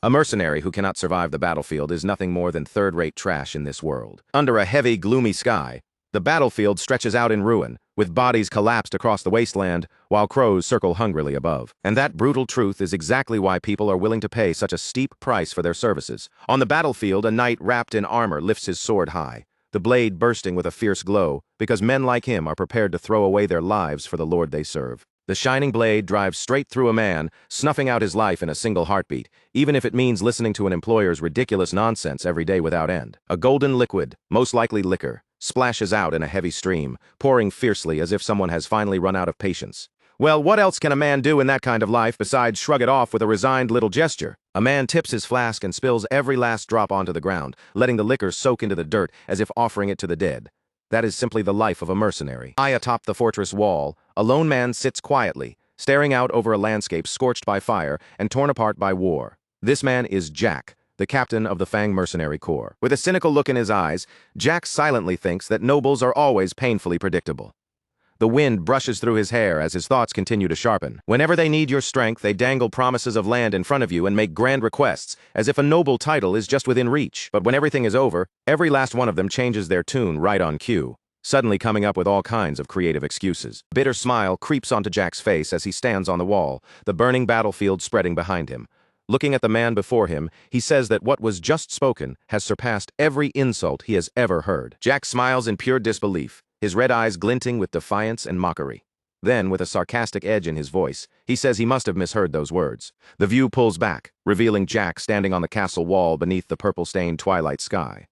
A mercenary who cannot survive the battlefield is nothing more than third-rate trash in this world. Under a heavy, gloomy sky, the battlefield stretches out in ruin, with bodies collapsed across the wasteland, while crows circle hungrily above. And that brutal truth is exactly why people are willing to pay such a steep price for their services. On the battlefield, a knight wrapped in armor lifts his sword high, the blade bursting with a fierce glow, because men like him are prepared to throw away their lives for the lord they serve. The shining blade drives straight through a man, snuffing out his life in a single heartbeat, even if it means listening to an employer's ridiculous nonsense every day without end. A golden liquid, most likely liquor, splashes out in a heavy stream, pouring fiercely as if someone has finally run out of patience. Well, what else can a man do in that kind of life besides shrug it off with a resigned little gesture? A man tips his flask and spills every last drop onto the ground, letting the liquor soak into the dirt as if offering it to the dead. That is simply the life of a mercenary. High atop the fortress wall, a lone man sits quietly, staring out over a landscape scorched by fire and torn apart by war. This man is Jack, the captain of the Fang Mercenary Corps. With a cynical look in his eyes, Jack silently thinks that nobles are always painfully predictable. The wind brushes through his hair as his thoughts continue to sharpen. Whenever they need your strength, they dangle promises of land in front of you and make grand requests, as if a noble title is just within reach. But when everything is over, every last one of them changes their tune right on cue, suddenly coming up with all kinds of creative excuses. A bitter smile creeps onto Jack's face as he stands on the wall, the burning battlefield spreading behind him. Looking at the man before him, he says that what was just spoken has surpassed every insult he has ever heard. Jack smiles in pure disbelief, his red eyes glinting with defiance and mockery. Then, with a sarcastic edge in his voice, he says he must have misheard those words. The view pulls back, revealing Jack standing on the castle wall beneath the purple-stained twilight sky.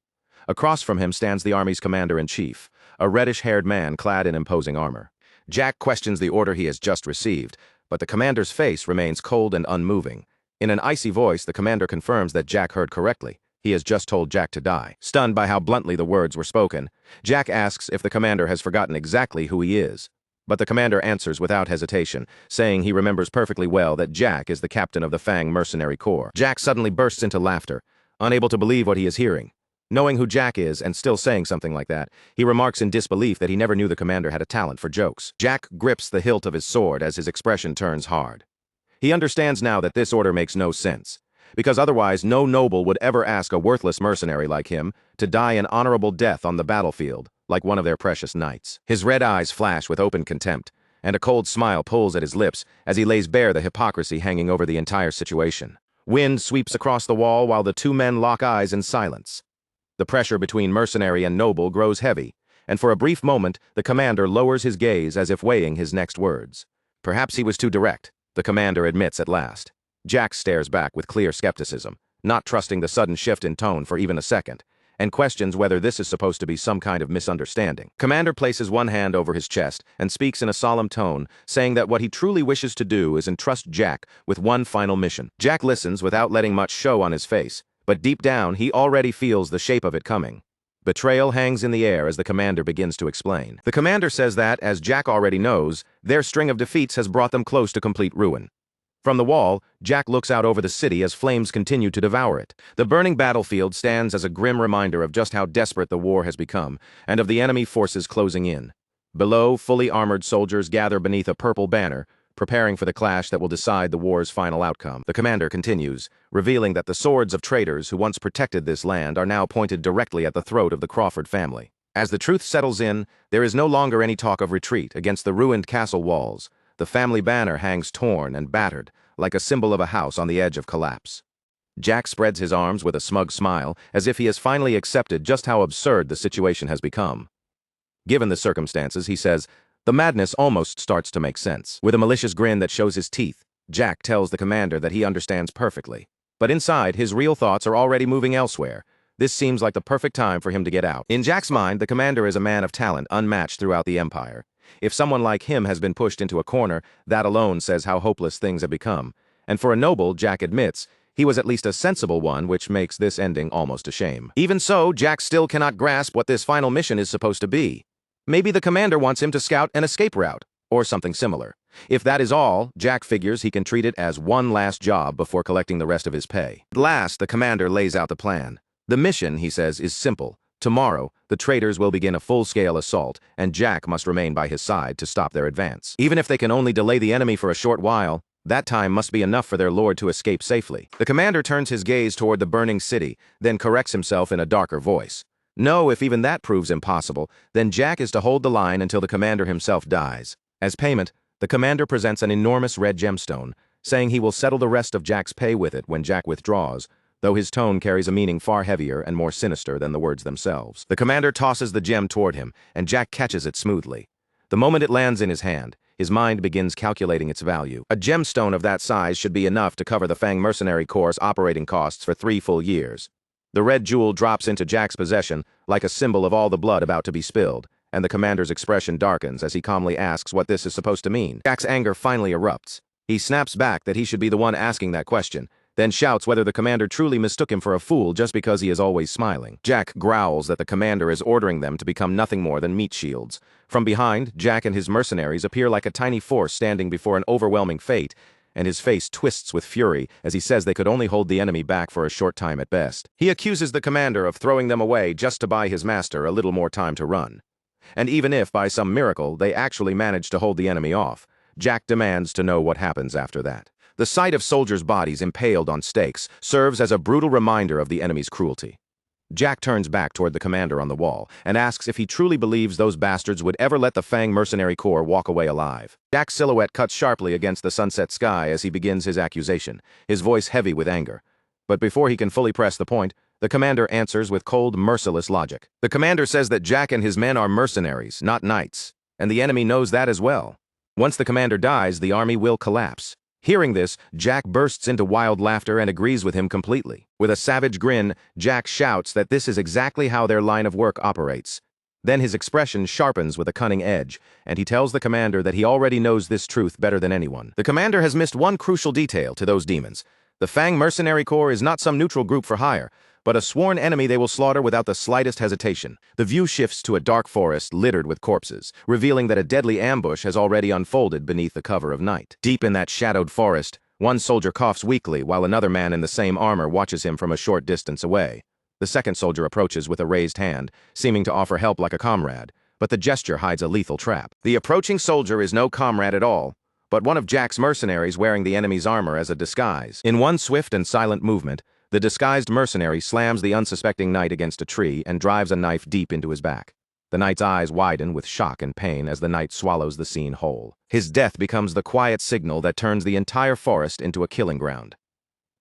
Across from him stands the army's commander-in-chief, a reddish-haired man clad in imposing armor. Jack questions the order he has just received, but the commander's face remains cold and unmoving. In an icy voice, the commander confirms that Jack heard correctly. He has just told Jack to die. Stunned by how bluntly the words were spoken, Jack asks if the commander has forgotten exactly who he is. But the commander answers without hesitation, saying he remembers perfectly well that Jack is the captain of the Fang Mercenary Corps. Jack suddenly bursts into laughter, unable to believe what he is hearing. Knowing who Jack is and still saying something like that, he remarks in disbelief that he never knew the commander had a talent for jokes. Jack grips the hilt of his sword as his expression turns hard. He understands now that this order makes no sense, because otherwise no noble would ever ask a worthless mercenary like him to die an honorable death on the battlefield, like one of their precious knights. His red eyes flash with open contempt, and a cold smile pulls at his lips as he lays bare the hypocrisy hanging over the entire situation. Wind sweeps across the wall while the two men lock eyes in silence. The pressure between mercenary and noble grows heavy, and for a brief moment the commander lowers his gaze as if weighing his next words. Perhaps he was too direct, the commander admits at last. Jack stares back with clear skepticism, not trusting the sudden shift in tone for even a second, and questions whether this is supposed to be some kind of misunderstanding. Commander places one hand over his chest and speaks in a solemn tone, saying that what he truly wishes to do is entrust Jack with one final mission. Jack listens without letting much show on his face, but deep down he already feels the shape of it coming. Betrayal hangs in the air as the commander begins to explain. The commander says that, as Jack already knows, their string of defeats has brought them close to complete ruin. From the wall, Jack looks out over the city as flames continue to devour it. The burning battlefield stands as a grim reminder of just how desperate the war has become, and of the enemy forces closing in. Below, fully armored soldiers gather beneath a purple banner, preparing for the clash that will decide the war's final outcome. The commander continues, revealing that the swords of traitors who once protected this land are now pointed directly at the throat of the Crawford family. As the truth settles in, there is no longer any talk of retreat against the ruined castle walls. The family banner hangs torn and battered, like a symbol of a house on the edge of collapse. Jack spreads his arms with a smug smile, as if he has finally accepted just how absurd the situation has become. Given the circumstances, he says, the madness almost starts to make sense. With a malicious grin that shows his teeth, Jack tells the commander that he understands perfectly. But inside, his real thoughts are already moving elsewhere. This seems like the perfect time for him to get out. In Jack's mind, the commander is a man of talent unmatched throughout the Empire. If someone like him has been pushed into a corner, that alone says how hopeless things have become. And for a noble, Jack admits, he was at least a sensible one, which makes this ending almost a shame. Even so, Jack still cannot grasp what this final mission is supposed to be. Maybe the commander wants him to scout an escape route, or something similar. If that is all, Jack figures he can treat it as one last job before collecting the rest of his pay. At last, the commander lays out the plan. The mission, he says, is simple. Tomorrow, the traitors will begin a full-scale assault, and Jack must remain by his side to stop their advance. Even if they can only delay the enemy for a short while, That time must be enough for their lord to escape safely. The commander turns his gaze toward the burning city, then corrects himself in a darker voice. No, if even that proves impossible, then Jack is to hold the line until the commander himself dies. As payment, the commander presents an enormous red gemstone, saying he will settle the rest of Jack's pay with it when Jack withdraws, though his tone carries a meaning far heavier and more sinister than the words themselves. The commander tosses the gem toward him, and Jack catches it smoothly. The moment it lands in his hand, his mind begins calculating its value. A gemstone of that size should be enough to cover the Fang Mercenary Corps' operating costs for 3 full years. The red jewel drops into Jack's possession like a symbol of all the blood about to be spilled, and the commander's expression darkens as he calmly asks what this is supposed to mean. Jack's anger finally erupts. He snaps back that he should be the one asking that question, then shouts whether the commander truly mistook him for a fool just because he is always smiling. Jack growls that the commander is ordering them to become nothing more than meat shields. From behind, Jack and his mercenaries appear like a tiny force standing before an overwhelming fate, and his face twists with fury as he says they could only hold the enemy back for a short time at best. He accuses the commander of throwing them away just to buy his master a little more time to run. And even if, by some miracle, they actually manage to hold the enemy off, Jack demands to know what happens after that. The sight of soldiers' bodies impaled on stakes serves as a brutal reminder of the enemy's cruelty. Jack turns back toward the commander on the wall and asks if he truly believes those bastards would ever let the Fang Mercenary Corps walk away alive. Jack's silhouette cuts sharply against the sunset sky as he begins his accusation, his voice heavy with anger. But before he can fully press the point, the commander answers with cold, merciless logic. The commander says that Jack and his men are mercenaries, not knights, and the enemy knows that as well. Once the commander dies, the army will collapse. Hearing this, Jack bursts into wild laughter and agrees with him completely. With a savage grin, Jack shouts that this is exactly how their line of work operates. Then his expression sharpens with a cunning edge, and he tells the commander that he already knows this truth better than anyone. The commander has missed one crucial detail to those demons. The Fang Mercenary Corps is not some neutral group for hire, but a sworn enemy they will slaughter without the slightest hesitation. The view shifts to a dark forest littered with corpses, revealing that a deadly ambush has already unfolded beneath the cover of night. Deep in that shadowed forest, one soldier coughs weakly while another man in the same armor watches him from a short distance away. The second soldier approaches with a raised hand, seeming to offer help like a comrade, but the gesture hides a lethal trap. The approaching soldier is no comrade at all, but one of Jack's mercenaries wearing the enemy's armor as a disguise. In one swift and silent movement, the disguised mercenary slams the unsuspecting knight against a tree and drives a knife deep into his back. The knight's eyes widen with shock and pain as the knight swallows the scene whole. His death becomes the quiet signal that turns the entire forest into a killing ground.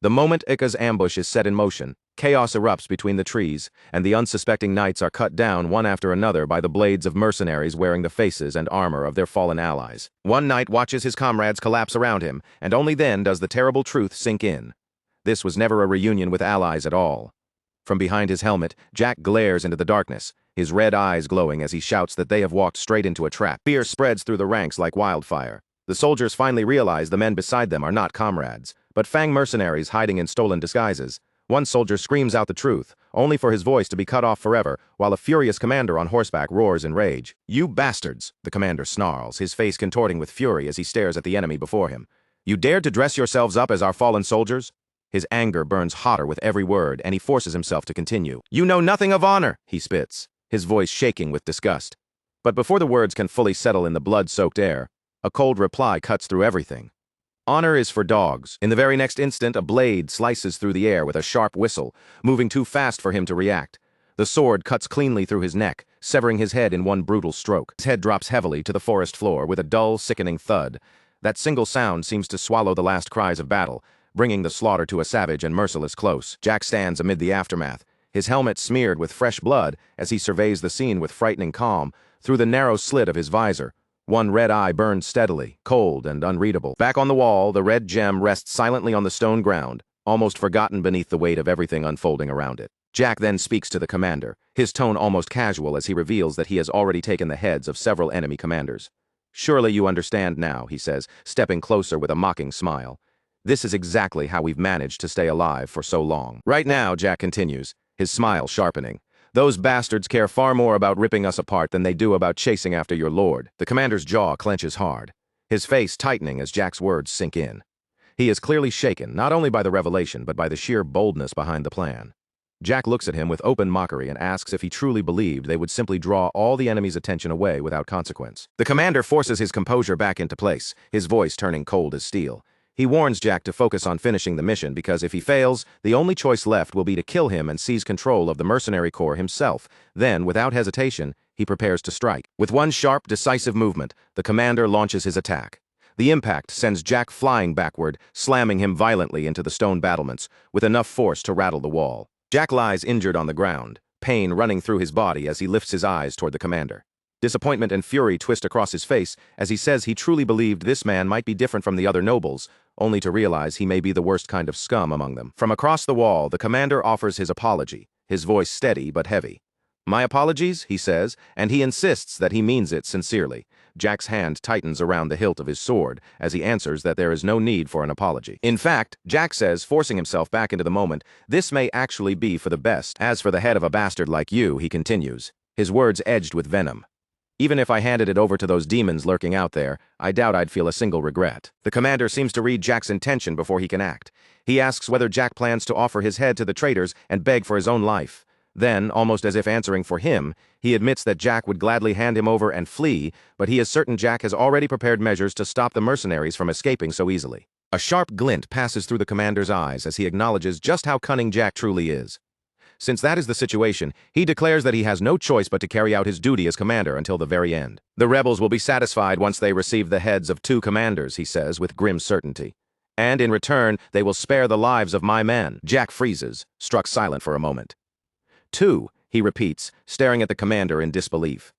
The moment Ika's ambush is set in motion, chaos erupts between the trees, and the unsuspecting knights are cut down one after another by the blades of mercenaries wearing the faces and armor of their fallen allies. One knight watches his comrades collapse around him, and only then does the terrible truth sink in. This was never a reunion with allies at all. From behind his helmet, Jack glares into the darkness, his red eyes glowing as he shouts that they have walked straight into a trap. Fear spreads through the ranks like wildfire. The soldiers finally realize the men beside them are not comrades, but Fang mercenaries hiding in stolen disguises. One soldier screams out the truth, only for his voice to be cut off forever, while a furious commander on horseback roars in rage. "You bastards!" the commander snarls, his face contorting with fury as he stares at the enemy before him. "You dared to dress yourselves up as our fallen soldiers?" His anger burns hotter with every word, and he forces himself to continue. "You know nothing of honor," he spits, his voice shaking with disgust. But before the words can fully settle in the blood-soaked air, a cold reply cuts through everything. "Honor is for dogs." In the very next instant, a blade slices through the air with a sharp whistle, moving too fast for him to react. The sword cuts cleanly through his neck, severing his head in one brutal stroke. His head drops heavily to the forest floor with a dull, sickening thud. That single sound seems to swallow the last cries of battle, bringing the slaughter to a savage and merciless close. Jack stands amid the aftermath, his helmet smeared with fresh blood as he surveys the scene with frightening calm through the narrow slit of his visor. One red eye burns steadily, cold and unreadable. Back on the wall, the red gem rests silently on the stone ground, almost forgotten beneath the weight of everything unfolding around it. Jack then speaks to the commander, his tone almost casual as he reveals that he has already taken the heads of several enemy commanders. "Surely you understand now," he says, stepping closer with a mocking smile. "This is exactly how we've managed to stay alive for so long." "Right now," Jack continues, his smile sharpening, "those bastards care far more about ripping us apart than they do about chasing after your lord." The commander's jaw clenches hard, his face tightening as Jack's words sink in. He is clearly shaken, not only by the revelation, but by the sheer boldness behind the plan. Jack looks at him with open mockery and asks if he truly believed they would simply draw all the enemy's attention away without consequence. The commander forces his composure back into place, his voice turning cold as steel. He warns Jack to focus on finishing the mission because if he fails, the only choice left will be to kill him and seize control of the Mercenary Corps himself. Then, without hesitation, he prepares to strike. With one sharp, decisive movement, the commander launches his attack. The impact sends Jack flying backward, slamming him violently into the stone battlements, with enough force to rattle the wall. Jack lies injured on the ground, pain running through his body as he lifts his eyes toward the commander. Disappointment and fury twist across his face as he says he truly believed this man might be different from the other nobles, only to realize he may be the worst kind of scum among them. From across the wall, the commander offers his apology, his voice steady but heavy. "My apologies," he says, and he insists that he means it sincerely. Jack's hand tightens around the hilt of his sword as he answers that there is no need for an apology. In fact, Jack says, forcing himself back into the moment, this may actually be for the best. As for the head of a bastard like you, he continues, his words edged with venom. Even if I handed it over to those demons lurking out there, I doubt I'd feel a single regret. The commander seems to read Jack's intention before he can act. He asks whether Jack plans to offer his head to the traitors and beg for his own life. Then, almost as if answering for him, he admits that Jack would gladly hand him over and flee, but he is certain Jack has already prepared measures to stop the mercenaries from escaping so easily. A sharp glint passes through the commander's eyes as he acknowledges just how cunning Jack truly is. Since that is the situation, he declares that he has no choice but to carry out his duty as commander until the very end. The rebels will be satisfied once they receive the heads of 2 commanders, he says with grim certainty. And in return, they will spare the lives of my men. Jack freezes, struck silent for a moment. 2, he repeats, staring at the commander in disbelief.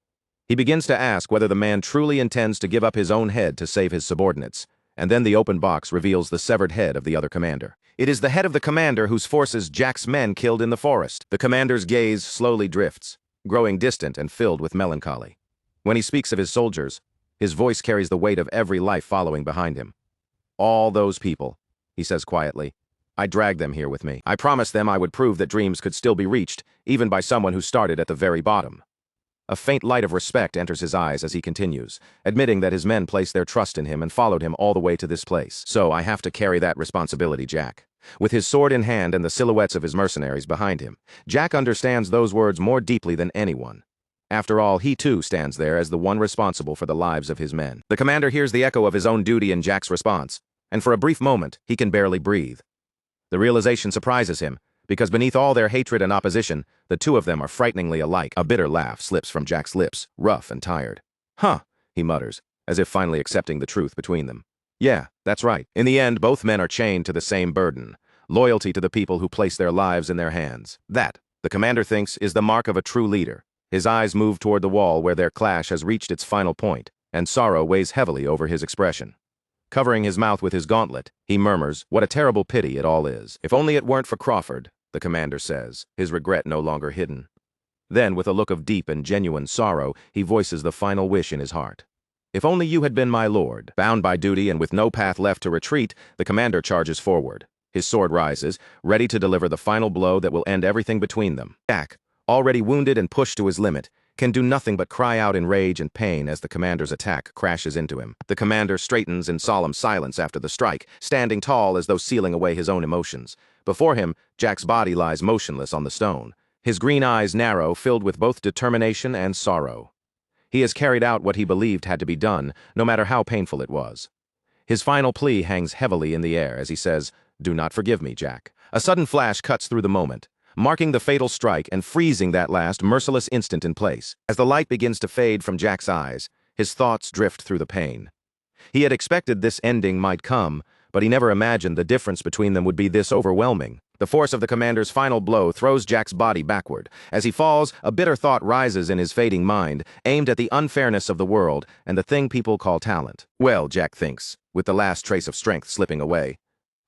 He begins to ask whether the man truly intends to give up his own head to save his subordinates, and then the open box reveals the severed head of the other commander. It is the head of the commander whose forces Jack's men killed in the forest. The commander's gaze slowly drifts, growing distant and filled with melancholy. When he speaks of his soldiers, his voice carries the weight of every life following behind him. All those people, he says quietly. I dragged them here with me. I promised them I would prove that dreams could still be reached, even by someone who started at the very bottom. A faint light of respect enters his eyes as he continues, admitting that his men placed their trust in him and followed him all the way to this place. So I have to carry that responsibility, Jack. With his sword in hand and the silhouettes of his mercenaries behind him, Jack understands those words more deeply than anyone. After all, he too stands there as the one responsible for the lives of his men. The commander hears the echo of his own duty in Jack's response, and for a brief moment, he can barely breathe. The realization surprises him, because beneath all their hatred and opposition, the 2 of them are frighteningly alike. A bitter laugh slips from Jack's lips, rough and tired. Huh, he mutters, as if finally accepting the truth between them. Yeah, that's right. In the end, both men are chained to the same burden, loyalty to the people who place their lives in their hands. That, the commander thinks, is the mark of a true leader. His eyes move toward the wall where their clash has reached its final point, and sorrow weighs heavily over his expression. Covering his mouth with his gauntlet, he murmurs, what a terrible pity it all is. If only it weren't for Crawford, the commander says, his regret no longer hidden. Then, with a look of deep and genuine sorrow, he voices the final wish in his heart. If only you had been my lord. Bound by duty and with no path left to retreat, the commander charges forward. His sword rises, ready to deliver the final blow that will end everything between them. Jack, already wounded and pushed to his limit, can do nothing but cry out in rage and pain as the commander's attack crashes into him. The commander straightens in solemn silence after the strike, standing tall as though sealing away his own emotions. Before him, Jack's body lies motionless on the stone, his green eyes narrow, filled with both determination and sorrow. He has carried out what he believed had to be done, no matter how painful it was. His final plea hangs heavily in the air as he says, "Do not forgive me, Jack." A sudden flash cuts through the moment, marking the fatal strike and freezing that last merciless instant in place. As the light begins to fade from Jack's eyes, his thoughts drift through the pain. He had expected this ending might come, but he never imagined the difference between them would be this overwhelming. The force of the commander's final blow throws Jack's body backward. As he falls, a bitter thought rises in his fading mind, aimed at the unfairness of the world and the thing people call talent. Well, Jack thinks, with the last trace of strength slipping away,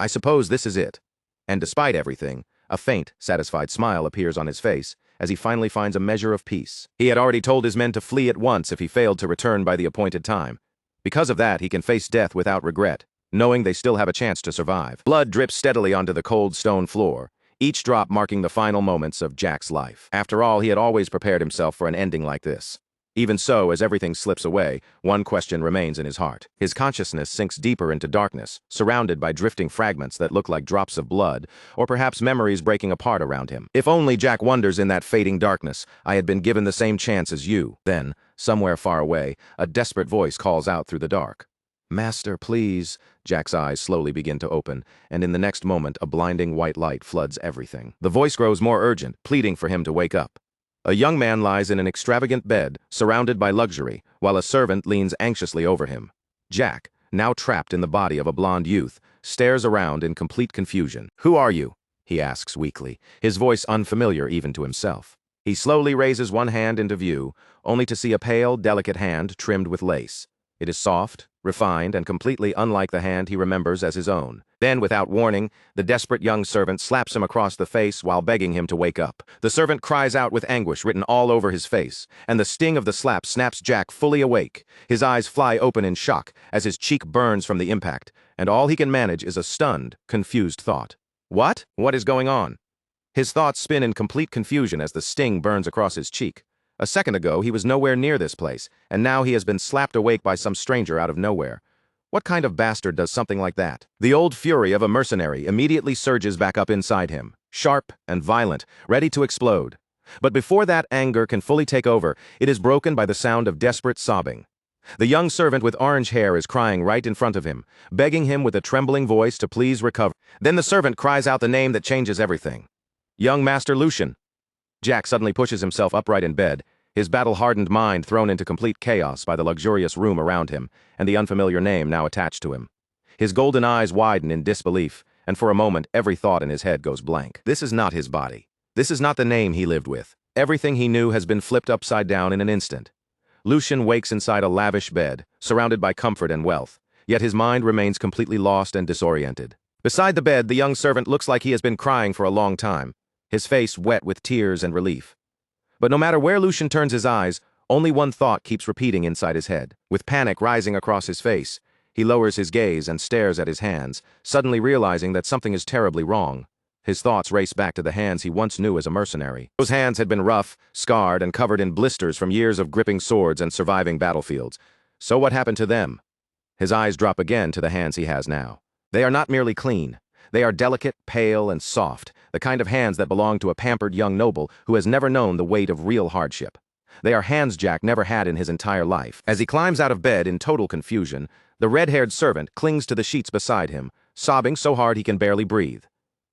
I suppose this is it. And despite everything, a faint, satisfied smile appears on his face as he finally finds a measure of peace. He had already told his men to flee at once if he failed to return by the appointed time. Because of that, he can face death without regret, knowing they still have a chance to survive. Blood drips steadily onto the cold stone floor, each drop marking the final moments of Jack's life. After all, he had always prepared himself for an ending like this. Even so, as everything slips away, one question remains in his heart. His consciousness sinks deeper into darkness, surrounded by drifting fragments that look like drops of blood, or perhaps memories breaking apart around him. If only, Jack wonders in that fading darkness, I had been given the same chance as you. Then, somewhere far away, a desperate voice calls out through the dark. Master, please. Jack's eyes slowly begin to open, and in the next moment a blinding white light floods everything. The voice grows more urgent, pleading for him to wake up. A young man lies in an extravagant bed, surrounded by luxury, while a servant leans anxiously over him. Jack, now trapped in the body of a blonde youth, stares around in complete confusion. "Who are you?" he asks weakly, his voice unfamiliar even to himself. He slowly raises one hand into view, only to see a pale, delicate hand trimmed with lace. It is soft, refined, and completely unlike the hand he remembers as his own. Then, without warning, the desperate young servant slaps him across the face while begging him to wake up. The servant cries out with anguish written all over his face, and the sting of the slap snaps Jack fully awake. His eyes fly open in shock as his cheek burns from the impact, and all he can manage is a stunned, confused thought. What? What is going on? His thoughts spin in complete confusion as the sting burns across his cheek. A second ago, he was nowhere near this place, and now he has been slapped awake by some stranger out of nowhere. What kind of bastard does something like that? The old fury of a mercenary immediately surges back up inside him, sharp and violent, ready to explode. But before that anger can fully take over, it is broken by the sound of desperate sobbing. The young servant with orange hair is crying right in front of him, begging him with a trembling voice to please recover. Then the servant cries out the name that changes everything. "Young Master Lucian." Jack suddenly pushes himself upright in bed, his battle-hardened mind thrown into complete chaos by the luxurious room around him and the unfamiliar name now attached to him. His golden eyes widen in disbelief, and for a moment every thought in his head goes blank. This is not his body. This is not the name he lived with. Everything he knew has been flipped upside down in an instant. Lucian wakes inside a lavish bed, surrounded by comfort and wealth, yet his mind remains completely lost and disoriented. Beside the bed, the young servant looks like he has been crying for a long time, his face wet with tears and relief. But no matter where Lucian turns his eyes, only one thought keeps repeating inside his head. With panic rising across his face, he lowers his gaze and stares at his hands, suddenly realizing that something is terribly wrong. His thoughts race back to the hands he once knew as a mercenary. Those hands had been rough, scarred, and covered in blisters from years of gripping swords and surviving battlefields. So what happened to them? His eyes drop again to the hands he has now. They are not merely clean. They are delicate, pale, and soft, the kind of hands that belong to a pampered young noble who has never known the weight of real hardship. They are hands Jack never had in his entire life. As he climbs out of bed in total confusion, the red-haired servant clings to the sheets beside him, sobbing so hard he can barely breathe.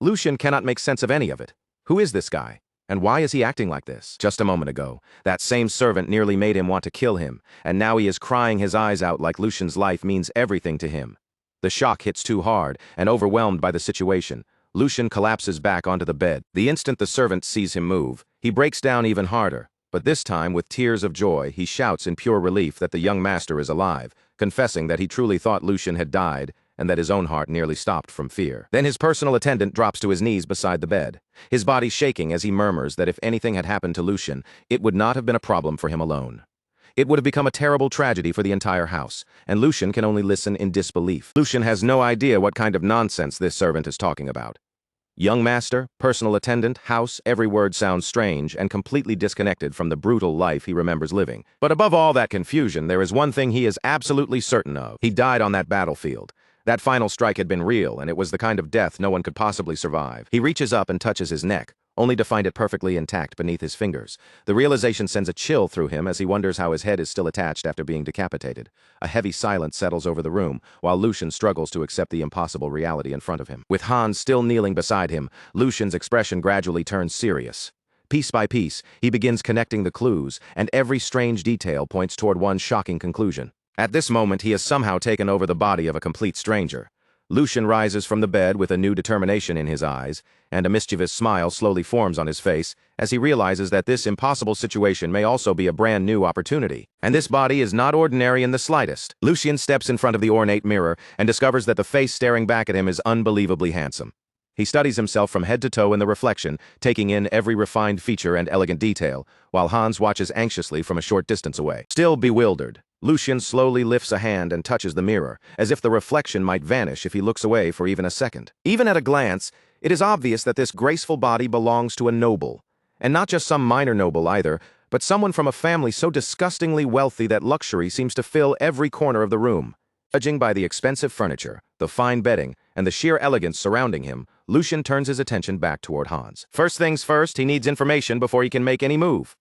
Lucian cannot make sense of any of it. Who is this guy? And why is he acting like this? Just a moment ago, that same servant nearly made him want to kill him, and now he is crying his eyes out like Lucian's life means everything to him. The shock hits too hard, and overwhelmed by the situation, Lucian collapses back onto the bed. The instant the servant sees him move, he breaks down even harder, but this time with tears of joy, he shouts in pure relief that the young master is alive, confessing that he truly thought Lucian had died, and that his own heart nearly stopped from fear. Then his personal attendant drops to his knees beside the bed, his body shaking as he murmurs that if anything had happened to Lucian, it would not have been a problem for him alone. It would have become a terrible tragedy for the entire house, and Lucian can only listen in disbelief. Lucian has no idea what kind of nonsense this servant is talking about. Young master, personal attendant, house, every word sounds strange and completely disconnected from the brutal life he remembers living. But above all that confusion, there is one thing he is absolutely certain of. He died on that battlefield. That final strike had been real, and it was the kind of death no one could possibly survive. He reaches up and touches his neck, only to find it perfectly intact beneath his fingers. The realization sends a chill through him as he wonders how his head is still attached after being decapitated. A heavy silence settles over the room, while Lucian struggles to accept the impossible reality in front of him. With Hans still kneeling beside him, Lucian's expression gradually turns serious. Piece by piece, he begins connecting the clues, and every strange detail points toward one shocking conclusion. At this moment, he has somehow taken over the body of a complete stranger. Lucian rises from the bed with a new determination in his eyes, and a mischievous smile slowly forms on his face as he realizes that this impossible situation may also be a brand new opportunity. And this body is not ordinary in the slightest. Lucian steps in front of the ornate mirror and discovers that the face staring back at him is unbelievably handsome. He studies himself from head to toe in the reflection, taking in every refined feature and elegant detail, while Hans watches anxiously from a short distance away. Still bewildered, Lucian slowly lifts a hand and touches the mirror, as if the reflection might vanish if he looks away for even a second. Even at a glance, it is obvious that this graceful body belongs to a noble. And not just some minor noble either, but someone from a family so disgustingly wealthy that luxury seems to fill every corner of the room. Judging by the expensive furniture, the fine bedding, and the sheer elegance surrounding him, Lucian turns his attention back toward Hans. First things first, he needs information before he can make any move.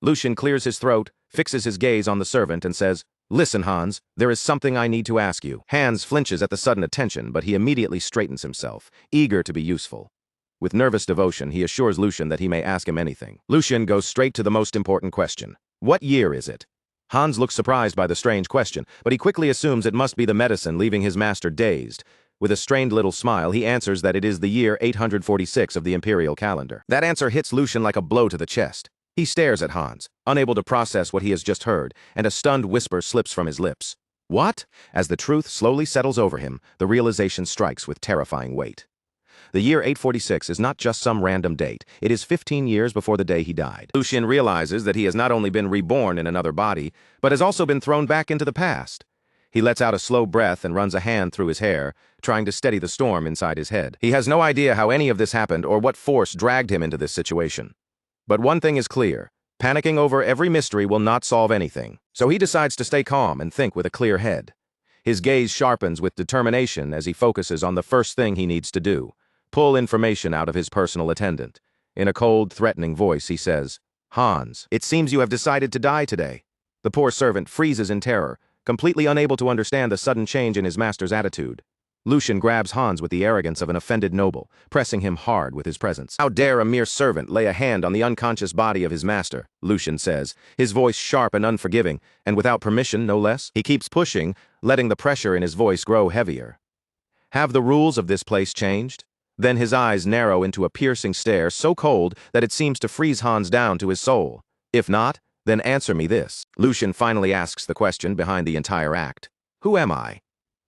Lucian clears his throat, fixes his gaze on the servant, and says, Listen, Hans, there is something I need to ask you. Hans flinches at the sudden attention, but he immediately straightens himself, eager to be useful. With nervous devotion, he assures Lucian that he may ask him anything. Lucian goes straight to the most important question. What year is it? Hans looks surprised by the strange question, but he quickly assumes it must be the medicine, leaving his master dazed. With a strained little smile, he answers that it is the year 846 of the imperial calendar. That answer hits Lucian like a blow to the chest. He stares at Hans, unable to process what he has just heard, and a stunned whisper slips from his lips. What? As the truth slowly settles over him, the realization strikes with terrifying weight. The year 846 is not just some random date, it is 15 years before the day he died. Lucian realizes that he has not only been reborn in another body, but has also been thrown back into the past. He lets out a slow breath and runs a hand through his hair, trying to steady the storm inside his head. He has no idea how any of this happened or what force dragged him into this situation. But one thing is clear, panicking over every mystery will not solve anything. So he decides to stay calm and think with a clear head. His gaze sharpens with determination as he focuses on the first thing he needs to do. Pull information out of his personal attendant. In a cold, threatening voice, he says, "Hans, it seems you have decided to die today." The poor servant freezes in terror, completely unable to understand the sudden change in his master's attitude. Lucian grabs Hans with the arrogance of an offended noble, pressing him hard with his presence. "How dare a mere servant lay a hand on the unconscious body of his master?" Lucian says, his voice sharp and unforgiving, and without permission, no less. He keeps pushing, letting the pressure in his voice grow heavier. Have the rules of this place changed? Then his eyes narrow into a piercing stare so cold that it seems to freeze Hans down to his soul. If not, then answer me this. Lucian finally asks the question behind the entire act. Who am I?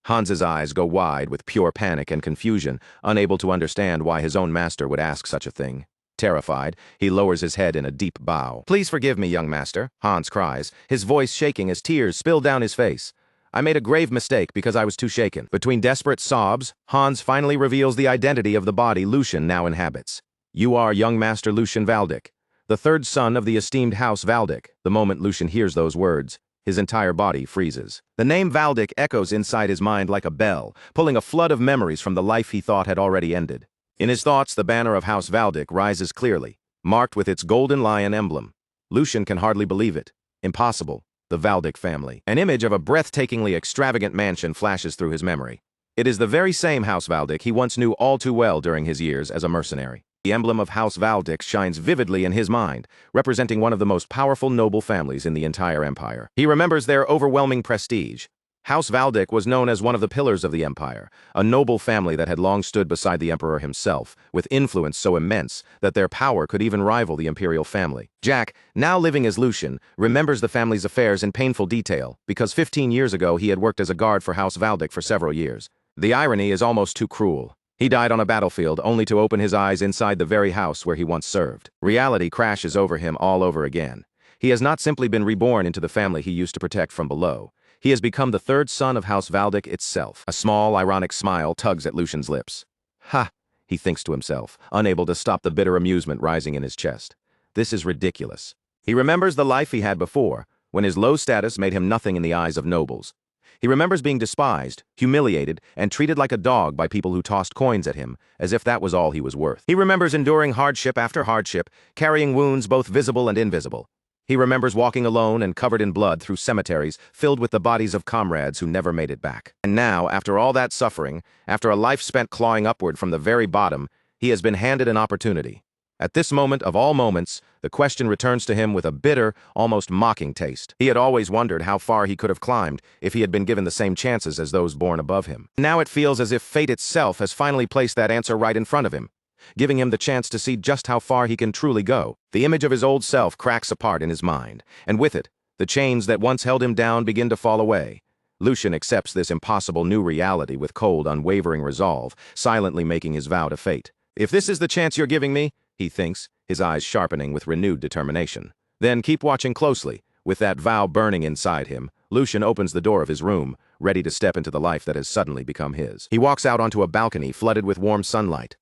Hans's eyes go wide with pure panic and confusion, unable to understand why his own master would ask such a thing. Terrified, he lowers his head in a deep bow. "Please forgive me, young master," Hans cries, his voice shaking as tears spill down his face. "I made a grave mistake because I was too shaken." Between desperate sobs, Hans finally reveals the identity of the body Lucian now inhabits. "You are young Master Lucian Valdic, the third son of the esteemed House Valdic." The moment Lucian hears those words, his entire body freezes. The name Valdic echoes inside his mind like a bell, pulling a flood of memories from the life he thought had already ended. In his thoughts, the banner of House Valdic rises clearly, marked with its golden lion emblem. Lucian can hardly believe it. Impossible. The Valdic family. An image of a breathtakingly extravagant mansion flashes through his memory. It is the very same House Valdic he once knew all too well during his years as a mercenary. The emblem of House Valdic shines vividly in his mind, representing one of the most powerful noble families in the entire empire. He remembers their overwhelming prestige. House Valdic was known as one of the pillars of the empire, a noble family that had long stood beside the emperor himself, with influence so immense that their power could even rival the imperial family. Jack, now living as Lucian, remembers the family's affairs in painful detail, because 15 years ago he had worked as a guard for House Valdic for several years. The irony is almost too cruel. He died on a battlefield only to open his eyes inside the very house where he once served. Reality crashes over him all over again. He has not simply been reborn into the family he used to protect from below. He has become the third son of House Valdic itself. A small, ironic smile tugs at Lucian's lips. Ha, he thinks to himself, unable to stop the bitter amusement rising in his chest. This is ridiculous. He remembers the life he had before, when his low status made him nothing in the eyes of nobles. He remembers being despised, humiliated, and treated like a dog by people who tossed coins at him, as if that was all he was worth. He remembers enduring hardship after hardship, carrying wounds both visible and invisible. He remembers walking alone and covered in blood through cemeteries filled with the bodies of comrades who never made it back. And now, after all that suffering, after a life spent clawing upward from the very bottom, he has been handed an opportunity. At this moment of all moments, the question returns to him with a bitter, almost mocking taste. He had always wondered how far he could have climbed if he had been given the same chances as those born above him. Now it feels as if fate itself has finally placed that answer right in front of him, giving him the chance to see just how far he can truly go. The image of his old self cracks apart in his mind, and with it, the chains that once held him down begin to fall away. Lucian accepts this impossible new reality with cold, unwavering resolve, silently making his vow to fate. If this is the chance you're giving me, he thinks, his eyes sharpening with renewed determination. Then keep watching closely. With that vow burning inside him, Lucian opens the door of his room, ready to step into the life that has suddenly become his. He walks out onto a balcony flooded with warm sunlight,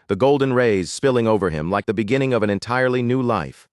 the golden rays spilling over him like the beginning of an entirely new life.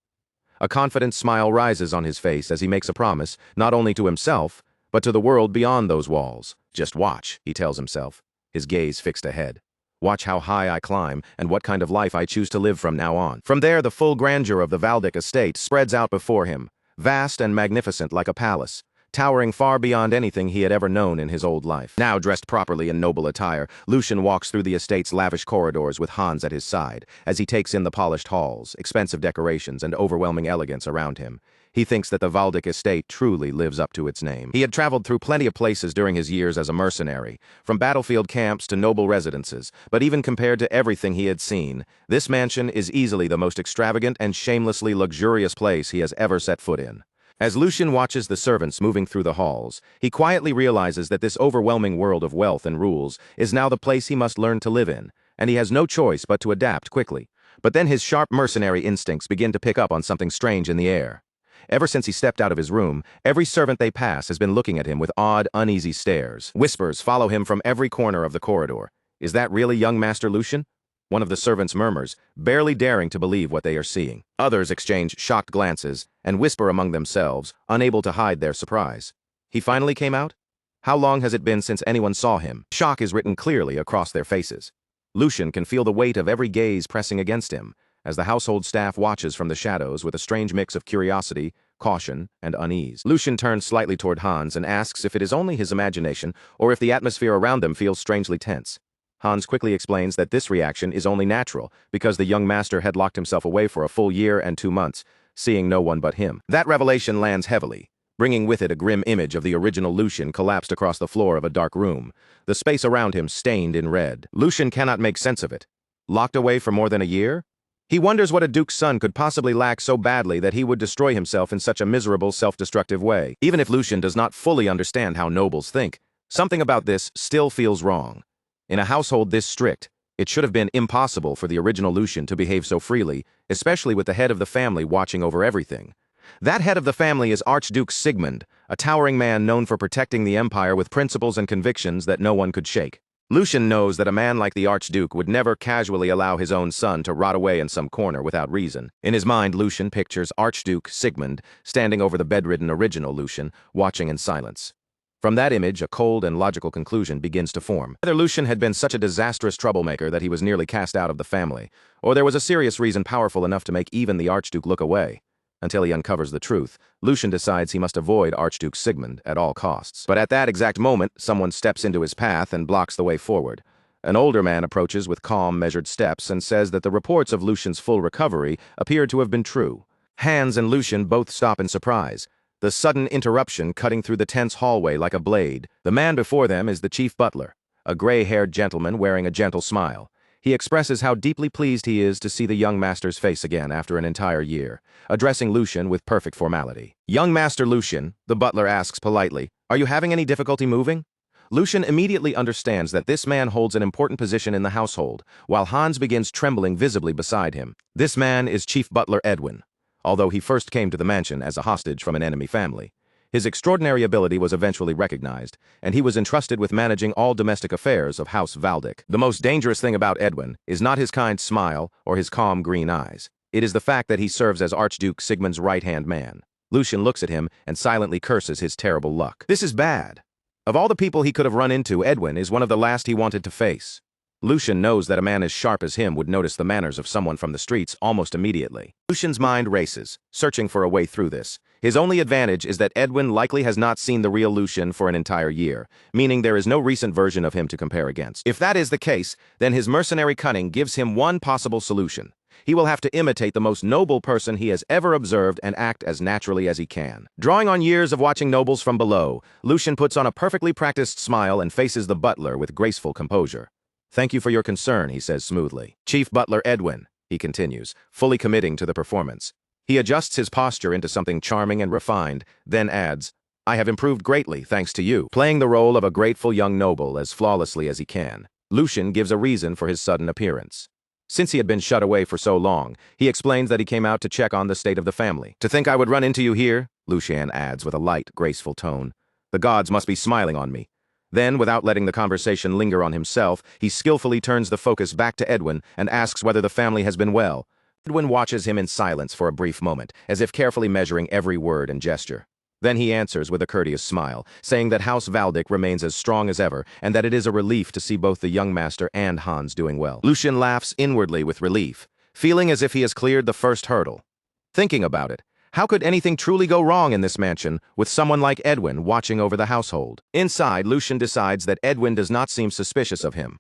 A confident smile rises on his face as he makes a promise, not only to himself, but to the world beyond those walls. Just watch, he tells himself, his gaze fixed ahead. Watch how high I climb and what kind of life I choose to live from now on. From there, the full grandeur of the Valdic estate spreads out before him, vast and magnificent like a palace, towering far beyond anything he had ever known in his old life. Now dressed properly in noble attire, Lucian walks through the estate's lavish corridors with Hans at his side, as he takes in the polished halls, expensive decorations, and overwhelming elegance around him. He thinks that the Waldeck estate truly lives up to its name. He had traveled through plenty of places during his years as a mercenary, from battlefield camps to noble residences, but even compared to everything he had seen, this mansion is easily the most extravagant and shamelessly luxurious place he has ever set foot in. As Lucian watches the servants moving through the halls, he quietly realizes that this overwhelming world of wealth and rules is now the place he must learn to live in, and he has no choice but to adapt quickly. But then his sharp mercenary instincts begin to pick up on something strange in the air. Ever since he stepped out of his room, every servant they pass has been looking at him with odd, uneasy stares. Whispers follow him from every corner of the corridor. Is that really young Master Lucian? One of the servants murmurs, barely daring to believe what they are seeing. Others exchange shocked glances and whisper among themselves, unable to hide their surprise. He finally came out? How long has it been since anyone saw him? Shock is written clearly across their faces. Lucian can feel the weight of every gaze pressing against him, as the household staff watches from the shadows with a strange mix of curiosity, caution, and unease. Lucian turns slightly toward Hans and asks if it is only his imagination or if the atmosphere around them feels strangely tense. Hans quickly explains that this reaction is only natural because the young master had locked himself away for a full year and 2 months, seeing no one but him. That revelation lands heavily, bringing with it a grim image of the original Lucian collapsed across the floor of a dark room, the space around him stained in red. Lucian cannot make sense of it. Locked away for more than a year? He wonders what a duke's son could possibly lack so badly that he would destroy himself in such a miserable, self-destructive way. Even if Lucian does not fully understand how nobles think, something about this still feels wrong. In a household this strict, it should have been impossible for the original Lucian to behave so freely, especially with the head of the family watching over everything. That head of the family is Archduke Sigmund, a towering man known for protecting the empire with principles and convictions that no one could shake. Lucian knows that a man like the Archduke would never casually allow his own son to rot away in some corner without reason. In his mind, Lucian pictures Archduke Sigmund standing over the bedridden original Lucian, watching in silence. From that image, a cold and logical conclusion begins to form. Either Lucian had been such a disastrous troublemaker that he was nearly cast out of the family, or there was a serious reason powerful enough to make even the Archduke look away. Until he uncovers the truth, Lucian decides he must avoid Archduke Sigmund at all costs. But at that exact moment, someone steps into his path and blocks the way forward. An older man approaches with calm, measured steps and says that the reports of Lucian's full recovery appear to have been true. Hans and Lucian both stop in surprise, the sudden interruption cutting through the tense hallway like a blade. The man before them is the chief butler, a gray-haired gentleman wearing a gentle smile. He expresses how deeply pleased he is to see the young master's face again after an entire year, addressing Lucian with perfect formality. "Young Master Lucian," the butler asks politely, "are you having any difficulty moving?" Lucian immediately understands that this man holds an important position in the household, while Hans begins trembling visibly beside him. This man is Chief Butler Edwin, although he first came to the mansion as a hostage from an enemy family. His extraordinary ability was eventually recognized, and he was entrusted with managing all domestic affairs of House Waldeck. The most dangerous thing about Edwin is not his kind smile or his calm green eyes. It is the fact that he serves as Archduke Sigmund's right-hand man. Lucian looks at him and silently curses his terrible luck. This is bad. Of all the people he could have run into, Edwin is one of the last he wanted to face. Lucian knows that a man as sharp as him would notice the manners of someone from the streets almost immediately. Lucian's mind races, searching for a way through this. His only advantage is that Edwin likely has not seen the real Lucian for an entire year, meaning there is no recent version of him to compare against. If that is the case, then his mercenary cunning gives him one possible solution. He will have to imitate the most noble person he has ever observed and act as naturally as he can. Drawing on years of watching nobles from below, Lucian puts on a perfectly practiced smile and faces the butler with graceful composure. "Thank you for your concern," he says smoothly. "Chief Butler Edwin," he continues, fully committing to the performance. He adjusts his posture into something charming and refined, then adds, "I have improved greatly, thanks to you," playing the role of a grateful young noble as flawlessly as he can. Lucian gives a reason for his sudden appearance. Since he had been shut away for so long, he explains that he came out to check on the state of the family. "To think I would run into you here," Lucian adds with a light, graceful tone. "The gods must be smiling on me." Then, without letting the conversation linger on himself, he skillfully turns the focus back to Edwin and asks whether the family has been well. Edwin watches him in silence for a brief moment, as if carefully measuring every word and gesture. Then he answers with a courteous smile, saying that House Waldeck remains as strong as ever, and that it is a relief to see both the young master and Hans doing well. Lucian laughs inwardly with relief, feeling as if he has cleared the first hurdle. Thinking about it, How could anything truly go wrong in this mansion with someone like Edwin watching over the household? Inside, Lucian decides that Edwin does not seem suspicious of him.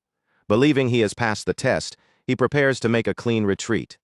Believing he has passed the test, he prepares to make a clean retreat.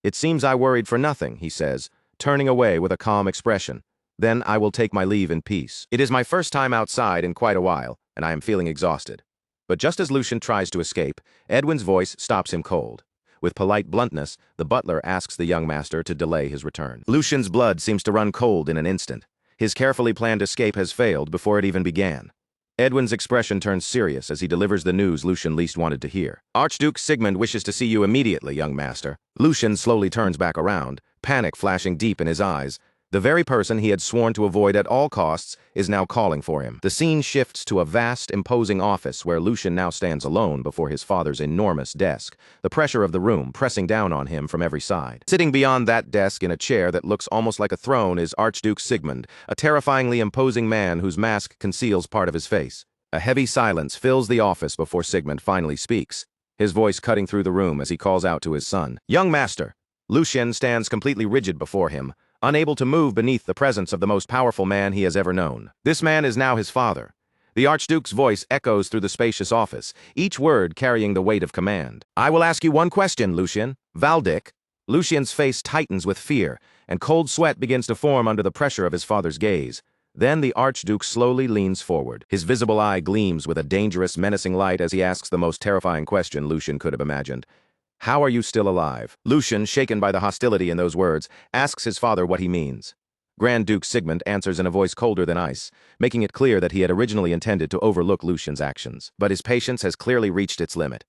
"It seems I worried for nothing," he says, turning away with a calm expression. "Then I will take my leave in peace. It is my first time outside in quite a while, and I am feeling exhausted." But just as Lucian tries to escape, Edwin's voice stops him cold. With polite bluntness, the butler asks the young master to delay his return. Lucian's blood seems to run cold in an instant. His carefully planned escape has failed before it even began. Edwin's expression turns serious as he delivers the news Lucian least wanted to hear. "Archduke Sigmund wishes to see you immediately, young master." Lucian slowly turns back around, panic flashing deep in his eyes. The very person he had sworn to avoid at all costs is now calling for him. The scene shifts to a vast, imposing office where Lucian now stands alone before his father's enormous desk, the pressure of the room pressing down on him from every side. Sitting beyond that desk in a chair that looks almost like a throne is Archduke Sigmund, a terrifyingly imposing man whose mask conceals part of his face. A heavy silence fills the office before Sigmund finally speaks, his voice cutting through the room as he calls out to his son. "Young master." Lucian stands completely rigid before him, unable to move beneath the presence of the most powerful man he has ever known. This man is now his father. The Archduke's voice echoes through the spacious office, each word carrying the weight of command. "I will ask you one question, Lucian. Valdic." Lucian's face tightens with fear, and cold sweat begins to form under the pressure of his father's gaze. Then the Archduke slowly leans forward. His visible eye gleams with a dangerous, menacing light as he asks the most terrifying question Lucian could have imagined. "How are you still alive?" Lucian, shaken by the hostility in those words, asks his father what he means. Grand Duke Sigmund answers in a voice colder than ice, making it clear that he had originally intended to overlook Lucian's actions. But his patience has clearly reached its limit.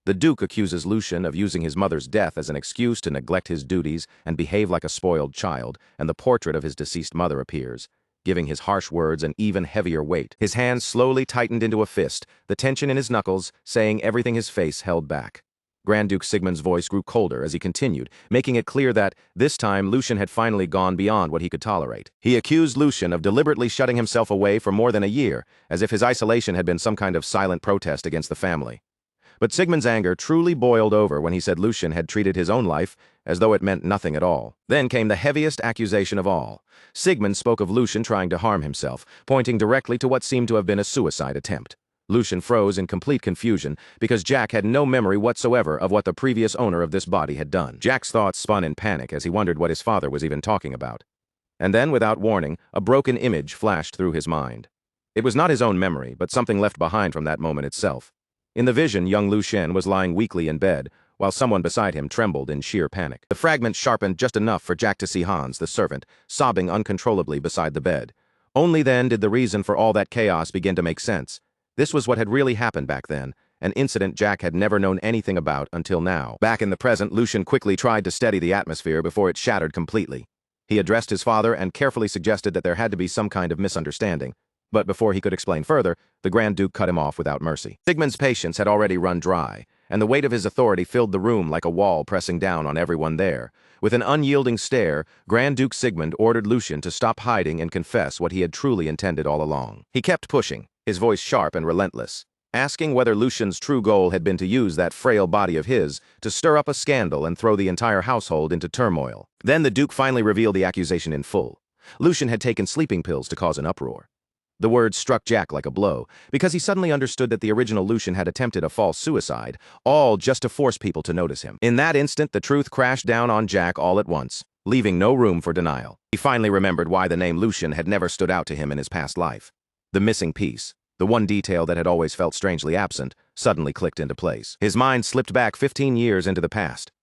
The Duke accuses Lucian of using his mother's death as an excuse to neglect his duties and behave like a spoiled child, and the portrait of his deceased mother appears, giving his harsh words an even heavier weight. His hands slowly tightened into a fist, the tension in his knuckles saying everything his face held back. Grand Duke Sigmund's voice grew colder as he continued, making it clear that, this time, Lucian had finally gone beyond what he could tolerate. He accused Lucian of deliberately shutting himself away for more than a year, as if his isolation had been some kind of silent protest against the family. But Sigmund's anger truly boiled over when he said Lucian had treated his own life as though it meant nothing at all. Then came the heaviest accusation of all. Sigmund spoke of Lucian trying to harm himself, pointing directly to what seemed to have been a suicide attempt. Lucian froze in complete confusion because Jack had no memory whatsoever of what the previous owner of this body had done. Jack's thoughts spun in panic as he wondered what his father was even talking about. And then, without warning, a broken image flashed through his mind. It was not his own memory, but something left behind from that moment itself. In the vision, young Lucian was lying weakly in bed, while someone beside him trembled in sheer panic. The fragment sharpened just enough for Jack to see Hans, the servant, sobbing uncontrollably beside the bed. Only then did the reason for all that chaos begin to make sense. This was what had really happened back then, an incident Jack had never known anything about until now. Back in the present, Lucian quickly tried to steady the atmosphere before it shattered completely. He addressed his father and carefully suggested that there had to be some kind of misunderstanding. But before he could explain further, the Grand Duke cut him off without mercy. Sigmund's patience had already run dry, and the weight of his authority filled the room like a wall pressing down on everyone there. With an unyielding stare, Grand Duke Sigmund ordered Lucian to stop hiding and confess what he had truly intended all along. He kept pushing, his voice sharp and relentless, asking whether Lucian's true goal had been to use that frail body of his to stir up a scandal and throw the entire household into turmoil. Then the Duke finally revealed the accusation in full. Lucian had taken sleeping pills to cause an uproar. The words struck Jack like a blow, because he suddenly understood that the original Lucian had attempted a false suicide, all just to force people to notice him. In that instant, the truth crashed down on Jack all at once, leaving no room for denial. He finally remembered why the name Lucian had never stood out to him in his past life. The missing piece, the one detail that had always felt strangely absent, suddenly clicked into place. His mind slipped back 15 years into the past.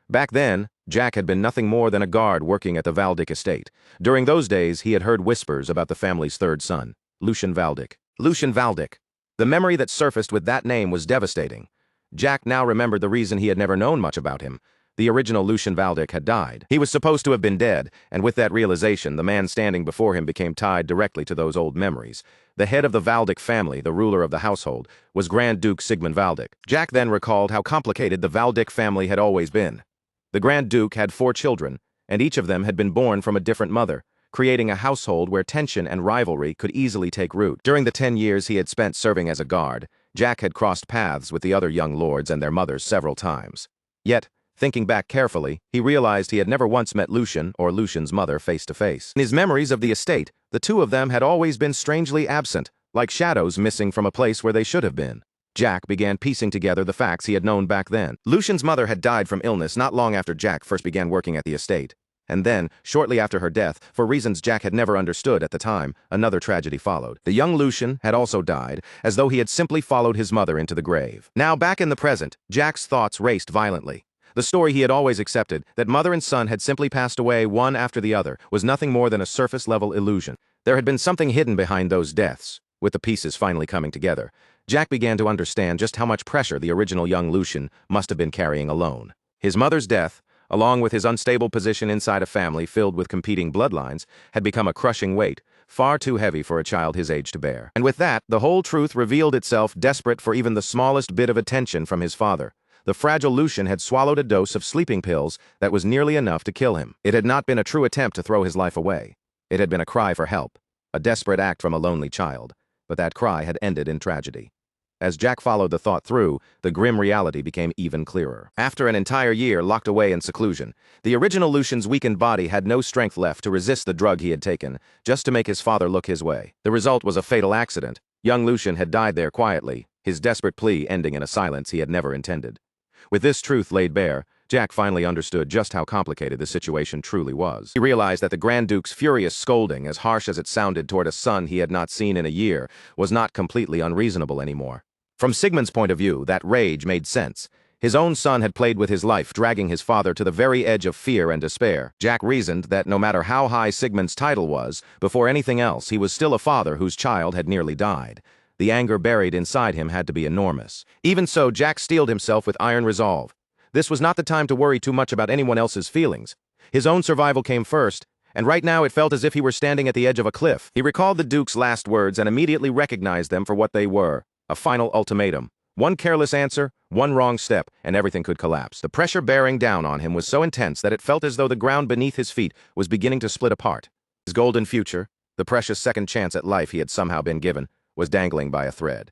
Back then, Jack had been nothing more than a guard working at the Valdic estate. During those days, he had heard whispers about the family's third son, Lucian Valdic. Lucian Valdic. The memory that surfaced with that name was devastating. Jack now remembered the reason he had never known much about him. The original Lucian Valdic had died. He was supposed to have been dead, and with that realization, the man standing before him became tied directly to those old memories. The head of the Valdic family, the ruler of the household, was Grand Duke Sigmund Valdic. Jack then recalled how complicated the Valdic family had always been. The Grand Duke had 4 children, and each of them had been born from a different mother, creating a household where tension and rivalry could easily take root. During the 10 years he had spent serving as a guard, Jack had crossed paths with the other young lords and their mothers several times. Yet, Thinking back carefully, he realized he had never once met Lucian or Lucian's mother face to face. In his memories of the estate, the two of them had always been strangely absent, like shadows missing from a place where they should have been. Jack began piecing together the facts he had known back then. Lucian's mother had died from illness not long after Jack first began working at the estate. And then, shortly after her death, for reasons Jack had never understood at the time, another tragedy followed. The young Lucian had also died, as though he had simply followed his mother into the grave. Now, back in the present, Jack's thoughts raced violently. The story he had always accepted, that mother and son had simply passed away one after the other, was nothing more than a surface-level illusion. There had been something hidden behind those deaths. With the pieces finally coming together, Jack began to understand just how much pressure the original young Lucian must have been carrying alone. His mother's death, along with his unstable position inside a family filled with competing bloodlines, had become a crushing weight, far too heavy for a child his age to bear. And with that, the whole truth revealed itself, desperate for even the smallest bit of attention from his father. The fragile Lucian had swallowed a dose of sleeping pills that was nearly enough to kill him. It had not been a true attempt to throw his life away. It had been a cry for help, a desperate act from a lonely child. But that cry had ended in tragedy. As Jack followed the thought through, the grim reality became even clearer. After an entire year locked away in seclusion, the original Lucian's weakened body had no strength left to resist the drug he had taken, just to make his father look his way. The result was a fatal accident. Young Lucian had died there quietly, his desperate plea ending in a silence he had never intended. With this truth laid bare, Jack finally understood just how complicated the situation truly was. He realized that the Grand Duke's furious scolding, as harsh as it sounded toward a son he had not seen in a year, was not completely unreasonable anymore. From Sigmund's point of view, that rage made sense. His own son had played with his life, dragging his father to the very edge of fear and despair. Jack reasoned that no matter how high Sigmund's title was, before anything else, he was still a father whose child had nearly died. The anger buried inside him had to be enormous. Even so, Jack steeled himself with iron resolve. This was not the time to worry too much about anyone else's feelings. His own survival came first, and right now it felt as if he were standing at the edge of a cliff. He recalled the Duke's last words and immediately recognized them for what they were, a final ultimatum. One careless answer, one wrong step, and everything could collapse. The pressure bearing down on him was so intense that it felt as though the ground beneath his feet was beginning to split apart. His golden future, the precious second chance at life he had somehow been given, was dangling by a thread.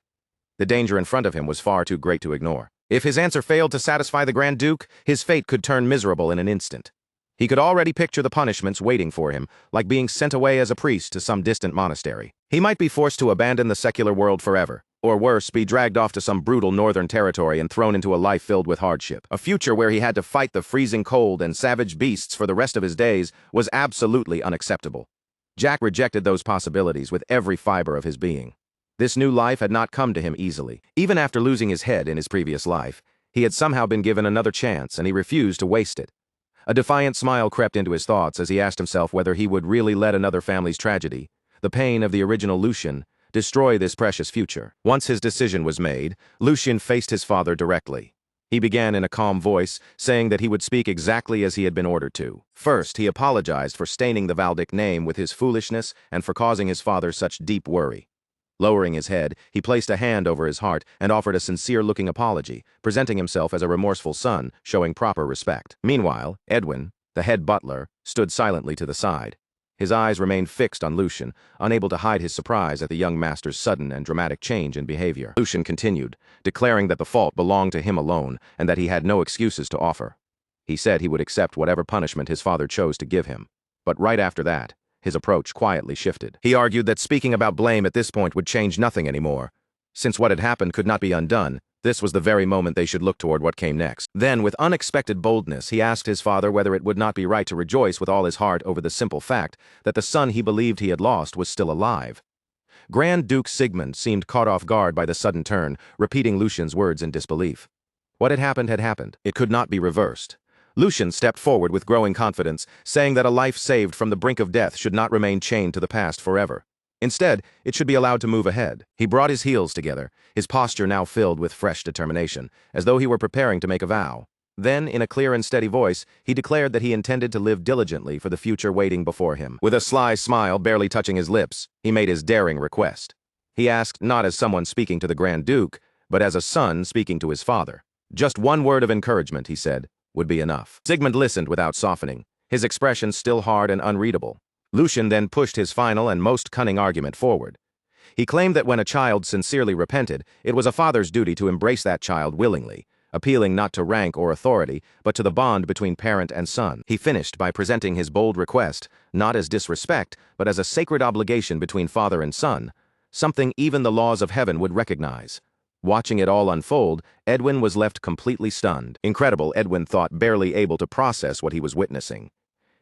The danger in front of him was far too great to ignore. If his answer failed to satisfy the Grand Duke, his fate could turn miserable in an instant. He could already picture the punishments waiting for him, like being sent away as a priest to some distant monastery. He might be forced to abandon the secular world forever, or worse, be dragged off to some brutal northern territory and thrown into a life filled with hardship. A future where he had to fight the freezing cold and savage beasts for the rest of his days was absolutely unacceptable. Jack rejected those possibilities with every fiber of his being. This new life had not come to him easily. Even after losing his head in his previous life, he had somehow been given another chance, and he refused to waste it. A defiant smile crept into his thoughts as he asked himself whether he would really let another family's tragedy, the pain of the original Lucian, destroy this precious future. Once his decision was made, Lucian faced his father directly. He began in a calm voice, saying that he would speak exactly as he had been ordered to. First, he apologized for staining the Valdic name with his foolishness and for causing his father such deep worry. Lowering his head, he placed a hand over his heart and offered a sincere-looking apology, presenting himself as a remorseful son, showing proper respect. Meanwhile, Edwin, the head butler, stood silently to the side. His eyes remained fixed on Lucian, unable to hide his surprise at the young master's sudden and dramatic change in behavior. Lucian continued, declaring that the fault belonged to him alone and that he had no excuses to offer. He said he would accept whatever punishment his father chose to give him. But right after that, his approach quietly shifted. He argued that speaking about blame at this point would change nothing anymore. Since what had happened could not be undone, this was the very moment they should look toward what came next. Then, with unexpected boldness, he asked his father whether it would not be right to rejoice with all his heart over the simple fact that the son he believed he had lost was still alive. Grand Duke Sigmund seemed caught off guard by the sudden turn, repeating Lucian's words in disbelief. What had happened had happened. It could not be reversed. Lucian stepped forward with growing confidence, saying that a life saved from the brink of death should not remain chained to the past forever. Instead, it should be allowed to move ahead. He brought his heels together, his posture now filled with fresh determination, as though he were preparing to make a vow. Then, in a clear and steady voice, he declared that he intended to live diligently for the future waiting before him. With a sly smile barely touching his lips, he made his daring request. He asked not as someone speaking to the Grand Duke, but as a son speaking to his father. Just one word of encouragement, he said, would be enough. Sigmund listened without softening, his expression still hard and unreadable. Lucian then pushed his final and most cunning argument forward. He claimed that when a child sincerely repented, it was a father's duty to embrace that child willingly, appealing not to rank or authority, but to the bond between parent and son. He finished by presenting his bold request, not as disrespect, but as a sacred obligation between father and son, something even the laws of heaven would recognize. Watching it all unfold, Edwin was left completely stunned. Incredible, Edwin thought, barely able to process what he was witnessing.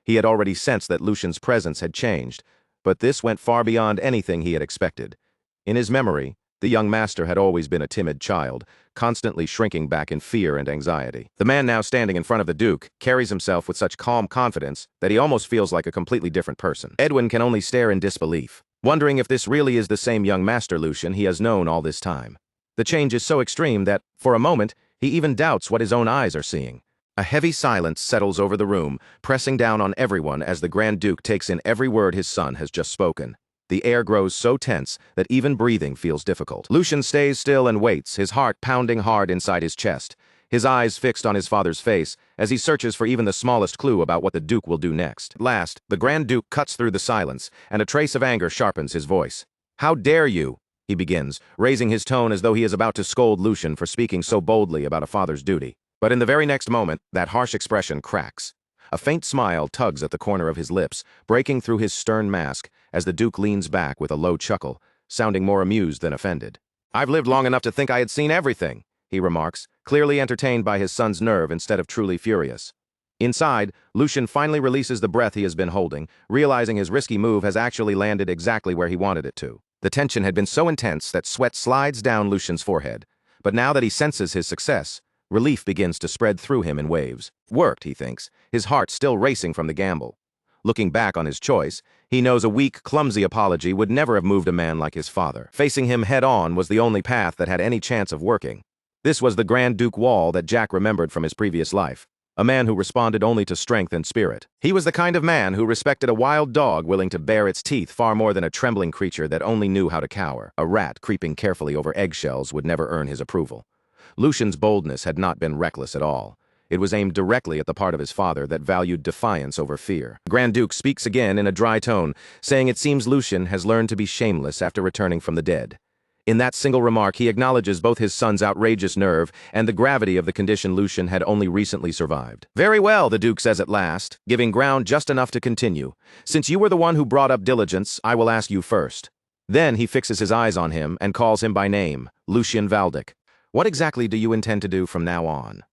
He had already sensed that Lucian's presence had changed, but this went far beyond anything he had expected. In his memory, the young master had always been a timid child, constantly shrinking back in fear and anxiety. The man now standing in front of the Duke carries himself with such calm confidence that he almost feels like a completely different person. Edwin can only stare in disbelief, wondering if this really is the same young master Lucian he has known all this time. The change is so extreme that, for a moment, he even doubts what his own eyes are seeing. A heavy silence settles over the room, pressing down on everyone as the Grand Duke takes in every word his son has just spoken. The air grows so tense that even breathing feels difficult. Lucian stays still and waits, his heart pounding hard inside his chest, his eyes fixed on his father's face as he searches for even the smallest clue about what the Duke will do next. At last, the Grand Duke cuts through the silence, and a trace of anger sharpens his voice. "How dare you?" he begins, raising his tone as though he is about to scold Lucian for speaking so boldly about a father's duty. But in the very next moment, that harsh expression cracks. A faint smile tugs at the corner of his lips, breaking through his stern mask as the Duke leans back with a low chuckle, sounding more amused than offended. "I've lived long enough to think I had seen everything," he remarks, clearly entertained by his son's nerve instead of truly furious. Inside, Lucian finally releases the breath he has been holding, realizing his risky move has actually landed exactly where he wanted it to. The tension had been so intense that sweat slides down Lucian's forehead, but now that he senses his success, relief begins to spread through him in waves. Worked, he thinks, his heart still racing from the gamble. Looking back on his choice, he knows a weak, clumsy apology would never have moved a man like his father. Facing him head-on was the only path that had any chance of working. This was the Grand Duke Wall that Jack remembered from his previous life, a man who responded only to strength and spirit. He was the kind of man who respected a wild dog willing to bare its teeth far more than a trembling creature that only knew how to cower. A rat creeping carefully over eggshells would never earn his approval. Lucian's boldness had not been reckless at all. It was aimed directly at the part of his father that valued defiance over fear. The Grand Duke speaks again in a dry tone, saying it seems Lucian has learned to be shameless after returning from the dead. In that single remark, he acknowledges both his son's outrageous nerve and the gravity of the condition Lucian had only recently survived. "Very well," the Duke says at last, giving ground just enough to continue. "Since you were the one who brought up diligence, I will ask you first." Then he fixes his eyes on him and calls him by name, Lucian Valdic. "What exactly do you intend to do from now on?"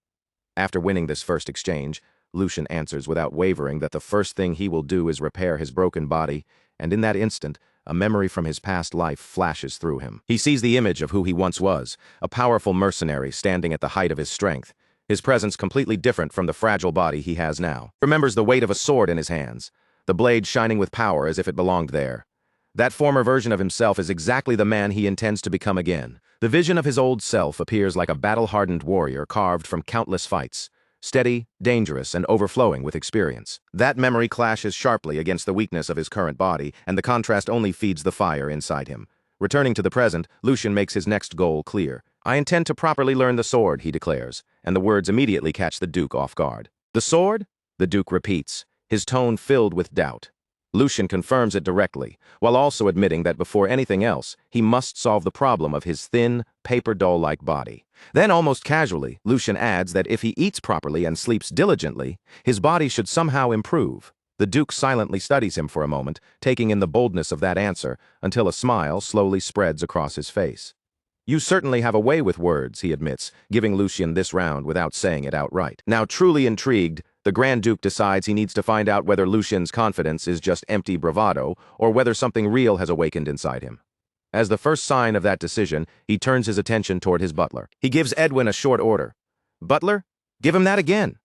After winning this first exchange, Lucian answers without wavering that the first thing he will do is repair his broken body, and in that instant, a memory from his past life flashes through him. He sees the image of who he once was, a powerful mercenary standing at the height of his strength, his presence completely different from the fragile body he has now. He remembers the weight of a sword in his hands, the blade shining with power as if it belonged there. That former version of himself is exactly the man he intends to become again. The vision of his old self appears like a battle-hardened warrior carved from countless fights, steady, dangerous, and overflowing with experience. That memory clashes sharply against the weakness of his current body, and the contrast only feeds the fire inside him. Returning to the present, Lucian makes his next goal clear. "I intend to properly learn the sword," he declares, and the words immediately catch the Duke off guard. "The sword?" the Duke repeats, his tone filled with doubt. Lucian confirms it directly, while also admitting that before anything else, he must solve the problem of his thin, paper doll-like body. Then, almost casually, Lucian adds that if he eats properly and sleeps diligently, his body should somehow improve. The Duke silently studies him for a moment, taking in the boldness of that answer, until a smile slowly spreads across his face. "You certainly have a way with words," he admits, giving Lucian this round without saying it outright. Now truly intrigued, the Grand Duke decides he needs to find out whether Lucian's confidence is just empty bravado or whether something real has awakened inside him. As the first sign of that decision, he turns his attention toward his butler. He gives Edwin a short order. "Butler, give him that again."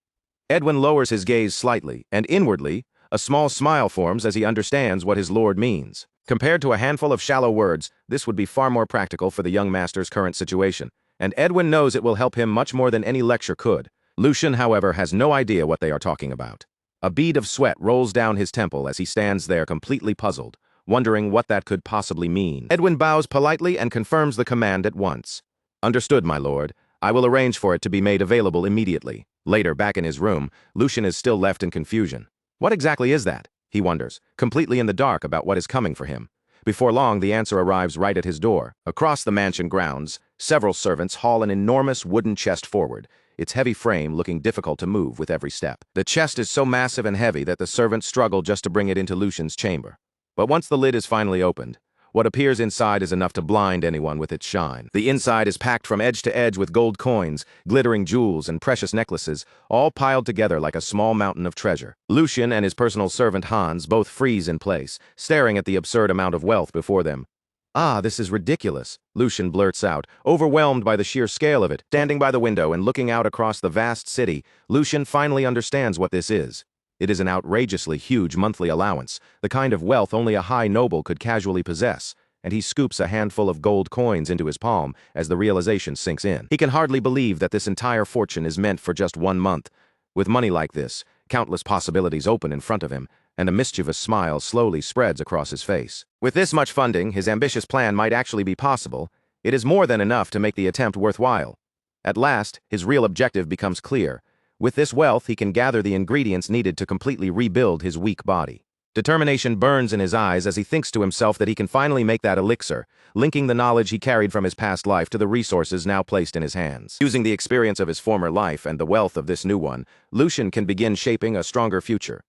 Edwin lowers his gaze slightly, and inwardly, a small smile forms as he understands what his lord means. Compared to a handful of shallow words, this would be far more practical for the young master's current situation, and Edwin knows it will help him much more than any lecture could. Lucian, however, has no idea what they are talking about. A bead of sweat rolls down his temple as he stands there completely puzzled, wondering what that could possibly mean. Edwin bows politely and confirms the command at once. "Understood, my lord. I will arrange for it to be made available immediately." Later, back in his room, Lucian is still left in confusion. What exactly is that? He wonders, completely in the dark about what is coming for him. Before long, the answer arrives right at his door. Across the mansion grounds, several servants haul an enormous wooden chest forward, its heavy frame looking difficult to move with every step. The chest is so massive and heavy that the servants struggle just to bring it into Lucian's chamber. But once the lid is finally opened, what appears inside is enough to blind anyone with its shine. The inside is packed from edge to edge with gold coins, glittering jewels, and precious necklaces, all piled together like a small mountain of treasure. Lucian and his personal servant Hans both freeze in place, staring at the absurd amount of wealth before them. "Ah, this is ridiculous," Lucian blurts out, overwhelmed by the sheer scale of it. Standing by the window and looking out across the vast city, Lucian finally understands what this is. It is an outrageously huge monthly allowance, the kind of wealth only a high noble could casually possess, and he scoops a handful of gold coins into his palm as the realization sinks in. He can hardly believe that this entire fortune is meant for just 1 month. With money like this, countless possibilities open in front of him, and a mischievous smile slowly spreads across his face. With this much funding, his ambitious plan might actually be possible. It is more than enough to make the attempt worthwhile. At last, his real objective becomes clear. With this wealth, he can gather the ingredients needed to completely rebuild his weak body. Determination burns in his eyes as he thinks to himself that he can finally make that elixir, linking the knowledge he carried from his past life to the resources now placed in his hands. Using the experience of his former life and the wealth of this new one, Lucian can begin shaping a stronger future.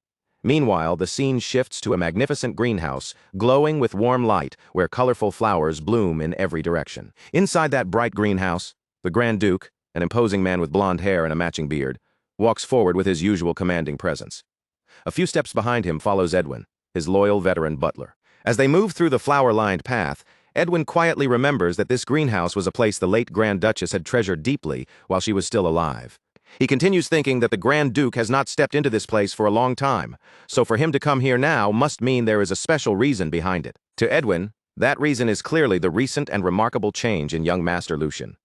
Meanwhile, the scene shifts to a magnificent greenhouse, glowing with warm light, where colorful flowers bloom in every direction. Inside that bright greenhouse, the Grand Duke, an imposing man with blonde hair and a matching beard, walks forward with his usual commanding presence. A few steps behind him follows Edwin, his loyal veteran butler. As they move through the flower-lined path, Edwin quietly remembers that this greenhouse was a place the late Grand Duchess had treasured deeply while she was still alive. He continues thinking that the Grand Duke has not stepped into this place for a long time, so for him to come here now must mean there is a special reason behind it. To Edwin, that reason is clearly the recent and remarkable change in young Master Lucian.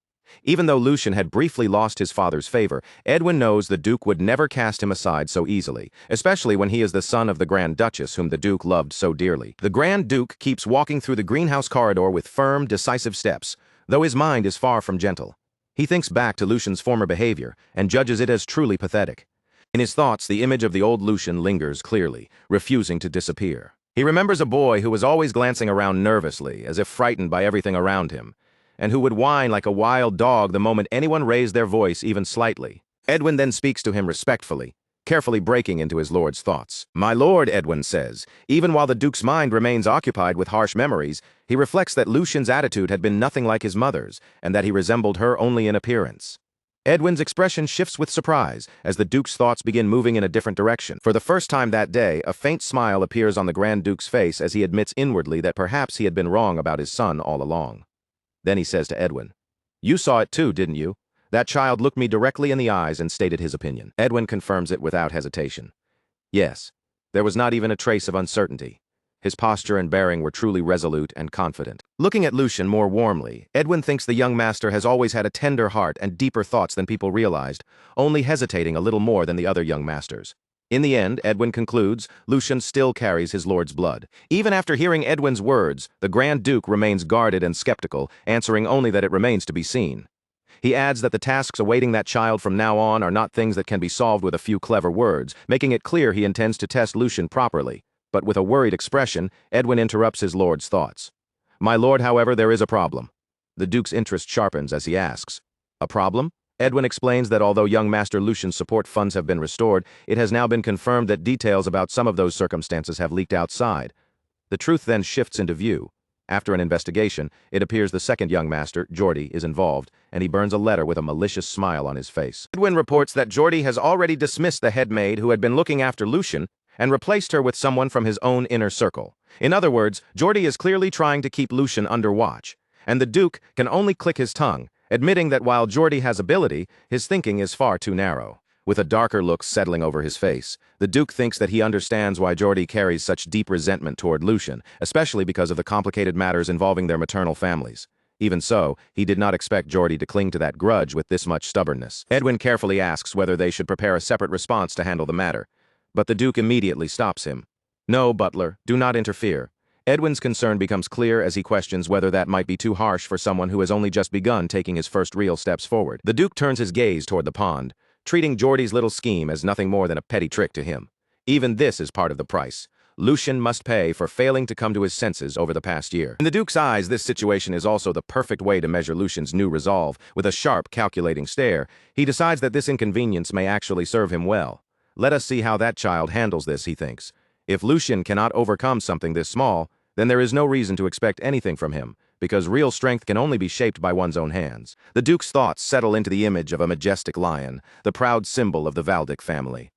Even though Lucian had briefly lost his father's favor, Edwin knows the Duke would never cast him aside so easily, especially when he is the son of the Grand Duchess whom the Duke loved so dearly. The Grand Duke keeps walking through the greenhouse corridor with firm, decisive steps, though his mind is far from gentle. He thinks back to Lucian's former behavior and judges it as truly pathetic. In his thoughts, the image of the old Lucian lingers clearly, refusing to disappear. He remembers a boy who was always glancing around nervously, as if frightened by everything around him, and who would whine like a wild dog the moment anyone raised their voice even slightly. Edwin then speaks to him respectfully, carefully breaking into his lord's thoughts. "My lord," Edwin says, even while the Duke's mind remains occupied with harsh memories, he reflects that Lucian's attitude had been nothing like his mother's, and that he resembled her only in appearance. Edwin's expression shifts with surprise as the Duke's thoughts begin moving in a different direction. For the first time that day, a faint smile appears on the Grand Duke's face as he admits inwardly that perhaps he had been wrong about his son all along. Then he says to Edwin, "You saw it too, didn't you? That child looked me directly in the eyes and stated his opinion." Edwin confirms it without hesitation. Yes, there was not even a trace of uncertainty. His posture and bearing were truly resolute and confident. Looking at Lucian more warmly, Edwin thinks the young master has always had a tender heart and deeper thoughts than people realized, only hesitating a little more than the other young masters. In the end, Edwin concludes, Lucian still carries his lord's blood. Even after hearing Edwin's words, the Grand Duke remains guarded and skeptical, answering only that it remains to be seen. He adds that the tasks awaiting that child from now on are not things that can be solved with a few clever words, making it clear he intends to test Lucian properly. But with a worried expression, Edwin interrupts his lord's thoughts. "My lord, however, there is a problem." The Duke's interest sharpens as he asks, "A problem?" Edwin explains that although young Master Lucian's support funds have been restored, it has now been confirmed that details about some of those circumstances have leaked outside. The truth then shifts into view. After an investigation, it appears the second young master, Geordie, is involved, and he burns a letter with a malicious smile on his face. Edwin reports that Geordie has already dismissed the head maid who had been looking after Lucian and replaced her with someone from his own inner circle. In other words, Geordie is clearly trying to keep Lucian under watch, and the Duke can only click his tongue, admitting that while Geordie has ability, his thinking is far too narrow. With a darker look settling over his face, the Duke thinks that he understands why Geordie carries such deep resentment toward Lucian, especially because of the complicated matters involving their maternal families. Even so, he did not expect Geordie to cling to that grudge with this much stubbornness. Edwin carefully asks whether they should prepare a separate response to handle the matter, but the Duke immediately stops him. "No, butler, do not interfere." Edwin's concern becomes clear as he questions whether that might be too harsh for someone who has only just begun taking his first real steps forward. The Duke turns his gaze toward the pond, treating Geordie's little scheme as nothing more than a petty trick to him. Even this is part of the price. Lucian must pay for failing to come to his senses over the past year. In the Duke's eyes, this situation is also the perfect way to measure Lucian's new resolve. With a sharp, calculating stare, he decides that this inconvenience may actually serve him well. Let us see how that child handles this, he thinks. If Lucian cannot overcome something this small, then there is no reason to expect anything from him, because real strength can only be shaped by one's own hands. The Duke's thoughts settle into the image of a majestic lion, the proud symbol of the Valdic family.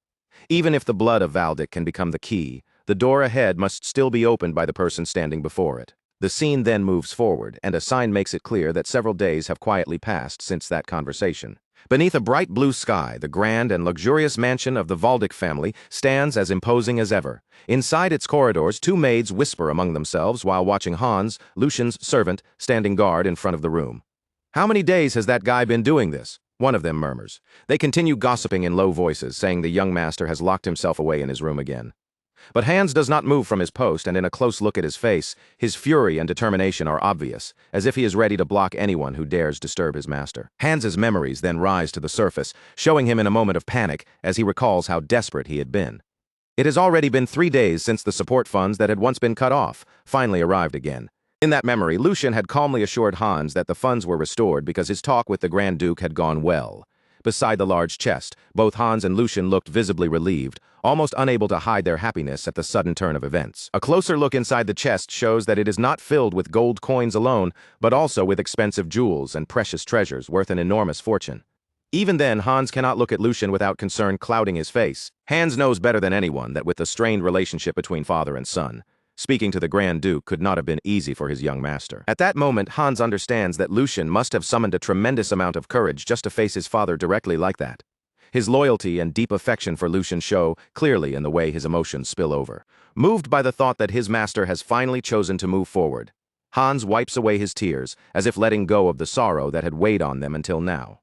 Even if the blood of Valdic can become the key, the door ahead must still be opened by the person standing before it. The scene then moves forward, and a sign makes it clear that several days have quietly passed since that conversation. Beneath a bright blue sky, the grand and luxurious mansion of the Valdic family stands as imposing as ever. Inside its corridors, two maids whisper among themselves while watching Hans, Lucian's servant, standing guard in front of the room. "How many days has that guy been doing this?" one of them murmurs. They continue gossiping in low voices, saying the young master has locked himself away in his room again. But Hans does not move from his post, and in a close look at his face, his fury and determination are obvious, as if he is ready to block anyone who dares disturb his master. Hans's memories then rise to the surface, showing him in a moment of panic as he recalls how desperate he had been. It has already been 3 days since the support funds that had once been cut off finally arrived again. In that memory, Lucian had calmly assured Hans that the funds were restored because his talk with the Grand Duke had gone well. Beside the large chest, both Hans and Lucian looked visibly relieved, almost unable to hide their happiness at the sudden turn of events. A closer look inside the chest shows that it is not filled with gold coins alone, but also with expensive jewels and precious treasures worth an enormous fortune. Even then, Hans cannot look at Lucian without concern clouding his face. Hans knows better than anyone that with the strained relationship between father and son, speaking to the Grand Duke could not have been easy for his young master. At that moment, Hans understands that Lucian must have summoned a tremendous amount of courage just to face his father directly like that. His loyalty and deep affection for Lucian show clearly in the way his emotions spill over. Moved by the thought that his master has finally chosen to move forward, Hans wipes away his tears, as if letting go of the sorrow that had weighed on them until now.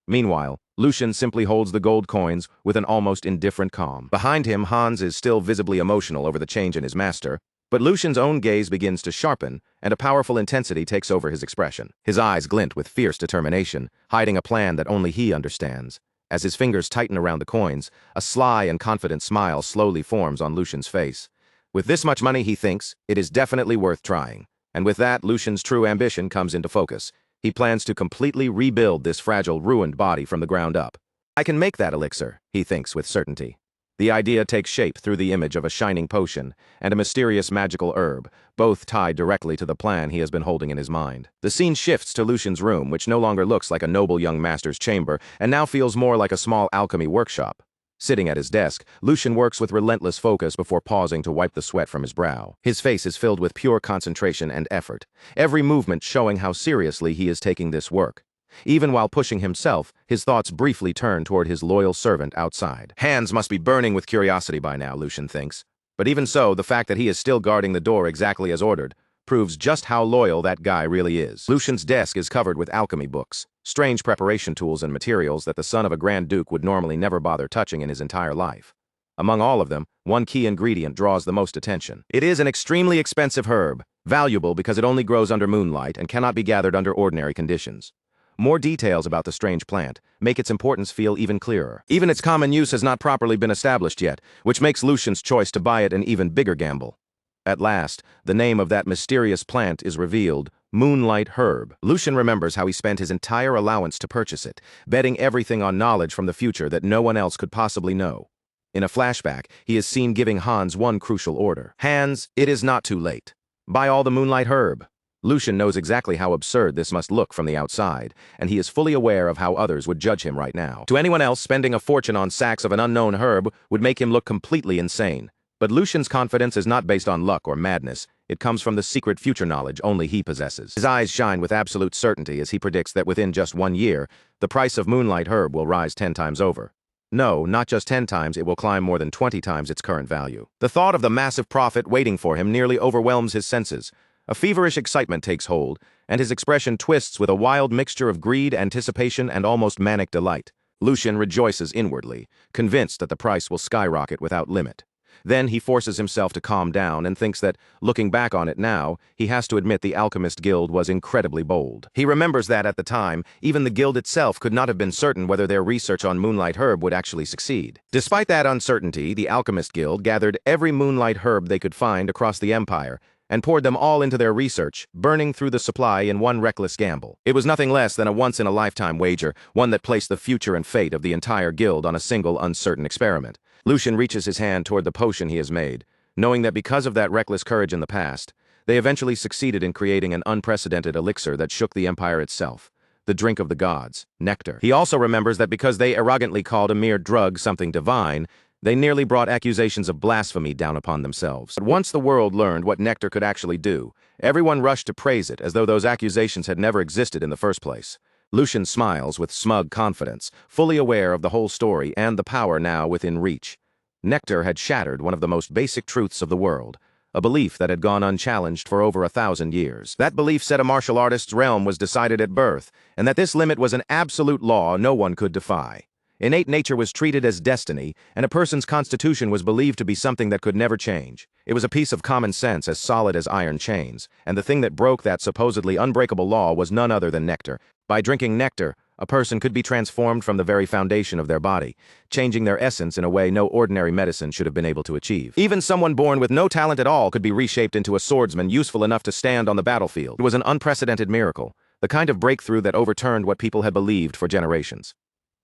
Meanwhile, Lucian simply holds the gold coins with an almost indifferent calm. Behind him, Hans is still visibly emotional over the change in his master, but Lucian's own gaze begins to sharpen, and a powerful intensity takes over his expression. His eyes glint with fierce determination, hiding a plan that only he understands. As his fingers tighten around the coins, a sly and confident smile slowly forms on Lucian's face. With this much money, he thinks, it is definitely worth trying. And with that, Lucian's true ambition comes into focus. He plans to completely rebuild this fragile, ruined body from the ground up. I can make that elixir, he thinks with certainty. The idea takes shape through the image of a shining potion and a mysterious magical herb, both tied directly to the plan he has been holding in his mind. The scene shifts to Lucian's room, which no longer looks like a noble young master's chamber and now feels more like a small alchemy workshop. Sitting at his desk, Lucian works with relentless focus before pausing to wipe the sweat from his brow. His face is filled with pure concentration and effort, every movement showing how seriously he is taking this work. Even while pushing himself, his thoughts briefly turn toward his loyal servant outside. Hans must be burning with curiosity by now, Lucian thinks. But even so, the fact that he is still guarding the door exactly as ordered proves just how loyal that guy really is. Lucian's desk is covered with alchemy books, strange preparation tools and materials that the son of a Grand Duke would normally never bother touching in his entire life. Among all of them, one key ingredient draws the most attention. It is an extremely expensive herb, valuable because it only grows under moonlight and cannot be gathered under ordinary conditions. More details about the strange plant make its importance feel even clearer. Even its common use has not properly been established yet, which makes Lucian's choice to buy it an even bigger gamble. At last, the name of that mysterious plant is revealed, Moonlight Herb. Lucian remembers how he spent his entire allowance to purchase it, betting everything on knowledge from the future that no one else could possibly know. In a flashback, he is seen giving Hans one crucial order. Hans, it is not too late. Buy all the Moonlight Herb. Lucian knows exactly how absurd this must look from the outside, and he is fully aware of how others would judge him right now. To anyone else, spending a fortune on sacks of an unknown herb would make him look completely insane. But Lucian's confidence is not based on luck or madness. It comes from the secret future knowledge only he possesses. His eyes shine with absolute certainty as he predicts that within just 1 year, the price of Moonlight Herb will rise 10 times over. No, not just 10 times, it will climb more than 20 times its current value. The thought of the massive profit waiting for him nearly overwhelms his senses. A feverish excitement takes hold, and his expression twists with a wild mixture of greed, anticipation, and almost manic delight. Lucian rejoices inwardly, convinced that the price will skyrocket without limit. Then he forces himself to calm down and thinks that, looking back on it now, he has to admit the Alchemist Guild was incredibly bold. He remembers that at the time, even the guild itself could not have been certain whether their research on Moonlight Herb would actually succeed. Despite that uncertainty, the Alchemist Guild gathered every Moonlight Herb they could find across the Empire and poured them all into their research, burning through the supply in one reckless gamble. It was nothing less than a once-in-a-lifetime wager, one that placed the future and fate of the entire guild on a single uncertain experiment. Lucian reaches his hand toward the potion he has made, knowing that because of that reckless courage in the past, they eventually succeeded in creating an unprecedented elixir that shook the Empire itself. The drink of the gods, nectar. He also remembers that because they arrogantly called a mere drug something divine, they nearly brought accusations of blasphemy down upon themselves. But once the world learned what nectar could actually do, everyone rushed to praise it as though those accusations had never existed in the first place. Lucian smiles with smug confidence, fully aware of the whole story and the power now within reach. Nectar had shattered one of the most basic truths of the world, a belief that had gone unchallenged for over 1,000 years. That belief said a martial artist's realm was decided at birth, and that this limit was an absolute law no one could defy. Innate nature was treated as destiny, and a person's constitution was believed to be something that could never change. It was a piece of common sense as solid as iron chains, and the thing that broke that supposedly unbreakable law was none other than nectar. By drinking nectar, a person could be transformed from the very foundation of their body, changing their essence in a way no ordinary medicine should have been able to achieve. Even someone born with no talent at all could be reshaped into a swordsman useful enough to stand on the battlefield. It was an unprecedented miracle, the kind of breakthrough that overturned what people had believed for generations.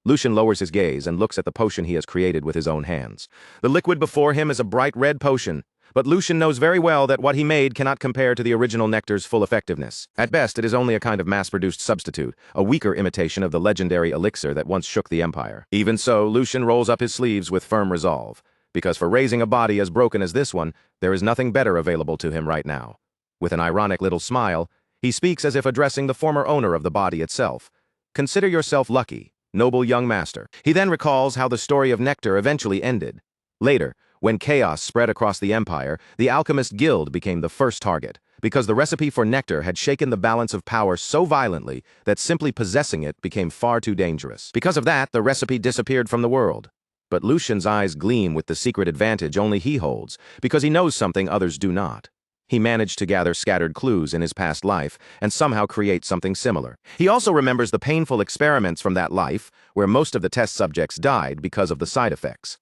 Lucian lowers his gaze and looks at the potion he has created with his own hands. The liquid before him is a bright red potion, but Lucian knows very well that what he made cannot compare to the original nectar's full effectiveness. At best, it is only a kind of mass-produced substitute, a weaker imitation of the legendary elixir that once shook the Empire. Even so, Lucian rolls up his sleeves with firm resolve, because for raising a body as broken as this one, there is nothing better available to him right now. With an ironic little smile, he speaks as if addressing the former owner of the body itself. Consider yourself lucky, noble young master. He then recalls how the story of nectar eventually ended. Later, when chaos spread across the Empire, the Alchemist Guild became the first target, because the recipe for nectar had shaken the balance of power so violently that simply possessing it became far too dangerous. Because of that, the recipe disappeared from the world. But Lucian's eyes gleam with the secret advantage only he holds, because he knows something others do not. He managed to gather scattered clues in his past life and somehow create something similar. He also remembers the painful experiments from that life, where most of the test subjects died because of the side effects.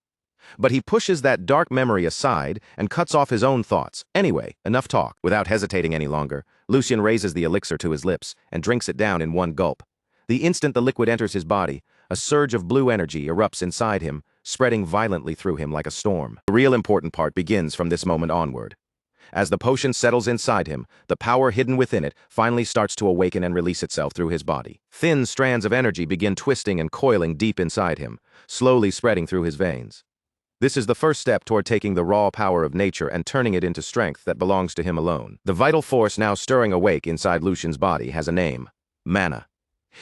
But he pushes that dark memory aside and cuts off his own thoughts. Anyway, enough talk. Without hesitating any longer, Lucian raises the elixir to his lips and drinks it down in one gulp. The instant the liquid enters his body, a surge of blue energy erupts inside him, spreading violently through him like a storm. The real important part begins from this moment onward. As the potion settles inside him, the power hidden within it finally starts to awaken and release itself through his body. Thin strands of energy begin twisting and coiling deep inside him, slowly spreading through his veins. This is the first step toward taking the raw power of nature and turning it into strength that belongs to him alone. The vital force now stirring awake inside Lucian's body has a name: mana.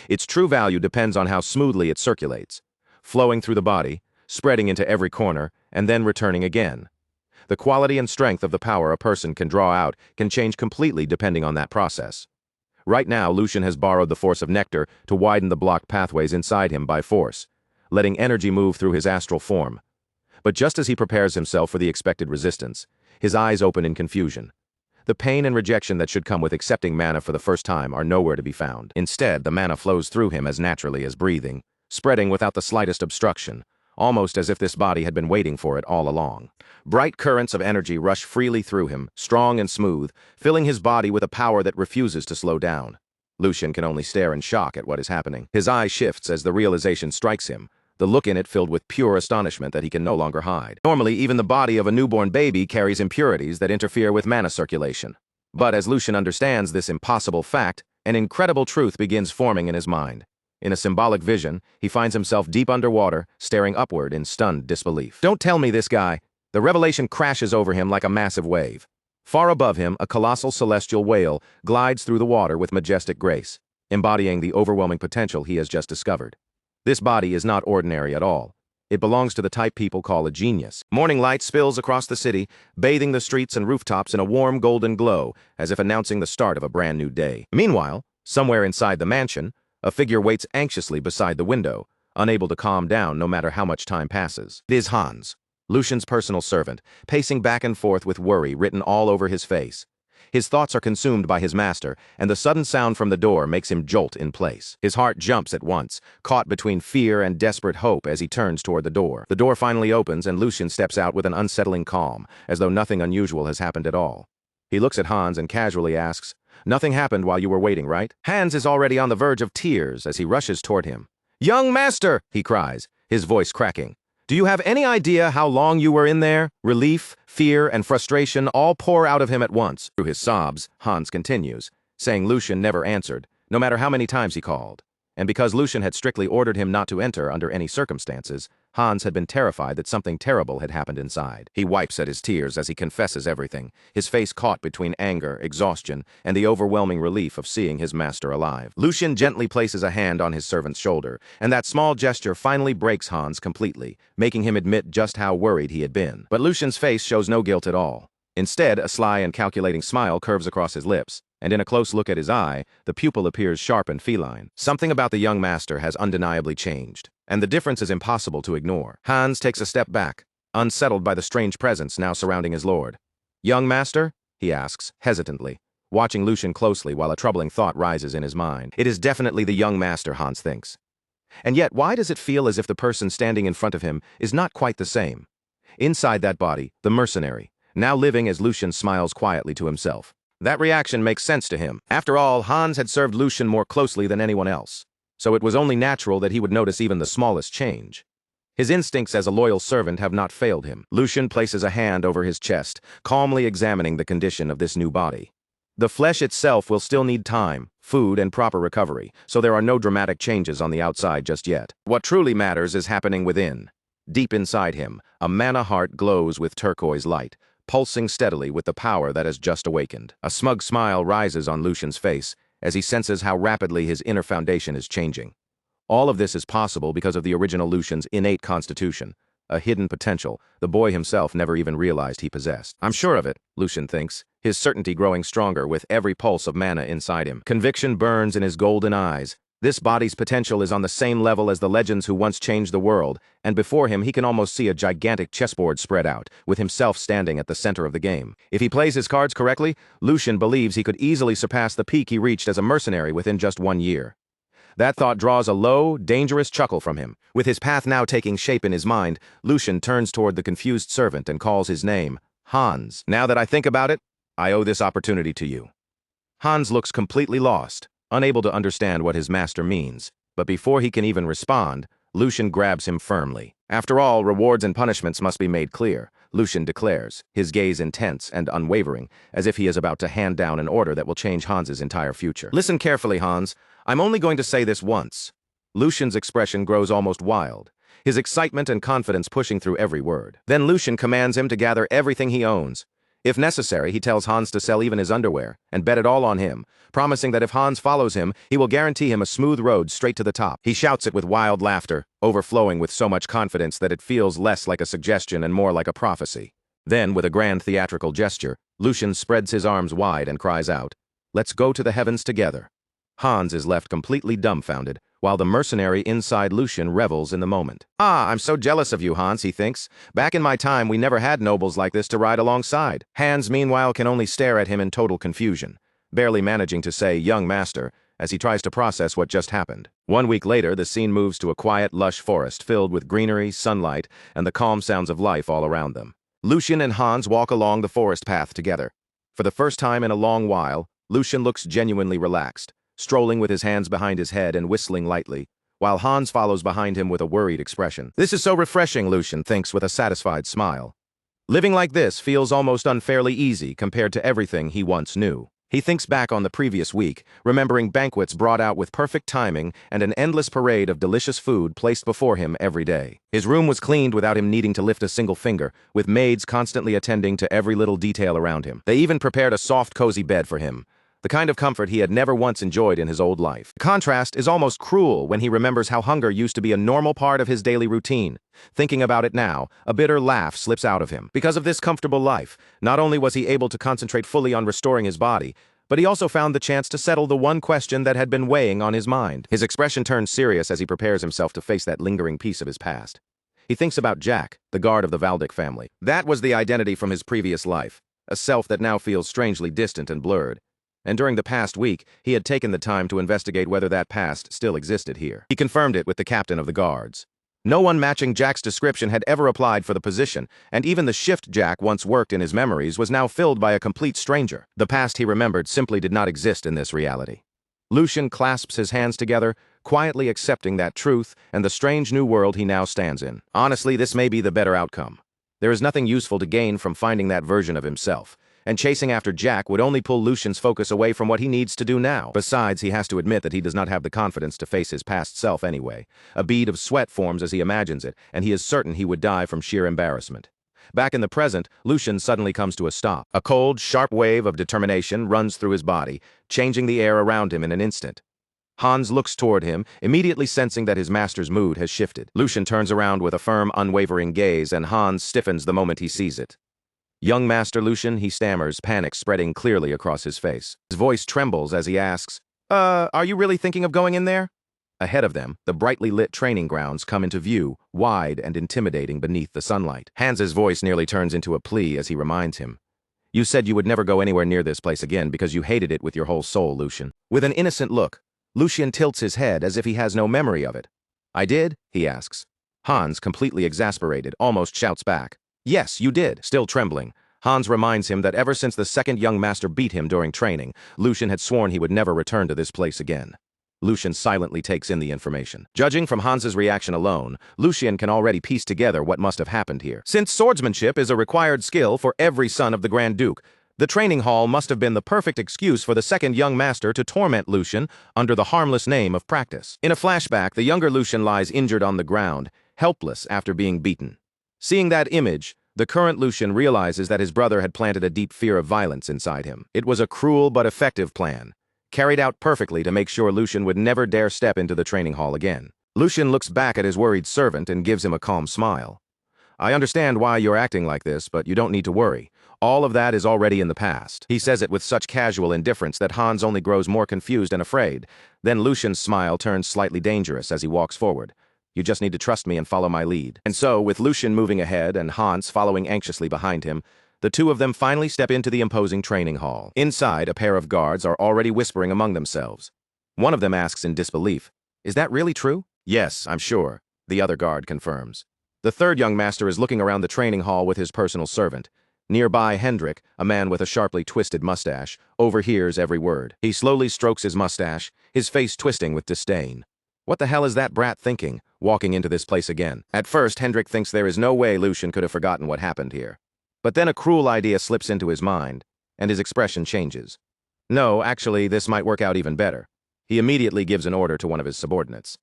Its true value depends on how smoothly it circulates, flowing through the body, spreading into every corner, and then returning again. The quality and strength of the power a person can draw out can change completely depending on that process. Right now, Lucian has borrowed the force of nectar to widen the blocked pathways inside him by force, letting energy move through his astral form. But just as he prepares himself for the expected resistance, his eyes open in confusion. The pain and rejection that should come with accepting mana for the first time are nowhere to be found. Instead, the mana flows through him as naturally as breathing, spreading without the slightest obstruction, almost as if this body had been waiting for it all along. Bright currents of energy rush freely through him, strong and smooth, filling his body with a power that refuses to slow down. Lucian can only stare in shock at what is happening. His eye shifts as the realization strikes him, the look in it filled with pure astonishment that he can no longer hide. Normally, even the body of a newborn baby carries impurities that interfere with mana circulation. But as Lucian understands this impossible fact, an incredible truth begins forming in his mind. In a symbolic vision, he finds himself deep underwater, staring upward in stunned disbelief. Don't tell me this guy. The revelation crashes over him like a massive wave. Far above him, a colossal celestial whale glides through the water with majestic grace, embodying the overwhelming potential he has just discovered. This body is not ordinary at all. It belongs to the type people call a genius. Morning light spills across the city, bathing the streets and rooftops in a warm golden glow, as if announcing the start of a brand new day. Meanwhile, somewhere inside the mansion, a figure waits anxiously beside the window, unable to calm down no matter how much time passes. It is Hans. Lucian's personal servant, pacing back and forth with worry written all over his face. His thoughts are consumed by his master, and the sudden sound from the door makes him jolt in place. His heart jumps at once, caught between fear and desperate hope as he turns toward the door. The door finally opens and Lucian steps out with an unsettling calm, as though nothing unusual has happened at all. He looks at Hans and casually asks, "Nothing happened while you were waiting, right?" Hans is already on the verge of tears as he rushes toward him. "Young master!" he cries, his voice cracking. "Do you have any idea how long you were in there?" Relief, fear, and frustration all pour out of him at once. Through his sobs, Hans continues, saying Lucian never answered, no matter how many times he called. And because Lucian had strictly ordered him not to enter under any circumstances, Hans had been terrified that something terrible had happened inside. He wipes at his tears as he confesses everything, his face caught between anger, exhaustion, and the overwhelming relief of seeing his master alive. Lucian gently places a hand on his servant's shoulder, and that small gesture finally breaks Hans completely, making him admit just how worried he had been. But Lucian's face shows no guilt at all. Instead, a sly and calculating smile curves across his lips, and in a close look at his eye, the pupil appears sharp and feline. Something about the young master has undeniably changed, and the difference is impossible to ignore. Hans takes a step back, unsettled by the strange presence now surrounding his lord. "Young master?" he asks, hesitantly, watching Lucian closely while a troubling thought rises in his mind. It is definitely the young master, Hans thinks. And yet, why does it feel as if the person standing in front of him is not quite the same? Inside that body, the mercenary, now living as Lucian smiles quietly to himself. That reaction makes sense to him. After all, Hans had served Lucian more closely than anyone else, so it was only natural that he would notice even the smallest change. His instincts as a loyal servant have not failed him. Lucian places a hand over his chest, calmly examining the condition of this new body. The flesh itself will still need time, food, and proper recovery, so there are no dramatic changes on the outside just yet. What truly matters is happening within. Deep inside him, a mana heart glows with turquoise light, pulsing steadily with the power that has just awakened. A smug smile rises on Lucian's face as he senses how rapidly his inner foundation is changing. All of this is possible because of the original Lucian's innate constitution, a hidden potential the boy himself never even realized he possessed. "I'm sure of it," Lucian thinks, his certainty growing stronger with every pulse of mana inside him. Conviction burns in his golden eyes. This body's potential is on the same level as the legends who once changed the world, and before him he can almost see a gigantic chessboard spread out, with himself standing at the center of the game. If he plays his cards correctly, Lucian believes he could easily surpass the peak he reached as a mercenary within just 1 year. That thought draws a low, dangerous chuckle from him. With his path now taking shape in his mind, Lucian turns toward the confused servant and calls his name, Hans. "Now that I think about it, I owe this opportunity to you." Hans looks completely lost, unable to understand what his master means, but before he can even respond, Lucian grabs him firmly. "After all, rewards and punishments must be made clear," Lucian declares, his gaze intense and unwavering, as if he is about to hand down an order that will change Hans's entire future. "Listen carefully, Hans. I'm only going to say this once." Lucian's expression grows almost wild, his excitement and confidence pushing through every word. Then Lucian commands him to gather everything he owns. If necessary, he tells Hans to sell even his underwear, and bet it all on him, promising that if Hans follows him, he will guarantee him a smooth road straight to the top. He shouts it with wild laughter, overflowing with so much confidence that it feels less like a suggestion and more like a prophecy. Then, with a grand theatrical gesture, Lucian spreads his arms wide and cries out, "Let's go to the heavens together." Hans is left completely dumbfounded, while the mercenary inside Lucian revels in the moment. "Ah, I'm so jealous of you, Hans," he thinks. "Back in my time, we never had nobles like this to ride alongside." Hans, meanwhile, can only stare at him in total confusion, barely managing to say, "Young master," as he tries to process what just happened. 1 week later, the scene moves to a quiet, lush forest filled with greenery, sunlight, and the calm sounds of life all around them. Lucian and Hans walk along the forest path together. For the first time in a long while, Lucian looks genuinely relaxed, strolling with his hands behind his head and whistling lightly, while Hans follows behind him with a worried expression. "This is so refreshing," Lucian thinks with a satisfied smile. Living like this feels almost unfairly easy compared to everything he once knew. He thinks back on the previous week, remembering banquets brought out with perfect timing and an endless parade of delicious food placed before him every day. His room was cleaned without him needing to lift a single finger, with maids constantly attending to every little detail around him. They even prepared a soft, cozy bed for him, the kind of comfort he had never once enjoyed in his old life. The contrast is almost cruel when he remembers how hunger used to be a normal part of his daily routine. Thinking about it now, a bitter laugh slips out of him. Because of this comfortable life, not only was he able to concentrate fully on restoring his body, but he also found the chance to settle the one question that had been weighing on his mind. His expression turns serious as he prepares himself to face that lingering piece of his past. He thinks about Jack, the guard of the Valdic family. That was the identity from his previous life, a self that now feels strangely distant and blurred. And during the past week, he had taken the time to investigate whether that past still existed here. He confirmed it with the captain of the guards. No one matching Jack's description had ever applied for the position, and even the shift Jack once worked in his memories was now filled by a complete stranger. The past he remembered simply did not exist in this reality. Lucian clasps his hands together, quietly accepting that truth and the strange new world he now stands in. Honestly, this may be the better outcome. There is nothing useful to gain from finding that version of himself, and chasing after Jack would only pull Lucian's focus away from what he needs to do now. Besides, he has to admit that he does not have the confidence to face his past self anyway. A bead of sweat forms as he imagines it, and he is certain he would die from sheer embarrassment. Back in the present, Lucian suddenly comes to a stop. A cold, sharp wave of determination runs through his body, changing the air around him in an instant. Hans looks toward him, immediately sensing that his master's mood has shifted. Lucian turns around with a firm, unwavering gaze, and Hans stiffens the moment he sees it. "Young Master Lucian," he stammers, panic spreading clearly across his face. His voice trembles as he asks, are you really thinking of going in there?" Ahead of them, the brightly lit training grounds come into view, wide and intimidating beneath the sunlight. Hans's voice nearly turns into a plea as he reminds him. "You said you would never go anywhere near this place again because you hated it with your whole soul, Lucian." With an innocent look, Lucian tilts his head as if he has no memory of it. "I did?" he asks. Hans, completely exasperated, almost shouts back, "Yes, you did." Still trembling, Hans reminds him that ever since the second young master beat him during training, Lucian had sworn he would never return to this place again. Lucian silently takes in the information. Judging from Hans's reaction alone, Lucian can already piece together what must have happened here. Since swordsmanship is a required skill for every son of the Grand Duke, the training hall must have been the perfect excuse for the second young master to torment Lucian under the harmless name of practice. In a flashback, the younger Lucian lies injured on the ground, helpless after being beaten. Seeing that image, the current Lucian realizes that his brother had planted a deep fear of violence inside him. It was a cruel but effective plan, carried out perfectly to make sure Lucian would never dare step into the training hall again. Lucian looks back at his worried servant and gives him a calm smile. "I understand why you're acting like this, but you don't need to worry. All of that is already in the past." He says it with such casual indifference that Hans only grows more confused and afraid. Then Lucian's smile turns slightly dangerous as he walks forward. "You just need to trust me and follow my lead." And so, with Lucian moving ahead and Hans following anxiously behind him, the two of them finally step into the imposing training hall. Inside, a pair of guards are already whispering among themselves. One of them asks in disbelief, "Is that really true?" "Yes, I'm sure," the other guard confirms. The third young master is looking around the training hall with his personal servant. Nearby, Hendrik, a man with a sharply twisted mustache, overhears every word. He slowly strokes his mustache, his face twisting with disdain. What the hell is that brat thinking, walking into this place again? At first, Hendrik thinks there is no way Lucian could have forgotten what happened here. But then a cruel idea slips into his mind, and his expression changes. No, actually, this might work out even better. He immediately gives an order to one of his subordinates.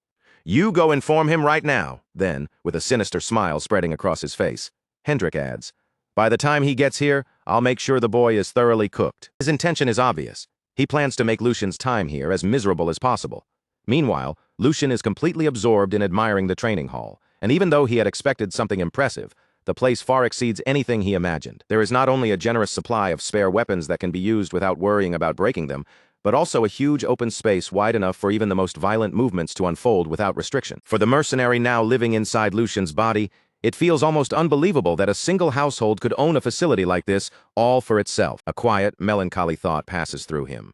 "You go inform him right now." Then, with a sinister smile spreading across his face, Hendrik adds, "By the time he gets here, I'll make sure the boy is thoroughly cooked." His intention is obvious. He plans to make Lucian's time here as miserable as possible. Meanwhile, Lucian is completely absorbed in admiring the training hall, and even though he had expected something impressive, the place far exceeds anything he imagined. There is not only a generous supply of spare weapons that can be used without worrying about breaking them, but also a huge open space wide enough for even the most violent movements to unfold without restriction. For the mercenary now living inside Lucian's body, it feels almost unbelievable that a single household could own a facility like this, all for itself. A quiet, melancholy thought passes through him.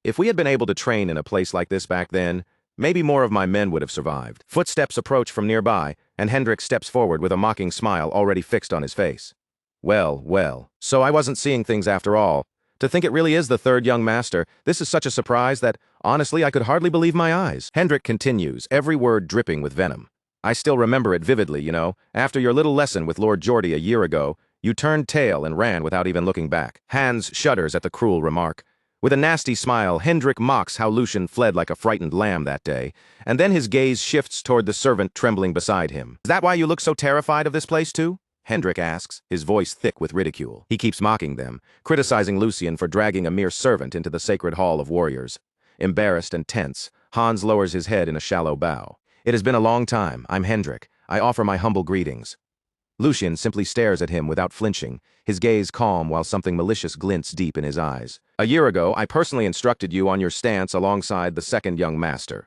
If we had been able to train in a place like this back then, maybe more of my men would have survived. Footsteps approach from nearby, and Hendrik steps forward with a mocking smile already fixed on his face. Well, well, so I wasn't seeing things after all. To think it really is the third young master, this is such a surprise that, honestly, I could hardly believe my eyes. Hendrik continues, every word dripping with venom. "I still remember it vividly, you know. After your little lesson with Lord Geordie a year ago, you turned tail and ran without even looking back." Hans shudders at the cruel remark. With a nasty smile, Hendrik mocks how Lucian fled like a frightened lamb that day, and then his gaze shifts toward the servant trembling beside him. "Is that why you look so terrified of this place too?" Hendrik asks, his voice thick with ridicule. He keeps mocking them, criticizing Lucian for dragging a mere servant into the sacred hall of warriors. Embarrassed and tense, Hans lowers his head in a shallow bow. "It has been a long time. I'm Hendrik. I offer my humble greetings." Lucian simply stares at him without flinching, his gaze calm while something malicious glints deep in his eyes. "A year ago, I personally instructed you on your stance alongside the second young master.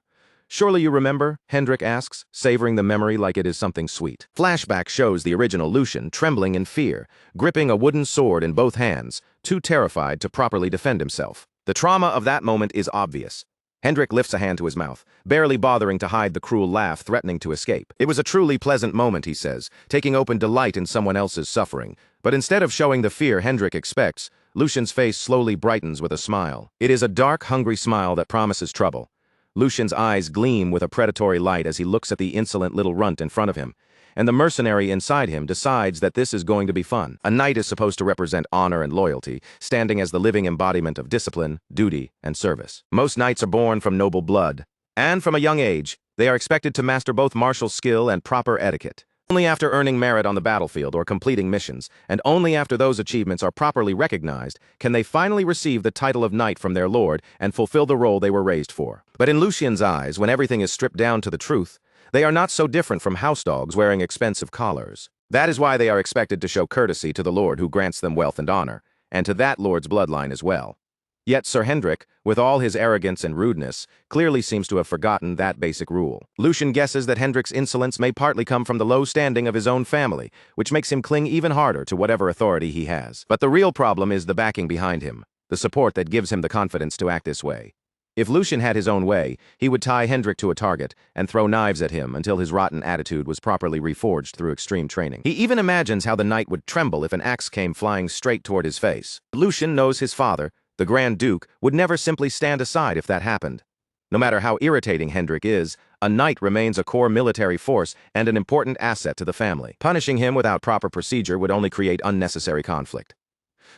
Surely you remember? Hendrik asks, savoring the memory like it is something sweet. Flashback shows the original Lucian trembling in fear, gripping a wooden sword in both hands, too terrified to properly defend himself. The trauma of that moment is obvious. Hendrik lifts a hand to his mouth, barely bothering to hide the cruel laugh threatening to escape. It was a truly pleasant moment, he says, taking open delight in someone else's suffering. But instead of showing the fear Hendrik expects, Lucian's face slowly brightens with a smile. It is a dark, hungry smile that promises trouble. Lucian's eyes gleam with a predatory light as he looks at the insolent little runt in front of him, and the mercenary inside him decides that this is going to be fun. A knight is supposed to represent honor and loyalty, standing as the living embodiment of discipline, duty, and service. Most knights are born from noble blood, and from a young age, they are expected to master both martial skill and proper etiquette. Only after earning merit on the battlefield or completing missions, and only after those achievements are properly recognized, can they finally receive the title of knight from their lord and fulfill the role they were raised for. But in Lucian's eyes, when everything is stripped down to the truth, they are not so different from house dogs wearing expensive collars. That is why they are expected to show courtesy to the lord who grants them wealth and honor, and to that lord's bloodline as well. Yet Sir Hendrik, with all his arrogance and rudeness, clearly seems to have forgotten that basic rule. Lucian guesses that Hendrik's insolence may partly come from the low standing of his own family, which makes him cling even harder to whatever authority he has. But the real problem is the backing behind him, the support that gives him the confidence to act this way. If Lucian had his own way, he would tie Hendrik to a target and throw knives at him until his rotten attitude was properly reforged through extreme training. He even imagines how the knight would tremble if an axe came flying straight toward his face. Lucian knows his father, the Grand Duke, would never simply stand aside if that happened. No matter how irritating Hendrik is, a knight remains a core military force and an important asset to the family. Punishing him without proper procedure would only create unnecessary conflict.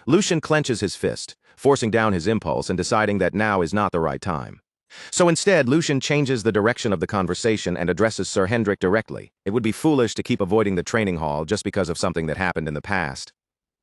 Lucian clenches his fist, forcing down his impulse and deciding that now is not the right time. So instead, Lucian changes the direction of the conversation and addresses Sir Hendrik directly. It would be foolish to keep avoiding the training hall just because of something that happened in the past.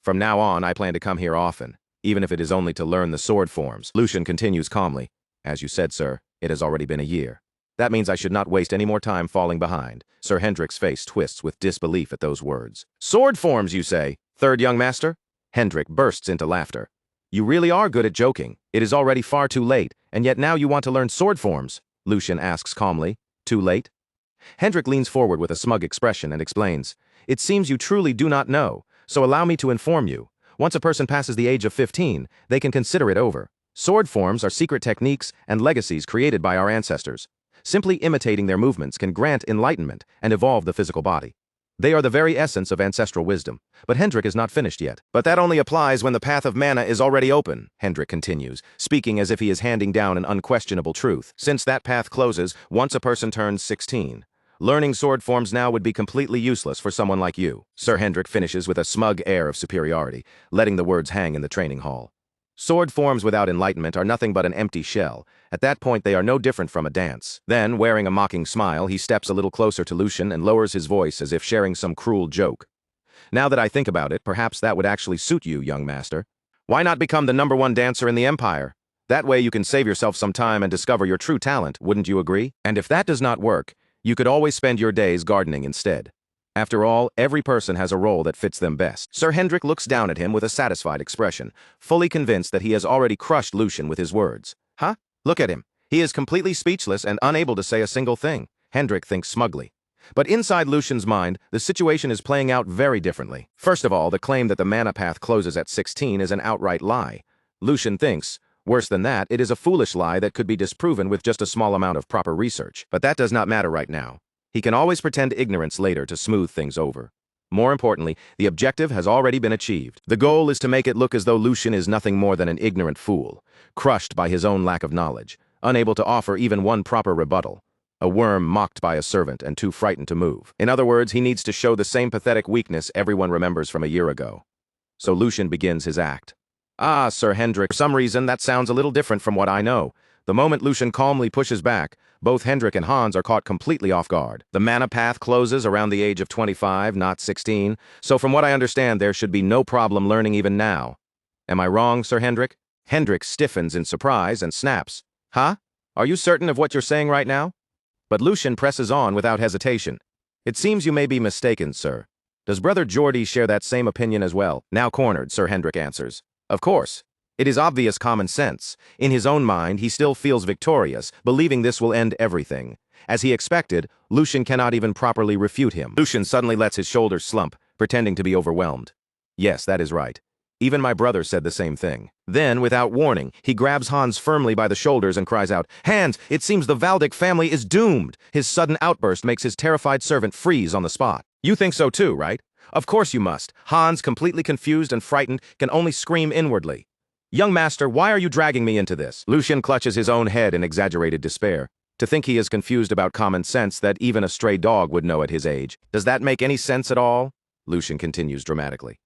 From now on, I plan to come here often, even if it is only to learn the sword forms. Lucian continues calmly. As you said, sir, it has already been a year. That means I should not waste any more time falling behind. Sir Hendrik's face twists with disbelief at those words. Sword forms, you say? Third young master? Hendrik bursts into laughter. You really are good at joking. It is already far too late, and yet now you want to learn sword forms, Lucian asks calmly. Too late? Hendrik leans forward with a smug expression and explains. It seems you truly do not know, so allow me to inform you. Once a person passes the age of 15, they can consider it over. Sword forms are secret techniques and legacies created by our ancestors. Simply imitating their movements can grant enlightenment and evolve the physical body. They are the very essence of ancestral wisdom. But Hendrik is not finished yet. But that only applies when the path of mana is already open, Hendrik continues, speaking as if he is handing down an unquestionable truth. Since that path closes once a person turns 16. Learning sword forms now would be completely useless for someone like you. Sir Hendrik finishes with a smug air of superiority, letting the words hang in the training hall. Sword forms without enlightenment are nothing but an empty shell. At that point, they are no different from a dance. Then, wearing a mocking smile, he steps a little closer to Lucian and lowers his voice as if sharing some cruel joke. Now that I think about it, perhaps that would actually suit you, young master. Why not become the #1 dancer in the Empire? That way you can save yourself some time and discover your true talent, wouldn't you agree? And if that does not work, you could always spend your days gardening instead. After all, every person has a role that fits them best. Sir Hendrik looks down at him with a satisfied expression, fully convinced that he has already crushed Lucian with his words. Huh? Look at him. He is completely speechless and unable to say a single thing. Hendrik thinks smugly. But inside Lucian's mind, the situation is playing out very differently. First of all, the claim that the mana path closes at 16 is an outright lie. Lucian thinks, worse than that, it is a foolish lie that could be disproven with just a small amount of proper research. But that does not matter right now. He can always pretend ignorance later to smooth things over. More importantly, the objective has already been achieved. The goal is to make it look as though Lucian is nothing more than an ignorant fool, crushed by his own lack of knowledge, unable to offer even one proper rebuttal. A worm mocked by a servant and too frightened to move. In other words, he needs to show the same pathetic weakness everyone remembers from a year ago. So Lucian begins his act. Ah, Sir Hendrik, for some reason that sounds a little different from what I know. The moment Lucian calmly pushes back, both Hendrik and Hans are caught completely off guard. The mana path closes around the age of 25, not 16, so from what I understand there should be no problem learning even now. Am I wrong, Sir Hendrik? Hendrik stiffens in surprise and snaps. Huh? Are you certain of what you're saying right now? But Lucian presses on without hesitation. It seems you may be mistaken, sir. Does Brother Geordie share that same opinion as well? Now cornered, Sir Hendrik answers. Of course. It is obvious common sense. In his own mind, he still feels victorious, believing this will end everything. As he expected, Lucian cannot even properly refute him. Lucian suddenly lets his shoulders slump, pretending to be overwhelmed. Yes, that is right. Even my brother said the same thing. Then, without warning, he grabs Hans firmly by the shoulders and cries out, "Hans, it seems the Valdic family is doomed!" His sudden outburst makes his terrified servant freeze on the spot. You think so too, right? Of course you must. Hans, completely confused and frightened, can only scream inwardly. "Young master, why are you dragging me into this?" Lucian clutches his own head in exaggerated despair. To think he is confused about common sense that even a stray dog would know at his age. Does that make any sense at all? Lucian continues dramatically.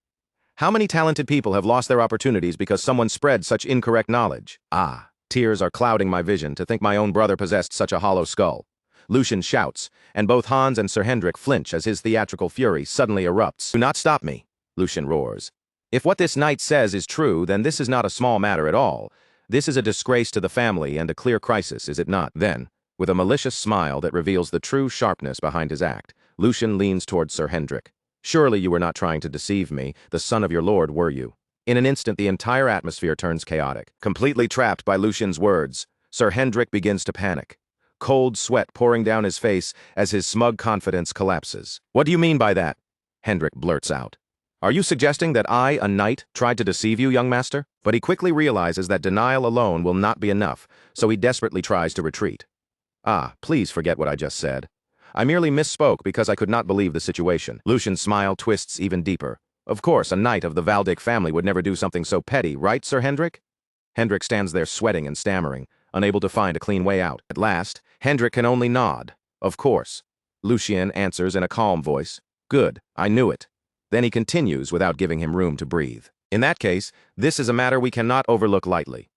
How many talented people have lost their opportunities because someone spread such incorrect knowledge? Ah, tears are clouding my vision to think my own brother possessed such a hollow skull. Lucian shouts, and both Hans and Sir Hendrik flinch as his theatrical fury suddenly erupts. "Do not stop me," Lucian roars. "If what this knight says is true, then this is not a small matter at all. This is a disgrace to the family and a clear crisis, is it not?" Then, with a malicious smile that reveals the true sharpness behind his act, Lucian leans towards Sir Hendrik. "Surely you were not trying to deceive me, the son of your lord, were you?" In an instant, the entire atmosphere turns chaotic. Completely trapped by Lucian's words, Sir Hendrik begins to panic. Cold sweat pouring down his face as his smug confidence collapses. "What do you mean by that?" Hendrik blurts out. "Are you suggesting that I, a knight, tried to deceive you, young master?" But he quickly realizes that denial alone will not be enough, so he desperately tries to retreat. "Ah, please forget what I just said. I merely misspoke because I could not believe the situation." Lucian's smile twists even deeper. "Of course, a knight of the Valdic family would never do something so petty, right, Sir Hendrik?" Hendrik stands there sweating and stammering, unable to find a clean way out. At last, Hendrik can only nod. "Of course." Lucian answers in a calm voice. "Good, I knew it." Then he continues without giving him room to breathe. "In that case, this is a matter we cannot overlook lightly."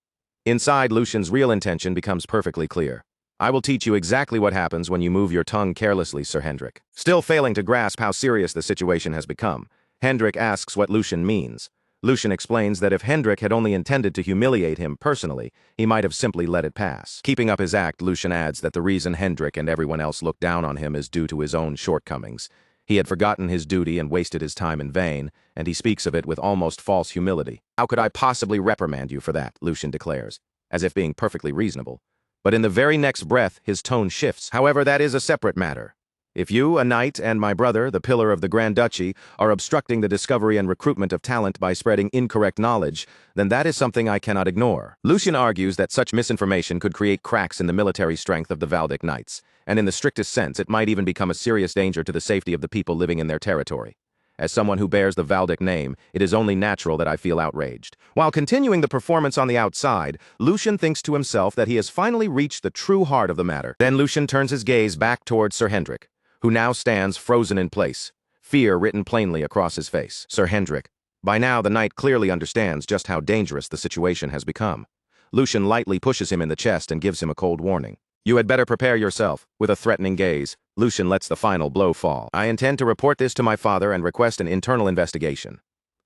Inside, Lucian's real intention becomes perfectly clear. "I will teach you exactly what happens when you move your tongue carelessly, Sir Hendrik." Still failing to grasp how serious the situation has become, Hendrik asks what Lucian means. Lucian explains that if Hendrik had only intended to humiliate him personally, he might have simply let it pass. Keeping up his act, Lucian adds that the reason Hendrik and everyone else look down on him is due to his own shortcomings. He had forgotten his duty and wasted his time in vain, and he speaks of it with almost false humility. "How could I possibly reprimand you for that?" Lucian declares, as if being perfectly reasonable. But in the very next breath, his tone shifts. "However, that is a separate matter. If you, a knight, and my brother, the pillar of the Grand Duchy, are obstructing the discovery and recruitment of talent by spreading incorrect knowledge, then that is something I cannot ignore." Lucian argues that such misinformation could create cracks in the military strength of the Valdic knights, and in the strictest sense, it might even become a serious danger to the safety of the people living in their territory. As someone who bears the Valdic name, it is only natural that I feel outraged. While continuing the performance on the outside, Lucian thinks to himself that he has finally reached the true heart of the matter. Then Lucian turns his gaze back towards Sir Hendrik, who now stands frozen in place, fear written plainly across his face. Sir Hendrik. By now, the knight clearly understands just how dangerous the situation has become. Lucian lightly pushes him in the chest and gives him a cold warning. "You had better prepare yourself." With a threatening gaze, Lucian lets the final blow fall. "I intend to report this to my father and request an internal investigation."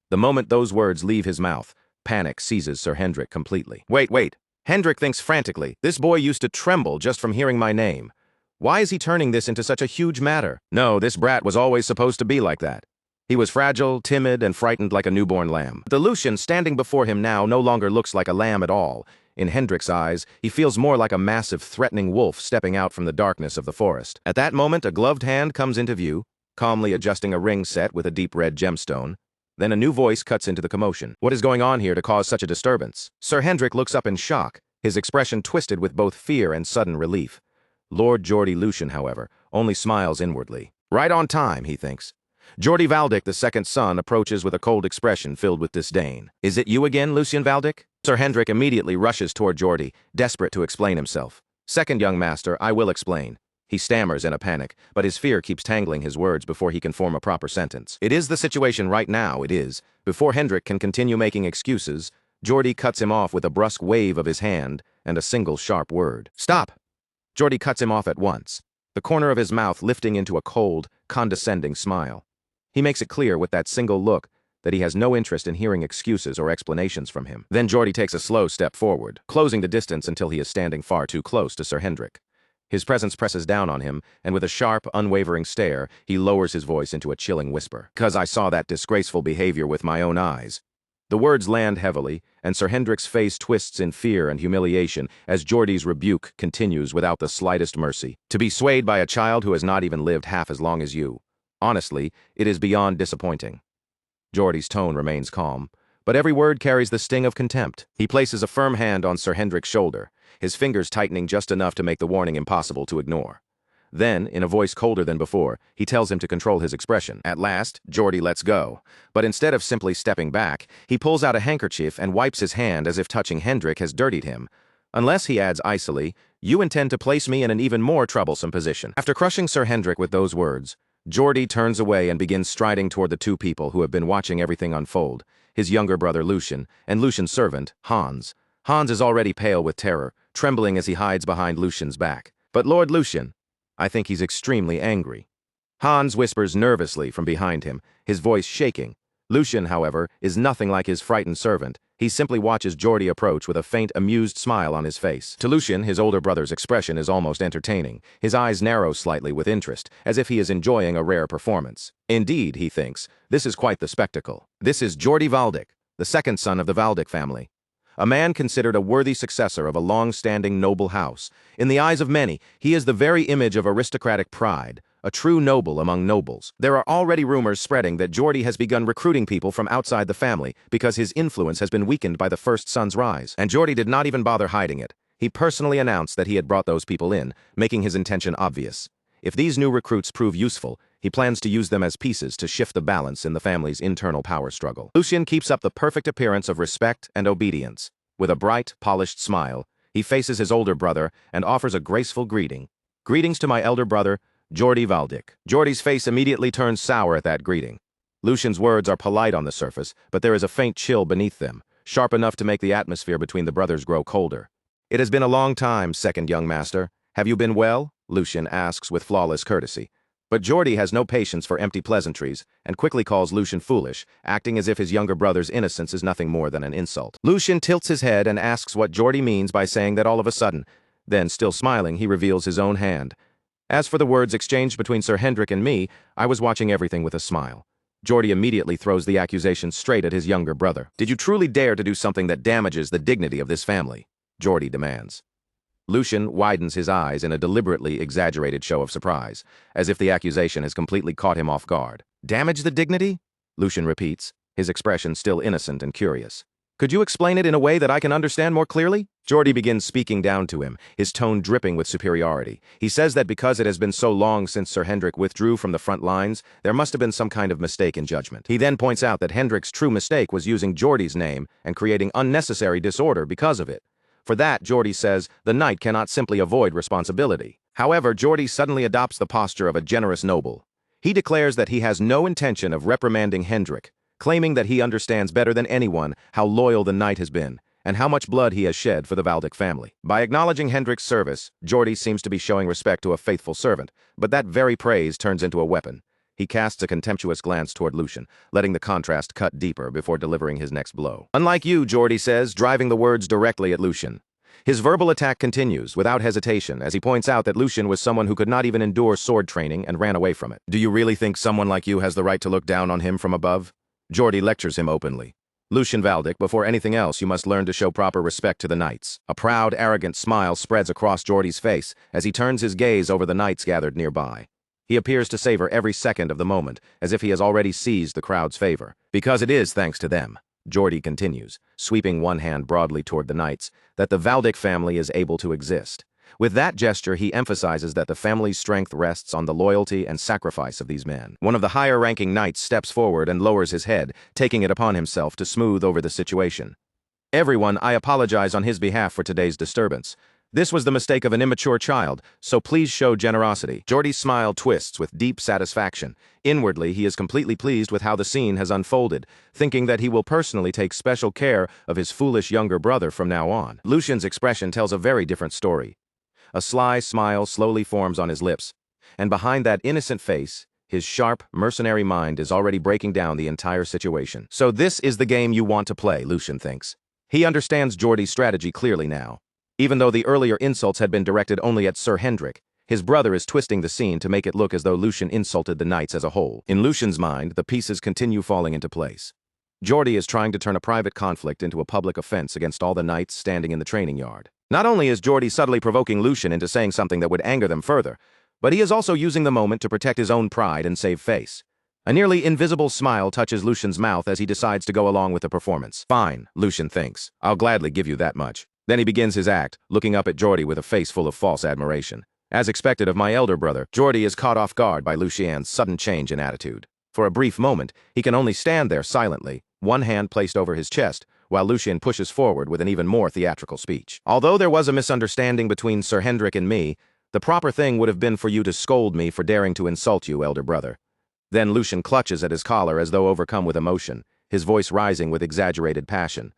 The moment those words leave his mouth, panic seizes Sir Hendrik completely. Wait. Hendrik thinks frantically. This boy used to tremble just from hearing my name. Why is he turning this into such a huge matter? No, this brat was always supposed to be like that. He was fragile, timid, and frightened like a newborn lamb. The Lucian standing before him now no longer looks like a lamb at all. In Hendrik's eyes, he feels more like a massive, threatening wolf stepping out from the darkness of the forest. At that moment, a gloved hand comes into view, calmly adjusting a ring set with a deep red gemstone. Then a new voice cuts into the commotion. What is going on here to cause such a disturbance? Sir Hendrik looks up in shock, his expression twisted with both fear and sudden relief. Lord Geordie Lucian, however, only smiles inwardly. Right on time, he thinks. Geordie Valdic, the second son, approaches with a cold expression filled with disdain. "Is it you again, Lucian Valdic?" Sir Hendrik immediately rushes toward Geordie, desperate to explain himself. "Second, young master, I will explain." He stammers in a panic, but his fear keeps tangling his words before he can form a proper sentence. "It is the situation right now, it is." Before Hendrik can continue making excuses, Geordie cuts him off with a brusque wave of his hand and a single sharp word. "Stop!" Geordie cuts him off at once, the corner of his mouth lifting into a cold, condescending smile. He makes it clear with that single look that he has no interest in hearing excuses or explanations from him. Then Geordie takes a slow step forward, closing the distance until he is standing far too close to Sir Hendrik. His presence presses down on him, and with a sharp, unwavering stare, he lowers his voice into a chilling whisper. "'Cause I saw that disgraceful behavior with my own eyes." The words land heavily, and Sir Hendrik's face twists in fear and humiliation as Geordie's rebuke continues without the slightest mercy. To be swayed by a child who has not even lived half as long as you. Honestly, it is beyond disappointing. Geordie's tone remains calm, but every word carries the sting of contempt. He places a firm hand on Sir Hendrik's shoulder, his fingers tightening just enough to make the warning impossible to ignore. Then, in a voice colder than before, he tells him to control his expression. At last, Geordie lets go, but instead of simply stepping back, he pulls out a handkerchief and wipes his hand as if touching Hendrik has dirtied him. Unless, he adds icily, you intend to place me in an even more troublesome position. After crushing Sir Hendrik with those words, Geordie turns away and begins striding toward the two people who have been watching everything unfold, his younger brother Lucien, and Lucien's servant, Hans. Hans is already pale with terror, trembling as he hides behind Lucien's back. But Lord Lucien, I think he's extremely angry. Hans whispers nervously from behind him, his voice shaking. Lucien, however, is nothing like his frightened servant. He simply watches Geordie approach with a faint, amused smile on his face. To Lucien, his older brother's expression is almost entertaining. His eyes narrow slightly with interest, as if he is enjoying a rare performance. Indeed, he thinks, this is quite the spectacle. This is Geordie Valdick, the second son of the Valdick family. A man considered a worthy successor of a long-standing noble house. In the eyes of many, he is the very image of aristocratic pride, a true noble among nobles. There are already rumors spreading that Geordie has begun recruiting people from outside the family because his influence has been weakened by the first son's rise. And Geordie did not even bother hiding it. He personally announced that he had brought those people in, making his intention obvious. If these new recruits prove useful, he plans to use them as pieces to shift the balance in the family's internal power struggle. Lucien keeps up the perfect appearance of respect and obedience. With a bright, polished smile, he faces his older brother and offers a graceful greeting. Greetings to my elder brother, Geordie Valdick. Geordie's face immediately turns sour at that greeting. Lucien's words are polite on the surface, but there is a faint chill beneath them, sharp enough to make the atmosphere between the brothers grow colder. It has been a long time, second young master. Have you been well? Lucien asks with flawless courtesy. But Geordie has no patience for empty pleasantries and quickly calls Lucien foolish, acting as if his younger brother's innocence is nothing more than an insult. Lucien tilts his head and asks what Geordie means by saying that all of a sudden. Then, still smiling, he reveals his own hand. As for the words exchanged between Sir Hendrik and me, I was watching everything with a smile. Geordie immediately throws the accusation straight at his younger brother. Did you truly dare to do something that damages the dignity of this family? Geordie demands. Lucien widens his eyes in a deliberately exaggerated show of surprise, as if the accusation has completely caught him off guard. Damage the dignity? Lucien repeats, his expression still innocent and curious. Could you explain it in a way that I can understand more clearly? Geordie begins speaking down to him, his tone dripping with superiority. He says that because it has been so long since Sir Hendrik withdrew from the front lines, there must have been some kind of mistake in judgment. He then points out that Hendrik's true mistake was using Geordie's name and creating unnecessary disorder because of it. For that, Geordie says, the knight cannot simply avoid responsibility. However, Geordie suddenly adopts the posture of a generous noble. He declares that he has no intention of reprimanding Hendrik, claiming that he understands better than anyone how loyal the knight has been, and how much blood he has shed for the Valdick family. By acknowledging Hendrik's service, Geordie seems to be showing respect to a faithful servant, but that very praise turns into a weapon. He casts a contemptuous glance toward Lucien, letting the contrast cut deeper before delivering his next blow. Unlike you, Geordie says, driving the words directly at Lucien. His verbal attack continues, without hesitation, as he points out that Lucien was someone who could not even endure sword training and ran away from it. Do you really think someone like you has the right to look down on him from above? Geordie lectures him openly. Lucien Valdick, before anything else, you must learn to show proper respect to the knights. A proud, arrogant smile spreads across Geordie's face as he turns his gaze over the knights gathered nearby. He appears to savor every second of the moment, as if he has already seized the crowd's favor. Because it is thanks to them, Geordie continues, sweeping one hand broadly toward the knights, that the Valdick family is able to exist. With that gesture, he emphasizes that the family's strength rests on the loyalty and sacrifice of these men. One of the higher-ranking knights steps forward and lowers his head, taking it upon himself to smooth over the situation. Everyone, I apologize on his behalf for today's disturbance. This was the mistake of an immature child, so please show generosity. Geordie's smile twists with deep satisfaction. Inwardly, he is completely pleased with how the scene has unfolded, thinking that he will personally take special care of his foolish younger brother from now on. Lucien's expression tells a very different story. A sly smile slowly forms on his lips, and behind that innocent face, his sharp, mercenary mind is already breaking down the entire situation. So this is the game you want to play, Lucien thinks. He understands Geordie's strategy clearly now. Even though the earlier insults had been directed only at Sir Hendrik, his brother is twisting the scene to make it look as though Lucien insulted the knights as a whole. In Lucien's mind, the pieces continue falling into place. Geordie is trying to turn a private conflict into a public offense against all the knights standing in the training yard. Not only is Geordie subtly provoking Lucian into saying something that would anger them further, but he is also using the moment to protect his own pride and save face. A nearly invisible smile touches Lucian's mouth as he decides to go along with the performance. Fine, Lucian thinks. I'll gladly give you that much. Then he begins his act, looking up at Geordie with a face full of false admiration. As expected of my elder brother, Geordie is caught off guard by Lucian's sudden change in attitude. For a brief moment, he can only stand there silently, one hand placed over his chest, while Lucian pushes forward with an even more theatrical speech. Although there was a misunderstanding between Sir Hendrik and me, the proper thing would have been for you to scold me for daring to insult you, elder brother. Then Lucian clutches at his collar as though overcome with emotion, his voice rising with exaggerated passion.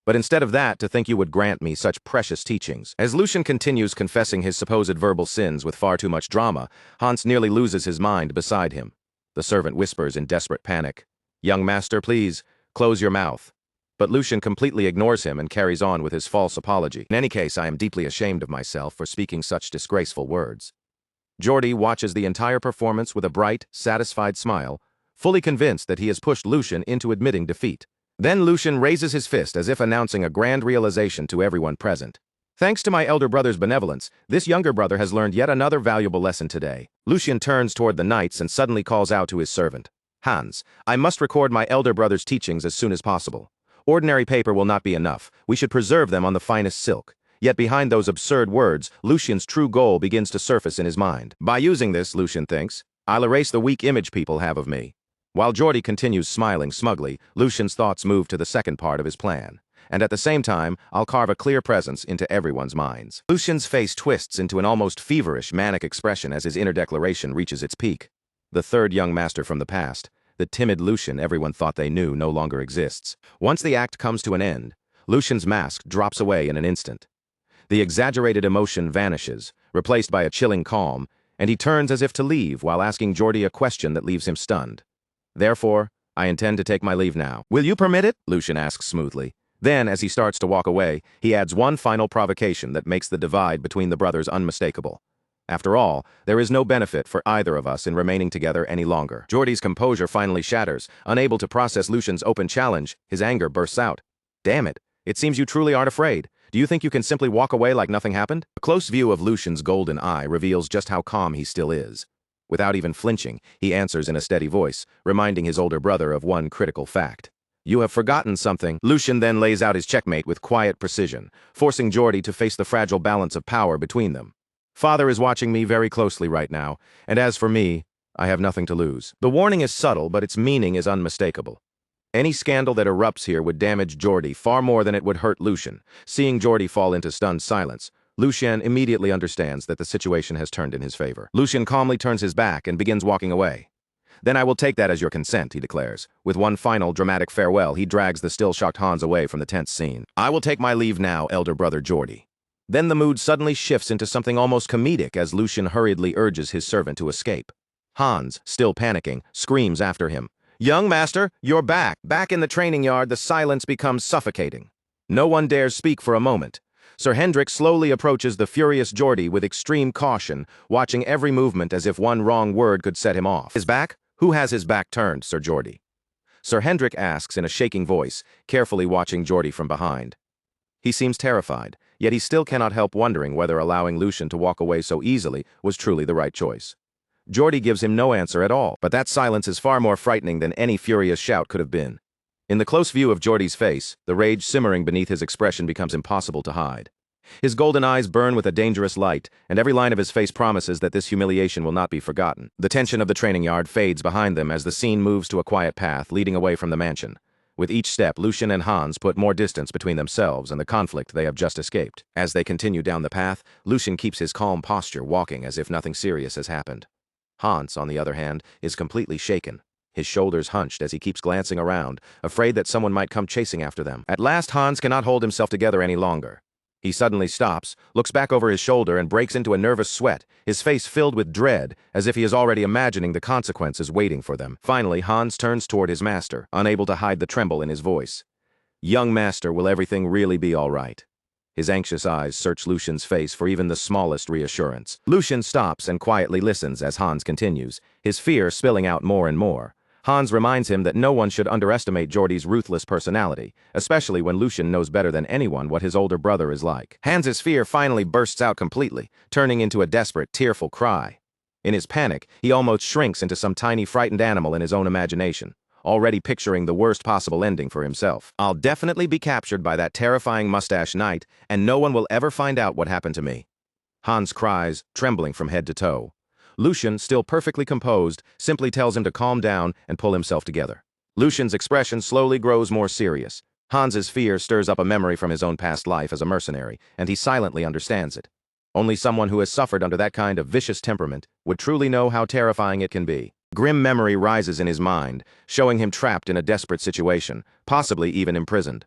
But instead of that, to think you would grant me such precious teachings. As Lucian continues confessing his supposed verbal sins with far too much drama, Hans nearly loses his mind beside him. The servant whispers in desperate panic, "Young master, please, close your mouth." But Lucian completely ignores him and carries on with his false apology. In any case, I am deeply ashamed of myself for speaking such disgraceful words. Geordie watches the entire performance with a bright, satisfied smile, fully convinced that he has pushed Lucian into admitting defeat. Then Lucian raises his fist as if announcing a grand realization to everyone present. Thanks to my elder brother's benevolence, this younger brother has learned yet another valuable lesson today. Lucian turns toward the knights and suddenly calls out to his servant, "Hans, I must record my elder brother's teachings as soon as possible. Ordinary paper will not be enough. We should preserve them on the finest silk." Yet behind those absurd words, Lucian's true goal begins to surface in his mind. By using this, Lucian thinks, I'll erase the weak image people have of me. While Geordie continues smiling smugly, Lucian's thoughts move to the second part of his plan. And at the same time, I'll carve a clear presence into everyone's minds. Lucian's face twists into an almost feverish, manic expression as his inner declaration reaches its peak. The third young master from the past, the timid Lucian everyone thought they knew, no longer exists. Once the act comes to an end, Lucian's mask drops away in an instant. The exaggerated emotion vanishes, replaced by a chilling calm, and he turns as if to leave while asking Geordie a question that leaves him stunned. Therefore, I intend to take my leave now. Will you permit it? Lucian asks smoothly. Then, as he starts to walk away, he adds one final provocation that makes the divide between the brothers unmistakable. After all, there is no benefit for either of us in remaining together any longer. Geordie's composure finally shatters. Unable to process Lucian's open challenge, his anger bursts out. Damn it, it seems you truly aren't afraid. Do you think you can simply walk away like nothing happened? A close view of Lucian's golden eye reveals just how calm he still is. Without even flinching, he answers in a steady voice, reminding his older brother of one critical fact. You have forgotten something. Lucian then lays out his checkmate with quiet precision, forcing Geordie to face the fragile balance of power between them. Father is watching me very closely right now, and as for me, I have nothing to lose. The warning is subtle, but its meaning is unmistakable. Any scandal that erupts here would damage Geordie far more than it would hurt Lucian. Seeing Geordie fall into stunned silence, Lucian immediately understands that the situation has turned in his favor. Lucian calmly turns his back and begins walking away. Then I will take that as your consent, he declares. With one final dramatic farewell, he drags the still shocked Hans away from the tense scene. I will take my leave now, elder brother Geordie. Then the mood suddenly shifts into something almost comedic as Lucian hurriedly urges his servant to escape. Hans, still panicking, screams after him. Young master, you're back. Back in the training yard, the silence becomes suffocating. No one dares speak for a moment. Sir Hendrik slowly approaches the furious Geordie with extreme caution, watching every movement as if one wrong word could set him off. His back? Who has his back turned, Sir Geordie? Sir Hendrik asks in a shaking voice, carefully watching Geordie from behind. He seems terrified, yet he still cannot help wondering whether allowing Lucian to walk away so easily was truly the right choice. Geordie gives him no answer at all, but that silence is far more frightening than any furious shout could have been. In the close view of Geordie's face, the rage simmering beneath his expression becomes impossible to hide. His golden eyes burn with a dangerous light, and every line of his face promises that this humiliation will not be forgotten. The tension of the training yard fades behind them as the scene moves to a quiet path leading away from the mansion. With each step, Lucian and Hans put more distance between themselves and the conflict they have just escaped. As they continue down the path, Lucian keeps his calm posture, walking as if nothing serious has happened. Hans, on the other hand, is completely shaken, his shoulders hunched as he keeps glancing around, afraid that someone might come chasing after them. At last, Hans cannot hold himself together any longer. He suddenly stops, looks back over his shoulder, and breaks into a nervous sweat, his face filled with dread, as if he is already imagining the consequences waiting for them. Finally, Hans turns toward his master, unable to hide the tremble in his voice. Young master, will everything really be all right? His anxious eyes search Lucian's face for even the smallest reassurance. Lucian stops and quietly listens as Hans continues, his fear spilling out more and more. Hans reminds him that no one should underestimate Jordy's ruthless personality, especially when Lucian knows better than anyone what his older brother is like. Hans's fear finally bursts out completely, turning into a desperate, tearful cry. In his panic, he almost shrinks into some tiny frightened animal in his own imagination, already picturing the worst possible ending for himself. I'll definitely be captured by that terrifying mustache knight, and no one will ever find out what happened to me. Hans cries, trembling from head to toe. Lucian, still perfectly composed, simply tells him to calm down and pull himself together. Lucian's expression slowly grows more serious. Hans's fear stirs up a memory from his own past life as a mercenary, and he silently understands it. Only someone who has suffered under that kind of vicious temperament would truly know how terrifying it can be. Grim memory rises in his mind, showing him trapped in a desperate situation, possibly even imprisoned.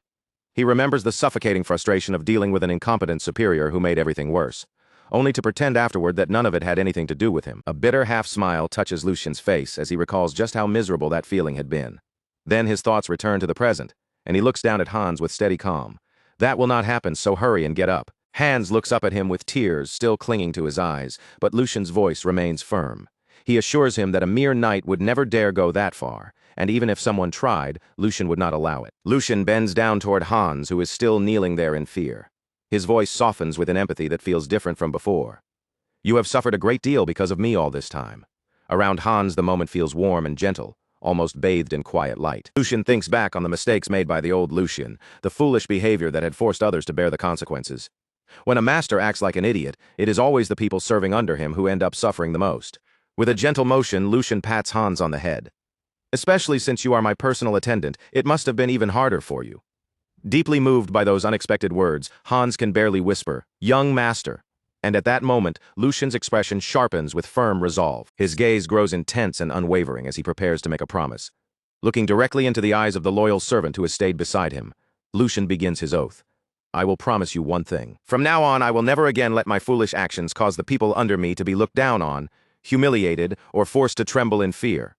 He remembers the suffocating frustration of dealing with an incompetent superior who made everything worse, only to pretend afterward that none of it had anything to do with him. A bitter half-smile touches Lucian's face as he recalls just how miserable that feeling had been. Then his thoughts return to the present, and he looks down at Hans with steady calm. That will not happen, so hurry and get up. Hans looks up at him with tears still clinging to his eyes, but Lucian's voice remains firm. He assures him that a mere knight would never dare go that far, and even if someone tried, Lucian would not allow it. Lucian bends down toward Hans, who is still kneeling there in fear. His voice softens with an empathy that feels different from before. You have suffered a great deal because of me all this time. Around Hans, the moment feels warm and gentle, almost bathed in quiet light. Lucian thinks back on the mistakes made by the old Lucian, the foolish behavior that had forced others to bear the consequences. When a master acts like an idiot, it is always the people serving under him who end up suffering the most. With a gentle motion, Lucian pats Hans on the head. Especially since you are my personal attendant, it must have been even harder for you. Deeply moved by those unexpected words, Hans can barely whisper, "Young master." And at that moment, Lucian's expression sharpens with firm resolve. His gaze grows intense and unwavering as he prepares to make a promise. Looking directly into the eyes of the loyal servant who has stayed beside him, Lucian begins his oath. I will promise you one thing. From now on, I will never again let my foolish actions cause the people under me to be looked down on, humiliated, or forced to tremble in fear.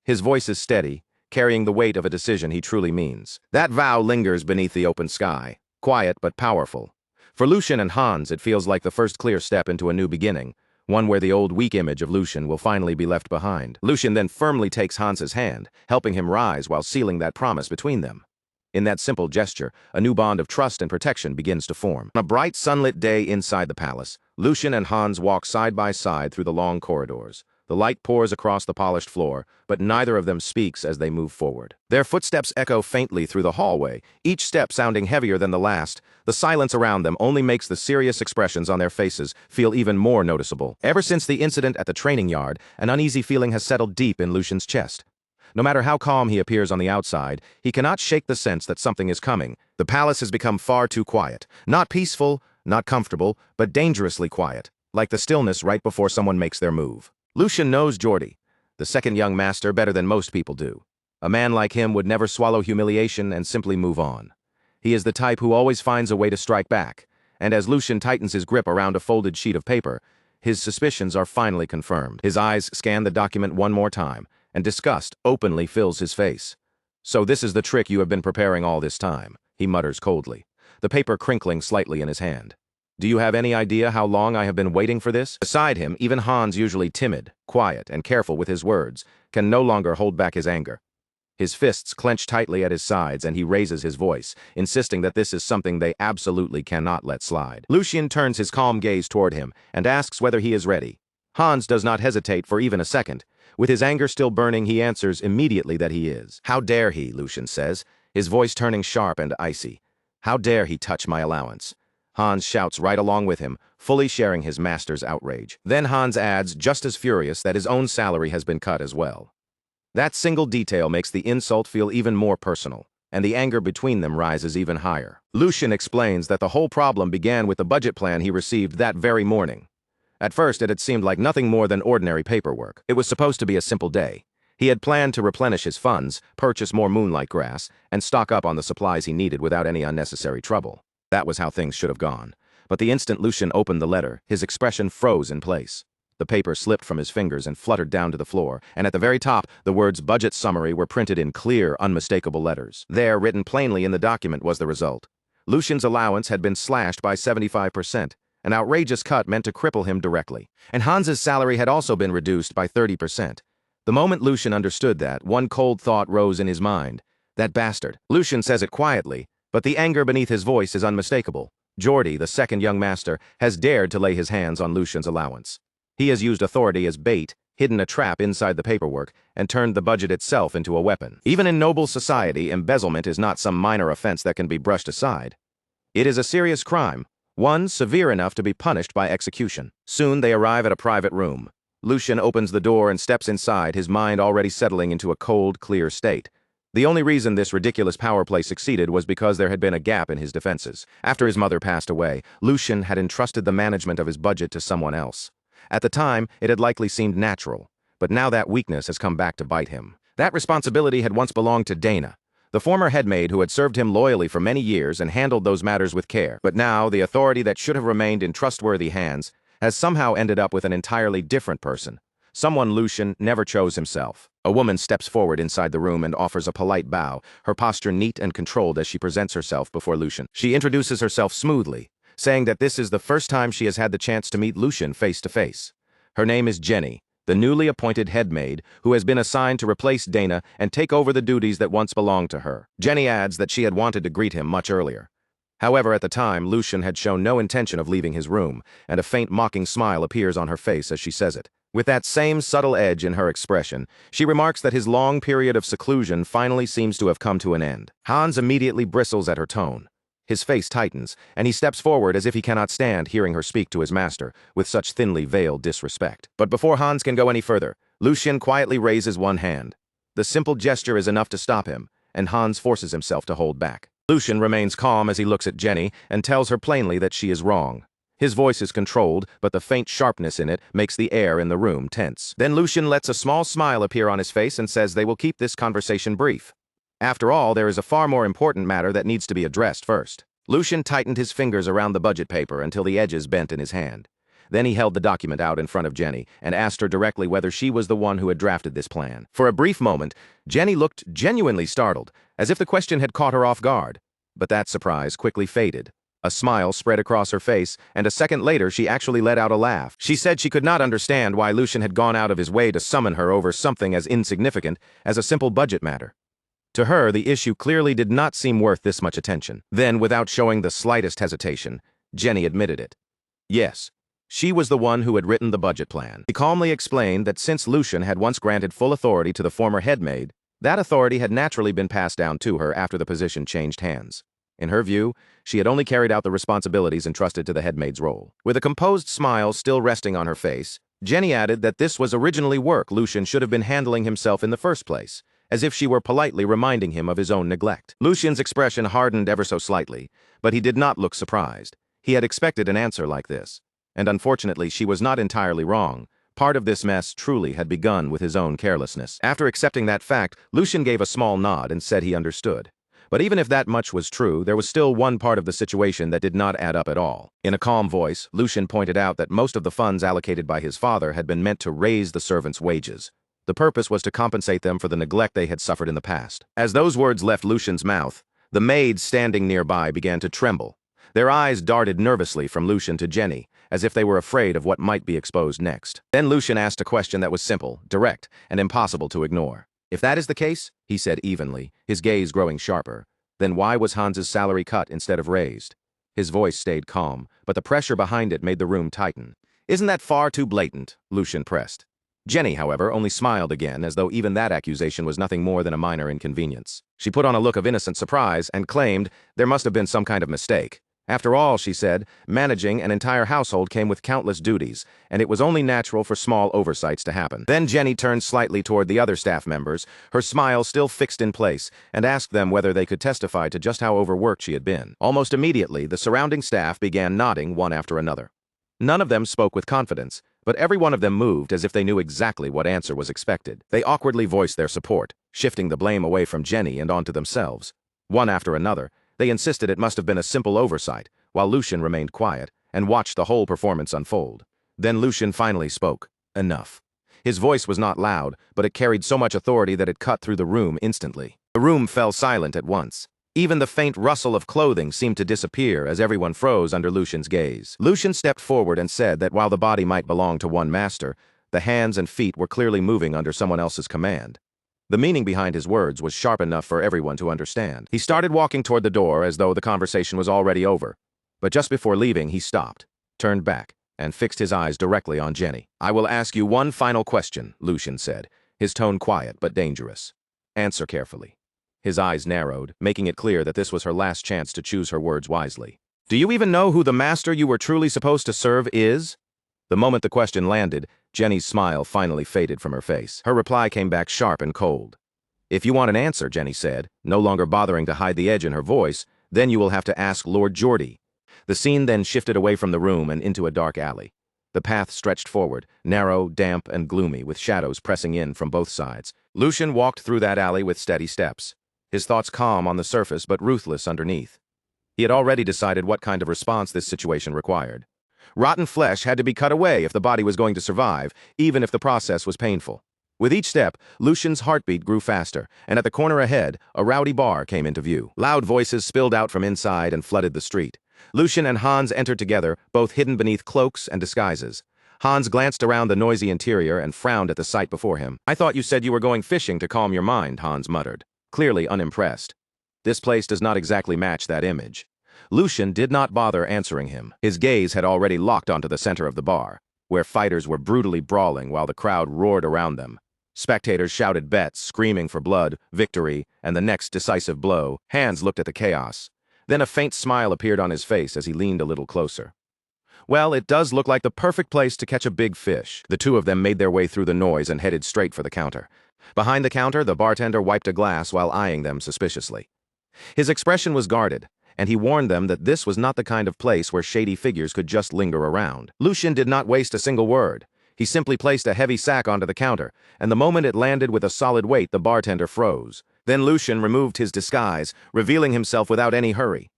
His voice is steady, carrying the weight of a decision he truly means. That vow lingers beneath the open sky, quiet but powerful. For Lucian and Hans, it feels like the first clear step into a new beginning, one where the old weak image of Lucian will finally be left behind. Lucian then firmly takes Hans's hand, helping him rise while sealing that promise between them. In that simple gesture, a new bond of trust and protection begins to form. On a bright, sunlit day inside the palace, Lucian and Hans walk side by side through the long corridors. The light pours across the polished floor, but neither of them speaks as they move forward. Their footsteps echo faintly through the hallway, each step sounding heavier than the last. The silence around them only makes the serious expressions on their faces feel even more noticeable. Ever since the incident at the training yard, an uneasy feeling has settled deep in Lucian's chest. No matter how calm he appears on the outside, he cannot shake the sense that something is coming. The palace has become far too quiet. Not peaceful, not comfortable, but dangerously quiet, like the stillness right before someone makes their move. Lucian knows Jordy, the second young master, better than most people do. A man like him would never swallow humiliation and simply move on. He is the type who always finds a way to strike back, and as Lucian tightens his grip around a folded sheet of paper, his suspicions are finally confirmed. His eyes scan the document one more time, and disgust openly fills his face. So this is the trick you have been preparing all this time, he mutters coldly, the paper crinkling slightly in his hand. Do you have any idea how long I have been waiting for this? Beside him, even Hans, usually timid, quiet, and careful with his words, can no longer hold back his anger. His fists clench tightly at his sides and he raises his voice, insisting that this is something they absolutely cannot let slide. Lucian turns his calm gaze toward him and asks whether he is ready. Hans does not hesitate for even a second. With his anger still burning, he answers immediately that he is. How dare he, Lucian says, his voice turning sharp and icy. How dare he touch my allowance? Hans shouts right along with him, fully sharing his master's outrage. Then Hans adds, just as furious, that his own salary has been cut as well. That single detail makes the insult feel even more personal, and the anger between them rises even higher. Lucian explains that the whole problem began with the budget plan he received that very morning. At first, it had seemed like nothing more than ordinary paperwork. It was supposed to be a simple day. He had planned to replenish his funds, purchase more moonlight grass, and stock up on the supplies he needed without any unnecessary trouble. That was how things should have gone. But the instant Lucian opened the letter, his expression froze in place. The paper slipped from his fingers and fluttered down to the floor, and at the very top, the words budget summary were printed in clear, unmistakable letters. There, written plainly in the document, was the result. Lucian's allowance had been slashed by 75%, an outrageous cut meant to cripple him directly. And Hans's salary had also been reduced by 30%. The moment Lucian understood that, one cold thought rose in his mind. That bastard. Lucian says it quietly, but the anger beneath his voice is unmistakable. Geordie, the second young master, has dared to lay his hands on Lucian's allowance. He has used authority as bait, hidden a trap inside the paperwork, and turned the budget itself into a weapon. Even in noble society, embezzlement is not some minor offense that can be brushed aside. It is a serious crime, one severe enough to be punished by execution. Soon they arrive at a private room. Lucian opens the door and steps inside, his mind already settling into a cold, clear state. The only reason this ridiculous power play succeeded was because there had been a gap in his defenses. After his mother passed away, Lucian had entrusted the management of his budget to someone else. At the time, it had likely seemed natural, but now that weakness has come back to bite him. That responsibility had once belonged to Dana, the former headmaid who had served him loyally for many years and handled those matters with care. But now, the authority that should have remained in trustworthy hands has somehow ended up with an entirely different person, someone Lucian never chose himself. A woman steps forward inside the room and offers a polite bow, her posture neat and controlled as she presents herself before Lucian. She introduces herself smoothly, saying that this is the first time she has had the chance to meet Lucian face to face. Her name is Jenny, the newly appointed headmaid who has been assigned to replace Dana and take over the duties that once belonged to her. Jenny adds that she had wanted to greet him much earlier. However, at the time, Lucian had shown no intention of leaving his room, and a faint mocking smile appears on her face as she says it. With that same subtle edge in her expression, she remarks that his long period of seclusion finally seems to have come to an end. Hans immediately bristles at her tone. His face tightens, and he steps forward as if he cannot stand hearing her speak to his master with such thinly veiled disrespect. But before Hans can go any further, Lucian quietly raises one hand. The simple gesture is enough to stop him, and Hans forces himself to hold back. Lucian remains calm as he looks at Jenny and tells her plainly that she is wrong. His voice is controlled, but the faint sharpness in it makes the air in the room tense. Then Lucian lets a small smile appear on his face and says they will keep this conversation brief. After all, there is a far more important matter that needs to be addressed first. Lucian tightened his fingers around the budget paper until the edges bent in his hand. Then he held the document out in front of Jenny and asked her directly whether she was the one who had drafted this plan. For a brief moment, Jenny looked genuinely startled, as if the question had caught her off guard. But that surprise quickly faded. A smile spread across her face, and a second later she actually let out a laugh. She said she could not understand why Lucian had gone out of his way to summon her over something as insignificant as a simple budget matter. To her, the issue clearly did not seem worth this much attention. Then, without showing the slightest hesitation, Jenny admitted it. Yes, she was the one who had written the budget plan. She calmly explained that since Lucian had once granted full authority to the former headmaid, that authority had naturally been passed down to her after the position changed hands. In her view, she had only carried out the responsibilities entrusted to the headmaid's role. With a composed smile still resting on her face, Jenny added that this was originally work Lucian should have been handling himself in the first place, as if she were politely reminding him of his own neglect. Lucian's expression hardened ever so slightly, but he did not look surprised. He had expected an answer like this. And unfortunately, she was not entirely wrong. Part of this mess truly had begun with his own carelessness. After accepting that fact, Lucian gave a small nod and said he understood. But even if that much was true, there was still one part of the situation that did not add up at all. In a calm voice, Lucian pointed out that most of the funds allocated by his father had been meant to raise the servants' wages. The purpose was to compensate them for the neglect they had suffered in the past. As those words left Lucian's mouth, the maids standing nearby began to tremble. Their eyes darted nervously from Lucian to Jenny, as if they were afraid of what might be exposed next. Then Lucian asked a question that was simple, direct, and impossible to ignore. If that is the case, he said evenly, his gaze growing sharper, then why was Hans's salary cut instead of raised? His voice stayed calm, but the pressure behind it made the room tighten. Isn't that far too blatant? Lucian pressed. Jenny, however, only smiled again, as though even that accusation was nothing more than a minor inconvenience. She put on a look of innocent surprise and claimed there must have been some kind of mistake. After all, she said, managing an entire household came with countless duties, and it was only natural for small oversights to happen. Then Jenny turned slightly toward the other staff members, her smile still fixed in place, and asked them whether they could testify to just how overworked she had been. Almost immediately, the surrounding staff began nodding one after another. None of them spoke with confidence, but every one of them moved as if they knew exactly what answer was expected. They awkwardly voiced their support, shifting the blame away from Jenny and onto themselves. One after another, they insisted it must have been a simple oversight, while Lucian remained quiet and watched the whole performance unfold. Then Lucian finally spoke. Enough. His voice was not loud, but it carried so much authority that it cut through the room instantly. The room fell silent at once. Even the faint rustle of clothing seemed to disappear as everyone froze under Lucian's gaze. Lucian stepped forward and said that while the body might belong to one master, The hands and feet were clearly moving under someone else's command. The meaning behind his words was sharp enough for everyone to understand. He started walking toward the door as though the conversation was already over. But just before leaving, he stopped, turned back, and fixed his eyes directly on Jenny. "I will ask you one final question," Lucian said, his tone quiet but dangerous. "Answer carefully." His eyes narrowed, making it clear that this was her last chance to choose her words wisely. "Do you even know who the master you were truly supposed to serve is?" The moment the question landed, Jenny's smile finally faded from her face. Her reply came back sharp and cold. "If you want an answer," Jenny said, no longer bothering to hide the edge in her voice, "then you will have to ask Lord Geordie." The scene then shifted away from the room and into a dark alley. The path stretched forward, narrow, damp, and gloomy, with shadows pressing in from both sides. Lucian walked through that alley with steady steps, his thoughts calm on the surface but ruthless underneath. He had already decided what kind of response this situation required. Rotten flesh had to be cut away if the body was going to survive, even if the process was painful. With each step, Lucian's heartbeat grew faster, and at the corner ahead, a rowdy bar came into view. Loud voices spilled out from inside and flooded the street. Lucian and Hans entered together, both hidden beneath cloaks and disguises. Hans glanced around the noisy interior and frowned at the sight before him. "I thought you said you were going fishing to calm your mind," Hans muttered, clearly unimpressed. This place does not exactly match that image. Lucian did not bother answering him. His gaze had already locked onto the center of the bar, where fighters were brutally brawling while the crowd roared around them. Spectators shouted bets, screaming for blood, victory, and the next decisive blow. Hans looked at the chaos. Then a faint smile appeared on his face as he leaned a little closer. "Well, it does look like the perfect place to catch a big fish." The two of them made their way through the noise and headed straight for the counter. Behind the counter, the bartender wiped a glass while eyeing them suspiciously. His expression was guarded, and he warned them that this was not the kind of place where shady figures could just linger around. Lucian did not waste a single word. He simply placed a heavy sack onto the counter, and the moment it landed with a solid weight, the bartender froze. Then Lucian removed his disguise, revealing himself without any hurry.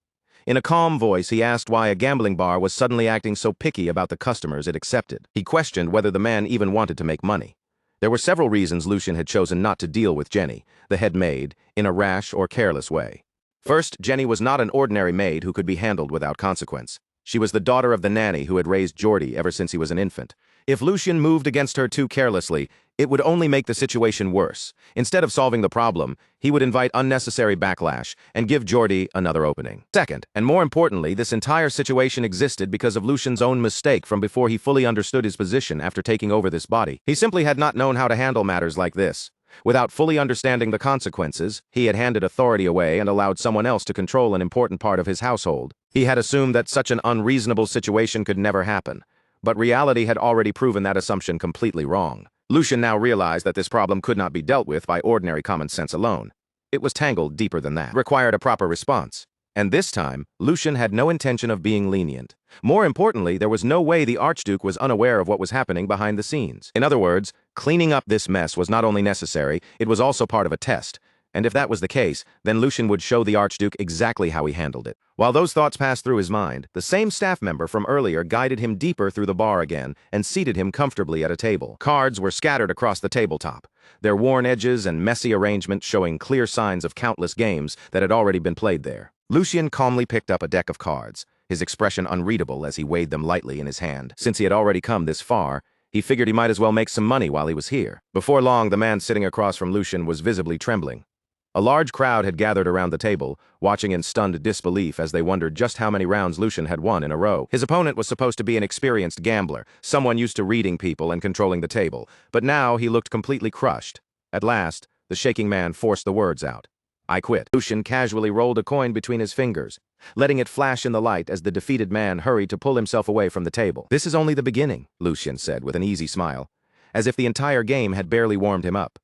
In a calm voice, he asked why a gambling bar was suddenly acting so picky about the customers it accepted. He questioned whether the man even wanted to make money. There were several reasons Lucian had chosen not to deal with Jenny, the head maid, in a rash or careless way. First, Jenny was not an ordinary maid who could be handled without consequence. She was the daughter of the nanny who had raised Geordie ever since he was an infant. If Lucian moved against her too carelessly, it would only make the situation worse. Instead of solving the problem, he would invite unnecessary backlash and give Geordie another opening. Second, and more importantly, this entire situation existed because of Lucian's own mistake from before he fully understood his position after taking over this body. He simply had not known how to handle matters like this. Without fully understanding the consequences, he had handed authority away and allowed someone else to control an important part of his household. He had assumed that such an unreasonable situation could never happen. But reality had already proven that assumption completely wrong. Lucian now realized that this problem could not be dealt with by ordinary common sense alone. It was tangled deeper than that, required a proper response. And this time, Lucian had no intention of being lenient. More importantly, there was no way the Archduke was unaware of what was happening behind the scenes. In other words, cleaning up this mess was not only necessary, it was also part of a test. And if that was the case, then Lucian would show the Archduke exactly how he handled it. While those thoughts passed through his mind, the same staff member from earlier guided him deeper through the bar again and seated him comfortably at a table. Cards were scattered across the tabletop, their worn edges and messy arrangement showing clear signs of countless games that had already been played there. Lucian calmly picked up a deck of cards, his expression unreadable as he weighed them lightly in his hand. Since he had already come this far, he figured he might as well make some money while he was here. Before long, the man sitting across from Lucian was visibly trembling. A large crowd had gathered around the table, watching in stunned disbelief as they wondered just how many rounds Lucian had won in a row. His opponent was supposed to be an experienced gambler, someone used to reading people and controlling the table, but now he looked completely crushed. At last, the shaking man forced the words out. "I quit." Lucian casually rolled a coin between his fingers, letting it flash in the light as the defeated man hurried to pull himself away from the table. "This is only the beginning," Lucian said with an easy smile, as if the entire game had barely warmed him up.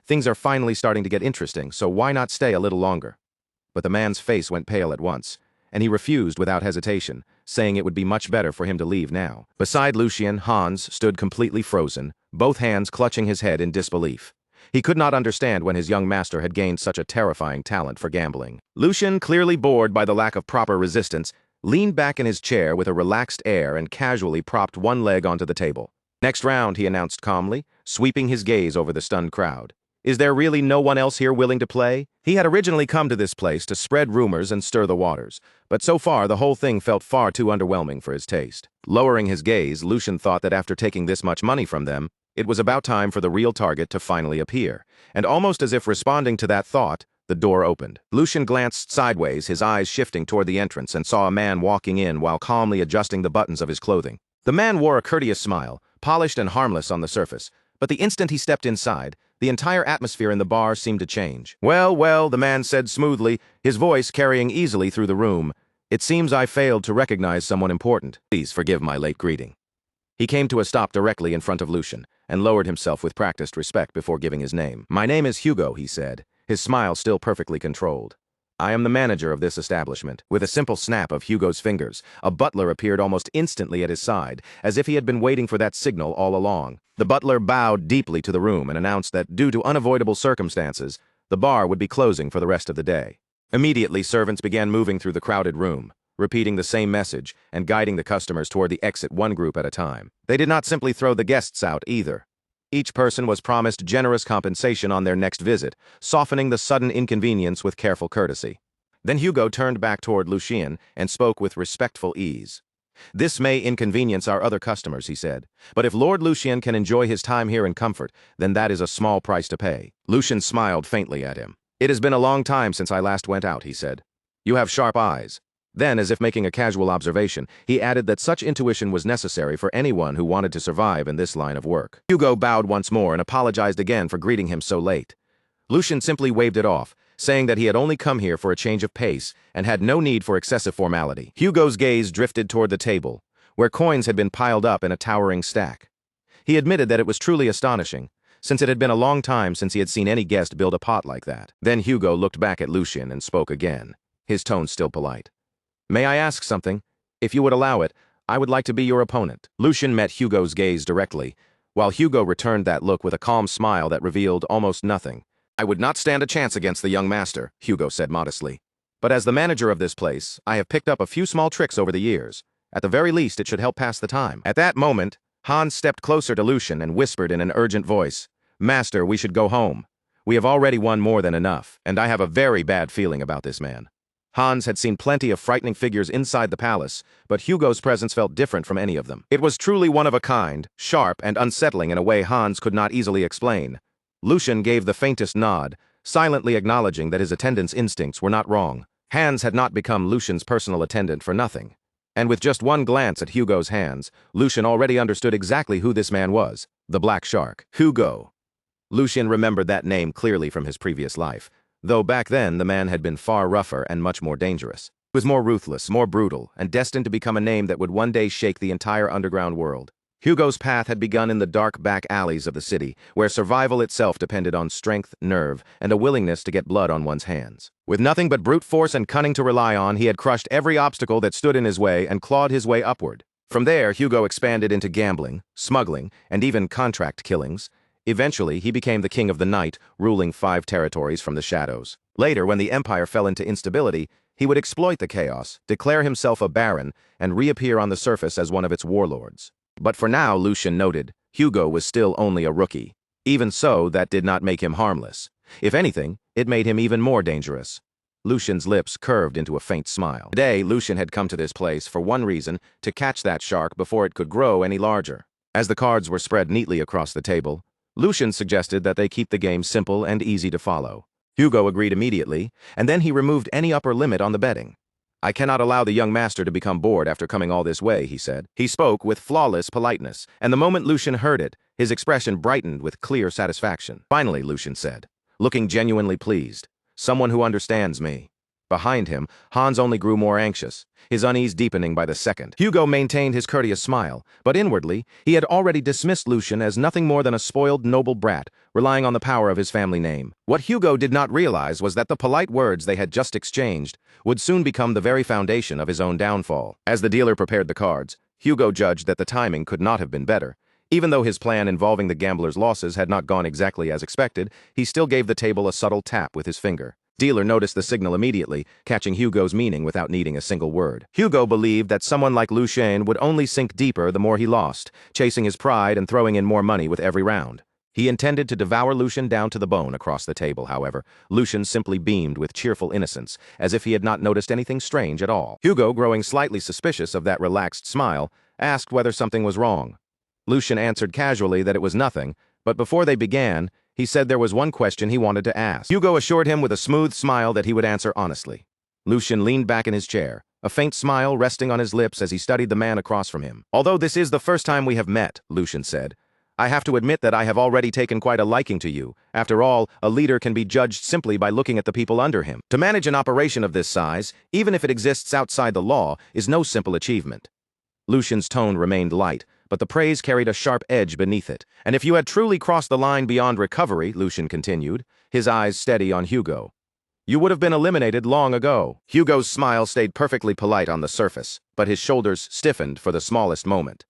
"Things are finally starting to get interesting, so why not stay a little longer?" But the man's face went pale at once, and he refused without hesitation, saying it would be much better for him to leave now. Beside Lucian, Hans stood completely frozen, both hands clutching his head in disbelief. He could not understand when his young master had gained such a terrifying talent for gambling. Lucian, clearly bored by the lack of proper resistance, leaned back in his chair with a relaxed air and casually propped one leg onto the table. "Next round," he announced calmly, sweeping his gaze over the stunned crowd. Is there really no one else here willing to play? He had originally come to this place to spread rumors and stir the waters, but so far the whole thing felt far too underwhelming for his taste. Lowering his gaze, Lucian thought that after taking this much money from them, it was about time for the real target to finally appear. And almost as if responding to that thought, the door opened. Lucian glanced sideways, his eyes shifting toward the entrance, and saw a man walking in while calmly adjusting the buttons of his clothing. The man wore a courteous smile, polished and harmless on the surface, but the instant he stepped inside, the entire atmosphere in the bar seemed to change. "Well, well," the man said smoothly, his voice carrying easily through the room. "It seems I failed to recognize someone important. Please forgive my late greeting." He came to a stop directly in front of Lucian, and lowered himself with practiced respect before giving his name. "My name is Hugo," he said, his smile still perfectly controlled. "I am the manager of this establishment." With a simple snap of Hugo's fingers, a butler appeared almost instantly at his side, as if he had been waiting for that signal all along. The butler bowed deeply to the room and announced that, due to unavoidable circumstances, the bar would be closing for the rest of the day. Immediately, servants began moving through the crowded room, repeating the same message and guiding the customers toward the exit one group at a time. They did not simply throw the guests out either. Each person was promised generous compensation on their next visit, softening the sudden inconvenience with careful courtesy. Then Hugo turned back toward Lucian and spoke with respectful ease. "This may inconvenience our other customers," he said, "but if Lord Lucian can enjoy his time here in comfort, then that is a small price to pay." Lucian smiled faintly at him. "It has been a long time since I last went out," he said. "You have sharp eyes." Then, as if making a casual observation, he added that such intuition was necessary for anyone who wanted to survive in this line of work. Hugo bowed once more and apologized again for greeting him so late. Lucian simply waved it off, saying that he had only come here for a change of pace and had no need for excessive formality. Hugo's gaze drifted toward the table, where coins had been piled up in a towering stack. He admitted that it was truly astonishing, since it had been a long time since he had seen any guest build a pot like that. Then Hugo looked back at Lucian and spoke again, his tone still polite. "May I ask something? If you would allow it, I would like to be your opponent." Lucian met Hugo's gaze directly, while Hugo returned that look with a calm smile that revealed almost nothing. "I would not stand a chance against the young master," Hugo said modestly. "But as the manager of this place, I have picked up a few small tricks over the years. At the very least, it should help pass the time." At that moment, Hans stepped closer to Lucian and whispered in an urgent voice, "Master, we should go home. We have already won more than enough, and I have a very bad feeling about this man." Hans had seen plenty of frightening figures inside the palace, but Hugo's presence felt different from any of them. It was truly one of a kind, sharp and unsettling in a way Hans could not easily explain. Lucian gave the faintest nod, silently acknowledging that his attendant's instincts were not wrong. Hans had not become Lucian's personal attendant for nothing. And with just one glance at Hugo's hands, Lucian already understood exactly who this man was, the Black Shark. Hugo. Lucian remembered that name clearly from his previous life, though back then the man had been far rougher and much more dangerous. He was more ruthless, more brutal, and destined to become a name that would one day shake the entire underground world. Hugo's path had begun in the dark back alleys of the city, where survival itself depended on strength, nerve, and a willingness to get blood on one's hands. With nothing but brute force and cunning to rely on, he had crushed every obstacle that stood in his way and clawed his way upward. From there, Hugo expanded into gambling, smuggling, and even contract killings. Eventually, he became the king of the night, ruling 5 territories from the shadows. Later, when the empire fell into instability, he would exploit the chaos, declare himself a baron, and reappear on the surface as one of its warlords. But for now, Lucian noted, Hugo was still only a rookie. Even so, that did not make him harmless. If anything, it made him even more dangerous. Lucian's lips curved into a faint smile. Today, Lucian had come to this place for one reason, to catch that shark before it could grow any larger. As the cards were spread neatly across the table, Lucian suggested that they keep the game simple and easy to follow. Hugo agreed immediately, and then he removed any upper limit on the betting. "I cannot allow the young master to become bored after coming all this way," he said. He spoke with flawless politeness, and the moment Lucian heard it, his expression brightened with clear satisfaction. "Finally," Lucian said, looking genuinely pleased, "someone who understands me." Behind him, Hans only grew more anxious, his unease deepening by the second. Hugo maintained his courteous smile, but inwardly, he had already dismissed Lucian as nothing more than a spoiled noble brat, relying on the power of his family name. What Hugo did not realize was that the polite words they had just exchanged would soon become the very foundation of his own downfall. As the dealer prepared the cards, Hugo judged that the timing could not have been better. Even though his plan involving the gambler's losses had not gone exactly as expected, he still gave the table a subtle tap with his finger. Dealer noticed the signal immediately, catching Hugo's meaning without needing a single word. Hugo believed that someone like Lucian would only sink deeper the more he lost, chasing his pride and throwing in more money with every round. He intended to devour Lucian down to the bone across the table, however. Lucian simply beamed with cheerful innocence, as if he had not noticed anything strange at all. Hugo, growing slightly suspicious of that relaxed smile, asked whether something was wrong. Lucian answered casually that it was nothing, but before they began, he said there was one question he wanted to ask. Hugo assured him with a smooth smile that he would answer honestly. Lucian leaned back in his chair, a faint smile resting on his lips as he studied the man across from him. "Although this is the first time we have met," Lucian said, "I have to admit that I have already taken quite a liking to you. After all, a leader can be judged simply by looking at the people under him. To manage an operation of this size, even if it exists outside the law, is no simple achievement." Lucian's tone remained light, but the praise carried a sharp edge beneath it. "And if you had truly crossed the line beyond recovery," Lucian continued, his eyes steady on Hugo, "you would have been eliminated long ago." Hugo's smile stayed perfectly polite on the surface, but his shoulders stiffened for the smallest moment.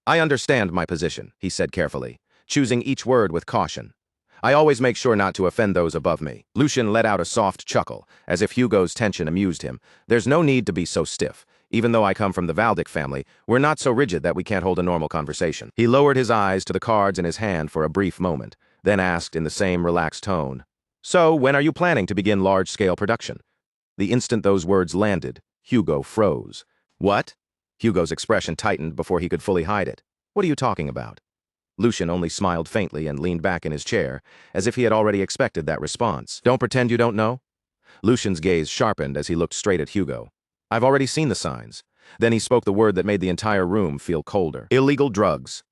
"I understand my position," he said carefully, choosing each word with caution. "I always make sure not to offend those above me." Lucian let out a soft chuckle, as if Hugo's tension amused him. "There's no need to be so stiff. Even though I come from the Valdic family, we're not so rigid that we can't hold a normal conversation." He lowered his eyes to the cards in his hand for a brief moment, then asked in the same relaxed tone, "So, when are you planning to begin large-scale production?" The instant those words landed, Hugo froze. "What?" Hugo's expression tightened before he could fully hide it. "What are you talking about?" Lucian only smiled faintly and leaned back in his chair, as if he had already expected that response. "Don't pretend you don't know." Lucian's gaze sharpened as he looked straight at Hugo. "I've already seen the signs." Then he spoke the word that made the entire room feel colder. "Illegal drugs."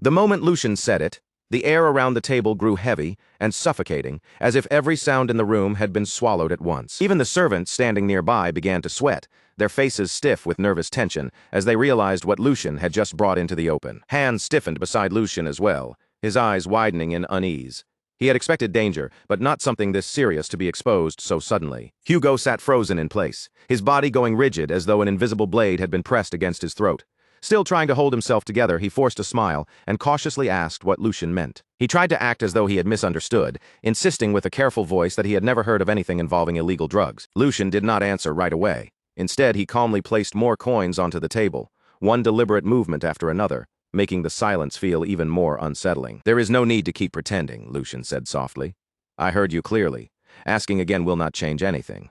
The moment Lucian said it, the air around the table grew heavy and suffocating, as if every sound in the room had been swallowed at once. Even the servants standing nearby began to sweat, their faces stiff with nervous tension, as they realized what Lucian had just brought into the open. Hans stiffened beside Lucian as well, his eyes widening in unease. He had expected danger, but not something this serious to be exposed so suddenly. Hugo sat frozen in place, his body going rigid as though an invisible blade had been pressed against his throat. Still trying to hold himself together, he forced a smile and cautiously asked what Lucian meant. He tried to act as though he had misunderstood, insisting with a careful voice that he had never heard of anything involving illegal drugs. Lucian did not answer right away. Instead, he calmly placed more coins onto the table, one deliberate movement after another, making the silence feel even more unsettling. "There is no need to keep pretending," Lucian said softly. "I heard you clearly. Asking again will not change anything."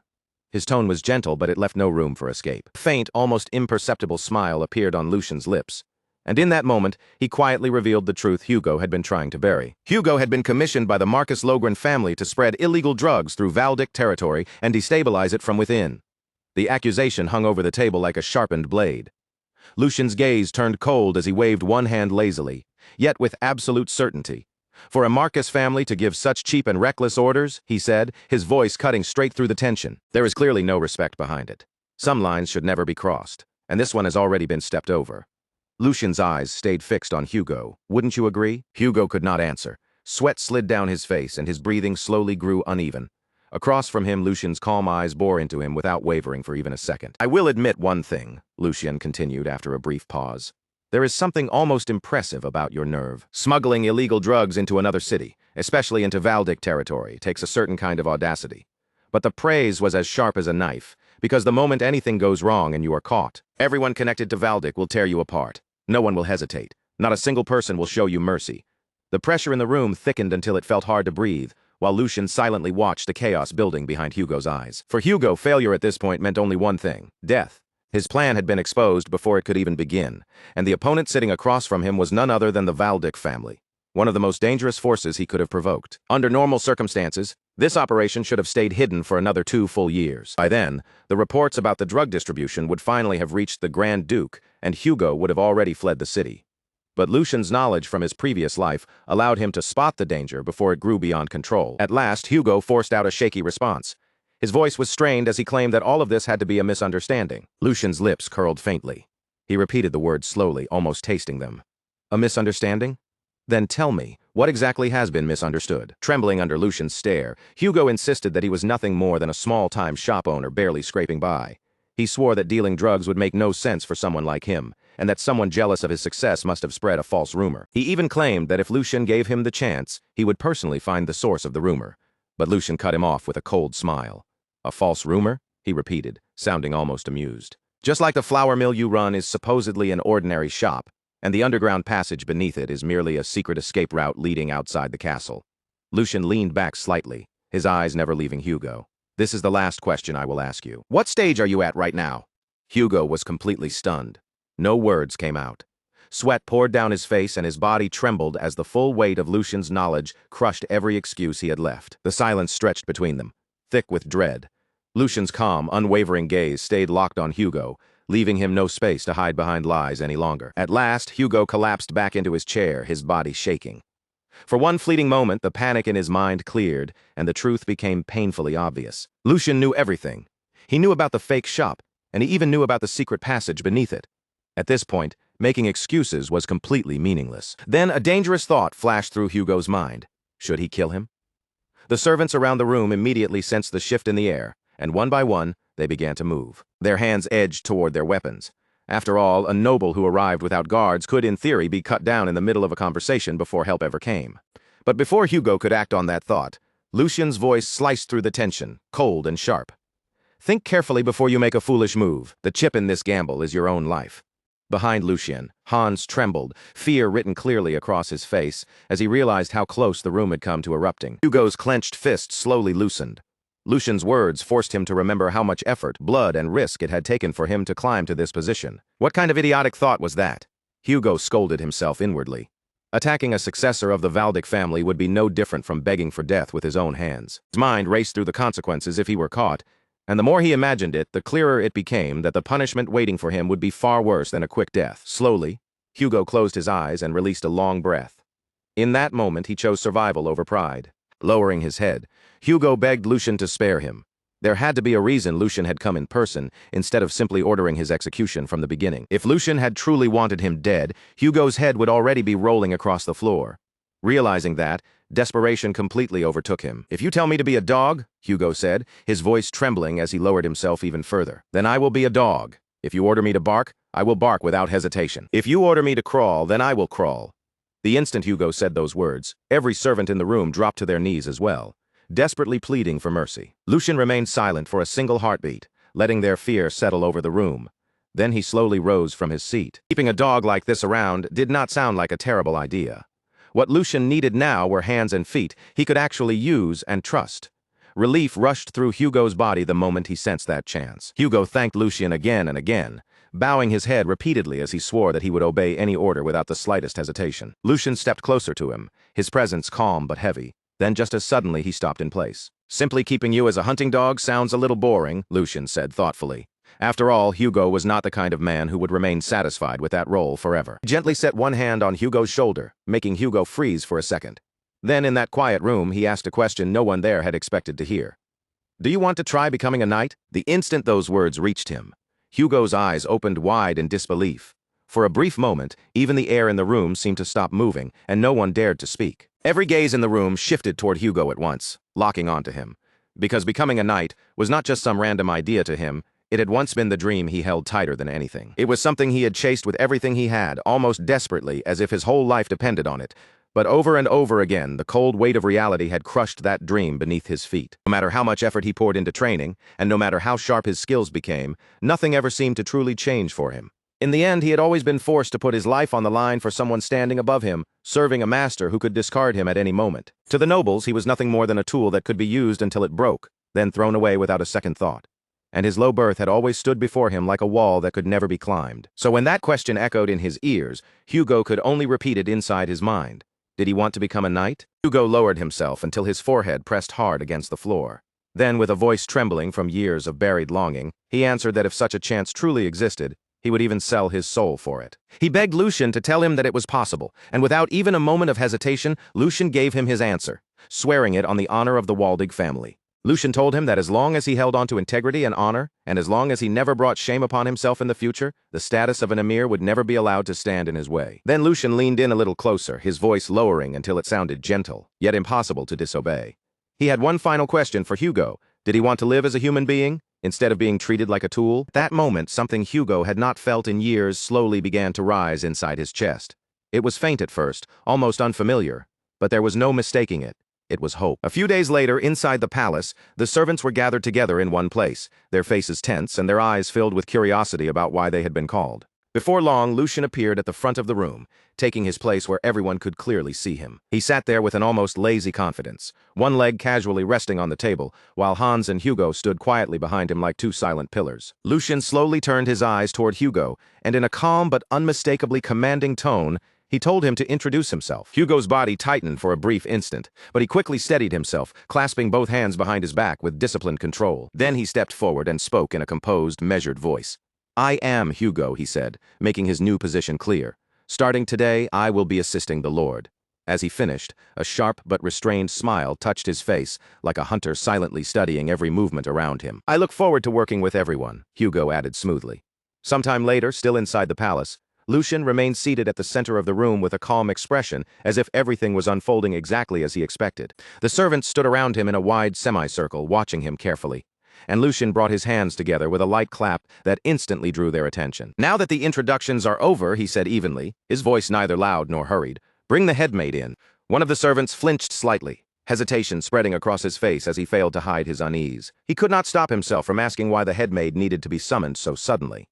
His tone was gentle, but it left no room for escape. A faint, almost imperceptible smile appeared on Lucian's lips, and in that moment, he quietly revealed the truth Hugo had been trying to bury. Hugo had been commissioned by the Marcus Logren family to spread illegal drugs through Valdic territory and destabilize it from within. The accusation hung over the table like a sharpened blade. Lucian's gaze turned cold as he waved one hand lazily, yet with absolute certainty. "For a Marcus family to give such cheap and reckless orders," he said, his voice cutting straight through the tension. "There is clearly no respect behind it. Some lines should never be crossed, and this one has already been stepped over." Lucian's eyes stayed fixed on Hugo. "Wouldn't you agree?" Hugo could not answer. Sweat slid down his face, and his breathing slowly grew uneven. Across from him, Lucian's calm eyes bore into him without wavering for even a second. "I will admit one thing," Lucian continued after a brief pause. "There is something almost impressive about your nerve. Smuggling illegal drugs into another city, especially into Valdic territory, takes a certain kind of audacity. But the praise was as sharp as a knife, because the moment anything goes wrong and you are caught, everyone connected to Valdic will tear you apart. No one will hesitate. Not a single person will show you mercy." The pressure in the room thickened until it felt hard to breathe, while Lucian silently watched the chaos building behind Hugo's eyes. For Hugo, failure at this point meant only one thing: death. His plan had been exposed before it could even begin, and the opponent sitting across from him was none other than the Valdic family, one of the most dangerous forces he could have provoked. Under normal circumstances, this operation should have stayed hidden for another 2 full years. By then, the reports about the drug distribution would finally have reached the Grand Duke, and Hugo would have already fled the city. But Lucian's knowledge from his previous life allowed him to spot the danger before it grew beyond control. At last, Hugo forced out a shaky response. His voice was strained as he claimed that all of this had to be a misunderstanding. Lucian's lips curled faintly. He repeated the words slowly, almost tasting them. "A misunderstanding? Then tell me, what exactly has been misunderstood?" Trembling under Lucian's stare, Hugo insisted that he was nothing more than a small-time shop owner barely scraping by. He swore that dealing drugs would make no sense for someone like him, and that someone jealous of his success must have spread a false rumor. He even claimed that if Lucian gave him the chance, he would personally find the source of the rumor. But Lucian cut him off with a cold smile. "A false rumor?" he repeated, sounding almost amused. "Just like the flour mill you run is supposedly an ordinary shop, and the underground passage beneath it is merely a secret escape route leading outside the castle. Lucian leaned back slightly, his eyes never leaving Hugo. This is the last question I will ask you. What stage are you at right now? Hugo was completely stunned. No words came out. Sweat poured down his face and his body trembled as the full weight of Lucian's knowledge crushed every excuse he had left. The silence stretched between them, thick with dread. Lucian's calm, unwavering gaze stayed locked on Hugo, leaving him no space to hide behind lies any longer. At last, Hugo collapsed back into his chair, his body shaking. For one fleeting moment, the panic in his mind cleared, and the truth became painfully obvious. Lucian knew everything. He knew about the fake shop, and he even knew about the secret passage beneath it. At this point, making excuses was completely meaningless. Then a dangerous thought flashed through Hugo's mind. Should he kill him? The servants around the room immediately sensed the shift in the air, and one by one, they began to move. Their hands edged toward their weapons. After all, a noble who arrived without guards could in theory be cut down in the middle of a conversation before help ever came. But before Hugo could act on that thought, Lucian's voice sliced through the tension, cold and sharp. Think carefully before you make a foolish move. The chip in this gamble is your own life. Behind Lucian, Hans trembled, fear written clearly across his face, as he realized how close the room had come to erupting. Hugo's clenched fist slowly loosened. Lucian's words forced him to remember how much effort, blood, and risk it had taken for him to climb to this position. What kind of idiotic thought was that? Hugo scolded himself inwardly. Attacking a successor of the Valdic family would be no different from begging for death with his own hands. His mind raced through the consequences if he were caught, and the more he imagined it, the clearer it became that the punishment waiting for him would be far worse than a quick death. Slowly, Hugo closed his eyes and released a long breath. In that moment, he chose survival over pride. Lowering his head, Hugo begged Lucian to spare him. There had to be a reason Lucian had come in person, instead of simply ordering his execution from the beginning. If Lucian had truly wanted him dead, Hugo's head would already be rolling across the floor. Realizing that, desperation completely overtook him. If you tell me to be a dog, Hugo said, his voice trembling as he lowered himself even further, then I will be a dog. If you order me to bark, I will bark without hesitation. If you order me to crawl, then I will crawl. The instant Hugo said those words, every servant in the room dropped to their knees as well, desperately pleading for mercy. Lucian remained silent for a single heartbeat, letting their fear settle over the room. Then he slowly rose from his seat. Keeping a dog like this around did not sound like a terrible idea. What Lucian needed now were hands and feet he could actually use and trust. Relief rushed through Hugo's body the moment he sensed that chance. Hugo thanked Lucian again and again, bowing his head repeatedly as he swore that he would obey any order without the slightest hesitation. Lucian stepped closer to him, his presence calm but heavy. Then just as suddenly he stopped in place. Simply keeping you as a hunting dog sounds a little boring, Lucian said thoughtfully. After all, Hugo was not the kind of man who would remain satisfied with that role forever. He gently set one hand on Hugo's shoulder, making Hugo freeze for a second. Then in that quiet room, he asked a question no one there had expected to hear. Do you want to try becoming a knight? The instant those words reached him, Hugo's eyes opened wide in disbelief. For a brief moment, even the air in the room seemed to stop moving, and no one dared to speak. Every gaze in the room shifted toward Hugo at once, locking onto him. Because becoming a knight was not just some random idea to him, it had once been the dream he held tighter than anything. It was something he had chased with everything he had, almost desperately, as if his whole life depended on it. But over and over again, the cold weight of reality had crushed that dream beneath his feet. No matter how much effort he poured into training, and no matter how sharp his skills became, nothing ever seemed to truly change for him. In the end, he had always been forced to put his life on the line for someone standing above him, serving a master who could discard him at any moment. To the nobles, he was nothing more than a tool that could be used until it broke, then thrown away without a second thought. And his low birth had always stood before him like a wall that could never be climbed. So when that question echoed in his ears, Hugo could only repeat it inside his mind. Did he want to become a knight? Hugo lowered himself until his forehead pressed hard against the floor. Then, with a voice trembling from years of buried longing, he answered that if such a chance truly existed, he would even sell his soul for it. He begged Lucian to tell him that it was possible, and without even a moment of hesitation, Lucian gave him his answer, swearing it on the honor of the Waldig family. Lucian told him that as long as he held on to integrity and honor, and as long as he never brought shame upon himself in the future, the status of an emir would never be allowed to stand in his way. Then Lucian leaned in a little closer, his voice lowering until it sounded gentle, yet impossible to disobey. He had one final question for Hugo. Did he want to live as a human being, instead of being treated like a tool? At that moment, something Hugo had not felt in years slowly began to rise inside his chest. It was faint at first, almost unfamiliar, but there was no mistaking it. It was hope. A few days later, inside the palace, the servants were gathered together in one place, their faces tense and their eyes filled with curiosity about why they had been called. Before long, Lucian appeared at the front of the room, taking his place where everyone could clearly see him. He sat there with an almost lazy confidence, one leg casually resting on the table, while Hans and Hugo stood quietly behind him like two silent pillars. Lucian slowly turned his eyes toward Hugo, and in a calm but unmistakably commanding tone, he told him to introduce himself. Hugo's body tightened for a brief instant, but he quickly steadied himself, clasping both hands behind his back with disciplined control. Then he stepped forward and spoke in a composed, measured voice. "I am Hugo," he said, making his new position clear. "Starting today, I will be assisting the Lord." As he finished, a sharp but restrained smile touched his face, like a hunter silently studying every movement around him. "I look forward to working with everyone," Hugo added smoothly. Sometime later, still inside the palace, Lucian remained seated at the center of the room with a calm expression, as if everything was unfolding exactly as he expected. The servants stood around him in a wide semicircle, watching him carefully, and Lucian brought his hands together with a light clap that instantly drew their attention. "Now that the introductions are over," he said evenly, his voice neither loud nor hurried, "bring the headmaid in." One of the servants flinched slightly, hesitation spreading across his face as he failed to hide his unease. He could not stop himself from asking why the headmaid needed to be summoned so suddenly.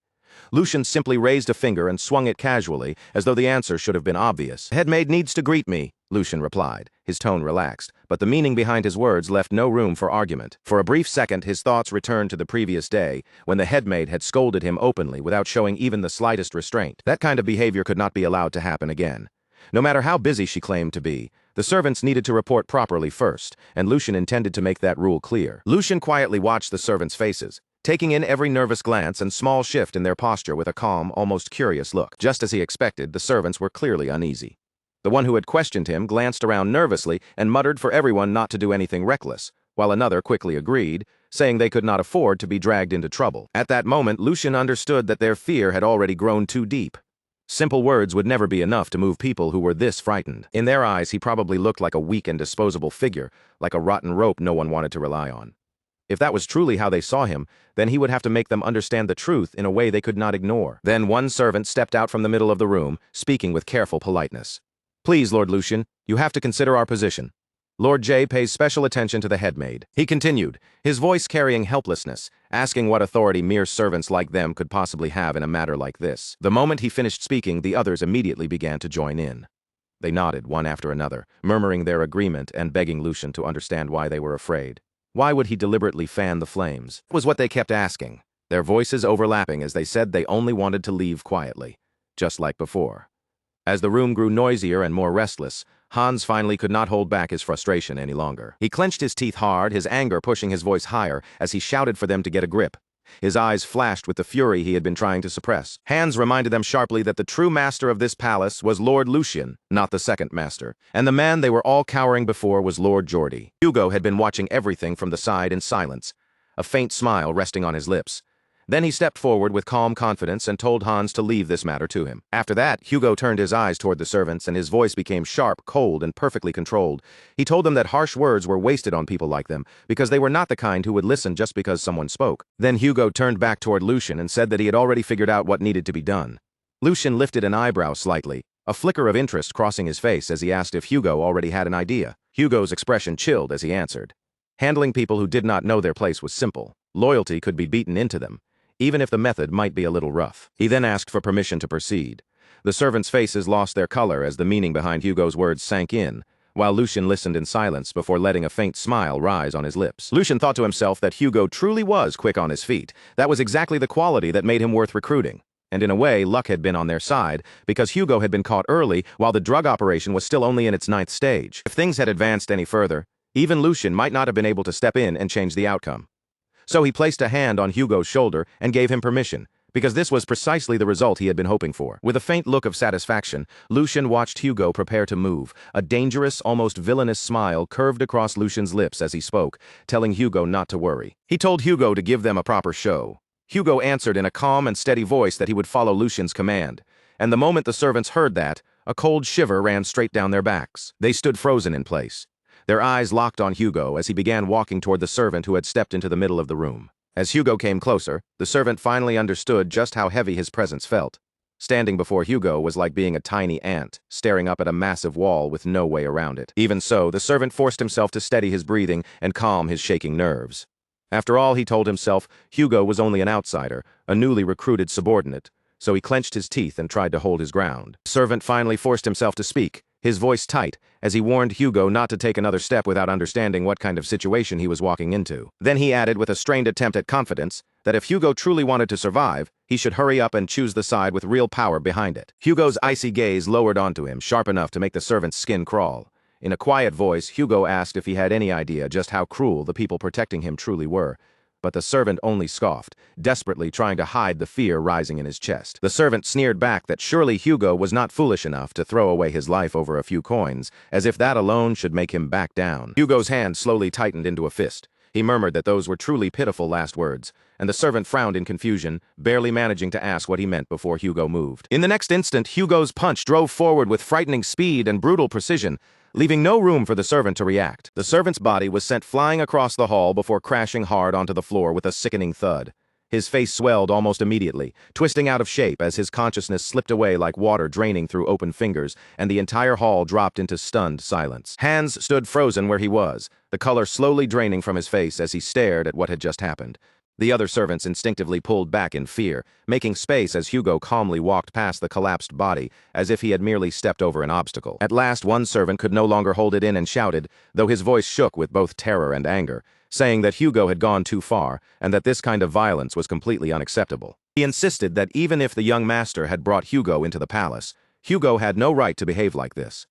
Lucian simply raised a finger and swung it casually, as though the answer should have been obvious. "The headmaid needs to greet me," Lucian replied, his tone relaxed, but the meaning behind his words left no room for argument. For a brief second, his thoughts returned to the previous day, when the headmaid had scolded him openly without showing even the slightest restraint. That kind of behavior could not be allowed to happen again. No matter how busy she claimed to be, the servants needed to report properly first, and Lucian intended to make that rule clear. Lucian quietly watched the servants' faces, taking in every nervous glance and small shift in their posture with a calm, almost curious look. Just as he expected, the servants were clearly uneasy. The one who had questioned him glanced around nervously and muttered for everyone not to do anything reckless, while another quickly agreed, saying they could not afford to be dragged into trouble. At that moment, Lucian understood that their fear had already grown too deep. Simple words would never be enough to move people who were this frightened. In their eyes, he probably looked like a weak and disposable figure, like a rotten rope no one wanted to rely on. If that was truly how they saw him, then he would have to make them understand the truth in a way they could not ignore. Then one servant stepped out from the middle of the room, speaking with careful politeness. "Please, Lord Lucian, you have to consider our position. Lord J pays special attention to the headmaid." He continued, his voice carrying helplessness, asking what authority mere servants like them could possibly have in a matter like this. The moment he finished speaking, the others immediately began to join in. They nodded one after another, murmuring their agreement and begging Lucian to understand why they were afraid. Why would he deliberately fan the flames? It was what they kept asking, their voices overlapping as they said they only wanted to leave quietly, just like before. As the room grew noisier and more restless, Hans finally could not hold back his frustration any longer. He clenched his teeth hard, his anger pushing his voice higher as he shouted for them to get a grip. His eyes flashed with the fury he had been trying to suppress. Hans reminded them sharply that the true master of this palace was Lord Lucian, not the second master, and the man they were all cowering before was Lord Geordie. Hugo had been watching everything from the side in silence, a faint smile resting on his lips. Then he stepped forward with calm confidence and told Hans to leave this matter to him. After that, Hugo turned his eyes toward the servants and his voice became sharp, cold, and perfectly controlled. He told them that harsh words were wasted on people like them, because they were not the kind who would listen just because someone spoke. Then Hugo turned back toward Lucian and said that he had already figured out what needed to be done. Lucian lifted an eyebrow slightly, a flicker of interest crossing his face as he asked if Hugo already had an idea. Hugo's expression chilled as he answered. Handling people who did not know their place was simple. Loyalty could be beaten into them, even if the method might be a little rough. He then asked for permission to proceed. The servants' faces lost their color as the meaning behind Hugo's words sank in, while Lucian listened in silence before letting a faint smile rise on his lips. Lucian thought to himself that Hugo truly was quick on his feet. That was exactly the quality that made him worth recruiting. And in a way, luck had been on their side, because Hugo had been caught early while the drug operation was still only in its 9th stage. If things had advanced any further, even Lucian might not have been able to step in and change the outcome. So he placed a hand on Hugo's shoulder and gave him permission, because this was precisely the result he had been hoping for. With a faint look of satisfaction, Lucian watched Hugo prepare to move. A dangerous, almost villainous smile curved across Lucian's lips as he spoke, telling Hugo not to worry. He told Hugo to give them a proper show. Hugo answered in a calm and steady voice that he would follow Lucian's command, and the moment the servants heard that, a cold shiver ran straight down their backs. They stood frozen in place, their eyes locked on Hugo as he began walking toward the servant who had stepped into the middle of the room. As Hugo came closer, the servant finally understood just how heavy his presence felt. Standing before Hugo was like being a tiny ant, staring up at a massive wall with no way around it. Even so, the servant forced himself to steady his breathing and calm his shaking nerves. After all, he told himself, Hugo was only an outsider, a newly recruited subordinate, so he clenched his teeth and tried to hold his ground. The servant finally forced himself to speak, his voice tight, as he warned Hugo not to take another step without understanding what kind of situation he was walking into. Then he added with a strained attempt at confidence that if Hugo truly wanted to survive, he should hurry up and choose the side with real power behind it. Hugo's icy gaze lowered onto him, sharp enough to make the servant's skin crawl. In a quiet voice, Hugo asked if he had any idea just how cruel the people protecting him truly were. But the servant only scoffed, desperately trying to hide the fear rising in his chest. The servant sneered back that surely Hugo was not foolish enough to throw away his life over a few coins, as if that alone should make him back down. Hugo's hand slowly tightened into a fist. He murmured that those were truly pitiful last words, and the servant frowned in confusion, barely managing to ask what he meant before Hugo moved. In the next instant, Hugo's punch drove forward with frightening speed and brutal precision, leaving no room for the servant to react. The servant's body was sent flying across the hall before crashing hard onto the floor with a sickening thud. His face swelled almost immediately, twisting out of shape as his consciousness slipped away like water draining through open fingers, and the entire hall dropped into stunned silence. Hans stood frozen where he was, the color slowly draining from his face as he stared at what had just happened. The other servants instinctively pulled back in fear, making space as Hugo calmly walked past the collapsed body, as if he had merely stepped over an obstacle. At last, one servant could no longer hold it in and shouted, though his voice shook with both terror and anger, saying that Hugo had gone too far, and that this kind of violence was completely unacceptable. He insisted that even if the young master had brought Hugo into the palace, Hugo had no right to behave like this.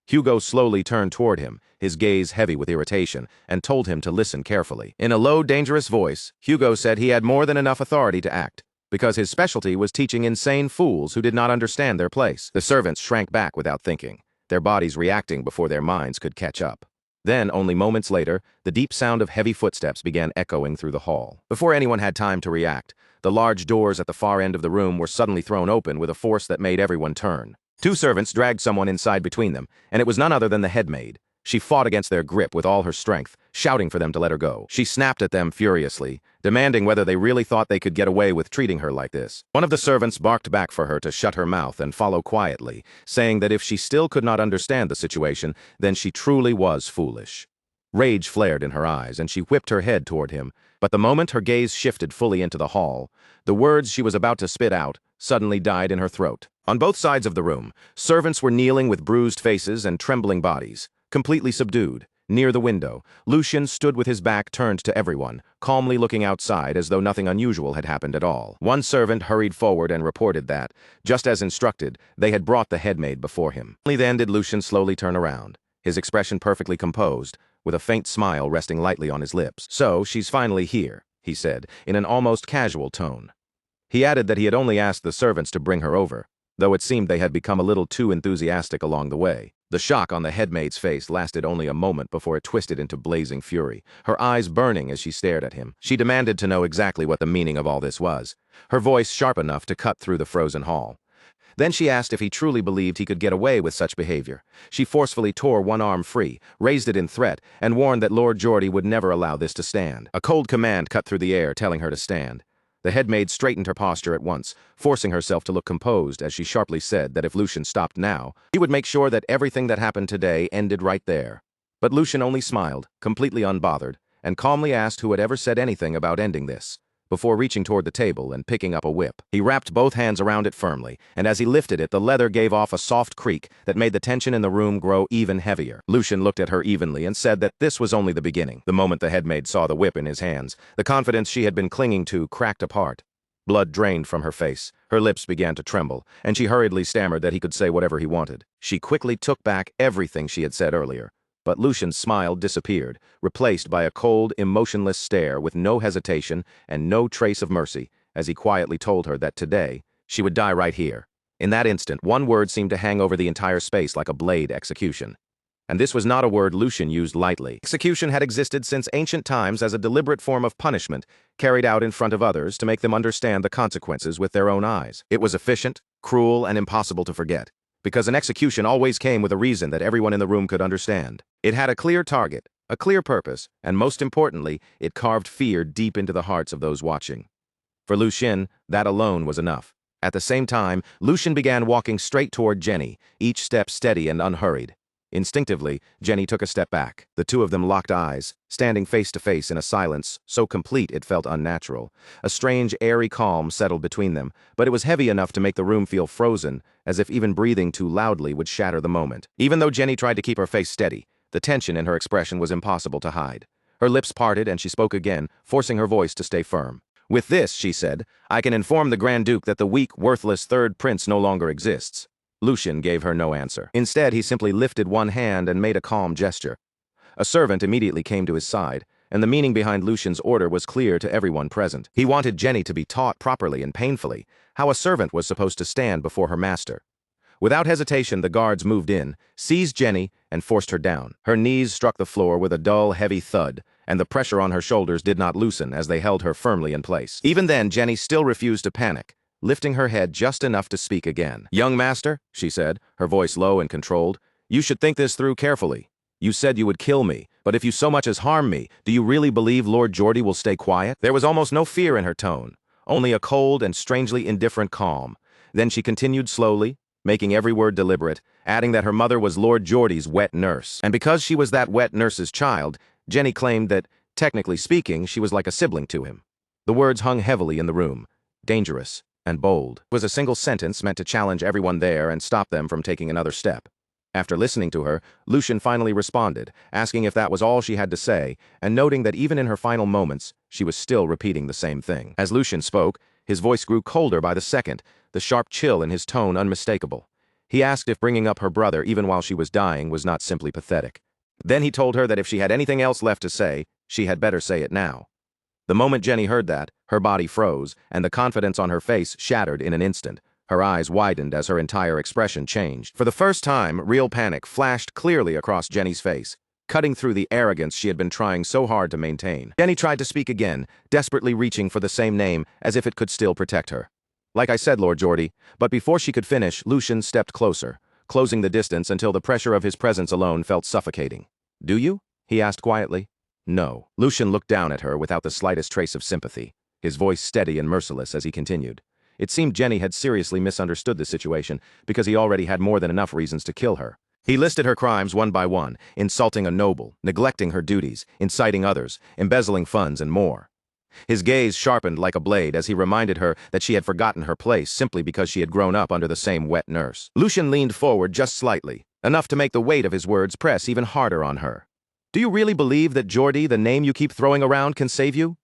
Hugo slowly turned toward him, his gaze heavy with irritation, and told him to listen carefully. In a low, dangerous voice, Hugo said he had more than enough authority to act, because his specialty was teaching insane fools who did not understand their place. The servants shrank back without thinking, their bodies reacting before their minds could catch up. Then, only moments later, the deep sound of heavy footsteps began echoing through the hall. Before anyone had time to react, the large doors at the far end of the room were suddenly thrown open with a force that made everyone turn. Two servants dragged someone inside between them, and it was none other than the headmaid. She fought against their grip with all her strength, shouting for them to let her go. She snapped at them furiously, demanding whether they really thought they could get away with treating her like this. One of the servants barked back for her to shut her mouth and follow quietly, saying that if she still could not understand the situation, then she truly was foolish. Rage flared in her eyes, and she whipped her head toward him, but the moment her gaze shifted fully into the hall, the words she was about to spit out suddenly died in her throat. On both sides of the room, servants were kneeling with bruised faces and trembling bodies, completely subdued. Near the window, Lucien stood with his back turned to everyone, calmly looking outside as though nothing unusual had happened at all. One servant hurried forward and reported that, just as instructed, they had brought the headmaid before him. Only then did Lucien slowly turn around, his expression perfectly composed, with a faint smile resting lightly on his lips. "So, she's finally here," he said, in an almost casual tone. He added that he had only asked the servants to bring her over, though it seemed they had become a little too enthusiastic along the way. The shock on the headmaid's face lasted only a moment before it twisted into blazing fury, her eyes burning as she stared at him. She demanded to know exactly what the meaning of all this was, her voice sharp enough to cut through the frozen hall. Then she asked if he truly believed he could get away with such behavior. She forcefully tore one arm free, raised it in threat, and warned that Lord Geordie would never allow this to stand. A cold command cut through the air, telling her to stand. The headmaid straightened her posture at once, forcing herself to look composed as she sharply said that if Lucien stopped now, he would make sure that everything that happened today ended right there. But Lucien only smiled, completely unbothered, and calmly asked who had ever said anything about ending this, before reaching toward the table and picking up a whip. He wrapped both hands around it firmly, and as he lifted it, the leather gave off a soft creak that made the tension in the room grow even heavier. Lucien looked at her evenly and said that this was only the beginning. The moment the headmaid saw the whip in his hands, the confidence she had been clinging to cracked apart. Blood drained from her face, her lips began to tremble, and she hurriedly stammered that he could say whatever he wanted. She quickly took back everything she had said earlier. But Lucien's smile disappeared, replaced by a cold, emotionless stare with no hesitation and no trace of mercy, as he quietly told her that today, she would die right here. In that instant, one word seemed to hang over the entire space like a blade: execution. And this was not a word Lucien used lightly. Execution had existed since ancient times as a deliberate form of punishment, carried out in front of others to make them understand the consequences with their own eyes. It was efficient, cruel, and impossible to forget, because an execution always came with a reason that everyone in the room could understand. It had a clear target, a clear purpose, and most importantly, it carved fear deep into the hearts of those watching. For Lucien, that alone was enough. At the same time, Lucien began walking straight toward Jenny, each step steady and unhurried. Instinctively, Jenny took a step back. The two of them locked eyes, standing face to face in a silence so complete it felt unnatural. A strange, airy calm settled between them, but it was heavy enough to make the room feel frozen, as if even breathing too loudly would shatter the moment. Even though Jenny tried to keep her face steady, the tension in her expression was impossible to hide. Her lips parted and she spoke again, forcing her voice to stay firm. "With this," she said, "I can inform the Grand Duke that the weak, worthless third prince no longer exists." Lucian gave her no answer. Instead, he simply lifted one hand and made a calm gesture. A servant immediately came to his side, and the meaning behind Lucian's order was clear to everyone present. He wanted Jenny to be taught properly and painfully how a servant was supposed to stand before her master. Without hesitation, the guards moved in, seized Jenny, and forced her down. Her knees struck the floor with a dull, heavy thud, and the pressure on her shoulders did not loosen as they held her firmly in place. Even then, Jenny still refused to panic, lifting her head just enough to speak again. "Young master," she said, her voice low and controlled, "you should think this through carefully. You said you would kill me, but if you so much as harm me, do you really believe Lord Geordie will stay quiet?" There was almost no fear in her tone, only a cold and strangely indifferent calm. Then she continued slowly, making every word deliberate, adding that her mother was Lord Geordie's wet nurse. And because she was that wet nurse's child, Jenny claimed that, technically speaking, she was like a sibling to him. The words hung heavily in the room, dangerous and bold. It was a single sentence meant to challenge everyone there and stop them from taking another step. After listening to her, Lucian finally responded, asking if that was all she had to say, and noting that even in her final moments, she was still repeating the same thing. As Lucian spoke, his voice grew colder by the second, the sharp chill in his tone unmistakable. He asked if bringing up her brother even while she was dying was not simply pathetic. Then he told her that if she had anything else left to say, she had better say it now. The moment Jenny heard that, her body froze, and the confidence on her face shattered in an instant. Her eyes widened as her entire expression changed. For the first time, real panic flashed clearly across Jenny's face, cutting through the arrogance she had been trying so hard to maintain. Jenny tried to speak again, desperately reaching for the same name as if it could still protect her. "Like I said, Lord Geordie," but before she could finish, Lucian stepped closer, closing the distance until the pressure of his presence alone felt suffocating. "Do you?" he asked quietly. "No." Lucian looked down at her without the slightest trace of sympathy, his voice steady and merciless as he continued. It seemed Jenny had seriously misunderstood the situation because he already had more than enough reasons to kill her. He listed her crimes one by one, insulting a noble, neglecting her duties, inciting others, embezzling funds, and more. His gaze sharpened like a blade as he reminded her that she had forgotten her place simply because she had grown up under the same wet nurse. Lucian leaned forward just slightly, enough to make the weight of his words press even harder on her. "Do you really believe that Geordie, the name you keep throwing around, can save you?"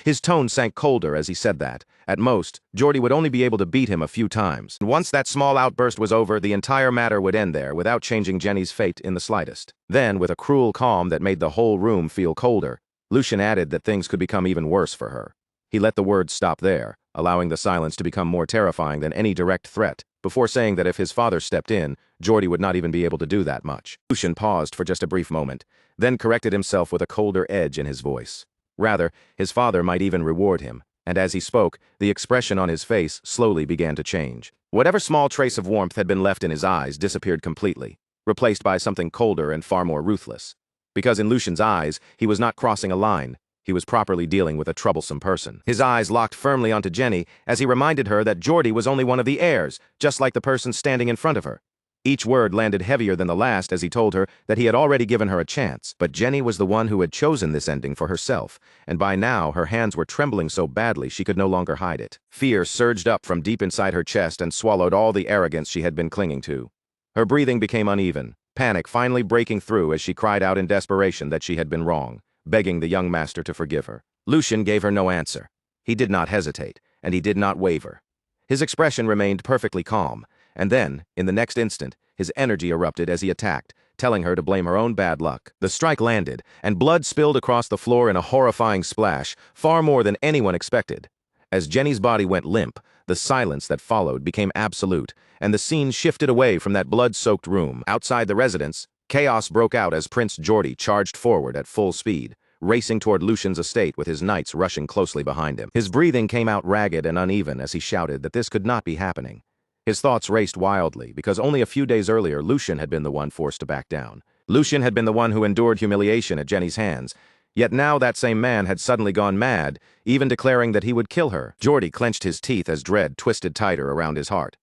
His tone sank colder as he said that. At most, Geordie would only be able to beat him a few times. Once that small outburst was over, the entire matter would end there without changing Jenny's fate in the slightest. Then, with a cruel calm that made the whole room feel colder, Lucian added that things could become even worse for her. He let the words stop there, allowing the silence to become more terrifying than any direct threat, before saying that if his father stepped in, Geordie would not even be able to do that much. Lucian paused for just a brief moment, then corrected himself with a colder edge in his voice. Rather, his father might even reward him, and as he spoke, the expression on his face slowly began to change. Whatever small trace of warmth had been left in his eyes disappeared completely, replaced by something colder and far more ruthless. Because in Lucian's eyes, he was not crossing a line, he was properly dealing with a troublesome person. His eyes locked firmly onto Jenny as he reminded her that Geordie was only one of the heirs, just like the person standing in front of her. Each word landed heavier than the last as he told her that he had already given her a chance, but Jenny was the one who had chosen this ending for herself, and by now her hands were trembling so badly she could no longer hide it. Fear surged up from deep inside her chest and swallowed all the arrogance she had been clinging to. Her breathing became uneven, panic finally breaking through as she cried out in desperation that she had been wrong, begging the young master to forgive her. Lucian gave her no answer. He did not hesitate, and he did not waver. His expression remained perfectly calm, and then, in the next instant, his energy erupted as he attacked, telling her to blame her own bad luck. The strike landed, and blood spilled across the floor in a horrifying splash, far more than anyone expected. As Jenny's body went limp, the silence that followed became absolute, and the scene shifted away from that blood-soaked room. Outside the residence, chaos broke out as Prince Geordie charged forward at full speed, racing toward Lucian's estate with his knights rushing closely behind him. His breathing came out ragged and uneven as he shouted that this could not be happening. His thoughts raced wildly, because only a few days earlier Lucian had been the one forced to back down. Lucian had been the one who endured humiliation at Jenny's hands, yet now that same man had suddenly gone mad, even declaring that he would kill her. Geordie clenched his teeth as dread twisted tighter around his heart.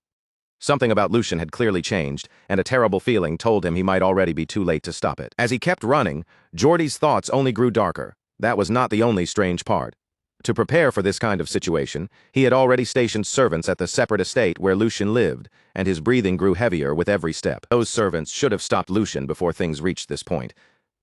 Something about Lucian had clearly changed, and a terrible feeling told him he might already be too late to stop it. As he kept running, Jordy's thoughts only grew darker. That was not the only strange part. To prepare for this kind of situation, he had already stationed servants at the separate estate where Lucian lived, and his breathing grew heavier with every step. Those servants should have stopped Lucian before things reached this point.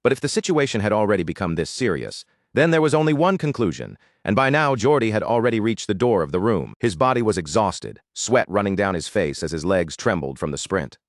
But if the situation had already become this serious, then there was only one conclusion, and by now Jordy had already reached the door of the room. His body was exhausted, sweat running down his face as his legs trembled from the sprint.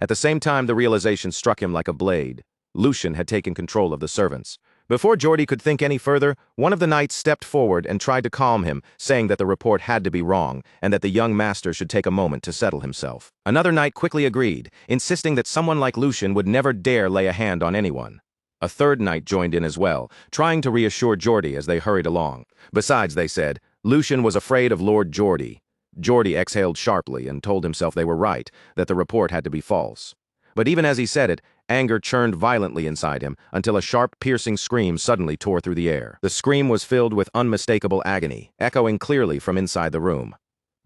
At the same time, the realization struck him like a blade. Lucian had taken control of the servants. Before Jordy could think any further, one of the knights stepped forward and tried to calm him, saying that the report had to be wrong and that the young master should take a moment to settle himself. Another knight quickly agreed, insisting that someone like Lucian would never dare lay a hand on anyone. A third knight joined in as well, trying to reassure Jordy as they hurried along. Besides, they said, Lucian was afraid of Lord Jordy. Jordy exhaled sharply and told himself they were right, that the report had to be false. But even as he said it, anger churned violently inside him until a sharp, piercing scream suddenly tore through the air. The scream was filled with unmistakable agony, echoing clearly from inside the room.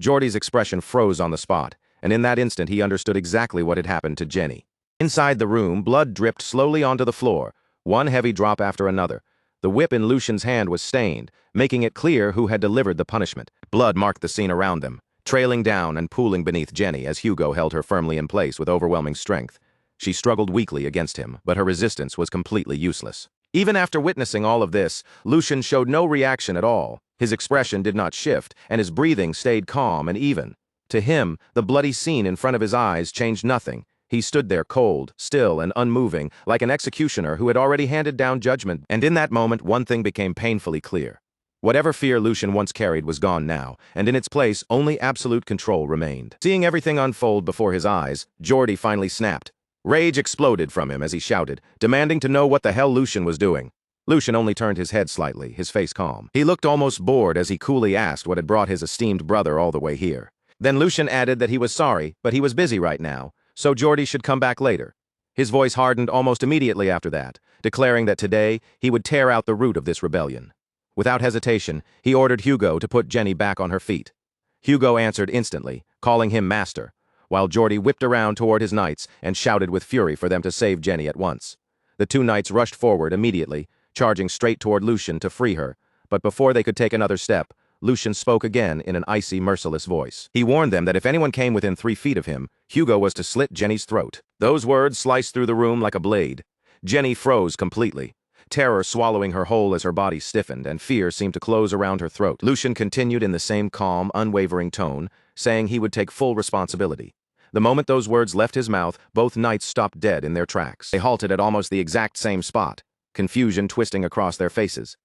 Jordy's expression froze on the spot, and in that instant he understood exactly what had happened to Jenny. Inside the room, blood dripped slowly onto the floor, one heavy drop after another. The whip in Lucian's hand was stained, making it clear who had delivered the punishment. Blood marked the scene around them, trailing down and pooling beneath Jenny as Hugo held her firmly in place with overwhelming strength. She struggled weakly against him, but her resistance was completely useless. Even after witnessing all of this, Lucian showed no reaction at all. His expression did not shift, and his breathing stayed calm and even. To him, the bloody scene in front of his eyes changed nothing. He stood there cold, still, and unmoving, like an executioner who had already handed down judgment. And in that moment, one thing became painfully clear. Whatever fear Lucian once carried was gone now, and in its place, only absolute control remained. Seeing everything unfold before his eyes, Jordy finally snapped. Rage exploded from him as he shouted, demanding to know what the hell Lucian was doing. Lucian only turned his head slightly, his face calm. He looked almost bored as he coolly asked what had brought his esteemed brother all the way here. Then Lucian added that he was sorry, but he was busy right now, so Jordy should come back later. His voice hardened almost immediately after that, declaring that today he would tear out the root of this rebellion. Without hesitation, he ordered Hugo to put Jenny back on her feet. Hugo answered instantly, calling him master, while Jordy whipped around toward his knights and shouted with fury for them to save Jenny at once. The two knights rushed forward immediately, charging straight toward Lucian to free her, but before they could take another step, Lucian spoke again in an icy, merciless voice. He warned them that if anyone came within 3 feet of him, Hugo was to slit Jenny's throat. Those words sliced through the room like a blade. Jenny froze completely, terror swallowing her whole as her body stiffened, and fear seemed to close around her throat. Lucian continued in the same calm, unwavering tone, saying he would take full responsibility. The moment those words left his mouth, both knights stopped dead in their tracks. They halted at almost the exact same spot, confusion twisting across their faces.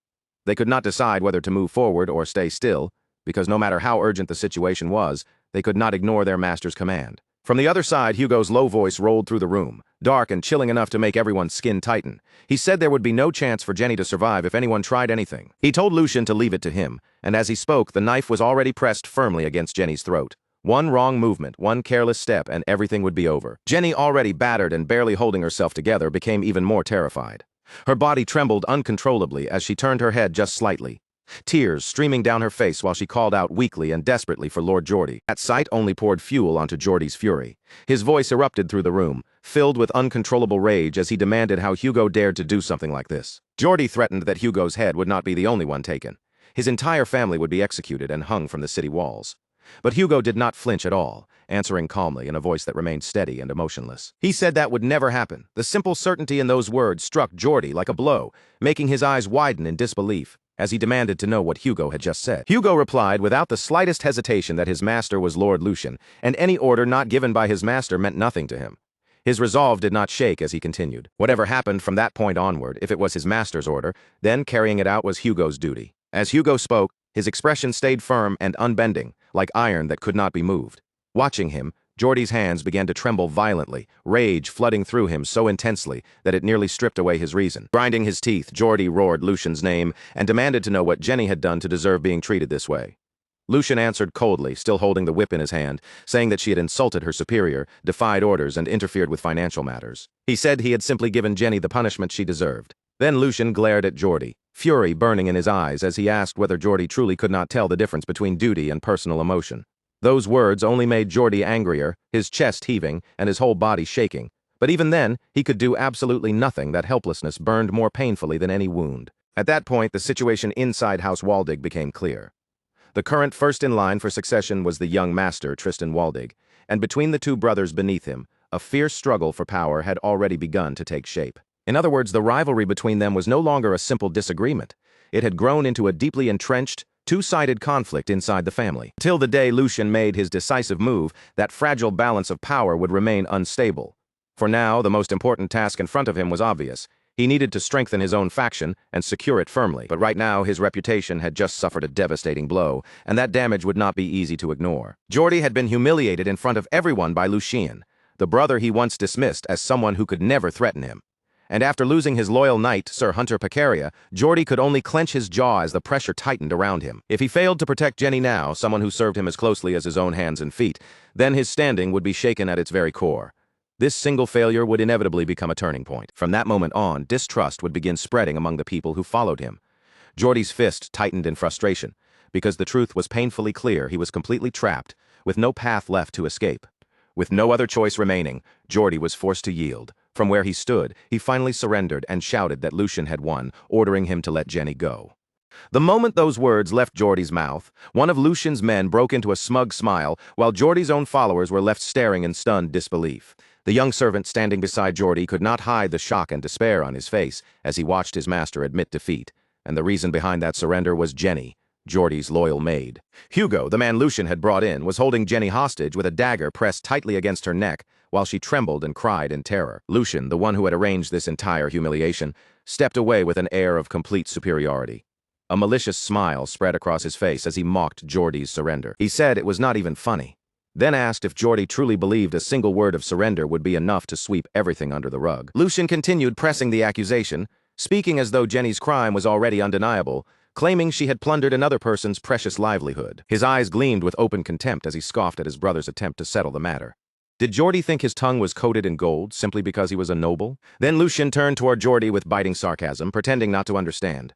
They could not decide whether to move forward or stay still, because no matter how urgent the situation was, they could not ignore their master's command. From the other side, Hugo's low voice rolled through the room, dark and chilling enough to make everyone's skin tighten. He said there would be no chance for Jenny to survive if anyone tried anything. He told Lucian to leave it to him, and as he spoke, the knife was already pressed firmly against Jenny's throat. One wrong movement, one careless step, and everything would be over. Jenny, already battered and barely holding herself together, became even more terrified. Her body trembled uncontrollably as she turned her head just slightly, tears streaming down her face while she called out weakly and desperately for Lord Jordy. That sight only poured fuel onto Jordy's fury. His voice erupted through the room, filled with uncontrollable rage as he demanded how Hugo dared to do something like this. Jordy threatened that Hugo's head would not be the only one taken. His entire family would be executed and hung from the city walls. But Hugo did not flinch at all, answering calmly in a voice that remained steady and emotionless. He said that would never happen. The simple certainty in those words struck Jordy like a blow, making his eyes widen in disbelief as he demanded to know what Hugo had just said. Hugo replied without the slightest hesitation that his master was Lord Lucian, and any order not given by his master meant nothing to him. His resolve did not shake as he continued. Whatever happened from that point onward, if it was his master's order, then carrying it out was Hugo's duty. As Hugo spoke, his expression stayed firm and unbending, like iron that could not be moved. Watching him, Jordy's hands began to tremble violently, rage flooding through him so intensely that it nearly stripped away his reason. Grinding his teeth, Jordy roared Lucian's name and demanded to know what Jenny had done to deserve being treated this way. Lucian answered coldly, still holding the whip in his hand, saying that she had insulted her superior, defied orders, and interfered with financial matters. He said he had simply given Jenny the punishment she deserved. Then Lucian glared at Jordy, fury burning in his eyes as he asked whether Jordy truly could not tell the difference between duty and personal emotion. Those words only made Geordie angrier, his chest heaving and his whole body shaking. But even then, he could do absolutely nothing. That helplessness burned more painfully than any wound. At that point, the situation inside House Waldig became clear. The current first in line for succession was the young master, Tristan Waldig, and between the two brothers beneath him, a fierce struggle for power had already begun to take shape. In other words, the rivalry between them was no longer a simple disagreement. It had grown into a deeply entrenched, two-sided conflict inside the family. Till the day Lucian made his decisive move, that fragile balance of power would remain unstable. For now, the most important task in front of him was obvious. He needed to strengthen his own faction and secure it firmly. But right now, his reputation had just suffered a devastating blow, and that damage would not be easy to ignore. Geordie had been humiliated in front of everyone by Lucian, the brother he once dismissed as someone who could never threaten him. And after losing his loyal knight, Sir Hunter Pacaria, Geordie could only clench his jaw as the pressure tightened around him. If he failed to protect Jenny now, someone who served him as closely as his own hands and feet, then his standing would be shaken at its very core. This single failure would inevitably become a turning point. From that moment on, distrust would begin spreading among the people who followed him. Geordie's fist tightened in frustration, because the truth was painfully clear. He was completely trapped, with no path left to escape. With no other choice remaining, Geordie was forced to yield. From where he stood, he finally surrendered and shouted that Lucian had won, ordering him to let Jenny go. The moment those words left Geordie's mouth, one of Lucian's men broke into a smug smile, while Geordie's own followers were left staring in stunned disbelief. The young servant standing beside Geordie could not hide the shock and despair on his face as he watched his master admit defeat, and the reason behind that surrender was Jenny, Geordie's loyal maid. Hugo, the man Lucian had brought in, was holding Jenny hostage with a dagger pressed tightly against her neck while she trembled and cried in terror. Lucian, the one who had arranged this entire humiliation, stepped away with an air of complete superiority. A malicious smile spread across his face as he mocked Geordie's surrender. He said it was not even funny, then asked if Geordie truly believed a single word of surrender would be enough to sweep everything under the rug. Lucian continued pressing the accusation, speaking as though Jenny's crime was already undeniable, claiming she had plundered another person's precious livelihood. His eyes gleamed with open contempt as he scoffed at his brother's attempt to settle the matter. Did Geordie think his tongue was coated in gold simply because he was a noble? Then Lucian turned toward Geordie with biting sarcasm, pretending not to understand.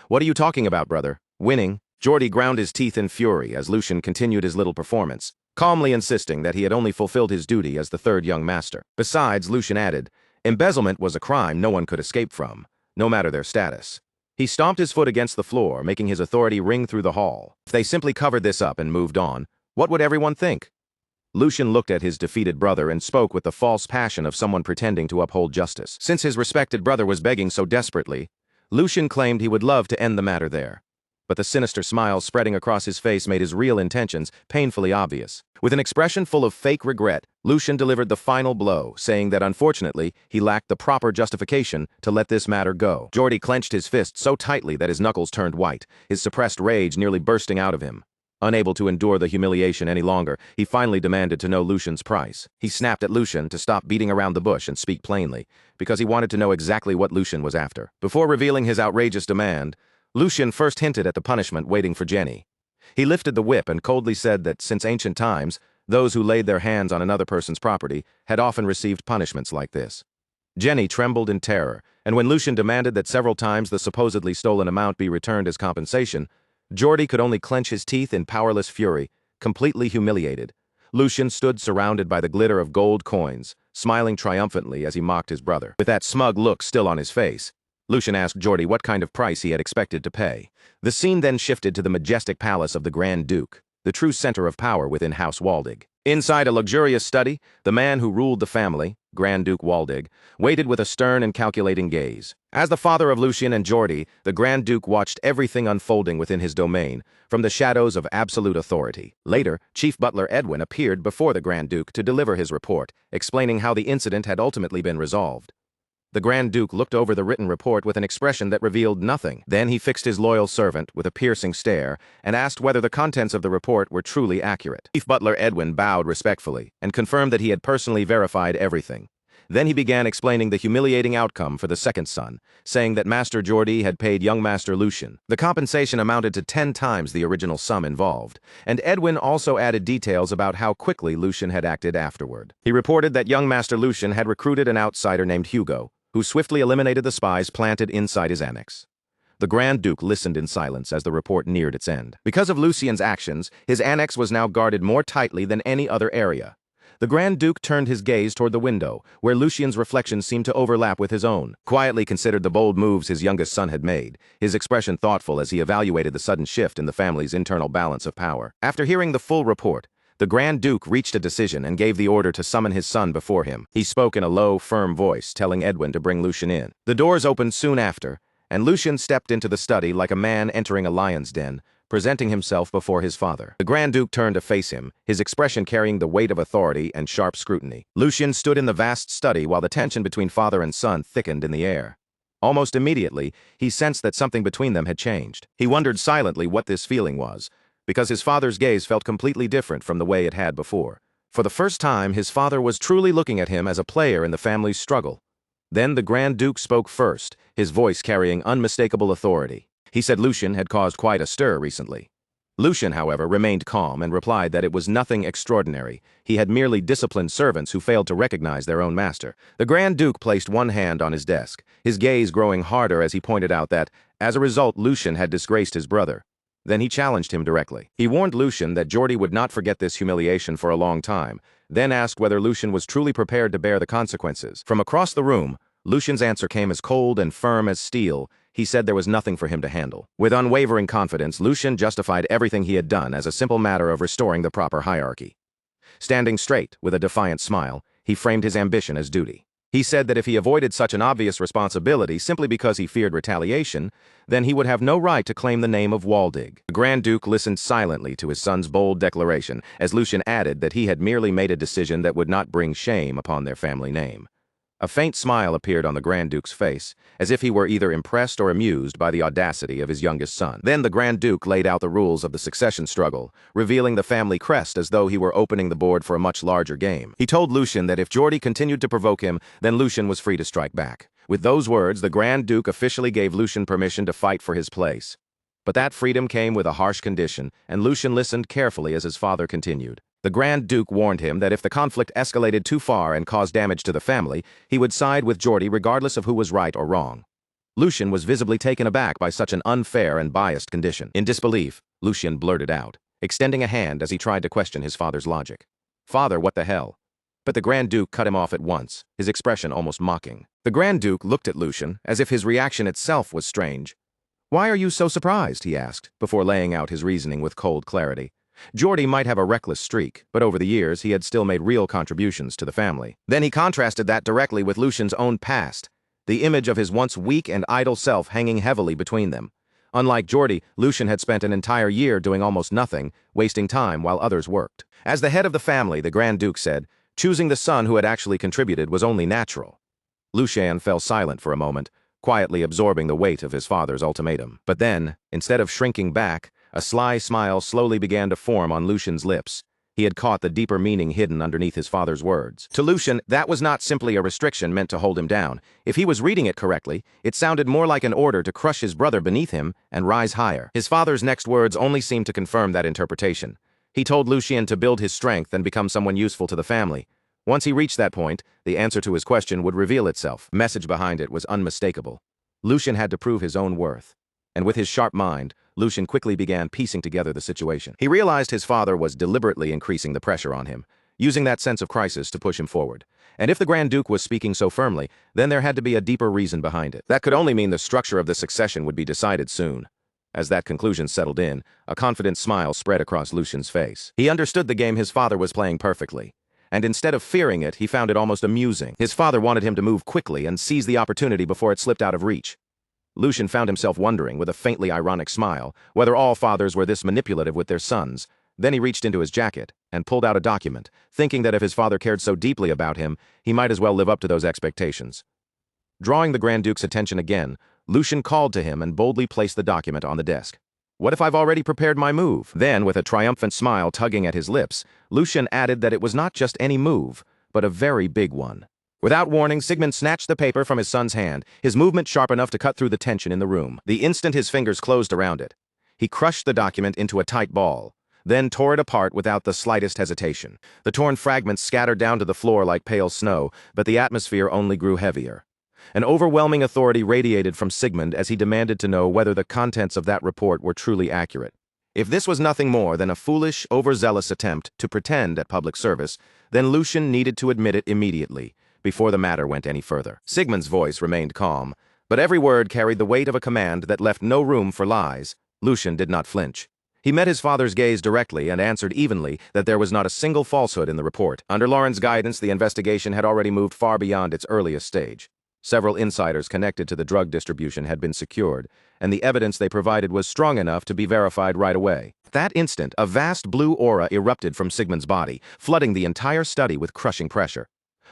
"What are you talking about, brother? Winning?" Geordie ground his teeth in fury as Lucian continued his little performance, calmly insisting that he had only fulfilled his duty as the third young master. Besides, Lucian added, embezzlement was a crime no one could escape from, no matter their status. He stomped his foot against the floor, making his authority ring through the hall. If they simply covered this up and moved on, what would everyone think? Lucian looked at his defeated brother and spoke with the false passion of someone pretending to uphold justice. Since his respected brother was begging so desperately, Lucian claimed he would love to end the matter there. But the sinister smile spreading across his face made his real intentions painfully obvious. With an expression full of fake regret, Lucian delivered the final blow, saying that unfortunately, he lacked the proper justification to let this matter go. Geordie clenched his fist so tightly that his knuckles turned white, his suppressed rage nearly bursting out of him. Unable to endure the humiliation any longer, he finally demanded to know Lucian's price. He snapped at Lucian to stop beating around the bush and speak plainly, because he wanted to know exactly what Lucian was after. Before revealing his outrageous demand, Lucian first hinted at the punishment waiting for Jenny. He lifted the whip and coldly said that since ancient times, those who laid their hands on another person's property had often received punishments like this. Jenny trembled in terror, and when Lucian demanded that several times the supposedly stolen amount be returned as compensation, Geordie could only clench his teeth in powerless fury, completely humiliated. Lucian stood surrounded by the glitter of gold coins, smiling triumphantly as he mocked his brother. With that smug look still on his face, Lucian asked Geordie what kind of price he had expected to pay. The scene then shifted to the majestic palace of the Grand Duke, the true center of power within House Waldig. Inside a luxurious study, the man who ruled the family, Grand Duke Waldig, waited with a stern and calculating gaze. As the father of Lucian and Geordie, the Grand Duke watched everything unfolding within his domain, from the shadows of absolute authority. Later, Chief Butler Edwin appeared before the Grand Duke to deliver his report, explaining how the incident had ultimately been resolved. The Grand Duke looked over the written report with an expression that revealed nothing. Then he fixed his loyal servant with a piercing stare and asked whether the contents of the report were truly accurate. Chief Butler Edwin bowed respectfully and confirmed that he had personally verified everything. Then he began explaining the humiliating outcome for the second son, saying that Master Geordie had paid young Master Lucian. The compensation amounted to 10 times the original sum involved, and Edwin also added details about how quickly Lucian had acted afterward. He reported that young Master Lucian had recruited an outsider named Hugo, who swiftly eliminated the spies planted inside his annex. The Grand Duke listened in silence as the report neared its end. Because of Lucien's actions, his annex was now guarded more tightly than any other area. The Grand Duke turned his gaze toward the window, where Lucien's reflection seemed to overlap with his own. Quietly considered the bold moves his youngest son had made, his expression thoughtful as he evaluated the sudden shift in the family's internal balance of power. After hearing the full report, the Grand Duke reached a decision and gave the order to summon his son before him. He spoke in a low, firm voice, telling Edwin to bring Lucien in. The doors opened soon after, and Lucien stepped into the study like a man entering a lion's den, presenting himself before his father. The Grand Duke turned to face him, his expression carrying the weight of authority and sharp scrutiny. Lucien stood in the vast study while the tension between father and son thickened in the air. Almost immediately, he sensed that something between them had changed. He wondered silently what this feeling was, because his father's gaze felt completely different from the way it had before. For the first time, his father was truly looking at him as a player in the family's struggle. Then the Grand Duke spoke first, his voice carrying unmistakable authority. He said Lucien had caused quite a stir recently. Lucien, however, remained calm and replied that it was nothing extraordinary. He had merely disciplined servants who failed to recognize their own master. The Grand Duke placed one hand on his desk, his gaze growing harder as he pointed out that, as a result, Lucien had disgraced his brother. Then he challenged him directly. He warned Lucien that Geordie would not forget this humiliation for a long time, then asked whether Lucien was truly prepared to bear the consequences. From across the room, Lucien's answer came as cold and firm as steel. He said there was nothing for him to handle. With unwavering confidence, Lucien justified everything he had done as a simple matter of restoring the proper hierarchy. Standing straight, with a defiant smile, he framed his ambition as duty. He said that if he avoided such an obvious responsibility simply because he feared retaliation, then he would have no right to claim the name of Waldig. The Grand Duke listened silently to his son's bold declaration, as Lucien added that he had merely made a decision that would not bring shame upon their family name. A faint smile appeared on the Grand Duke's face, as if he were either impressed or amused by the audacity of his youngest son. Then the Grand Duke laid out the rules of the succession struggle, revealing the family crest as though he were opening the board for a much larger game. He told Lucien that if Geordie continued to provoke him, then Lucien was free to strike back. With those words, the Grand Duke officially gave Lucien permission to fight for his place. But that freedom came with a harsh condition, and Lucien listened carefully as his father continued. The Grand Duke warned him that if the conflict escalated too far and caused damage to the family, he would side with Geordie regardless of who was right or wrong. Lucien was visibly taken aback by such an unfair and biased condition. In disbelief, Lucien blurted out, extending a hand as he tried to question his father's logic. "Father, what the hell?" But the Grand Duke cut him off at once, his expression almost mocking. The Grand Duke looked at Lucien, as if his reaction itself was strange. "Why are you so surprised?" he asked, before laying out his reasoning with cold clarity. Geordie might have a reckless streak, but over the years he had still made real contributions to the family. Then he contrasted that directly with Lucien's own past, the image of his once weak and idle self hanging heavily between them. Unlike Geordie, Lucien had spent an entire year doing almost nothing, wasting time while others worked. As the head of the family, the Grand Duke said, choosing the son who had actually contributed was only natural. Lucien fell silent for a moment, quietly absorbing the weight of his father's ultimatum. But then, instead of shrinking back, a sly smile slowly began to form on Lucien's lips. He had caught the deeper meaning hidden underneath his father's words. To Lucien, that was not simply a restriction meant to hold him down. If he was reading it correctly, it sounded more like an order to crush his brother beneath him and rise higher. His father's next words only seemed to confirm that interpretation. He told Lucien to build his strength and become someone useful to the family. Once he reached that point, the answer to his question would reveal itself. The message behind it was unmistakable. Lucien had to prove his own worth. And with his sharp mind, Lucien quickly began piecing together the situation. He realized his father was deliberately increasing the pressure on him, using that sense of crisis to push him forward. And if the Grand Duke was speaking so firmly, then there had to be a deeper reason behind it. That could only mean the structure of the succession would be decided soon. As that conclusion settled in, a confident smile spread across Lucien's face. He understood the game his father was playing perfectly. And instead of fearing it, he found it almost amusing. His father wanted him to move quickly and seize the opportunity before it slipped out of reach. Lucien found himself wondering, with a faintly ironic smile, whether all fathers were this manipulative with their sons. Then he reached into his jacket and pulled out a document, thinking that if his father cared so deeply about him, he might as well live up to those expectations. Drawing the Grand Duke's attention again, Lucien called to him and boldly placed the document on the desk. "What if I've already prepared my move?" Then, with a triumphant smile tugging at his lips, Lucien added that it was not just any move, but a very big one. Without warning, Sigmund snatched the paper from his son's hand, his movement sharp enough to cut through the tension in the room. The instant his fingers closed around it, he crushed the document into a tight ball, then tore it apart without the slightest hesitation. The torn fragments scattered down to the floor like pale snow, but the atmosphere only grew heavier. An overwhelming authority radiated from Sigmund as he demanded to know whether the contents of that report were truly accurate. If this was nothing more than a foolish, overzealous attempt to pretend at public service, then Lucian needed to admit it immediately, before the matter went any further. Sigmund's voice remained calm, but every word carried the weight of a command that left no room for lies. Lucian did not flinch. He met his father's gaze directly and answered evenly that there was not a single falsehood in the report. Under Lauren's guidance, the investigation had already moved far beyond its earliest stage. Several insiders connected to the drug distribution had been secured, and the evidence they provided was strong enough to be verified right away. At that instant, a vast blue aura erupted from Sigmund's body, flooding the entire study with crushing pressure.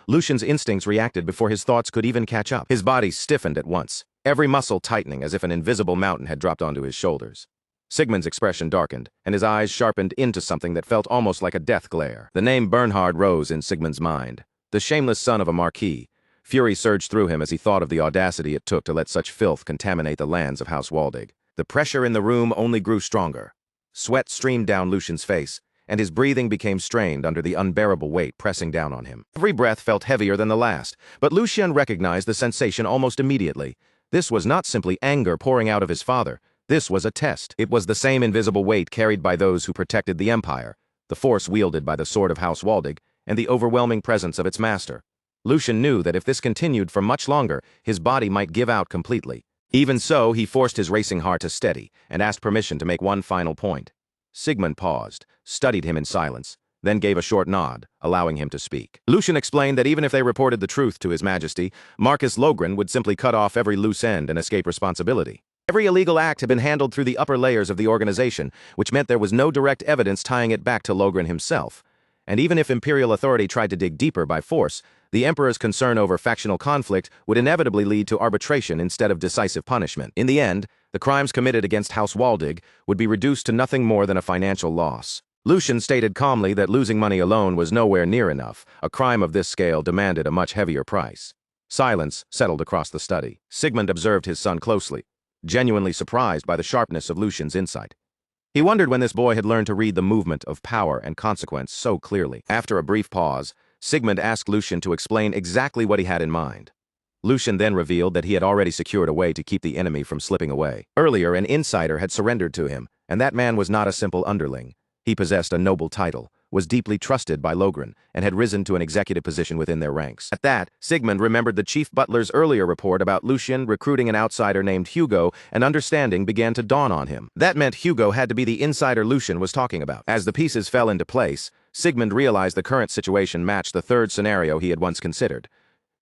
Lucian's instincts reacted before his thoughts could even catch up. His body stiffened at once, every muscle tightening as if an invisible mountain had dropped onto his shoulders. Sigmund's expression darkened, and his eyes sharpened into something that felt almost like a death glare. The name Bernhard rose in Sigmund's mind. The shameless son of a marquis. Fury surged through him as he thought of the audacity it took to let such filth contaminate the lands of House Waldig. The pressure in the room only grew stronger. Sweat streamed down Lucian's face, and his breathing became strained under the unbearable weight pressing down on him. Every breath felt heavier than the last, but Lucian recognized the sensation almost immediately. This was not simply anger pouring out of his father. This was a test. It was the same invisible weight carried by those who protected the Empire, the force wielded by the sword of House Waldig, and the overwhelming presence of its master. Lucian knew that if this continued for much longer, his body might give out completely. Even so, he forced his racing heart to steady and asked permission to make one final point. Sigmund paused, studied him in silence, then gave a short nod, allowing him to speak. Lucian explained that even if they reported the truth to His Majesty, Marcus Logren would simply cut off every loose end and escape responsibility. Every illegal act had been handled through the upper layers of the organization, which meant there was no direct evidence tying it back to Logren himself. And even if Imperial authority tried to dig deeper by force, the Emperor's concern over factional conflict would inevitably lead to arbitration instead of decisive punishment. In the end, the crimes committed against House Waldig would be reduced to nothing more than a financial loss. Lucian stated calmly that losing money alone was nowhere near enough. A crime of this scale demanded a much heavier price. Silence settled across the study. Sigmund observed his son closely, genuinely surprised by the sharpness of Lucian's insight. He wondered when this boy had learned to read the movement of power and consequence so clearly. After a brief pause, Sigmund asked Lucian to explain exactly what he had in mind. Lucian then revealed that he had already secured a way to keep the enemy from slipping away. Earlier, an insider had surrendered to him, and that man was not a simple underling. He possessed a noble title, was deeply trusted by Logren, and had risen to an executive position within their ranks. At that, Sigmund remembered the chief butler's earlier report about Lucian recruiting an outsider named Hugo, and understanding began to dawn on him. That meant Hugo had to be the insider Lucian was talking about. As the pieces fell into place, Sigmund realized the current situation matched the third scenario he had once considered.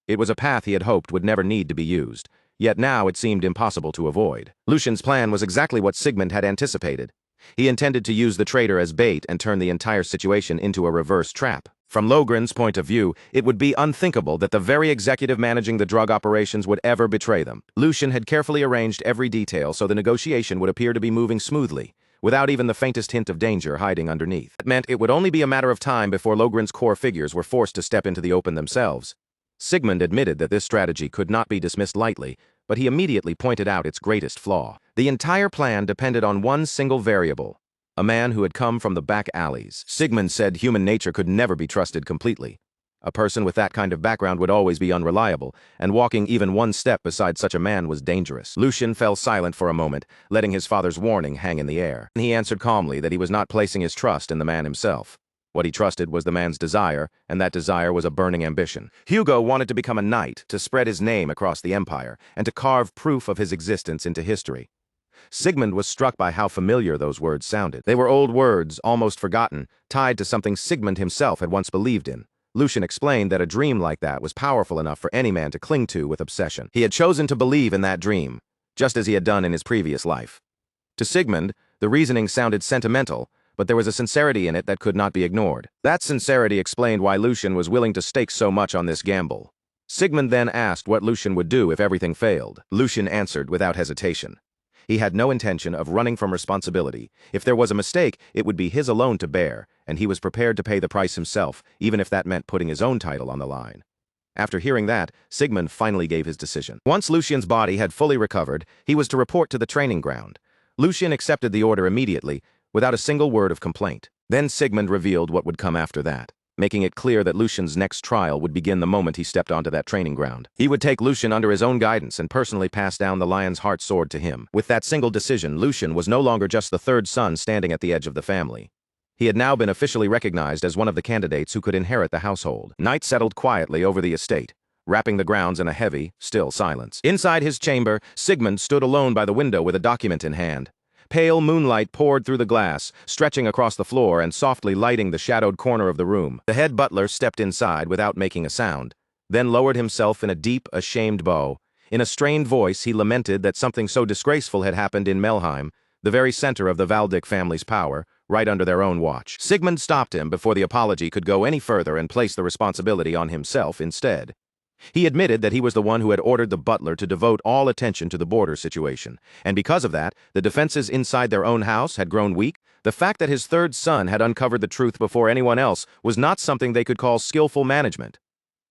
It was a path he had hoped would never need to be used, yet now it seemed impossible to avoid. Lucian's plan was exactly what Sigmund had anticipated. He intended to use the traitor as bait and turn the entire situation into a reverse trap. From Logren's point of view, it would be unthinkable that the very executive managing the drug operations would ever betray them. Lucian had carefully arranged every detail so the negotiation would appear to be moving smoothly, without even the faintest hint of danger hiding underneath. That meant it would only be a matter of time before Logren's core figures were forced to step into the open themselves. Sigmund admitted that this strategy could not be dismissed lightly, but he immediately pointed out its greatest flaw. The entire plan depended on one single variable: a man who had come from the back alleys. Sigmund said human nature could never be trusted completely. A person with that kind of background would always be unreliable, and walking even one step beside such a man was dangerous. Lucian fell silent for a moment, letting his father's warning hang in the air. He answered calmly that he was not placing his trust in the man himself. What he trusted was the man's desire, and that desire was a burning ambition. Hugo wanted to become a knight, to spread his name across the empire, and to carve proof of his existence into history. Sigmund was struck by how familiar those words sounded. They were old words, almost forgotten, tied to something Sigmund himself had once believed in. Lucian explained that a dream like that was powerful enough for any man to cling to with obsession. He had chosen to believe in that dream, just as he had done in his previous life. To Sigmund, the reasoning sounded sentimental, but there was a sincerity in it that could not be ignored. That sincerity explained why Lucian was willing to stake so much on this gamble. Sigmund then asked what Lucian would do if everything failed. Lucian answered without hesitation. He had no intention of running from responsibility. If there was a mistake, it would be his alone to bear, and he was prepared to pay the price himself, even if that meant putting his own title on the line. After hearing that, Sigmund finally gave his decision. Once Lucian's body had fully recovered, he was to report to the training ground. Lucian accepted the order immediately, without a single word of complaint. Then Sigmund revealed what would come after that. making it clear that Lucian's next trial would begin the moment he stepped onto that training ground. He would take Lucian under his own guidance and personally pass down the lion's heart sword to him. With that single decision, Lucian was no longer just the third son standing at the edge of the family. He had now been officially recognized as one of the candidates who could inherit the household. Night settled quietly over the estate, wrapping the grounds in a heavy, still silence. Inside his chamber, Sigmund stood alone by the window with a document in hand. Pale moonlight poured through the glass, stretching across the floor and softly lighting the shadowed corner of the room. The head butler stepped inside without making a sound, then lowered himself in a deep, ashamed bow. In a strained voice, he lamented that something so disgraceful had happened in Melheim, the very center of the Valdic family's power, right under their own watch. Sigmund stopped him before the apology could go any further and placed the responsibility on himself instead. He admitted that he was the one who had ordered the butler to devote all attention to the border situation, and because of that, the defenses inside their own house had grown weak. The fact that his third son had uncovered the truth before anyone else was not something they could call skillful management.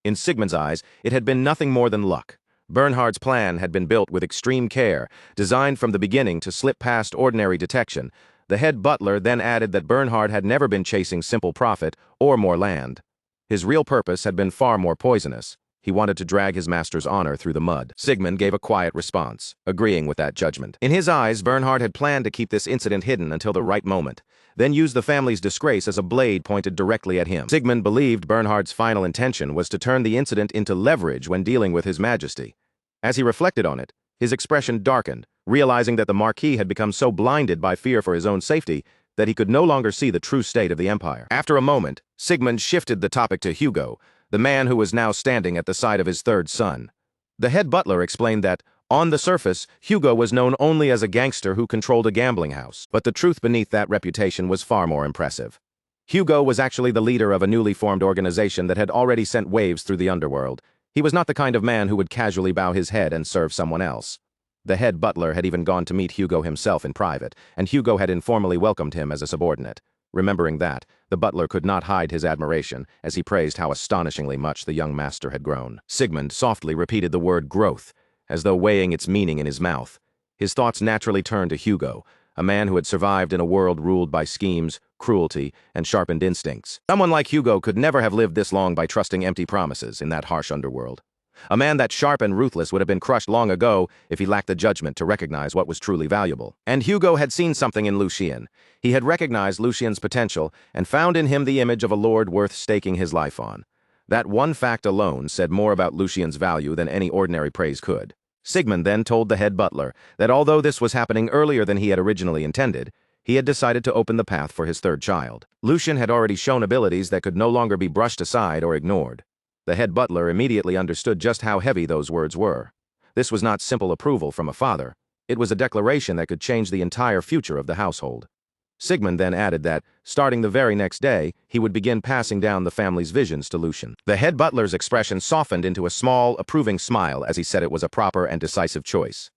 In Sigmund's eyes, it had been nothing more than luck. Bernhard's plan had been built with extreme care, designed from the beginning to slip past ordinary detection. The head butler then added that Bernhard had never been chasing simple profit or more land. His real purpose had been far more poisonous. He wanted to drag his master's honor through the mud. Sigmund gave a quiet response, agreeing with that judgment. In his eyes, Bernhard had planned to keep this incident hidden until the right moment, then use the family's disgrace as a blade pointed directly at him. Sigmund believed Bernhard's final intention was to turn the incident into leverage when dealing with his majesty. As he reflected on it, his expression darkened, realizing that the Marquis had become so blinded by fear for his own safety that he could no longer see the true state of the empire. After a moment, Sigmund shifted the topic to Hugo, the man who was now standing at the side of his third son. The head butler explained that, on the surface, Hugo was known only as a gangster who controlled a gambling house, but the truth beneath that reputation was far more impressive. Hugo was actually the leader of a newly formed organization that had already sent waves through the underworld. He was not the kind of man who would casually bow his head and serve someone else. The head butler had even gone to meet Hugo himself in private, and Hugo had informally welcomed him as a subordinate. Remembering that, the butler could not hide his admiration as he praised how astonishingly much the young master had grown. Sigmund softly repeated the word growth, as though weighing its meaning in his mouth. His thoughts naturally turned to Hugo, a man who had survived in a world ruled by schemes, cruelty, and sharpened instincts. Someone like Hugo could never have lived this long by trusting empty promises in that harsh underworld. A man that sharp and ruthless would have been crushed long ago if he lacked the judgment to recognize what was truly valuable. And Hugo had seen something in Lucien. He had recognized Lucien's potential and found in him the image of a lord worth staking his life on. That one fact alone said more about Lucien's value than any ordinary praise could. Sigmund then told the head butler that although this was happening earlier than he had originally intended, he had decided to open the path for his third child. Lucien had already shown abilities that could no longer be brushed aside or ignored. The head butler immediately understood just how heavy those words were. This was not simple approval from a father. It was a declaration that could change the entire future of the household. Sigmund then added that, starting the very next day, he would begin passing down the family's visions to Lucien. The head butler's expression softened into a small, approving smile as he said it was a proper and decisive choice.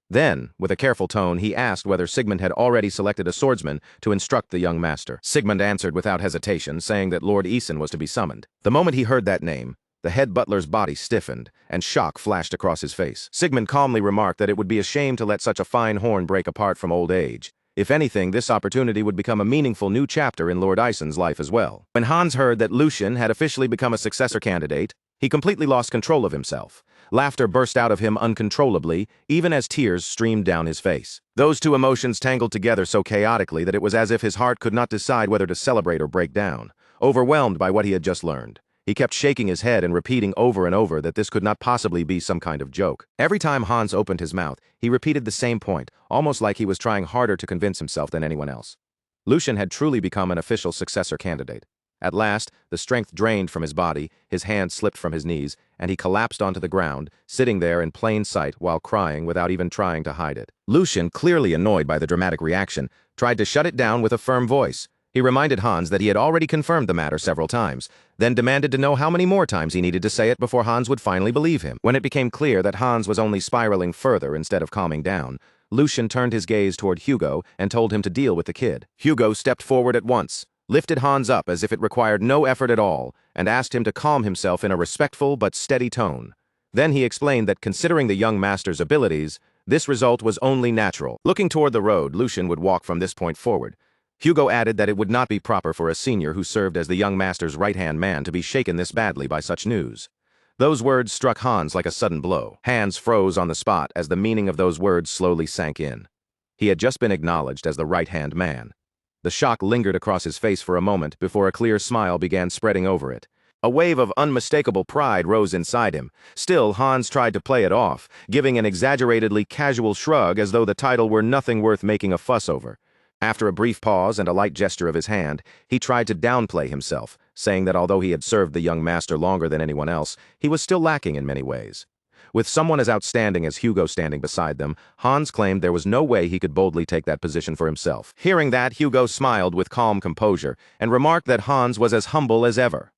Then, with a careful tone, he asked whether Sigmund had already selected a swordsman to instruct the young master. Sigmund answered without hesitation, saying that Lord Eason was to be summoned. The moment he heard that name, the head butler's body stiffened, and shock flashed across his face. Sigmund calmly remarked that it would be a shame to let such a fine horn break apart from old age. If anything, this opportunity would become a meaningful new chapter in Lord Ison's life as well. When Hans heard that Lucien had officially become a successor candidate, he completely lost control of himself. Laughter burst out of him uncontrollably, even as tears streamed down his face. Those two emotions tangled together so chaotically that it was as if his heart could not decide whether to celebrate or break down. Overwhelmed by what he had just learned, he kept shaking his head and repeating over and over that this could not possibly be some kind of joke. Every time Hans opened his mouth, he repeated the same point, almost like he was trying harder to convince himself than anyone else. Lucien had truly become an official successor candidate. At last, the strength drained from his body, his hands slipped from his knees, and he collapsed onto the ground, sitting there in plain sight while crying without even trying to hide it. Lucien, clearly annoyed by the dramatic reaction, tried to shut it down with a firm voice. He reminded Hans that he had already confirmed the matter several times, then demanded to know how many more times he needed to say it before Hans would finally believe him. When it became clear that Hans was only spiraling further instead of calming down, Lucien turned his gaze toward Hugo and told him to deal with the kid. Hugo stepped forward at once, lifted Hans up as if it required no effort at all, and asked him to calm himself in a respectful but steady tone. Then he explained that considering the young master's abilities, this result was only natural. Looking toward the road, Lucien would walk from this point forward. Hugo added that it would not be proper for a senior who served as the young master's right-hand man to be shaken this badly by such news. Those words struck Hans like a sudden blow. Hans froze on the spot as the meaning of those words slowly sank in. He had just been acknowledged as the right-hand man. The shock lingered across his face for a moment before a clear smile began spreading over it. A wave of unmistakable pride rose inside him. Still, Hans tried to play it off, giving an exaggeratedly casual shrug as though the title were nothing worth making a fuss over. After a brief pause and a light gesture of his hand, he tried to downplay himself, saying that although he had served the young master longer than anyone else, he was still lacking in many ways. With someone as outstanding as Hugo standing beside them, Hans claimed there was no way he could boldly take that position for himself. Hearing that, Hugo smiled with calm composure and remarked that Hans was as humble as ever.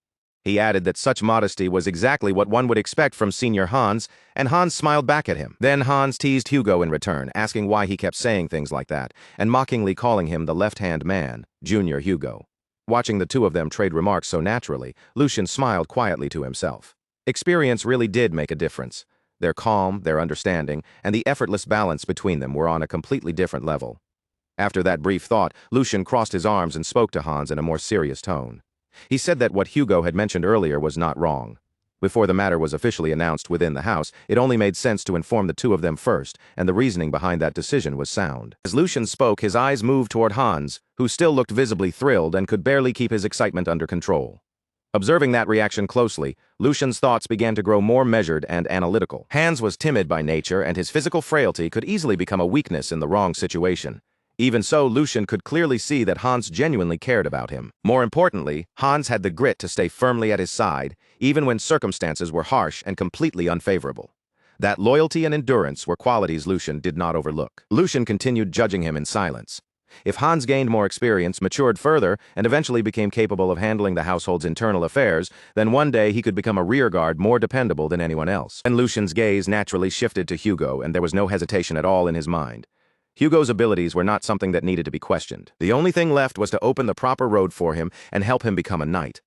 He added that such modesty was exactly what one would expect from Senior Hans, and Hans smiled back at him. Then Hans teased Hugo in return, asking why he kept saying things like that, and mockingly calling him the left-hand man, Junior Hugo. Watching the two of them trade remarks so naturally, Lucian smiled quietly to himself. Experience really did make a difference. Their calm, their understanding, and the effortless balance between them were on a completely different level. After that brief thought, Lucian crossed his arms and spoke to Hans in a more serious tone. He said that what Hugo had mentioned earlier was not wrong. Before the matter was officially announced within the house, it only made sense to inform the two of them first, and the reasoning behind that decision was sound. As Lucian spoke, his eyes moved toward Hans, who still looked visibly thrilled and could barely keep his excitement under control. Observing that reaction closely, Lucian's thoughts began to grow more measured and analytical. Hans was timid by nature, and his physical frailty could easily become a weakness in the wrong situation. Even so, Lucian could clearly see that Hans genuinely cared about him. More importantly, Hans had the grit to stay firmly at his side, even when circumstances were harsh and completely unfavorable. That loyalty and endurance were qualities Lucian did not overlook. Lucian continued judging him in silence. If Hans gained more experience, matured further, and eventually became capable of handling the household's internal affairs, then one day he could become a rearguard more dependable than anyone else. And Lucian's gaze naturally shifted to Hugo, and there was no hesitation at all in his mind. Hugo's abilities were not something that needed to be questioned. The only thing left was to open the proper road for him and help him become a knight.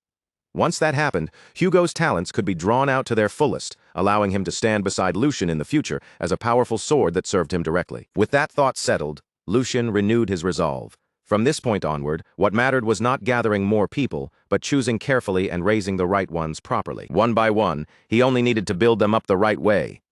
Once that happened, Hugo's talents could be drawn out to their fullest, allowing him to stand beside Lucian in the future as a powerful sword that served him directly. With that thought settled, Lucian renewed his resolve. From this point onward, what mattered was not gathering more people, but choosing carefully and raising the right ones properly. One by one, he only needed to build them up the right way.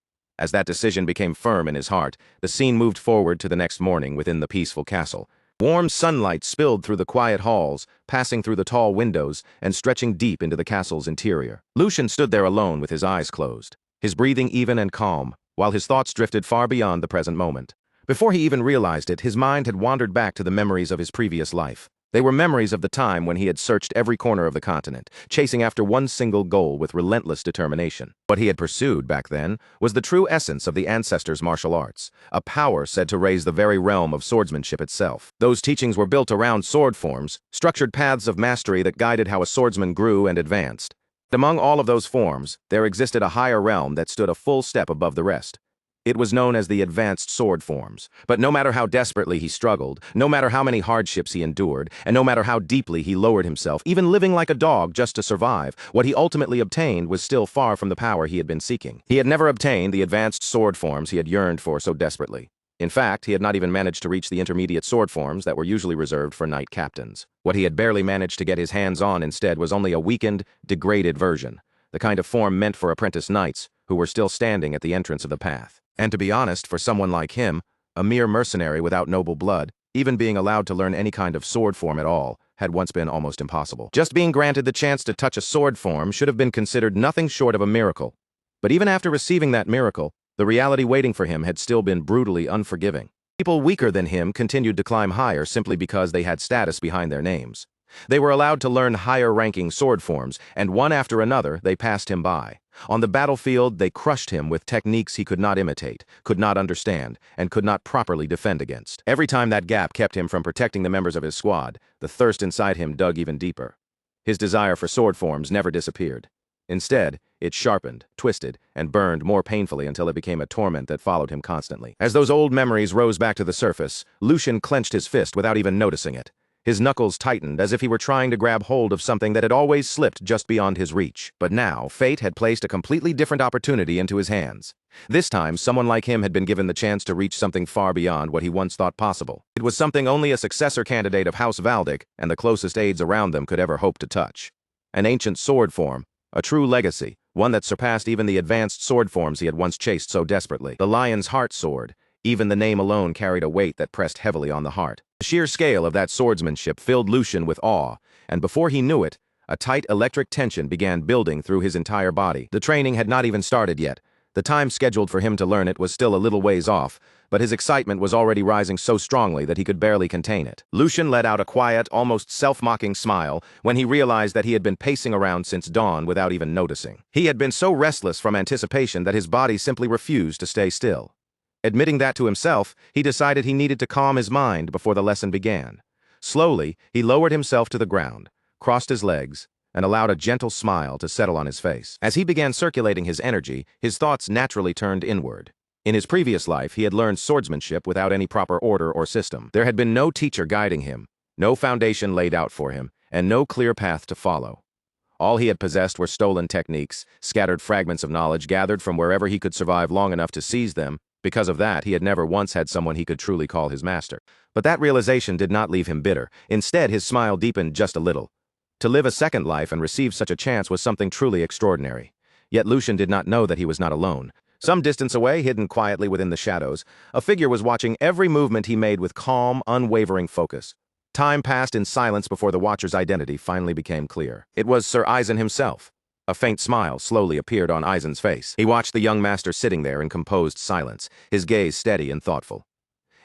As that decision became firm in his heart, the scene moved forward to the next morning within the peaceful castle. Warm sunlight spilled through the quiet halls, passing through the tall windows and stretching deep into the castle's interior. Lucian stood there alone with his eyes closed, his breathing even and calm, while his thoughts drifted far beyond the present moment. Before he even realized it, his mind had wandered back to the memories of his previous life. They were memories of the time when he had searched every corner of the continent, chasing after one single goal with relentless determination. What he had pursued back then was the true essence of the ancestors' martial arts, a power said to raise the very realm of swordsmanship itself. Those teachings were built around sword forms, structured paths of mastery that guided how a swordsman grew and advanced. Among all of those forms, there existed a higher realm that stood a full step above the rest. It was known as the advanced sword forms. But no matter how desperately he struggled, no matter how many hardships he endured, and no matter how deeply he lowered himself, even living like a dog just to survive, what he ultimately obtained was still far from the power he had been seeking. He had never obtained the advanced sword forms he had yearned for so desperately. In fact, he had not even managed to reach the intermediate sword forms that were usually reserved for knight captains. What he had barely managed to get his hands on instead was only a weakened, degraded version, the kind of form meant for apprentice knights who were still standing at the entrance of the path. And to be honest, for someone like him, a mere mercenary without noble blood, even being allowed to learn any kind of sword form at all, had once been almost impossible. Just being granted the chance to touch a sword form should have been considered nothing short of a miracle. But even after receiving that miracle, the reality waiting for him had still been brutally unforgiving. People weaker than him continued to climb higher simply because they had status behind their names. They were allowed to learn higher-ranking sword forms, and one after another, they passed him by. On the battlefield, they crushed him with techniques he could not imitate, could not understand, and could not properly defend against. Every time that gap kept him from protecting the members of his squad, the thirst inside him dug even deeper. His desire for sword forms never disappeared. Instead, it sharpened, twisted, and burned more painfully until it became a torment that followed him constantly. As those old memories rose back to the surface, Lucian clenched his fist without even noticing it. His knuckles tightened as if he were trying to grab hold of something that had always slipped just beyond his reach. But now, fate had placed a completely different opportunity into his hands. This time, someone like him had been given the chance to reach something far beyond what he once thought possible. It was something only a successor candidate of House Valdic and the closest aides around them could ever hope to touch. An ancient sword form, a true legacy, one that surpassed even the advanced sword forms he had once chased so desperately. The Lion's Heart Sword. Even the name alone carried a weight that pressed heavily on the heart. The sheer scale of that swordsmanship filled Lucian with awe, and before he knew it, a tight electric tension began building through his entire body. The training had not even started yet. The time scheduled for him to learn it was still a little ways off, but his excitement was already rising so strongly that he could barely contain it. Lucian let out a quiet, almost self-mocking smile when he realized that he had been pacing around since dawn without even noticing. He had been so restless from anticipation that his body simply refused to stay still. Admitting that to himself, he decided he needed to calm his mind before the lesson began. Slowly, he lowered himself to the ground, crossed his legs, and allowed a gentle smile to settle on his face. As he began circulating his energy, his thoughts naturally turned inward. In his previous life, he had learned swordsmanship without any proper order or system. There had been no teacher guiding him, no foundation laid out for him, and no clear path to follow. All he had possessed were stolen techniques, scattered fragments of knowledge gathered from wherever he could survive long enough to seize them. Because of that, he had never once had someone he could truly call his master. But that realization did not leave him bitter. Instead, his smile deepened just a little. To live a second life and receive such a chance was something truly extraordinary. Yet Lucian did not know that he was not alone. Some distance away, hidden quietly within the shadows, a figure was watching every movement he made with calm, unwavering focus. Time passed in silence before the Watcher's identity finally became clear. It was Sir Eisen himself. A faint smile slowly appeared on Eisen's face. He watched the young master sitting there in composed silence, his gaze steady and thoughtful.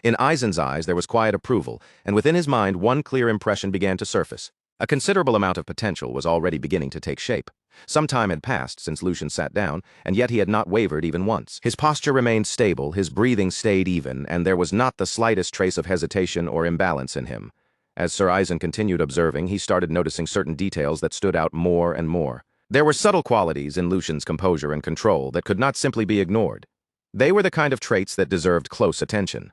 In Eisen's eyes there was quiet approval, and within his mind one clear impression began to surface. A considerable amount of potential was already beginning to take shape. Some time had passed since Lucian sat down, and yet he had not wavered even once. His posture remained stable, his breathing stayed even, and there was not the slightest trace of hesitation or imbalance in him. As Sir Eisen continued observing, he started noticing certain details that stood out more and more. There were subtle qualities in Lucian's composure and control that could not simply be ignored. They were the kind of traits that deserved close attention.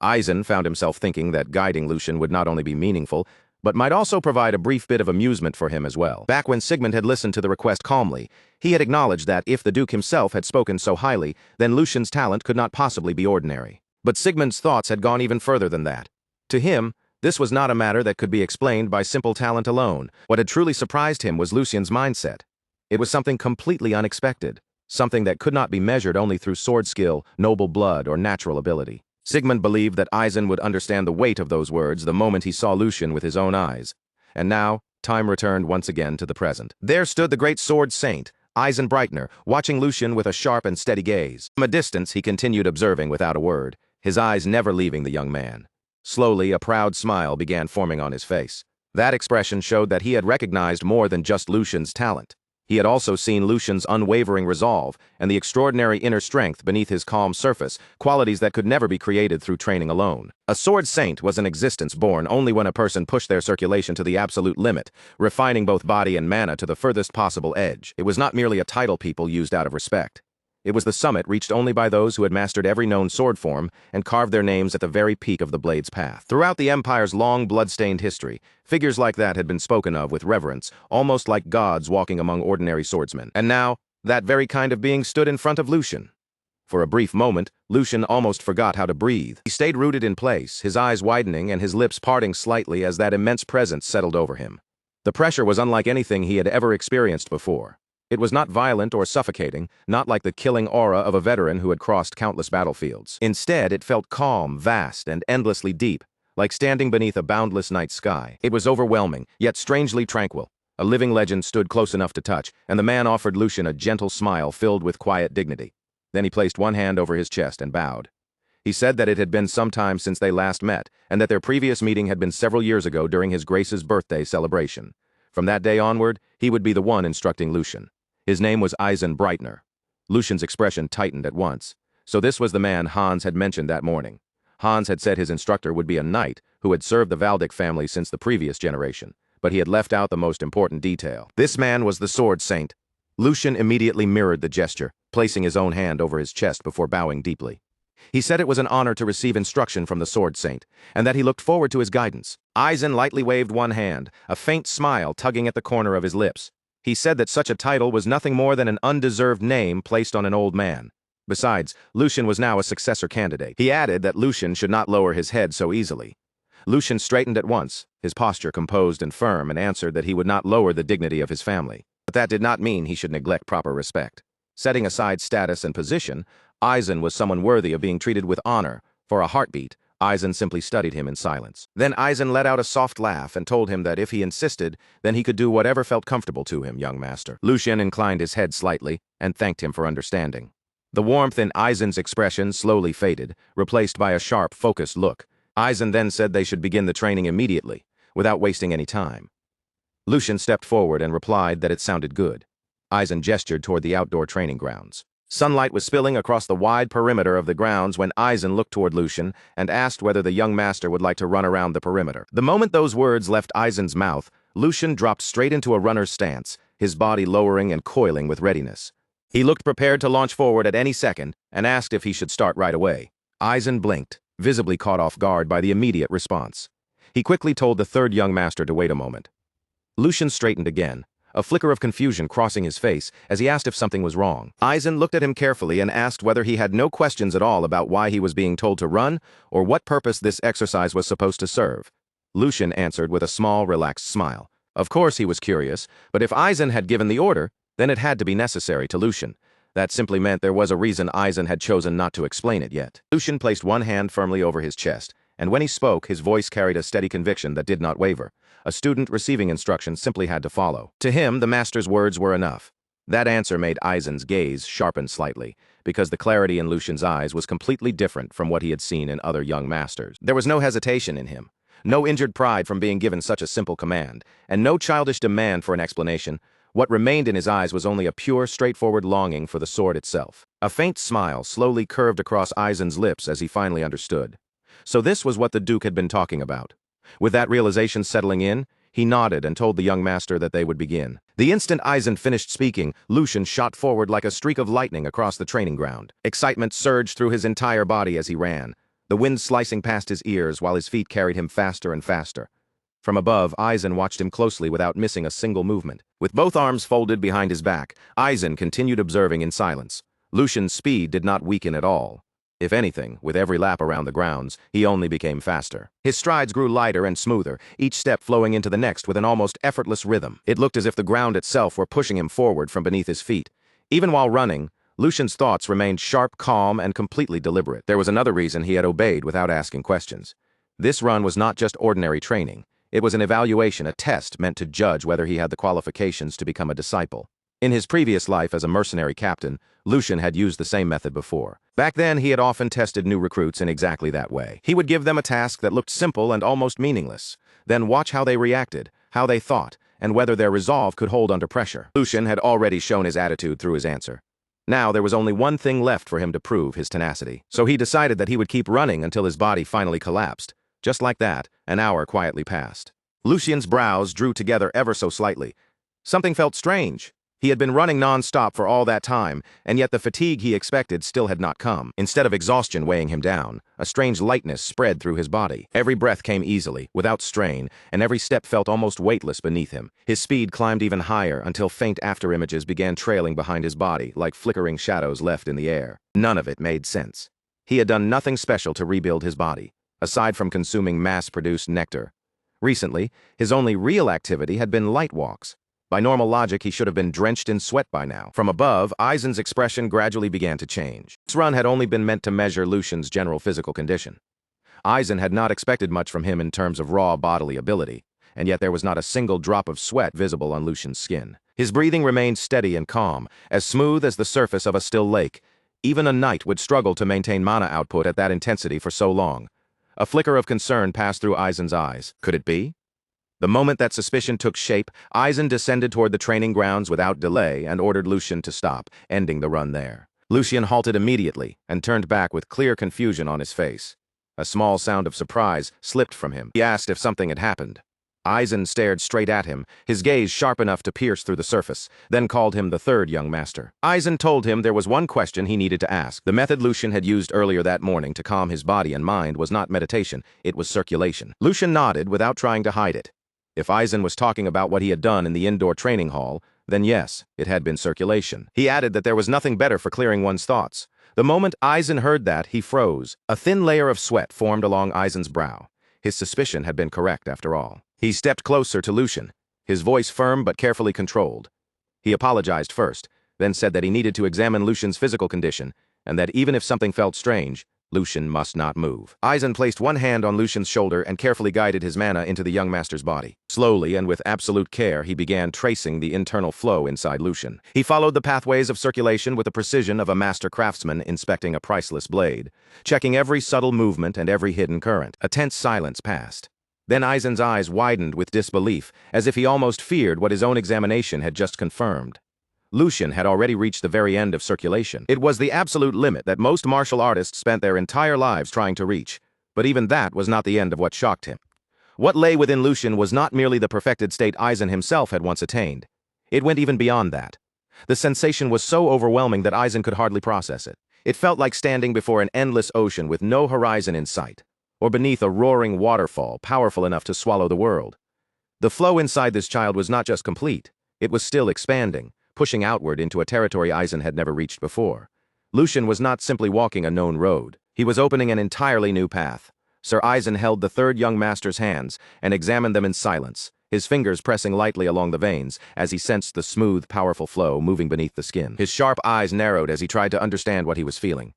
Eisen found himself thinking that guiding Lucian would not only be meaningful, but might also provide a brief bit of amusement for him as well. Back when Sigmund had listened to the request calmly, he had acknowledged that if the Duke himself had spoken so highly, then Lucian's talent could not possibly be ordinary. But Sigmund's thoughts had gone even further than that. To him, this was not a matter that could be explained by simple talent alone. What had truly surprised him was Lucian's mindset. It was something completely unexpected, something that could not be measured only through sword skill, noble blood, or natural ability. Sigmund believed that Eisen would understand the weight of those words the moment he saw Lucian with his own eyes. And now, time returned once again to the present. There stood the great sword saint, Eisen Breitner, watching Lucian with a sharp and steady gaze. From a distance, he continued observing without a word, his eyes never leaving the young man. Slowly, a proud smile began forming on his face. That expression showed that he had recognized more than just Lucian's talent. He had also seen Lucian's unwavering resolve and the extraordinary inner strength beneath his calm surface, qualities that could never be created through training alone. A sword saint was an existence born only when a person pushed their circulation to the absolute limit, refining both body and mana to the furthest possible edge. It was not merely a title people used out of respect. It was the summit reached only by those who had mastered every known sword form and carved their names at the very peak of the blade's path. Throughout the Empire's long, blood-stained history, figures like that had been spoken of with reverence, almost like gods walking among ordinary swordsmen. And now, that very kind of being stood in front of Lucian. For a brief moment, Lucian almost forgot how to breathe. He stayed rooted in place, his eyes widening and his lips parting slightly as that immense presence settled over him. The pressure was unlike anything he had ever experienced before. It was not violent or suffocating, not like the killing aura of a veteran who had crossed countless battlefields. Instead, it felt calm, vast, and endlessly deep, like standing beneath a boundless night sky. It was overwhelming, yet strangely tranquil. A living legend stood close enough to touch, and the man offered Lucian a gentle smile filled with quiet dignity. Then he placed one hand over his chest and bowed. He said that it had been some time since they last met, and that their previous meeting had been several years ago during his Grace's birthday celebration. From that day onward, he would be the one instructing Lucian. His name was Eisen Breitner. Lucian's expression tightened at once. So this was the man Hans had mentioned that morning. Hans had said his instructor would be a knight who had served the Valdic family since the previous generation, but he had left out the most important detail. This man was the sword saint. Lucian immediately mirrored the gesture, placing his own hand over his chest before bowing deeply. He said it was an honor to receive instruction from the Sword Saint, and that he looked forward to his guidance. Aizen lightly waved one hand, a faint smile tugging at the corner of his lips. He said that such a title was nothing more than an undeserved name placed on an old man. Besides, Lucian was now a successor candidate. He added that Lucian should not lower his head so easily. Lucian straightened at once, his posture composed and firm, and answered that he would not lower the dignity of his family. But that did not mean he should neglect proper respect. Setting aside status and position, Aizen was someone worthy of being treated with honor. For a heartbeat, Aizen simply studied him in silence. Then Aizen let out a soft laugh and told him that if he insisted, then he could do whatever felt comfortable to him, young master. Lucian inclined his head slightly and thanked him for understanding. The warmth in Aizen's expression slowly faded, replaced by a sharp, focused look. Aizen then said they should begin the training immediately, without wasting any time. Lucian stepped forward and replied that it sounded good. Aizen gestured toward the outdoor training grounds. Sunlight was spilling across the wide perimeter of the grounds when Aizen looked toward Lucian and asked whether the young master would like to run around the perimeter. The moment those words left Aizen's mouth, Lucian dropped straight into a runner's stance, his body lowering and coiling with readiness. He looked prepared to launch forward at any second and asked if he should start right away. Aizen blinked, visibly caught off guard by the immediate response. He quickly told the third young master to wait a moment. Lucian straightened again, a flicker of confusion crossing his face as he asked if something was wrong. Aizen looked at him carefully and asked whether he had no questions at all about why he was being told to run or what purpose this exercise was supposed to serve. Lucian answered with a small, relaxed smile. Of course he was curious, but if Aizen had given the order, then it had to be necessary to Lucian. That simply meant there was a reason Aizen had chosen not to explain it yet. Lucian placed one hand firmly over his chest, and when he spoke, his voice carried a steady conviction that did not waver. A student receiving instruction simply had to follow. To him, the master's words were enough. That answer made Aizen's gaze sharpen slightly, because the clarity in Lucian's eyes was completely different from what he had seen in other young masters. There was no hesitation in him, no injured pride from being given such a simple command, and no childish demand for an explanation. What remained in his eyes was only a pure, straightforward longing for the sword itself. A faint smile slowly curved across Aizen's lips as he finally understood. So this was what the Duke had been talking about. With that realization settling in, he nodded and told the young master that they would begin. The instant Aizen finished speaking, Lucian shot forward like a streak of lightning across the training ground. Excitement surged through his entire body as he ran, the wind slicing past his ears while his feet carried him faster and faster. From above, Aizen watched him closely without missing a single movement. With both arms folded behind his back, Aizen continued observing in silence. Lucian's speed did not weaken at all. If anything, with every lap around the grounds, he only became faster. His strides grew lighter and smoother, each step flowing into the next with an almost effortless rhythm. It looked as if the ground itself were pushing him forward from beneath his feet. Even while running, Lucian's thoughts remained sharp, calm, and completely deliberate. There was another reason he had obeyed without asking questions. This run was not just ordinary training. It was an evaluation, a test meant to judge whether he had the qualifications to become a disciple. In his previous life as a mercenary captain, Lucian had used the same method before. Back then, he had often tested new recruits in exactly that way. He would give them a task that looked simple and almost meaningless, then watch how they reacted, how they thought, and whether their resolve could hold under pressure. Lucian had already shown his attitude through his answer. Now there was only one thing left for him to prove his tenacity. So he decided that he would keep running until his body finally collapsed. Just like that, an hour quietly passed. Lucian's brows drew together ever so slightly. Something felt strange. He had been running non-stop for all that time, and yet the fatigue he expected still had not come. Instead of exhaustion weighing him down, a strange lightness spread through his body. Every breath came easily, without strain, and every step felt almost weightless beneath him. His speed climbed even higher until faint afterimages began trailing behind his body like flickering shadows left in the air. None of it made sense. He had done nothing special to rebuild his body, aside from consuming mass-produced nectar. Recently, his only real activity had been light walks. By normal logic, he should have been drenched in sweat by now. From above, Aizen's expression gradually began to change. This run had only been meant to measure Lucian's general physical condition. Aizen had not expected much from him in terms of raw bodily ability, and yet there was not a single drop of sweat visible on Lucian's skin. His breathing remained steady and calm, as smooth as the surface of a still lake. Even a knight would struggle to maintain mana output at that intensity for so long. A flicker of concern passed through Aizen's eyes. Could it be? The moment that suspicion took shape, Aizen descended toward the training grounds without delay and ordered Lucian to stop, ending the run there. Lucian halted immediately and turned back with clear confusion on his face. A small sound of surprise slipped from him. He asked if something had happened. Aizen stared straight at him, his gaze sharp enough to pierce through the surface, then called him the third young master. Aizen told him there was one question he needed to ask. The method Lucian had used earlier that morning to calm his body and mind was not meditation, it was circulation. Lucian nodded without trying to hide it. If Aizen was talking about what he had done in the indoor training hall, then yes, it had been circulation. He added that there was nothing better for clearing one's thoughts. The moment Aizen heard that, he froze. A thin layer of sweat formed along Aizen's brow. His suspicion had been correct after all. He stepped closer to Lucian, his voice firm but carefully controlled. He apologized first, then said that he needed to examine Lucian's physical condition, and that even if something felt strange, Lucian must not move. Aizen placed one hand on Lucian's shoulder and carefully guided his mana into the young master's body. Slowly and with absolute care, he began tracing the internal flow inside Lucian. He followed the pathways of circulation with the precision of a master craftsman inspecting a priceless blade, checking every subtle movement and every hidden current. A tense silence passed. Then Aizen's eyes widened with disbelief, as if he almost feared what his own examination had just confirmed. Lucian had already reached the very end of circulation. It was the absolute limit that most martial artists spent their entire lives trying to reach, but even that was not the end of what shocked him. What lay within Lucian was not merely the perfected state Aizen himself had once attained. It went even beyond that. The sensation was so overwhelming that Aizen could hardly process it. It felt like standing before an endless ocean with no horizon in sight, or beneath a roaring waterfall powerful enough to swallow the world. The flow inside this child was not just complete, it was still expanding, pushing outward into a territory Aizen had never reached before. Lucian was not simply walking a known road. He was opening an entirely new path. Sir Aizen held the third young master's hands and examined them in silence, his fingers pressing lightly along the veins as he sensed the smooth, powerful flow moving beneath the skin. His sharp eyes narrowed as he tried to understand what he was feeling.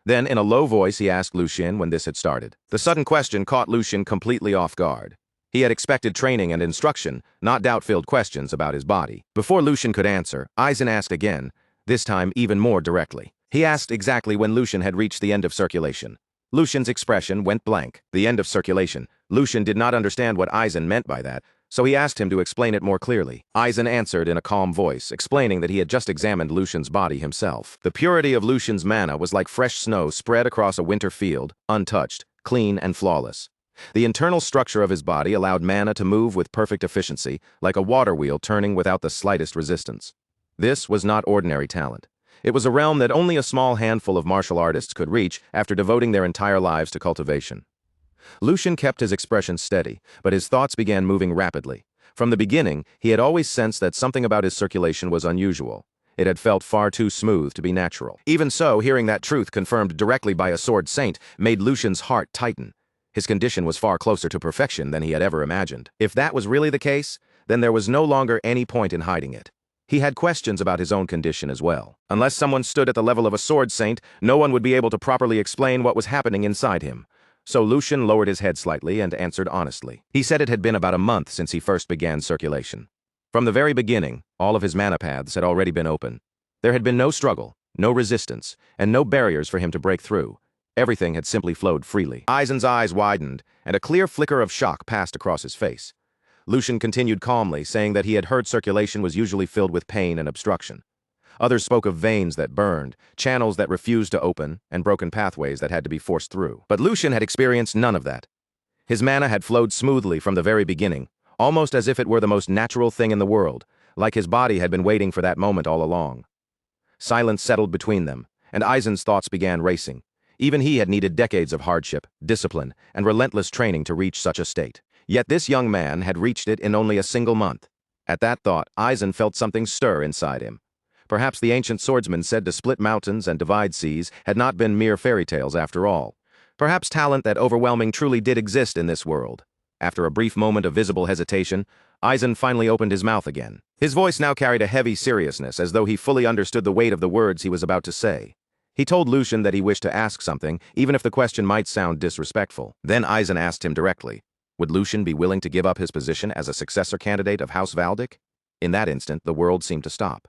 Then, in a low voice, he asked Lucian when this had started. The sudden question caught Lucian completely off guard. He had expected training and instruction, not doubt-filled questions about his body. Before Lucian could answer, Aizen asked again, this time even more directly. He asked exactly when Lucian had reached the end of circulation. Lucian's expression went blank. The end of circulation. Lucian did not understand what Aizen meant by that, so he asked him to explain it more clearly. Aizen answered in a calm voice, explaining that he had just examined Lucian's body himself. The purity of Lucian's mana was like fresh snow spread across a winter field, untouched, clean and flawless. The internal structure of his body allowed mana to move with perfect efficiency, like a water wheel turning without the slightest resistance. This was not ordinary talent. It was a realm that only a small handful of martial artists could reach after devoting their entire lives to cultivation. Lucian kept his expression steady, but his thoughts began moving rapidly. From the beginning, he had always sensed that something about his circulation was unusual. It had felt far too smooth to be natural. Even so, hearing that truth confirmed directly by a sword saint made Lucian's heart tighten. His condition was far closer to perfection than he had ever imagined. If that was really the case, then there was no longer any point in hiding it. He had questions about his own condition as well. Unless someone stood at the level of a sword saint, no one would be able to properly explain what was happening inside him. So Lucian lowered his head slightly and answered honestly. He said it had been about a month since he first began circulation. From the very beginning, all of his mana paths had already been open. There had been no struggle, no resistance, and no barriers for him to break through. Everything had simply flowed freely. Aizen's eyes widened, and a clear flicker of shock passed across his face. Lucian continued calmly, saying that he had heard circulation was usually filled with pain and obstruction. Others spoke of veins that burned, channels that refused to open, and broken pathways that had to be forced through. But Lucian had experienced none of that. His mana had flowed smoothly from the very beginning, almost as if it were the most natural thing in the world, like his body had been waiting for that moment all along. Silence settled between them, and Aizen's thoughts began racing. Even he had needed decades of hardship, discipline, and relentless training to reach such a state. Yet this young man had reached it in only a single month. At that thought, Aizen felt something stir inside him. Perhaps the ancient swordsman said to split mountains and divide seas had not been mere fairy tales after all. Perhaps talent that overwhelming truly did exist in this world. After a brief moment of visible hesitation, Aizen finally opened his mouth again. His voice now carried a heavy seriousness, as though he fully understood the weight of the words he was about to say. He told Lucian that he wished to ask something, even if the question might sound disrespectful. Then Aizen asked him directly, would Lucian be willing to give up his position as a successor candidate of House Valdic? In that instant, the world seemed to stop.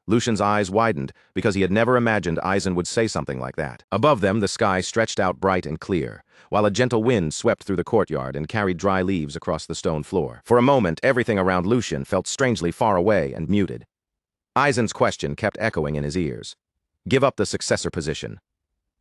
Lucian's eyes widened because he had never imagined Aizen would say something like that. Above them, the sky stretched out bright and clear, while a gentle wind swept through the courtyard and carried dry leaves across the stone floor. For a moment, everything around Lucian felt strangely far away and muted. Aizen's question kept echoing in his ears. Give up the successor position.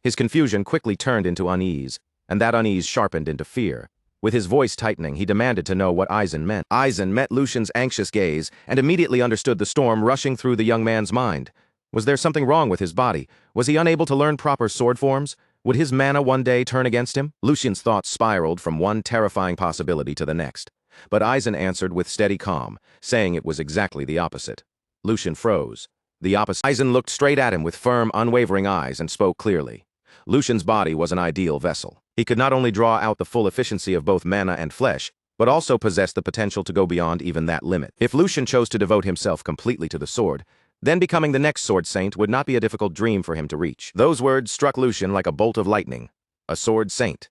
His confusion quickly turned into unease, and that unease sharpened into fear. With his voice tightening, he demanded to know what Aizen meant. Aizen met Lucian's anxious gaze and immediately understood the storm rushing through the young man's mind. Was there something wrong with his body? Was he unable to learn proper sword forms? Would his mana one day turn against him? Lucian's thoughts spiraled from one terrifying possibility to the next. But Aizen answered with steady calm, saying it was exactly the opposite. Lucian froze. The opposite. Aizen looked straight at him with firm, unwavering eyes and spoke clearly. Lucian's body was an ideal vessel. He could not only draw out the full efficiency of both mana and flesh, but also possessed the potential to go beyond even that limit. If Lucian chose to devote himself completely to the sword, then becoming the next sword saint would not be a difficult dream for him to reach. Those words struck Lucian like a bolt of lightning. A sword saint.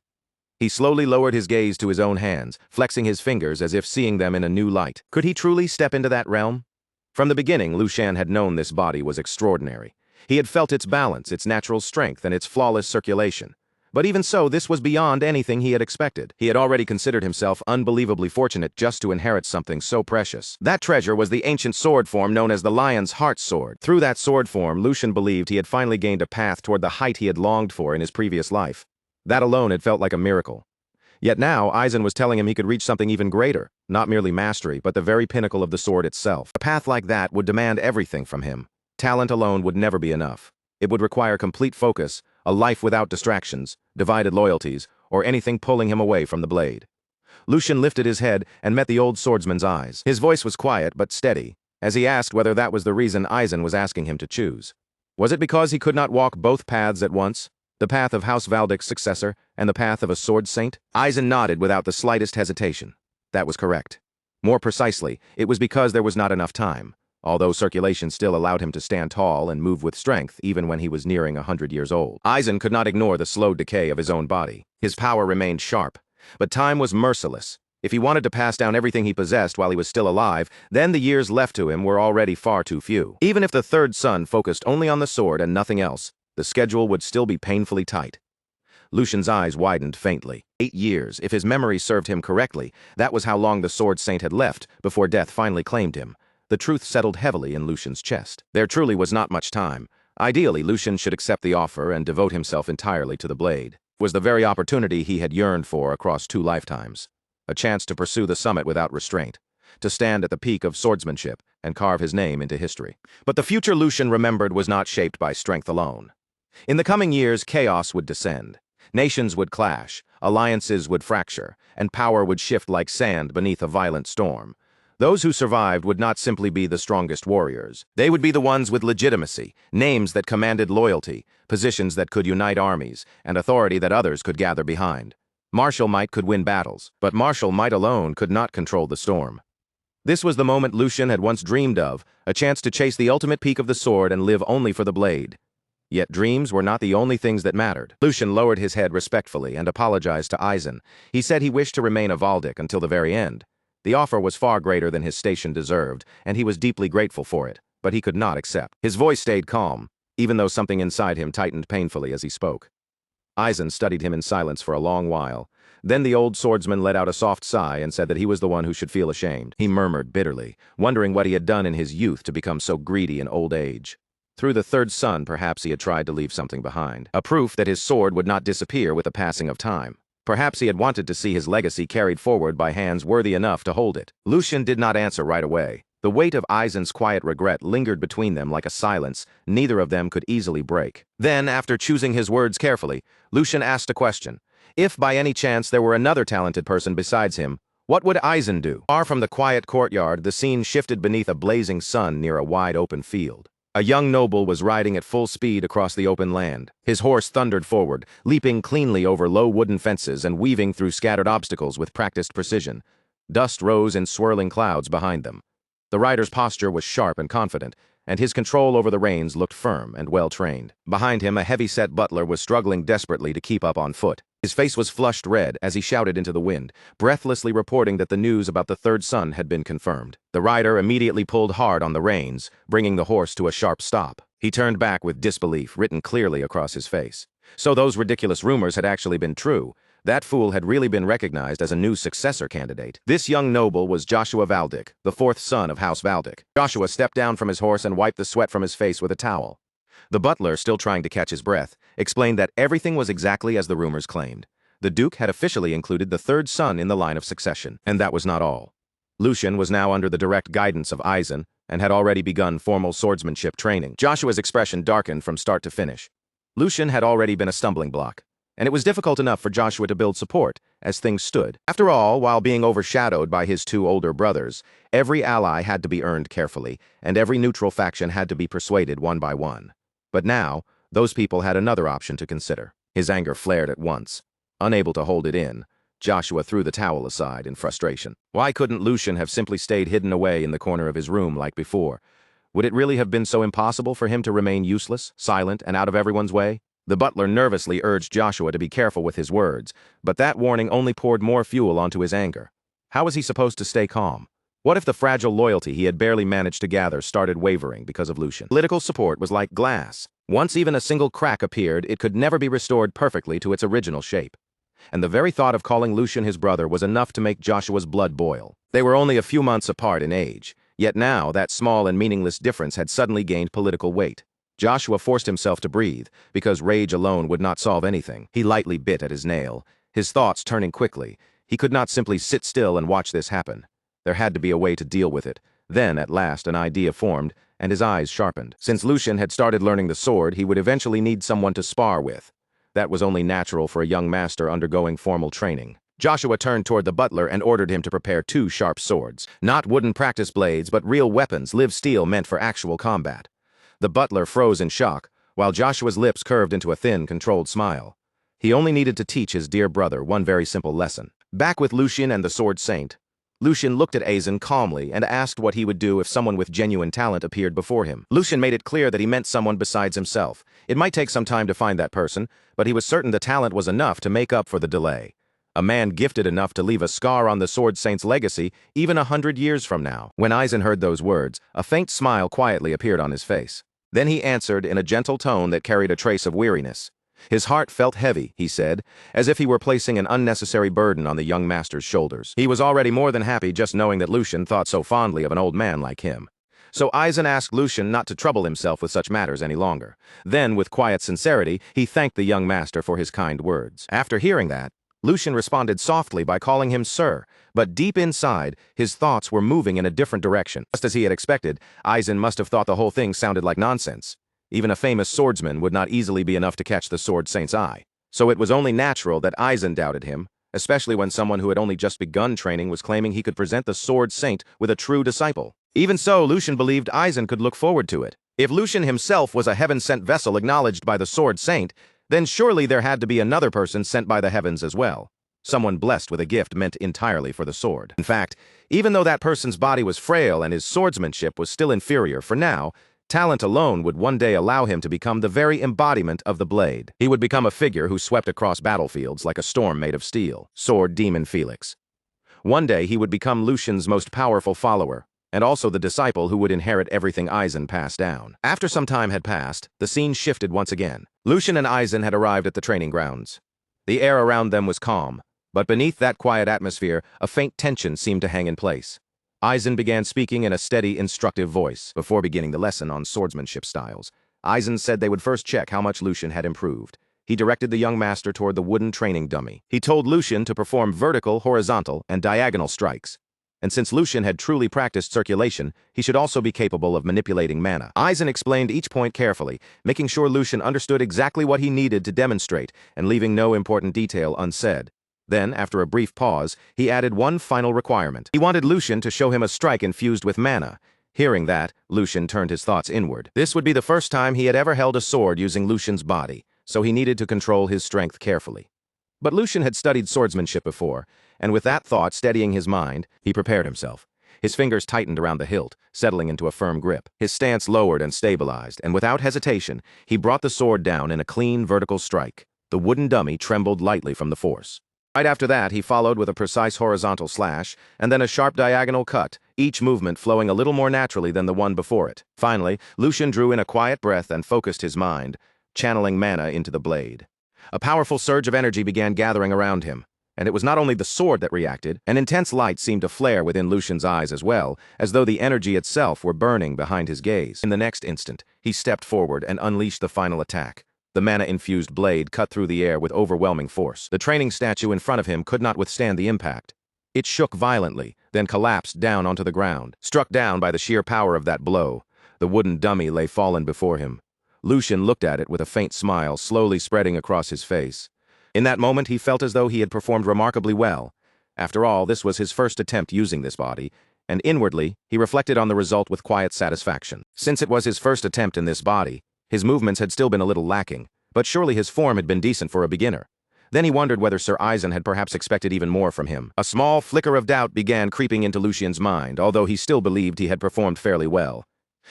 He slowly lowered his gaze to his own hands, flexing his fingers as if seeing them in a new light. Could he truly step into that realm? From the beginning, Lucian had known this body was extraordinary. He had felt its balance, its natural strength, and its flawless circulation. But even so, this was beyond anything he had expected. He had already considered himself unbelievably fortunate just to inherit something so precious. That treasure was the ancient sword form known as the Lion's Heart Sword. Through that sword form, Lucian believed he had finally gained a path toward the height he had longed for in his previous life. That alone had felt like a miracle. Yet now, Aizen was telling him he could reach something even greater, not merely mastery, but the very pinnacle of the sword itself. A path like that would demand everything from him. Talent alone would never be enough. It would require complete focus, a life without distractions, divided loyalties, or anything pulling him away from the blade. Lucian lifted his head and met the old swordsman's eyes. His voice was quiet but steady, as he asked whether that was the reason Aizen was asking him to choose. Was it because he could not walk both paths at once? The path of House Valdic's successor, and the path of a sword saint? Aizen nodded without the slightest hesitation. That was correct. More precisely, it was because there was not enough time. Although circulation still allowed him to stand tall and move with strength even when he was nearing 100 years old. Aizen could not ignore the slow decay of his own body. His power remained sharp, but time was merciless. If he wanted to pass down everything he possessed while he was still alive, then the years left to him were already far too few. Even if the third son focused only on the sword and nothing else, the schedule would still be painfully tight. Lucian's eyes widened faintly. 8 years, if his memory served him correctly, that was how long the sword saint had left before death finally claimed him. The truth settled heavily in Lucian's chest. There truly was not much time. Ideally, Lucian should accept the offer and devote himself entirely to the blade. It was the very opportunity he had yearned for across 2 lifetimes. A chance to pursue the summit without restraint, to stand at the peak of swordsmanship and carve his name into history. But the future Lucian remembered was not shaped by strength alone. In the coming years, chaos would descend. Nations would clash, alliances would fracture, and power would shift like sand beneath a violent storm. Those who survived would not simply be the strongest warriors. They would be the ones with legitimacy, names that commanded loyalty, positions that could unite armies, and authority that others could gather behind. Martial might could win battles, but martial might alone could not control the storm. This was the moment Lucian had once dreamed of, a chance to chase the ultimate peak of the sword and live only for the blade. Yet dreams were not the only things that mattered. Lucian lowered his head respectfully and apologized to Aizen. He said he wished to remain a Valdic until the very end. The offer was far greater than his station deserved, and he was deeply grateful for it, but he could not accept. His voice stayed calm, even though something inside him tightened painfully as he spoke. Aizen studied him in silence for a long while. Then the old swordsman let out a soft sigh and said that he was the one who should feel ashamed. He murmured bitterly, wondering what he had done in his youth to become so greedy in old age. Through the third son, perhaps he had tried to leave something behind. A proof that his sword would not disappear with the passing of time. Perhaps he had wanted to see his legacy carried forward by hands worthy enough to hold it. Lucian did not answer right away. The weight of Aizen's quiet regret lingered between them like a silence neither of them could easily break. Then, after choosing his words carefully, Lucian asked a question. If by any chance there were another talented person besides him, what would Aizen do? Far from the quiet courtyard, the scene shifted beneath a blazing sun near a wide open field. A young noble was riding at full speed across the open land. His horse thundered forward, leaping cleanly over low wooden fences and weaving through scattered obstacles with practiced precision. Dust rose in swirling clouds behind them. The rider's posture was sharp and confident, and his control over the reins looked firm and well-trained. Behind him, a heavy-set butler was struggling desperately to keep up on foot. His face was flushed red as he shouted into the wind, breathlessly reporting that the news about the third son had been confirmed. The rider immediately pulled hard on the reins, bringing the horse to a sharp stop. He turned back with disbelief written clearly across his face. So those ridiculous rumors had actually been true. That fool had really been recognized as a new successor candidate. This young noble was Joshua Valdic, the fourth son of House Valdic. Joshua stepped down from his horse and wiped the sweat from his face with a towel. The butler, still trying to catch his breath, explained that everything was exactly as the rumors claimed. The Duke had officially included the third son in the line of succession. And that was not all. Lucian was now under the direct guidance of Aizen and had already begun formal swordsmanship training. Joshua's expression darkened from start to finish. Lucian had already been a stumbling block, and it was difficult enough for Joshua to build support as things stood. After all, while being overshadowed by his two older brothers, every ally had to be earned carefully, and every neutral faction had to be persuaded one by one. But now, those people had another option to consider. His anger flared at once. Unable to hold it in, Joshua threw the towel aside in frustration. Why couldn't Lucian have simply stayed hidden away in the corner of his room like before? Would it really have been so impossible for him to remain useless, silent, and out of everyone's way? The butler nervously urged Joshua to be careful with his words, but that warning only poured more fuel onto his anger. How was he supposed to stay calm? What if the fragile loyalty he had barely managed to gather started wavering because of Lucian? Political support was like glass. Once even a single crack appeared, it could never be restored perfectly to its original shape. And the very thought of calling Lucian his brother was enough to make Joshua's blood boil. They were only a few months apart in age, yet now that small and meaningless difference had suddenly gained political weight. Joshua forced himself to breathe, because rage alone would not solve anything. He lightly bit at his nail, his thoughts turning quickly. He could not simply sit still and watch this happen. There had to be a way to deal with it. Then, at last, an idea formed, and his eyes sharpened. Since Lucian had started learning the sword, he would eventually need someone to spar with. That was only natural for a young master undergoing formal training. Joshua turned toward the butler and ordered him to prepare 2 sharp swords. Not wooden practice blades, but real weapons, live steel meant for actual combat. The butler froze in shock, while Joshua's lips curved into a thin, controlled smile. He only needed to teach his dear brother one very simple lesson. Back with Lucian and the Sword Saint, Lucian looked at Aizen calmly and asked what he would do if someone with genuine talent appeared before him. Lucian made it clear that he meant someone besides himself. It might take some time to find that person, but he was certain the talent was enough to make up for the delay. A man gifted enough to leave a scar on the Sword Saint's legacy even 100 years from now. When Aizen heard those words, a faint smile quietly appeared on his face. Then he answered in a gentle tone that carried a trace of weariness. His heart felt heavy, he said, as if he were placing an unnecessary burden on the young master's shoulders. He was already more than happy just knowing that Lucian thought so fondly of an old man like him. So Aizen asked Lucian not to trouble himself with such matters any longer. Then, with quiet sincerity, he thanked the young master for his kind words. After hearing that, Lucian responded softly by calling him sir, but deep inside, his thoughts were moving in a different direction. Just as he had expected, Aizen must have thought the whole thing sounded like nonsense. Even a famous swordsman would not easily be enough to catch the Sword Saint's eye. So it was only natural that Aizen doubted him, especially when someone who had only just begun training was claiming he could present the Sword Saint with a true disciple. Even so, Lucian believed Aizen could look forward to it. If Lucian himself was a heaven-sent vessel acknowledged by the Sword Saint, then surely there had to be another person sent by the heavens as well. Someone blessed with a gift meant entirely for the sword. In fact, even though that person's body was frail and his swordsmanship was still inferior for now, talent alone would one day allow him to become the very embodiment of the blade. He would become a figure who swept across battlefields like a storm made of steel. Sword Demon Felix. One day he would become Lucian's most powerful follower, and also the disciple who would inherit everything Aizen passed down. After some time had passed, the scene shifted once again. Lucian and Aizen had arrived at the training grounds. The air around them was calm, but beneath that quiet atmosphere, a faint tension seemed to hang in place. Aizen began speaking in a steady, instructive voice. Before beginning the lesson on swordsmanship styles, Aizen said they would first check how much Lucian had improved. He directed the young master toward the wooden training dummy. He told Lucian to perform vertical, horizontal, and diagonal strikes. And since Lucian had truly practiced circulation, he should also be capable of manipulating mana. Aizen explained each point carefully, making sure Lucian understood exactly what he needed to demonstrate and leaving no important detail unsaid. Then, after a brief pause, he added one final requirement. He wanted Lucian to show him a strike infused with mana. Hearing that, Lucian turned his thoughts inward. This would be the first time he had ever held a sword using Lucian's body, so he needed to control his strength carefully. But Lucian had studied swordsmanship before, and with that thought steadying his mind, he prepared himself. His fingers tightened around the hilt, settling into a firm grip. His stance lowered and stabilized, and without hesitation, he brought the sword down in a clean vertical strike. The wooden dummy trembled lightly from the force. Right after that, he followed with a precise horizontal slash, and then a sharp diagonal cut, each movement flowing a little more naturally than the one before it. Finally, Lucian drew in a quiet breath and focused his mind, channeling mana into the blade. A powerful surge of energy began gathering around him, and it was not only the sword that reacted. An intense light seemed to flare within Lucian's eyes as well, as though the energy itself were burning behind his gaze. In the next instant, he stepped forward and unleashed the final attack. The mana-infused blade cut through the air with overwhelming force. The training statue in front of him could not withstand the impact. It shook violently, then collapsed down onto the ground. Struck down by the sheer power of that blow, the wooden dummy lay fallen before him. Lucian looked at it with a faint smile slowly spreading across his face. In that moment, he felt as though he had performed remarkably well. After all, this was his first attempt using this body, and inwardly, he reflected on the result with quiet satisfaction. Since it was his first attempt in this body, his movements had still been a little lacking, but surely his form had been decent for a beginner. Then he wondered whether Sir Eisen had perhaps expected even more from him. A small flicker of doubt began creeping into Lucian's mind, although he still believed he had performed fairly well.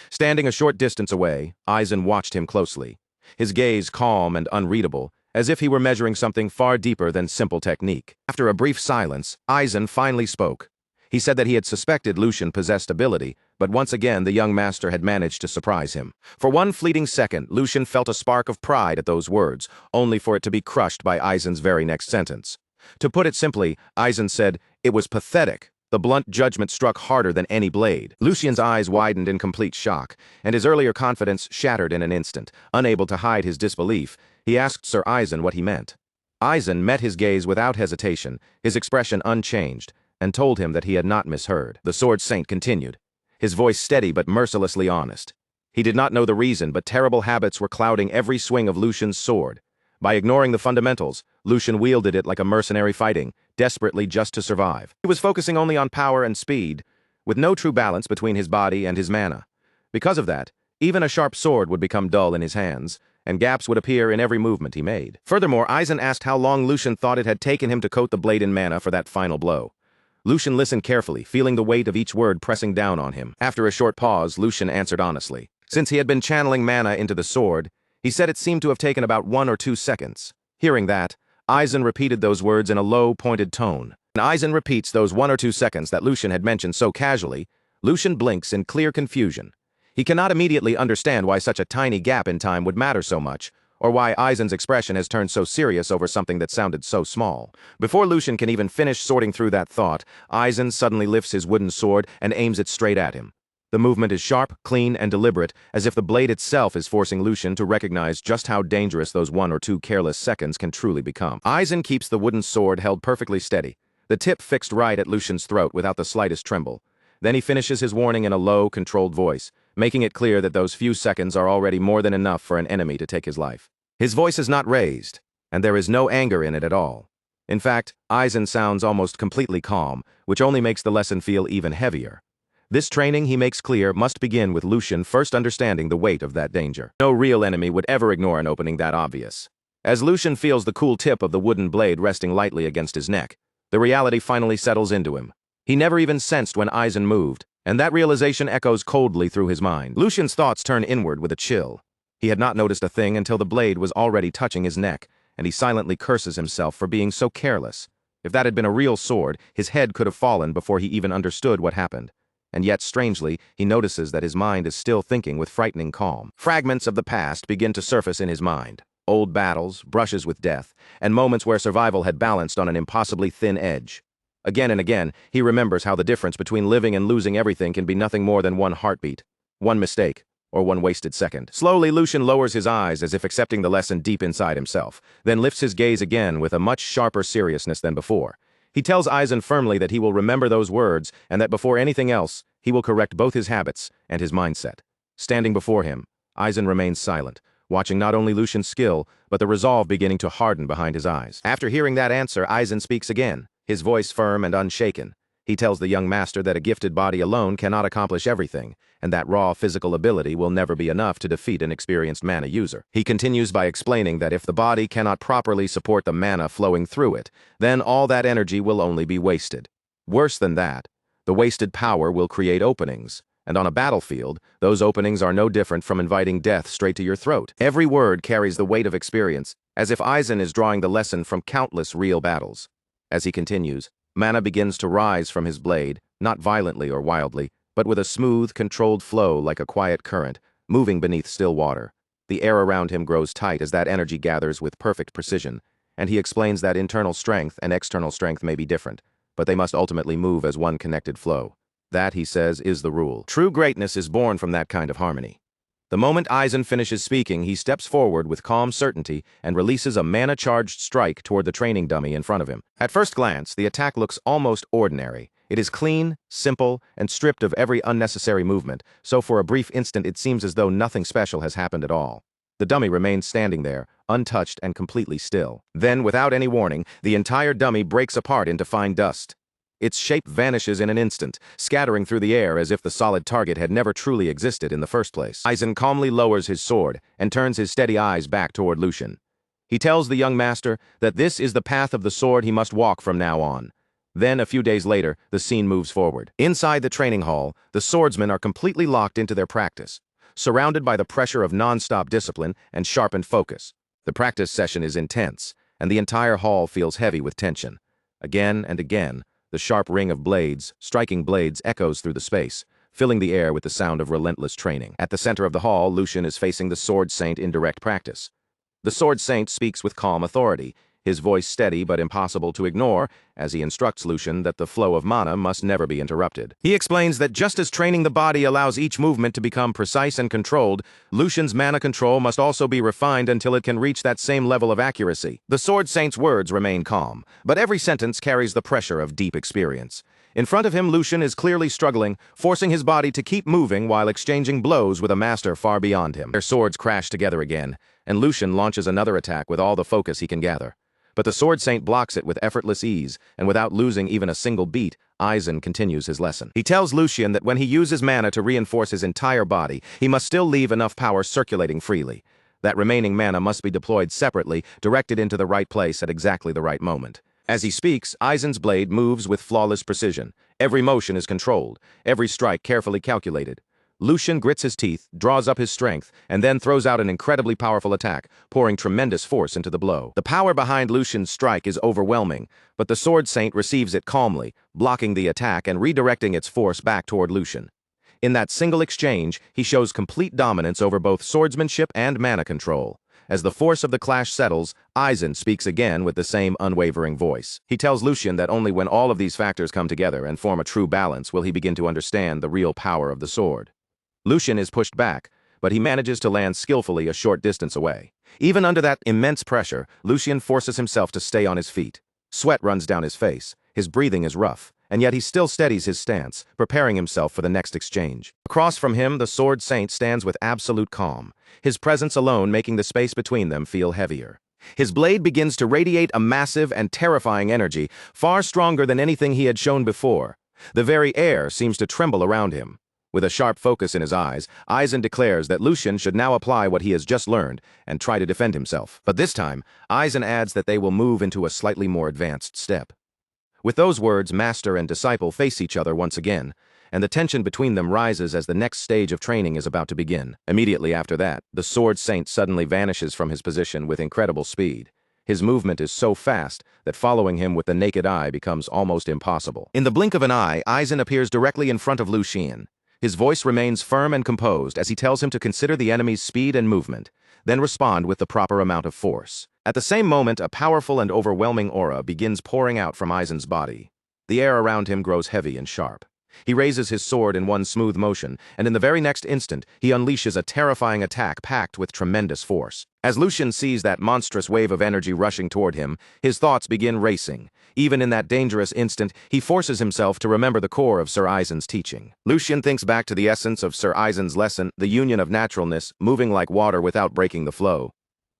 Standing a short distance away, Eisen watched him closely, his gaze calm and unreadable, as if he were measuring something far deeper than simple technique. After a brief silence, Eisen finally spoke. He said that he had suspected Lucian possessed ability, but once again the young master had managed to surprise him. For one fleeting second, Lucian felt a spark of pride at those words, only for it to be crushed by Eisen's very next sentence. To put it simply, Eisen said, "It was pathetic." The blunt judgment struck harder than any blade. Lucian's eyes widened in complete shock, and his earlier confidence shattered in an instant. Unable to hide his disbelief, he asked Sir Eisen what he meant. Eisen met his gaze without hesitation, his expression unchanged, and told him that he had not misheard. The Sword Saint continued, his voice steady but mercilessly honest. He did not know the reason, but terrible habits were clouding every swing of Lucian's sword. By ignoring the fundamentals, Lucian wielded it like a mercenary fighting, desperately just to survive. He was focusing only on power and speed, with no true balance between his body and his mana. Because of that, even a sharp sword would become dull in his hands, and gaps would appear in every movement he made. Furthermore, Eisen asked how long Lucian thought it had taken him to coat the blade in mana for that final blow. Lucian listened carefully, feeling the weight of each word pressing down on him. After a short pause, Lucian answered honestly. Since he had been channeling mana into the sword, he said it seemed to have taken about 1 or 2 seconds. Hearing that, Eisen repeated those words in a low, pointed tone. When Eisen repeats those 1 or 2 seconds that Lucian had mentioned so casually, Lucian blinks in clear confusion. He cannot immediately understand why such a tiny gap in time would matter so much, or why Eisen's expression has turned so serious over something that sounded so small. Before Lucian can even finish sorting through that thought, Eisen suddenly lifts his wooden sword and aims it straight at him. The movement is sharp, clean, and deliberate, as if the blade itself is forcing Lucian to recognize just how dangerous those 1 or 2 careless seconds can truly become. Eisen keeps the wooden sword held perfectly steady, the tip fixed right at Lucian's throat without the slightest tremble. Then he finishes his warning in a low, controlled voice, making it clear that those few seconds are already more than enough for an enemy to take his life. His voice is not raised, and there is no anger in it at all. In fact, Eisen sounds almost completely calm, which only makes the lesson feel even heavier. This training, he makes clear, must begin with Lucian first understanding the weight of that danger. No real enemy would ever ignore an opening that obvious. As Lucian feels the cool tip of the wooden blade resting lightly against his neck, the reality finally settles into him. He never even sensed when Eisen moved, and that realization echoes coldly through his mind. Lucian's thoughts turn inward with a chill. He had not noticed a thing until the blade was already touching his neck, and he silently curses himself for being so careless. If that had been a real sword, his head could have fallen before he even understood what happened. And yet, strangely, he notices that his mind is still thinking with frightening calm. Fragments of the past begin to surface in his mind. Old battles, brushes with death, and moments where survival had balanced on an impossibly thin edge. Again and again, he remembers how the difference between living and losing everything can be nothing more than one heartbeat, one mistake, or one wasted second. Slowly, Lucian lowers his eyes as if accepting the lesson deep inside himself, then lifts his gaze again with a much sharper seriousness than before. He tells Eisen firmly that he will remember those words and that before anything else, he will correct both his habits and his mindset. Standing before him, Eisen remains silent, watching not only Lucian's skill, but the resolve beginning to harden behind his eyes. After hearing that answer, Eisen speaks again, his voice firm and unshaken. He tells the young master that a gifted body alone cannot accomplish everything, and that raw physical ability will never be enough to defeat an experienced mana user. He continues by explaining that if the body cannot properly support the mana flowing through it, then all that energy will only be wasted. Worse than that, the wasted power will create openings, and on a battlefield, those openings are no different from inviting death straight to your throat. Every word carries the weight of experience, as if Eisen is drawing the lesson from countless real battles. As he continues, mana begins to rise from his blade, not violently or wildly, but with a smooth, controlled flow like a quiet current, moving beneath still water. The air around him grows tight as that energy gathers with perfect precision, and he explains that internal strength and external strength may be different, but they must ultimately move as one connected flow. That, he says, is the rule. True greatness is born from that kind of harmony. The moment Aizen finishes speaking, he steps forward with calm certainty and releases a mana-charged strike toward the training dummy in front of him. At first glance, the attack looks almost ordinary. It is clean, simple, and stripped of every unnecessary movement, so for a brief instant it seems as though nothing special has happened at all. The dummy remains standing there, untouched and completely still. Then, without any warning, the entire dummy breaks apart into fine dust. Its shape vanishes in an instant, scattering through the air as if the solid target had never truly existed in the first place. Aizen calmly lowers his sword and turns his steady eyes back toward Lucian. He tells the young master that this is the path of the sword he must walk from now on. Then, a few days later, the scene moves forward. Inside the training hall, the swordsmen are completely locked into their practice, surrounded by the pressure of non-stop discipline and sharpened focus. The practice session is intense, and the entire hall feels heavy with tension. Again and again, the sharp ring of blades, striking blades, echoes through the space, filling the air with the sound of relentless training. At the center of the hall, Lucian is facing the Sword Saint in direct practice. The Sword Saint speaks with calm authority, his voice steady but impossible to ignore, as he instructs Lucian that the flow of mana must never be interrupted. He explains that just as training the body allows each movement to become precise and controlled, Lucian's mana control must also be refined until it can reach that same level of accuracy. The Sword Saint's words remain calm, but every sentence carries the pressure of deep experience. In front of him, Lucian is clearly struggling, forcing his body to keep moving while exchanging blows with a master far beyond him. Their swords crash together again, and Lucian launches another attack with all the focus he can gather. But the Sword Saint blocks it with effortless ease, and without losing even a single beat, Aizen continues his lesson. He tells Lucian that when he uses mana to reinforce his entire body, he must still leave enough power circulating freely. That remaining mana must be deployed separately, directed into the right place at exactly the right moment. As he speaks, Aizen's blade moves with flawless precision. Every motion is controlled, every strike carefully calculated. Lucian grits his teeth, draws up his strength, and then throws out an incredibly powerful attack, pouring tremendous force into the blow. The power behind Lucian's strike is overwhelming, but the Sword Saint receives it calmly, blocking the attack and redirecting its force back toward Lucian. In that single exchange, he shows complete dominance over both swordsmanship and mana control. As the force of the clash settles, Aizen speaks again with the same unwavering voice. He tells Lucian that only when all of these factors come together and form a true balance will he begin to understand the real power of the sword. Lucian is pushed back, but he manages to land skillfully a short distance away. Even under that immense pressure, Lucian forces himself to stay on his feet. Sweat runs down his face, his breathing is rough, and yet he still steadies his stance, preparing himself for the next exchange. Across from him, the Sword Saint stands with absolute calm, his presence alone making the space between them feel heavier. His blade begins to radiate a massive and terrifying energy, far stronger than anything he had shown before. The very air seems to tremble around him. With a sharp focus in his eyes, Aizen declares that Lucian should now apply what he has just learned and try to defend himself. But this time, Aizen adds that they will move into a slightly more advanced step. With those words, master and disciple face each other once again, and the tension between them rises as the next stage of training is about to begin. Immediately after that, the Sword Saint suddenly vanishes from his position with incredible speed. His movement is so fast that following him with the naked eye becomes almost impossible. In the blink of an eye, Aizen appears directly in front of Lucian. His voice remains firm and composed as he tells him to consider the enemy's speed and movement, then respond with the proper amount of force. At the same moment, a powerful and overwhelming aura begins pouring out from Aizen's body. The air around him grows heavy and sharp. He raises his sword in one smooth motion, and in the very next instant, he unleashes a terrifying attack packed with tremendous force. As Lucian sees that monstrous wave of energy rushing toward him, his thoughts begin racing. Even in that dangerous instant, he forces himself to remember the core of Sir Aizen's teaching. Lucian thinks back to the essence of Sir Aizen's lesson, the union of naturalness, moving like water without breaking the flow.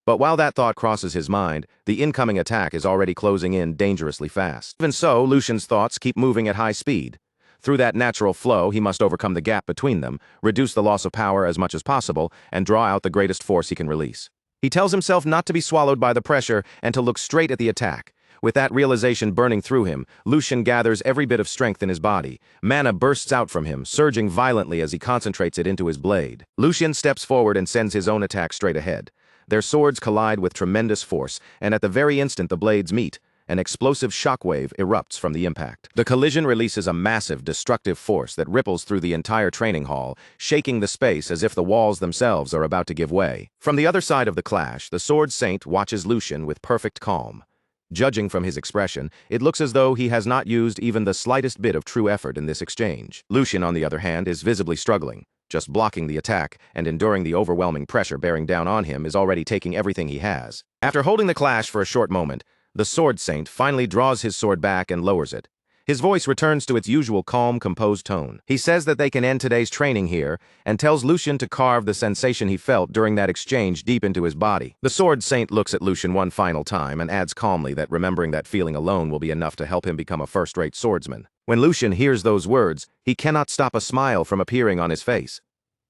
But while that thought crosses his mind, the incoming attack is already closing in dangerously fast. Even so, Lucian's thoughts keep moving at high speed. Through that natural flow, he must overcome the gap between them, reduce the loss of power as much as possible, and draw out the greatest force he can release. He tells himself not to be swallowed by the pressure and to look straight at the attack. With that realization burning through him, Lucian gathers every bit of strength in his body. Mana bursts out from him, surging violently as he concentrates it into his blade. Lucian steps forward and sends his own attack straight ahead. Their swords collide with tremendous force, and at the very instant the blades meet, an explosive shockwave erupts from the impact. The collision releases a massive, destructive force that ripples through the entire training hall, shaking the space as if the walls themselves are about to give way. From the other side of the clash, the Sword Saint watches Lucian with perfect calm. Judging from his expression, it looks as though he has not used even the slightest bit of true effort in this exchange. Lucian, on the other hand, is visibly struggling, Just blocking the attack and enduring the overwhelming pressure bearing down on him is already taking everything he has. After holding the clash for a short moment, the Sword Saint finally draws his sword back and lowers it. His voice returns to its usual calm, composed tone. He says that they can end today's training here and tells Lucian to carve the sensation he felt during that exchange deep into his body. The Sword Saint looks at Lucian one final time and adds calmly that remembering that feeling alone will be enough to help him become a first-rate swordsman. When Lucian hears those words, he cannot stop a smile from appearing on his face.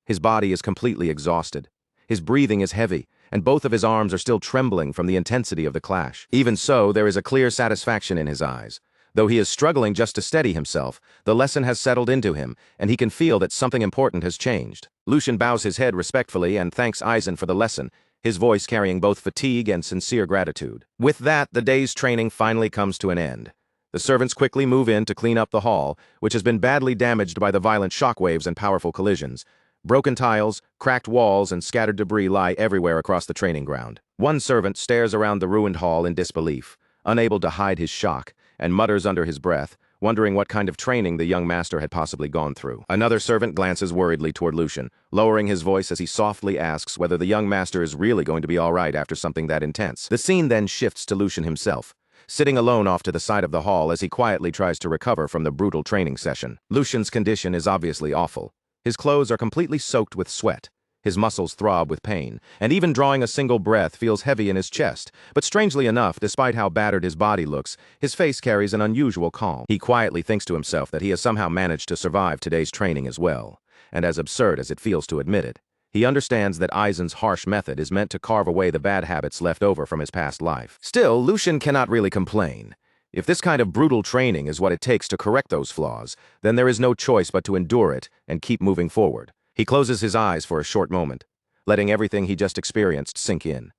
His body is completely exhausted. His breathing is heavy, and both of his arms are still trembling from the intensity of the clash. Even so, there is a clear satisfaction in his eyes. Though he is struggling just to steady himself, the lesson has settled into him, and he can feel that something important has changed. Lucian bows his head respectfully and thanks Aizen for the lesson, his voice carrying both fatigue and sincere gratitude. With that, the day's training finally comes to an end. The servants quickly move in to clean up the hall, which has been badly damaged by the violent shockwaves and powerful collisions. Broken tiles, cracked walls, and scattered debris lie everywhere across the training ground. One servant stares around the ruined hall in disbelief, unable to hide his shock, and mutters under his breath, wondering what kind of training the young master had possibly gone through. Another servant glances worriedly toward Lucian, lowering his voice as he softly asks whether the young master is really going to be all right after something that intense. The scene then shifts to Lucian himself, sitting alone off to the side of the hall as he quietly tries to recover from the brutal training session. Lucian's condition is obviously awful. His clothes are completely soaked with sweat. His muscles throb with pain, and even drawing a single breath feels heavy in his chest. But strangely enough, despite how battered his body looks, his face carries an unusual calm. He quietly thinks to himself that he has somehow managed to survive today's training as well. And as absurd as it feels to admit it, he understands that Aizen's harsh method is meant to carve away the bad habits left over from his past life. Still, Lucian cannot really complain. If this kind of brutal training is what it takes to correct those flaws, then there is no choice but to endure it and keep moving forward. He closes his eyes for a short moment, letting everything he just experienced sink in.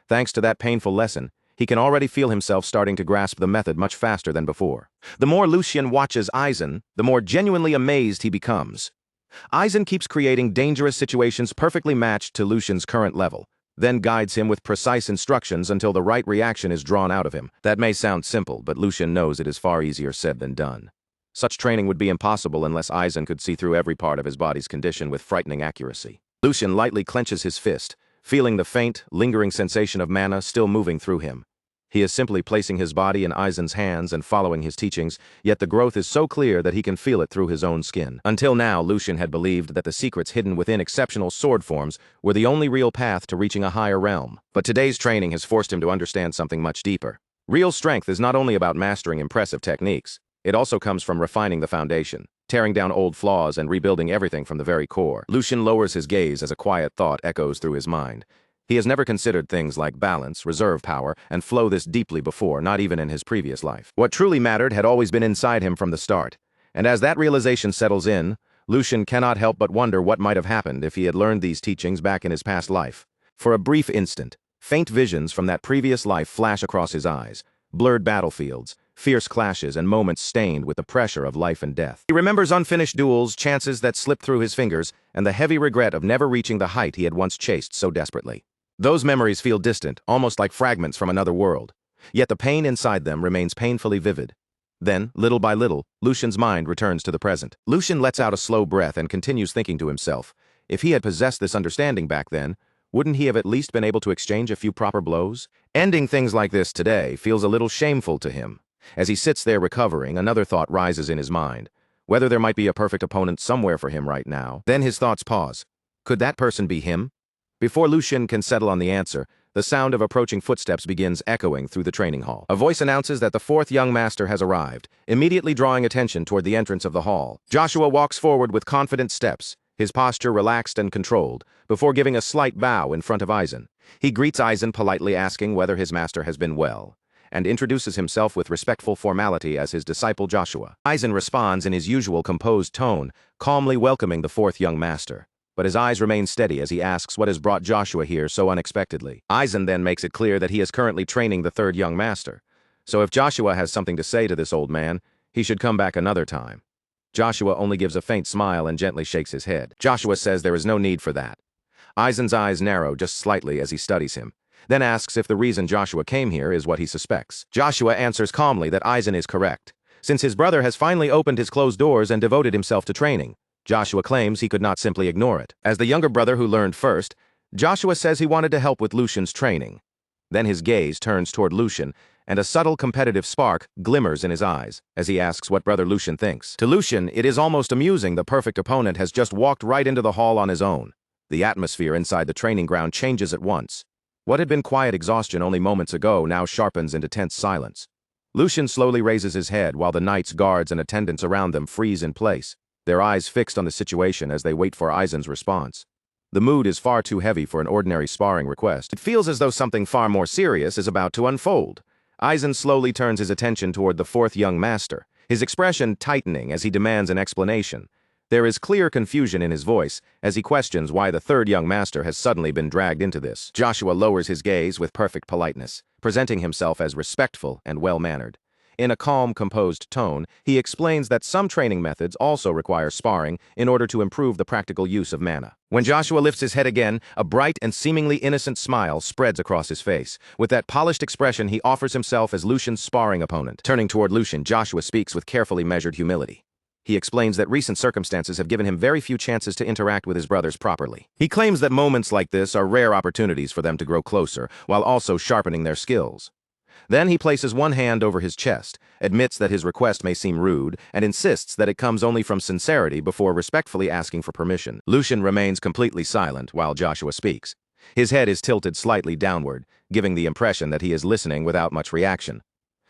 Thanks to that painful lesson, he can already feel himself starting to grasp the method much faster than before. The more Lucian watches Aizen, the more genuinely amazed he becomes. Aizen keeps creating dangerous situations perfectly matched to Lucian's current level, then guides him with precise instructions until the right reaction is drawn out of him. That may sound simple, but Lucian knows it is far easier said than done. Such training would be impossible unless Aizen could see through every part of his body's condition with frightening accuracy. Lucian lightly clenches his fist, feeling the faint, lingering sensation of mana still moving through him. He is simply placing his body in Aizen's hands and following his teachings, yet the growth is so clear that he can feel it through his own skin. Until now, Lucian had believed that the secrets hidden within exceptional sword forms were the only real path to reaching a higher realm. But today's training has forced him to understand something much deeper. Real strength is not only about mastering impressive techniques. It also comes from refining the foundation, tearing down old flaws and rebuilding everything from the very core. Lucian lowers his gaze as a quiet thought echoes through his mind. He has never considered things like balance, reserve power, and flow this deeply before, not even in his previous life. What truly mattered had always been inside him from the start, and as that realization settles in, Lucian cannot help but wonder what might have happened if he had learned these teachings back in his past life. For a brief instant, faint visions from that previous life flash across his eyes, blurred battlefields, fierce clashes, and moments stained with the pressure of life and death. He remembers unfinished duels, chances that slipped through his fingers, and the heavy regret of never reaching the height he had once chased so desperately. Those memories feel distant, almost like fragments from another world. Yet the pain inside them remains painfully vivid. Then, little by little, Lucian's mind returns to the present. Lucian lets out a slow breath and continues thinking to himself, if he had possessed this understanding back then, wouldn't he have at least been able to exchange a few proper blows? Ending things like this today feels a little shameful to him. As he sits there recovering, another thought rises in his mind, whether there might be a perfect opponent somewhere for him right now. Then his thoughts pause. Could that person be him? Before Lucian can settle on the answer, the sound of approaching footsteps begins echoing through the training hall. A voice announces that the fourth young master has arrived, immediately drawing attention toward the entrance of the hall. Joshua walks forward with confident steps, his posture relaxed and controlled, before giving a slight bow in front of Aizen. He greets Aizen, politely asking whether his master has been well, and introduces himself with respectful formality as his disciple Joshua. Aizen responds in his usual composed tone, calmly welcoming the fourth young master. But his eyes remain steady as he asks what has brought Joshua here so unexpectedly. Aizen then makes it clear that he is currently training the third young master. So if Joshua has something to say to this old man, he should come back another time. Joshua only gives a faint smile and gently shakes his head. Joshua says there is no need for that. Aizen's eyes narrow just slightly as he studies him, then asks if the reason Joshua came here is what he suspects. Joshua answers calmly that Aizen is correct, since his brother has finally opened his closed doors and devoted himself to training. Joshua claims he could not simply ignore it. As the younger brother who learned first, Joshua says he wanted to help with Lucian's training. Then his gaze turns toward Lucian, and a subtle competitive spark glimmers in his eyes as he asks what brother Lucian thinks. To Lucian, it is almost amusing the perfect opponent has just walked right into the hall on his own. The atmosphere inside the training ground changes at once. What had been quiet exhaustion only moments ago now sharpens into tense silence. Lucian slowly raises his head while the knights, guards, and attendants around them freeze in place, their eyes fixed on the situation as they wait for Aizen's response. The mood is far too heavy for an ordinary sparring request. It feels as though something far more serious is about to unfold. Aizen slowly turns his attention toward the fourth young master, his expression tightening as he demands an explanation. There is clear confusion in his voice as he questions why the third young master has suddenly been dragged into this. Joshua lowers his gaze with perfect politeness, presenting himself as respectful and well-mannered. In a calm, composed tone, he explains that some training methods also require sparring in order to improve the practical use of mana. When Joshua lifts his head again, a bright and seemingly innocent smile spreads across his face. With that polished expression, he offers himself as Lucian's sparring opponent. Turning toward Lucian, Joshua speaks with carefully measured humility. He explains that recent circumstances have given him very few chances to interact with his brothers properly. He claims that moments like this are rare opportunities for them to grow closer, while also sharpening their skills. Then he places one hand over his chest, admits that his request may seem rude, and insists that it comes only from sincerity before respectfully asking for permission. Lucian remains completely silent while Joshua speaks. His head is tilted slightly downward, giving the impression that he is listening without much reaction.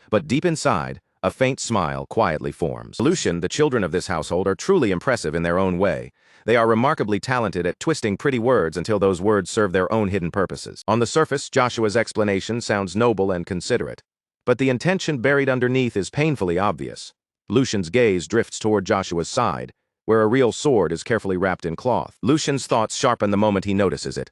But deep inside, a faint smile quietly forms. Lucian, the children of this household, are truly impressive in their own way. They are remarkably talented at twisting pretty words until those words serve their own hidden purposes. On the surface, Joshua's explanation sounds noble and considerate, but the intention buried underneath is painfully obvious. Lucian's gaze drifts toward Joshua's side, where a real sword is carefully wrapped in cloth. Lucian's thoughts sharpen the moment he notices it.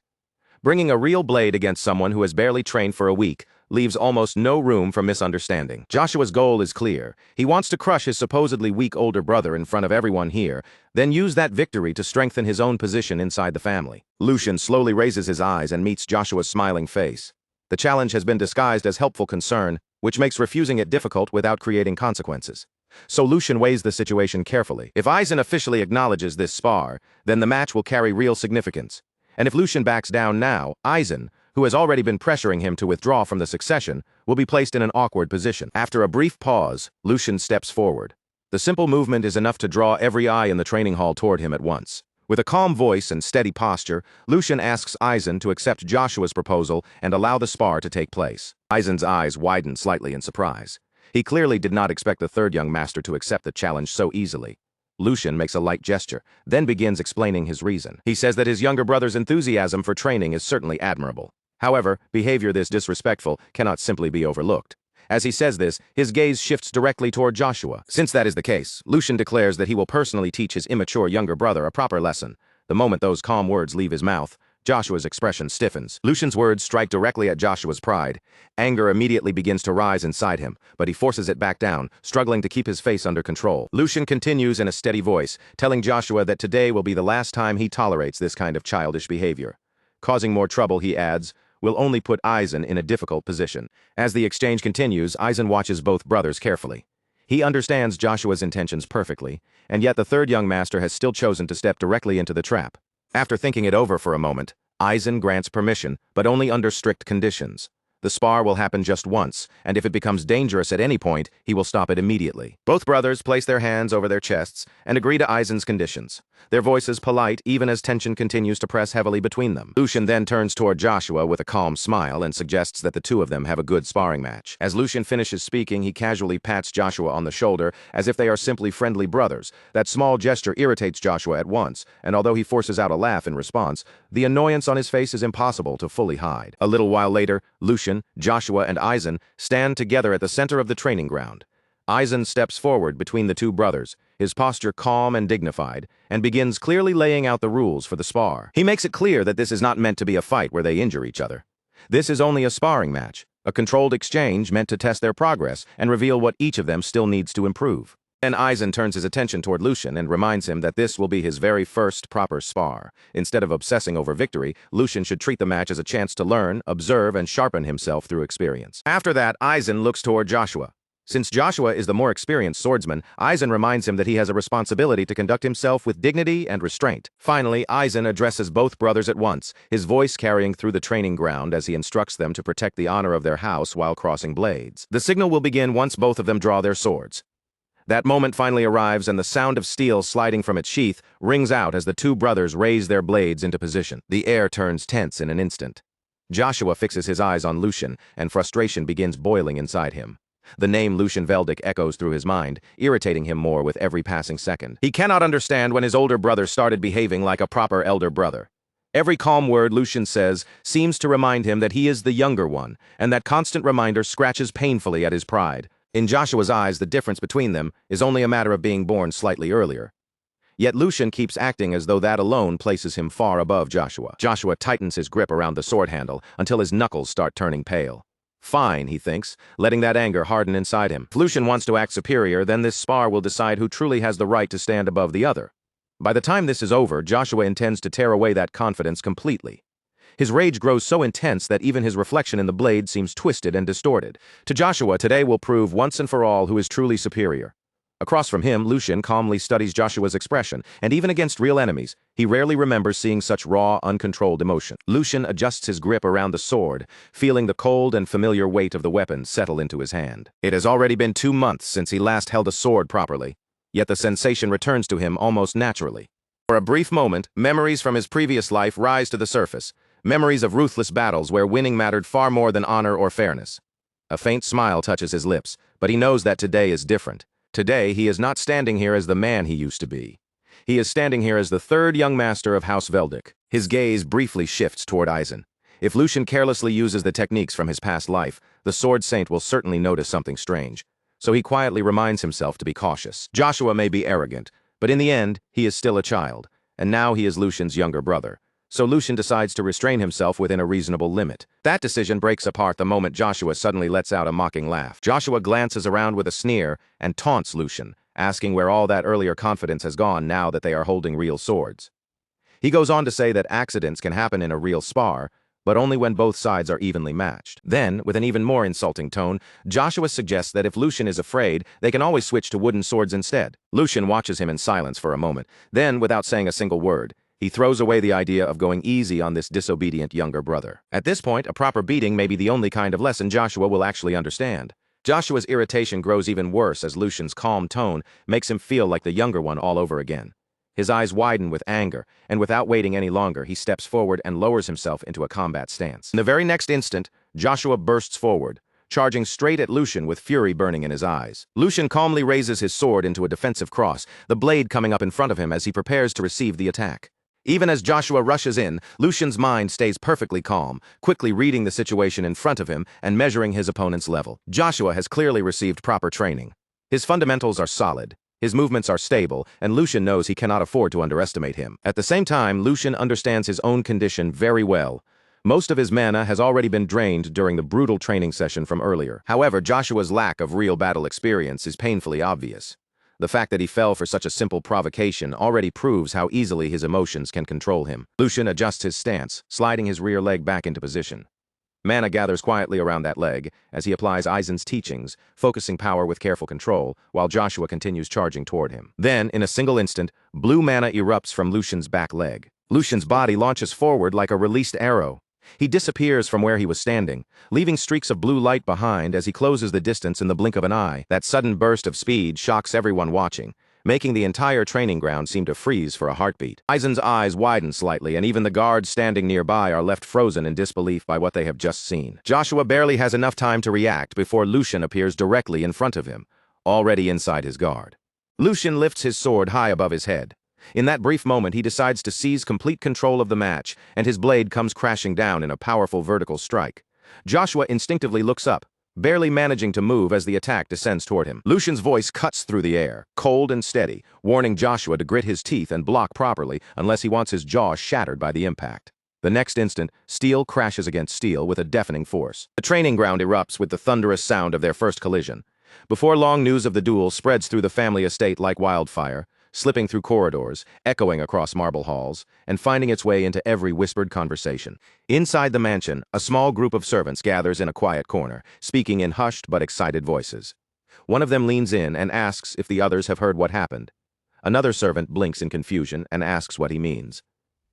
Bringing a real blade against someone who has barely trained for a week leaves almost no room for misunderstanding. Joshua's goal is clear. He wants to crush his supposedly weak older brother in front of everyone here, then use that victory to strengthen his own position inside the family. Lucian slowly raises his eyes and meets Joshua's smiling face. The challenge has been disguised as helpful concern, which makes refusing it difficult without creating consequences. So Lucian weighs the situation carefully. If Aizen officially acknowledges this spar, then the match will carry real significance. And if Lucian backs down now, Aizen, who has already been pressuring him to withdraw from the succession, will be placed in an awkward position. After a brief pause, Lucian steps forward. The simple movement is enough to draw every eye in the training hall toward him at once. With a calm voice and steady posture, Lucian asks Aizen to accept Joshua's proposal and allow the spar to take place. Aizen's eyes widen slightly in surprise. He clearly did not expect the third young master to accept the challenge so easily. Lucian makes a light gesture, then begins explaining his reason. He says that his younger brother's enthusiasm for training is certainly admirable. However, behavior this disrespectful cannot simply be overlooked. As he says this, his gaze shifts directly toward Joshua. Since that is the case, Lucian declares that he will personally teach his immature younger brother a proper lesson. The moment those calm words leave his mouth, Joshua's expression stiffens. Lucian's words strike directly at Joshua's pride. Anger immediately begins to rise inside him, but he forces it back down, struggling to keep his face under control. Lucian continues in a steady voice, telling Joshua that today will be the last time he tolerates this kind of childish behavior. Causing more trouble, he adds, will only put Aizen in a difficult position. As the exchange continues, Aizen watches both brothers carefully. He understands Joshua's intentions perfectly, and yet the third young master has still chosen to step directly into the trap. After thinking it over for a moment, Aizen grants permission, but only under strict conditions. The spar will happen just once, and if it becomes dangerous at any point, he will stop it immediately. Both brothers place their hands over their chests and agree to Aizen's conditions, their voices polite even as tension continues to press heavily between them. Lucian then turns toward Joshua with a calm smile and suggests that the two of them have a good sparring match. As Lucian finishes speaking, he casually pats Joshua on the shoulder as if they are simply friendly brothers. That small gesture irritates Joshua at once, and although he forces out a laugh in response, the annoyance on his face is impossible to fully hide. A little while later, Lucian, Joshua, and Aizen stand together at the center of the training ground. Aizen steps forward between the two brothers, his posture calm and dignified, and begins clearly laying out the rules for the spar. He makes it clear that this is not meant to be a fight where they injure each other. This is only a sparring match, a controlled exchange meant to test their progress and reveal what each of them still needs to improve. Then Aizen turns his attention toward Lucian and reminds him that this will be his very first proper spar. Instead of obsessing over victory, Lucian should treat the match as a chance to learn, observe, and sharpen himself through experience. After that, Aizen looks toward Joshua. Since Joshua is the more experienced swordsman, Aizen reminds him that he has a responsibility to conduct himself with dignity and restraint. Finally, Aizen addresses both brothers at once, his voice carrying through the training ground as he instructs them to protect the honor of their house while crossing blades. The signal will begin once both of them draw their swords. That moment finally arrives, and the sound of steel sliding from its sheath rings out as the two brothers raise their blades into position. The air turns tense in an instant. Joshua fixes his eyes on Lucian, and frustration begins boiling inside him. The name Lucian Veldic echoes through his mind, irritating him more with every passing second. He cannot understand when his older brother started behaving like a proper elder brother. Every calm word Lucian says seems to remind him that he is the younger one, and that constant reminder scratches painfully at his pride. In Joshua's eyes, the difference between them is only a matter of being born slightly earlier. Yet Lucian keeps acting as though that alone places him far above Joshua. Joshua tightens his grip around the sword handle until his knuckles start turning pale. Fine, he thinks, letting that anger harden inside him. If Lucian wants to act superior, then this spar will decide who truly has the right to stand above the other. By the time this is over, Joshua intends to tear away that confidence completely. His rage grows so intense that even his reflection in the blade seems twisted and distorted. To Joshua, today will prove once and for all who is truly superior. Across from him, Lucian calmly studies Joshua's expression, and even against real enemies, he rarely remembers seeing such raw, uncontrolled emotion. Lucian adjusts his grip around the sword, feeling the cold and familiar weight of the weapon settle into his hand. It has already been 2 months since he last held a sword properly, yet the sensation returns to him almost naturally. For a brief moment, memories from his previous life rise to the surface, memories of ruthless battles where winning mattered far more than honor or fairness. A faint smile touches his lips, but he knows that today is different. Today, he is not standing here as the man he used to be. He is standing here as the third young master of House Veldic. His gaze briefly shifts toward Aizen. If Lucian carelessly uses the techniques from his past life, the Sword Saint will certainly notice something strange. So he quietly reminds himself to be cautious. Joshua may be arrogant, but in the end, he is still a child, and now he is Lucian's younger brother. So Lucian decides to restrain himself within a reasonable limit. That decision breaks apart the moment Joshua suddenly lets out a mocking laugh. Joshua glances around with a sneer and taunts Lucian, asking where all that earlier confidence has gone now that they are holding real swords. He goes on to say that accidents can happen in a real spar, but only when both sides are evenly matched. Then, with an even more insulting tone, Joshua suggests that if Lucian is afraid, they can always switch to wooden swords instead. Lucian watches him in silence for a moment. Then, without saying a single word, he throws away the idea of going easy on this disobedient younger brother. At this point, a proper beating may be the only kind of lesson Joshua will actually understand. Joshua's irritation grows even worse as Lucian's calm tone makes him feel like the younger one all over again. His eyes widen with anger, and without waiting any longer, he steps forward and lowers himself into a combat stance. In the very next instant, Joshua bursts forward, charging straight at Lucian with fury burning in his eyes. Lucian calmly raises his sword into a defensive cross, the blade coming up in front of him as he prepares to receive the attack. Even as Joshua rushes in, Lucian's mind stays perfectly calm, quickly reading the situation in front of him and measuring his opponent's level. Joshua has clearly received proper training. His fundamentals are solid, his movements are stable, and Lucian knows he cannot afford to underestimate him. At the same time, Lucian understands his own condition very well. Most of his mana has already been drained during the brutal training session from earlier. However, Joshua's lack of real battle experience is painfully obvious. The fact that he fell for such a simple provocation already proves how easily his emotions can control him. Lucian adjusts his stance, sliding his rear leg back into position. Mana gathers quietly around that leg as he applies Aizen's teachings, focusing power with careful control, while Joshua continues charging toward him. Then, in a single instant, blue mana erupts from Lucian's back leg. Lucian's body launches forward like a released arrow. He disappears from where he was standing, leaving streaks of blue light behind as he closes the distance in the blink of an eye. That sudden burst of speed shocks everyone watching, making the entire training ground seem to freeze for a heartbeat. Aizen's eyes widen slightly, and even the guards standing nearby are left frozen in disbelief by what they have just seen. Joshua barely has enough time to react before Lucian appears directly in front of him, already inside his guard. Lucian lifts his sword high above his head. In that brief moment, he decides to seize complete control of the match, and his blade comes crashing down in a powerful vertical strike. Joshua instinctively looks up, barely managing to move as the attack descends toward him. Lucian's voice cuts through the air, cold and steady, warning Joshua to grit his teeth and block properly unless he wants his jaw shattered by the impact. The next instant, steel crashes against steel with a deafening force. The training ground erupts with the thunderous sound of their first collision. Before long, news of the duel spreads through the family estate like wildfire, slipping through corridors, echoing across marble halls, and finding its way into every whispered conversation. Inside the mansion, a small group of servants gathers in a quiet corner, speaking in hushed but excited voices. One of them leans in and asks if the others have heard what happened. Another servant blinks in confusion and asks what he means.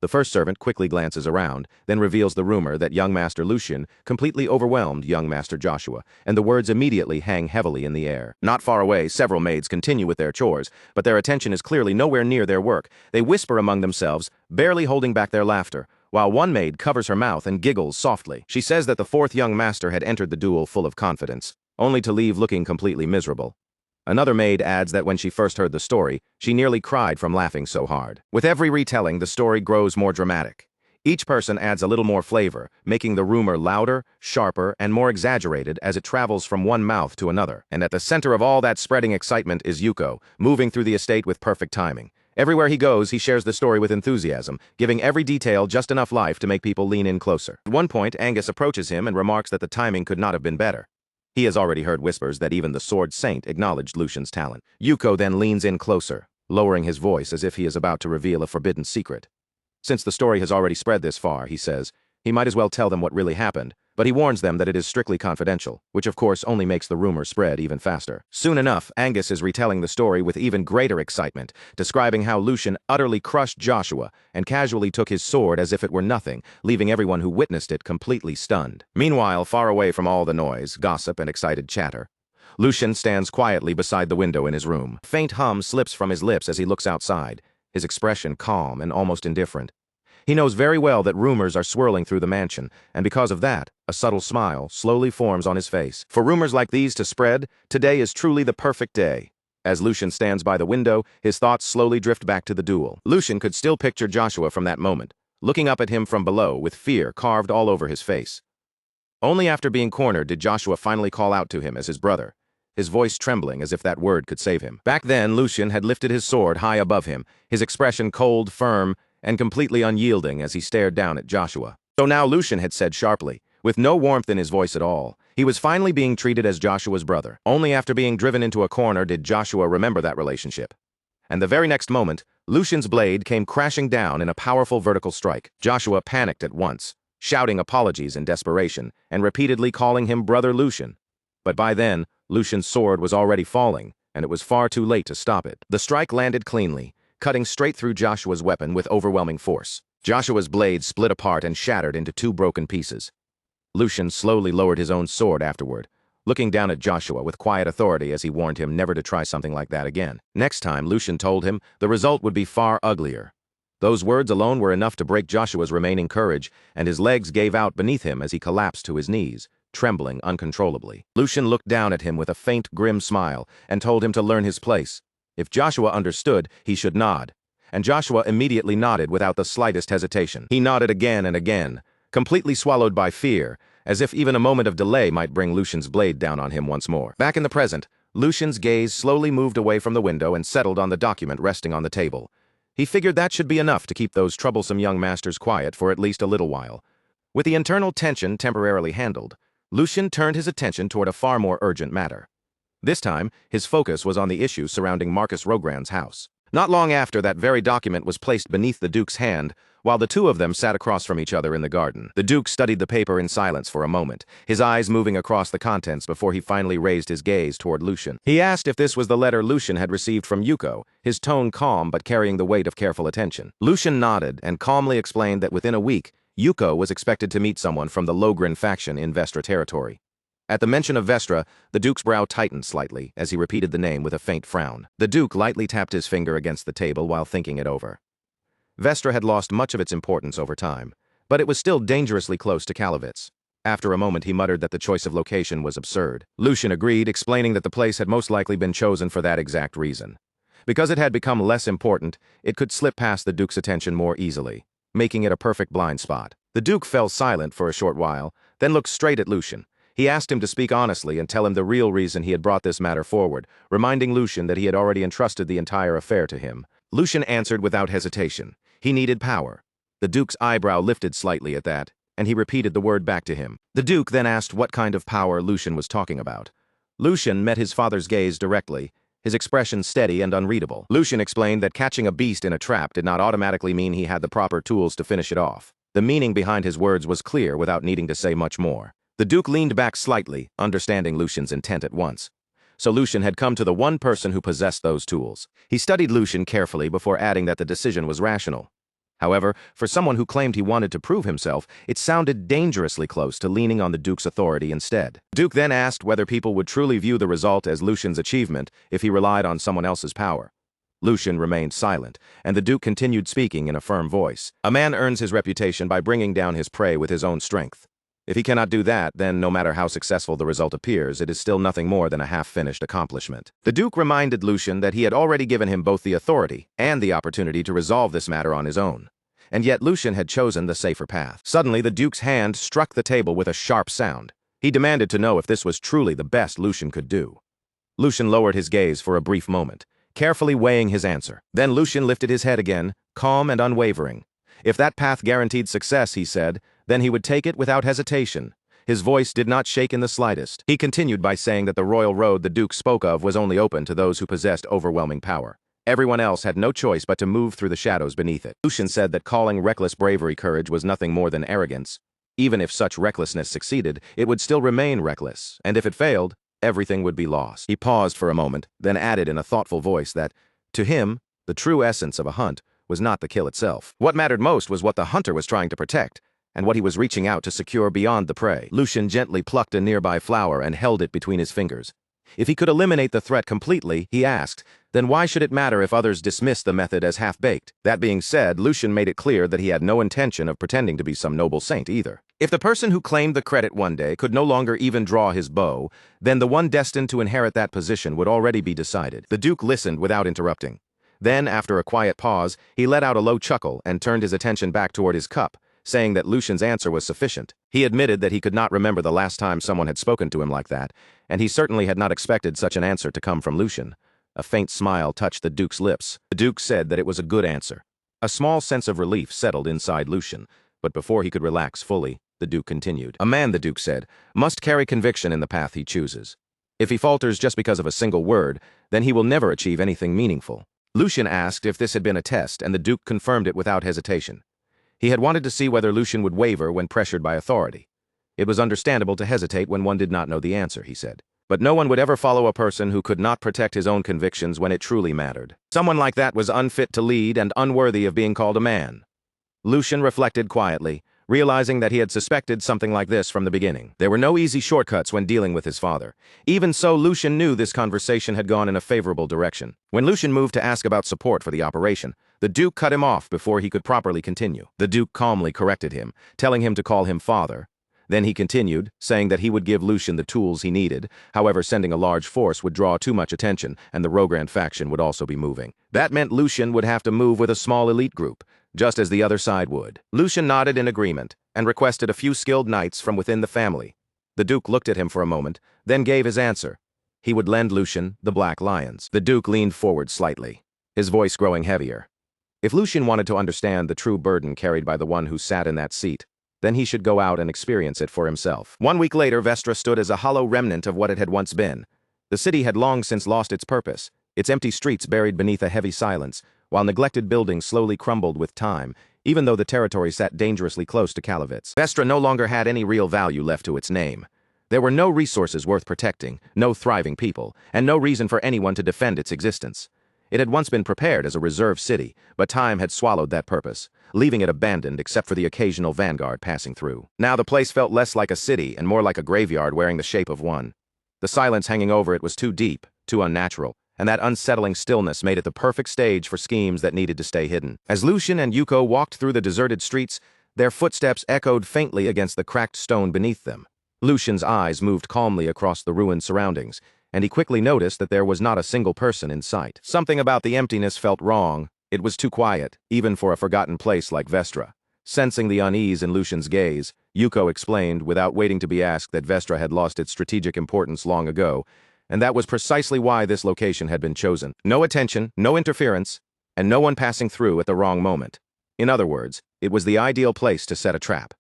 The first servant quickly glances around, then reveals the rumor that young Master Lucian completely overwhelmed young Master Joshua, and the words immediately hang heavily in the air. Not far away, several maids continue with their chores, but their attention is clearly nowhere near their work. They whisper among themselves, barely holding back their laughter, while one maid covers her mouth and giggles softly. She says that the fourth young master had entered the duel full of confidence, only to leave looking completely miserable. Another maid adds that when she first heard the story, she nearly cried from laughing so hard. With every retelling, the story grows more dramatic. Each person adds a little more flavor, making the rumor louder, sharper, and more exaggerated as it travels from one mouth to another. And at the center of all that spreading excitement is Yuko, moving through the estate with perfect timing. Everywhere he goes, he shares the story with enthusiasm, giving every detail just enough life to make people lean in closer. At one point, Angus approaches him and remarks that the timing could not have been better. He has already heard whispers that even the Sword Saint acknowledged Lucian's talent. Yuko then leans in closer, lowering his voice as if he is about to reveal a forbidden secret. Since the story has already spread this far, he says, he might as well tell them what really happened, but he warns them that it is strictly confidential, which of course only makes the rumor spread even faster. Soon enough, Angus is retelling the story with even greater excitement, describing how Lucian utterly crushed Joshua and casually took his sword as if it were nothing, leaving everyone who witnessed it completely stunned. Meanwhile, far away from all the noise, gossip, and excited chatter, Lucian stands quietly beside the window in his room. A faint hum slips from his lips as he looks outside, his expression calm and almost indifferent. He knows very well that rumors are swirling through the mansion, and because of that, a subtle smile slowly forms on his face. For rumors like these to spread, today is truly the perfect day. As Lucian stands by the window, his thoughts slowly drift back to the duel. Lucian could still picture Joshua from that moment, looking up at him from below with fear carved all over his face. Only after being cornered did Joshua finally call out to him as his brother, his voice trembling as if that word could save him. Back then, Lucian had lifted his sword high above him, his expression cold, firm, and completely unyielding as he stared down at Joshua. So now Lucian had said sharply, with no warmth in his voice at all, he was finally being treated as Joshua's brother. Only after being driven into a corner did Joshua remember that relationship. And the very next moment, Lucian's blade came crashing down in a powerful vertical strike. Joshua panicked at once, shouting apologies in desperation, and repeatedly calling him Brother Lucian. But by then, Lucian's sword was already falling, and it was far too late to stop it. The strike landed cleanly, cutting straight through Joshua's weapon with overwhelming force. Joshua's blade split apart and shattered into two broken pieces. Lucian slowly lowered his own sword afterward, looking down at Joshua with quiet authority as he warned him never to try something like that again. Next time, Lucian told him the result would be far uglier. Those words alone were enough to break Joshua's remaining courage, and his legs gave out beneath him as he collapsed to his knees, trembling uncontrollably. Lucian looked down at him with a faint, grim smile and told him to learn his place. If Joshua understood, he should nod. And Joshua immediately nodded without the slightest hesitation. He nodded again and again, completely swallowed by fear, as if even a moment of delay might bring Lucian's blade down on him once more. Back in the present, Lucian's gaze slowly moved away from the window and settled on the document resting on the table. He figured that should be enough to keep those troublesome young masters quiet for at least a little while. With the internal tension temporarily handled, Lucian turned his attention toward a far more urgent matter. This time, his focus was on the issue surrounding Marcus Rogrand's house. Not long after, that very document was placed beneath the Duke's hand, while the two of them sat across from each other in the garden. The Duke studied the paper in silence for a moment, his eyes moving across the contents before he finally raised his gaze toward Lucian. He asked if this was the letter Lucian had received from Yuko, his tone calm but carrying the weight of careful attention. Lucian nodded and calmly explained that within a week, Yuko was expected to meet someone from the Logran faction in Vestra territory. At the mention of Vestra, the Duke's brow tightened slightly as he repeated the name with a faint frown. The Duke lightly tapped his finger against the table while thinking it over. Vestra had lost much of its importance over time, but it was still dangerously close to Kalovitz. After a moment, he muttered that the choice of location was absurd. Lucian agreed, explaining that the place had most likely been chosen for that exact reason. Because it had become less important, it could slip past the Duke's attention more easily, making it a perfect blind spot. The Duke fell silent for a short while, then looked straight at Lucian. He asked him to speak honestly and tell him the real reason he had brought this matter forward, reminding Lucian that he had already entrusted the entire affair to him. Lucian answered without hesitation. He needed power. The Duke's eyebrow lifted slightly at that, and he repeated the word back to him. The Duke then asked what kind of power Lucian was talking about. Lucian met his father's gaze directly, his expression steady and unreadable. Lucian explained that catching a beast in a trap did not automatically mean he had the proper tools to finish it off. The meaning behind his words was clear without needing to say much more. The Duke leaned back slightly, understanding Lucian's intent at once. so Lucian had come to the one person who possessed those tools. He studied Lucian carefully before adding that the decision was rational. However, for someone who claimed he wanted to prove himself, it sounded dangerously close to leaning on the Duke's authority instead. The Duke then asked whether people would truly view the result as Lucian's achievement if he relied on someone else's power. Lucian remained silent, and the Duke continued speaking in a firm voice. A man earns his reputation by bringing down his prey with his own strength. If he cannot do that, then no matter how successful the result appears, it is still nothing more than a half-finished accomplishment. The Duke reminded Lucian that he had already given him both the authority and the opportunity to resolve this matter on his own. And yet Lucian had chosen the safer path. Suddenly, the Duke's hand struck the table with a sharp sound. He demanded to know if this was truly the best Lucian could do. Lucian lowered his gaze for a brief moment, carefully weighing his answer. Then Lucian lifted his head again, calm and unwavering. If that path guaranteed success, he said, then he would take it without hesitation. His voice did not shake in the slightest. He continued by saying that the royal road the Duke spoke of was only open to those who possessed overwhelming power. Everyone else had no choice but to move through the shadows beneath it. Lucian said that calling reckless bravery courage was nothing more than arrogance. Even if such recklessness succeeded, it would still remain reckless, and if it failed, everything would be lost. He paused for a moment, then added in a thoughtful voice that, to him, the true essence of a hunt was not the kill itself. What mattered most was what the hunter was trying to protect, and what he was reaching out to secure beyond the prey. Lucian gently plucked a nearby flower and held it between his fingers. If he could eliminate the threat completely, he asked, then why should it matter if others dismissed the method as half-baked? That being said, Lucian made it clear that he had no intention of pretending to be some noble saint either. If the person who claimed the credit one day could no longer even draw his bow, then the one destined to inherit that position would already be decided. The Duke listened without interrupting. Then, after a quiet pause, he let out a low chuckle and turned his attention back toward his cup, saying that Lucian's answer was sufficient. He admitted that he could not remember the last time someone had spoken to him like that, and he certainly had not expected such an answer to come from Lucian. A faint smile touched the Duke's lips. The Duke said that it was a good answer. A small sense of relief settled inside Lucian, but before he could relax fully, the Duke continued. A man, the Duke said, must carry conviction in the path he chooses. If he falters just because of a single word, then he will never achieve anything meaningful. Lucian asked if this had been a test, and the Duke confirmed it without hesitation. He had wanted to see whether Lucian would waver when pressured by authority. It was understandable to hesitate when one did not know the answer, he said. But no one would ever follow a person who could not protect his own convictions when it truly mattered. Someone like that was unfit to lead and unworthy of being called a man. Lucian reflected quietly, realizing that he had suspected something like this from the beginning. There were no easy shortcuts when dealing with his father. Even so, Lucian knew this conversation had gone in a favorable direction. When Lucian moved to ask about support for the operation, the Duke cut him off before he could properly continue. The Duke calmly corrected him, telling him to call him father. Then he continued, saying that he would give Lucian the tools he needed. However, sending a large force would draw too much attention, and the Rogrand faction would also be moving. That meant Lucian would have to move with a small elite group, just as the other side would. Lucian nodded in agreement, and requested a few skilled knights from within the family. The Duke looked at him for a moment, then gave his answer. He would lend Lucian the Black Lions. The Duke leaned forward slightly, his voice growing heavier. If Lucian wanted to understand the true burden carried by the one who sat in that seat, then he should go out and experience it for himself. 1 week later, Vestra stood as a hollow remnant of what it had once been. The city had long since lost its purpose, its empty streets buried beneath a heavy silence, while neglected buildings slowly crumbled with time, even though the territory sat dangerously close to Kalavitz. Vestra no longer had any real value left to its name. There were no resources worth protecting, no thriving people, and no reason for anyone to defend its existence. It had once been prepared as a reserve city, but time had swallowed that purpose, leaving it abandoned except for the occasional vanguard passing through. Now the place felt less like a city and more like a graveyard wearing the shape of one. The silence hanging over it was too deep, too unnatural, and that unsettling stillness made it the perfect stage for schemes that needed to stay hidden. As Lucian and Yuko walked through the deserted streets, their footsteps echoed faintly against the cracked stone beneath them. Lucian's eyes moved calmly across the ruined surroundings, and he quickly noticed that there was not a single person in sight. Something about the emptiness felt wrong. It was too quiet, even for a forgotten place like Vestra. Sensing the unease in Lucian's gaze, Yuko explained, without waiting to be asked, that Vestra had lost its strategic importance long ago, and that was precisely why this location had been chosen. No attention, no interference, and no one passing through at the wrong moment. In other words, it was the ideal place to set a trap.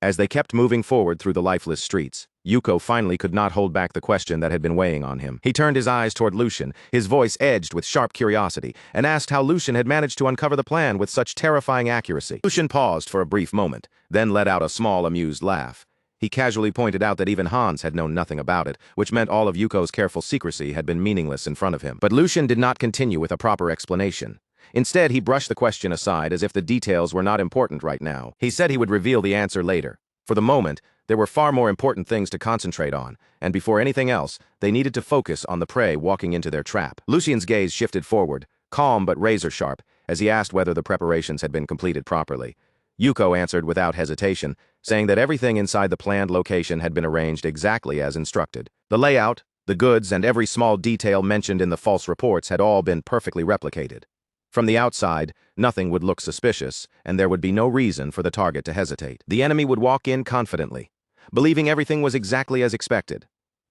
As they kept moving forward through the lifeless streets, Yuko finally could not hold back the question that had been weighing on him. He turned his eyes toward Lucian, his voice edged with sharp curiosity, and asked how Lucian had managed to uncover the plan with such terrifying accuracy. Lucian paused for a brief moment, then let out a small, amused laugh. He casually pointed out that even Hans had known nothing about it, which meant all of Yuko's careful secrecy had been meaningless in front of him. But Lucian did not continue with a proper explanation. Instead, he brushed the question aside as if the details were not important right now. He said he would reveal the answer later. For the moment, there were far more important things to concentrate on, and before anything else, they needed to focus on the prey walking into their trap. Lucian's gaze shifted forward, calm but razor-sharp, as he asked whether the preparations had been completed properly. Yuko answered without hesitation, saying that everything inside the planned location had been arranged exactly as instructed. The layout, the goods, and every small detail mentioned in the false reports had all been perfectly replicated. From the outside, nothing would look suspicious, and there would be no reason for the target to hesitate. The enemy would walk in confidently, believing everything was exactly as expected.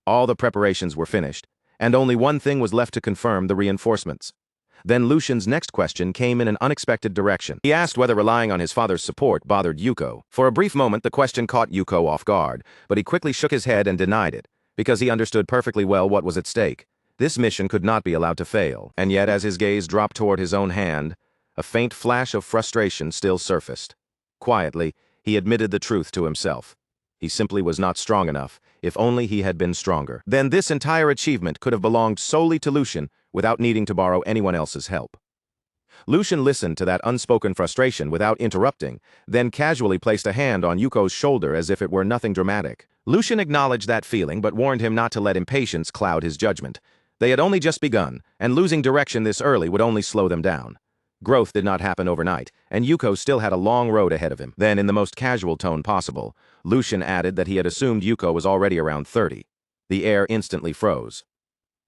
All the preparations were finished, and only one thing was left to confirm the reinforcements. Then Lucian's next question came in an unexpected direction. He asked whether relying on his father's support bothered Yuko. For a brief moment, the question caught Yuko off guard, but he quickly shook his head and denied it, because he understood perfectly well what was at stake. This mission could not be allowed to fail, and yet as his gaze dropped toward his own hand, a faint flash of frustration still surfaced. Quietly, he admitted the truth to himself. He simply was not strong enough, if only he had been stronger. Then this entire achievement could have belonged solely to Lucian without needing to borrow anyone else's help. Lucian listened to that unspoken frustration without interrupting, then casually placed a hand on Yuko's shoulder as if it were nothing dramatic. Lucian acknowledged that feeling but warned him not to let impatience cloud his judgment. They had only just begun, and losing direction this early would only slow them down. Growth did not happen overnight, and Yuko still had a long road ahead of him. Then, in the most casual tone possible, Lucian added that he had assumed Yuko was already around 30. The air instantly froze.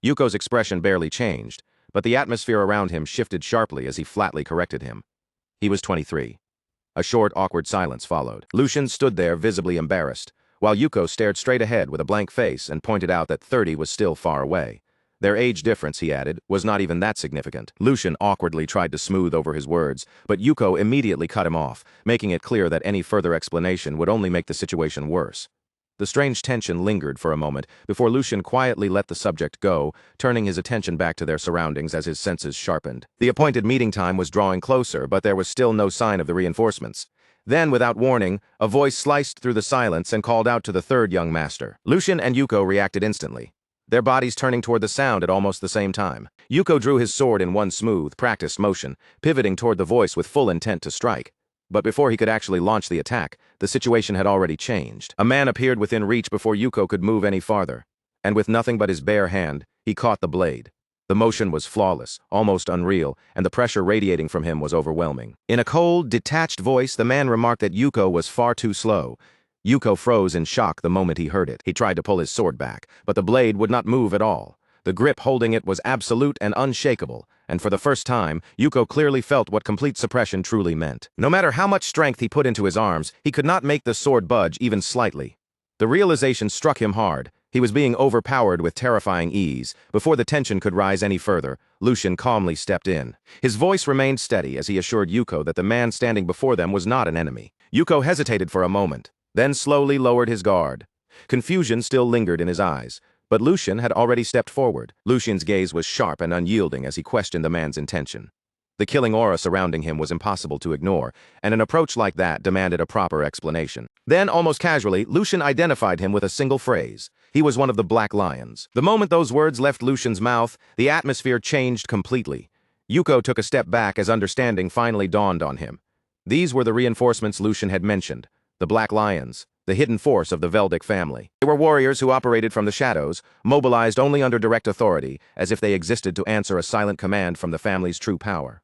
Yuko's expression barely changed, but the atmosphere around him shifted sharply as he flatly corrected him. He was 23. A short, awkward silence followed. Lucian stood there visibly embarrassed, while Yuko stared straight ahead with a blank face and pointed out that 30 was still far away. Their age difference, he added, was not even that significant. Lucian awkwardly tried to smooth over his words, but Yuko immediately cut him off, making it clear that any further explanation would only make the situation worse. The strange tension lingered for a moment before Lucian quietly let the subject go, turning his attention back to their surroundings as his senses sharpened. The appointed meeting time was drawing closer, but there was still no sign of the reinforcements. Then, without warning, a voice sliced through the silence and called out to the third young master. Lucian and Yuko reacted instantly, their bodies turning toward the sound at almost the same time. Yuko drew his sword in one smooth, practiced motion, pivoting toward the voice with full intent to strike. But before he could actually launch the attack, the situation had already changed. A man appeared within reach before Yuko could move any farther, and with nothing but his bare hand, he caught the blade. The motion was flawless, almost unreal, and the pressure radiating from him was overwhelming. In a cold, detached voice, the man remarked that Yuko was far too slow. Yuko froze in shock the moment he heard it. He tried to pull his sword back, but the blade would not move at all. The grip holding it was absolute and unshakable, and for the first time, Yuko clearly felt what complete suppression truly meant. No matter how much strength he put into his arms, he could not make the sword budge even slightly. The realization struck him hard. He was being overpowered with terrifying ease. Before the tension could rise any further, Lucian calmly stepped in. His voice remained steady as he assured Yuko that the man standing before them was not an enemy. Yuko hesitated for a moment, then slowly lowered his guard. Confusion still lingered in his eyes, but Lucian had already stepped forward. Lucian's gaze was sharp and unyielding as he questioned the man's intention. The killing aura surrounding him was impossible to ignore, and an approach like that demanded a proper explanation. Then, almost casually, Lucian identified him with a single phrase. He was one of the Black Lions. The moment those words left Lucian's mouth, the atmosphere changed completely. Yuko took a step back as understanding finally dawned on him. These were the reinforcements Lucian had mentioned. The Black Lions, the hidden force of the Veldic family. They were warriors who operated from the shadows, mobilized only under direct authority, as if they existed to answer a silent command from the family's true power.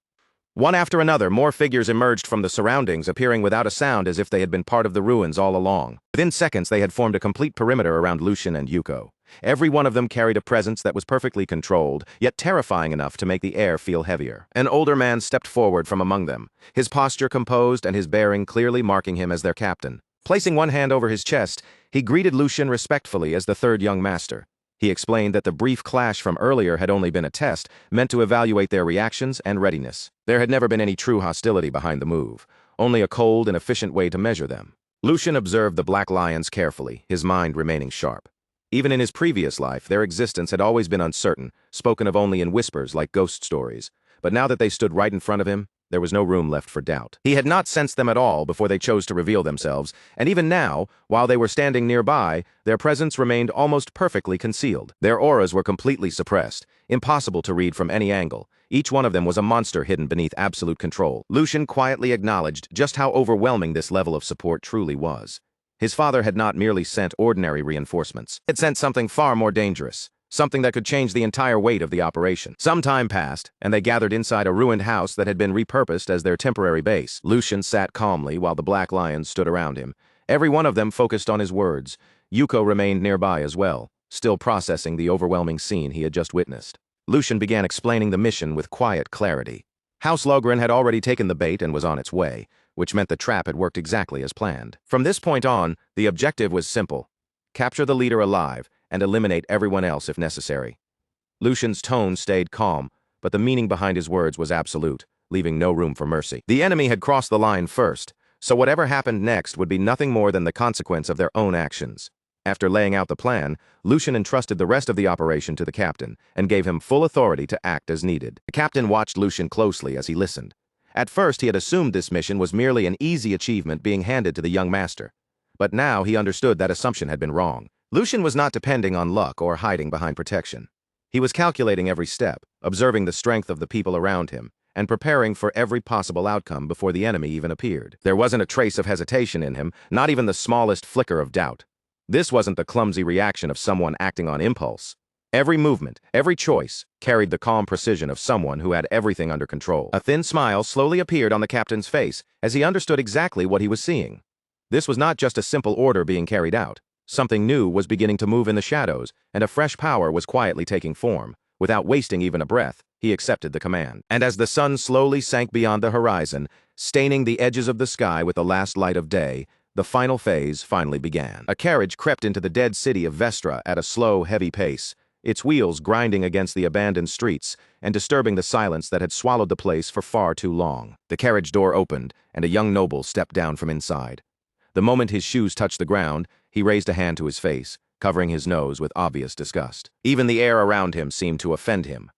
One after another, more figures emerged from the surroundings, appearing without a sound as if they had been part of the ruins all along. Within seconds, they had formed a complete perimeter around Lucian and Yuko. Every one of them carried a presence that was perfectly controlled, yet terrifying enough to make the air feel heavier. An older man stepped forward from among them, his posture composed and his bearing clearly marking him as their captain. Placing one hand over his chest, he greeted Lucian respectfully as the third young master. He explained that the brief clash from earlier had only been a test, meant to evaluate their reactions and readiness. There had never been any true hostility behind the move, only a cold and efficient way to measure them. Lucian observed the Black Lions carefully, his mind remaining sharp. Even in his previous life, their existence had always been uncertain, spoken of only in whispers like ghost stories. But now that they stood right in front of him, there was no room left for doubt. He had not sensed them at all before they chose to reveal themselves, and even now, while they were standing nearby, their presence remained almost perfectly concealed. Their auras were completely suppressed, impossible to read from any angle. Each one of them was a monster hidden beneath absolute control. Lucian quietly acknowledged just how overwhelming this level of support truly was. His father had not merely sent ordinary reinforcements. He had sent something far more dangerous. Something that could change the entire weight of the operation. Some time passed, and they gathered inside a ruined house that had been repurposed as their temporary base. Lucian sat calmly while the Black Lions stood around him. Every one of them focused on his words. Yuko remained nearby as well, still processing the overwhelming scene he had just witnessed. Lucian began explaining the mission with quiet clarity. House Logren had already taken the bait and was on its way, which meant the trap had worked exactly as planned. From this point on, the objective was simple. Capture the leader alive, and eliminate everyone else if necessary. Lucian's tone stayed calm, but the meaning behind his words was absolute, leaving no room for mercy. The enemy had crossed the line first, so whatever happened next would be nothing more than the consequence of their own actions. After laying out the plan, Lucian entrusted the rest of the operation to the captain and gave him full authority to act as needed. The captain watched Lucian closely as he listened. At first, he had assumed this mission was merely an easy achievement being handed to the young master. But now he understood that assumption had been wrong. Lucian was not depending on luck or hiding behind protection. He was calculating every step, observing the strength of the people around him, and preparing for every possible outcome before the enemy even appeared. There wasn't a trace of hesitation in him, not even the smallest flicker of doubt. This wasn't the clumsy reaction of someone acting on impulse. Every movement, every choice, carried the calm precision of someone who had everything under control. A thin smile slowly appeared on the captain's face as he understood exactly what he was seeing. This was not just a simple order being carried out. Something new was beginning to move in the shadows, and a fresh power was quietly taking form. Without wasting even a breath, he accepted the command. And as the sun slowly sank beyond the horizon, staining the edges of the sky with the last light of day, the final phase finally began. A carriage crept into the dead city of Vestra at a slow, heavy pace, its wheels grinding against the abandoned streets and disturbing the silence that had swallowed the place for far too long. The carriage door opened, and a young noble stepped down from inside. The moment his shoes touched the ground, he raised a hand to his face, covering his nose with obvious disgust. Even the air around him seemed to offend him.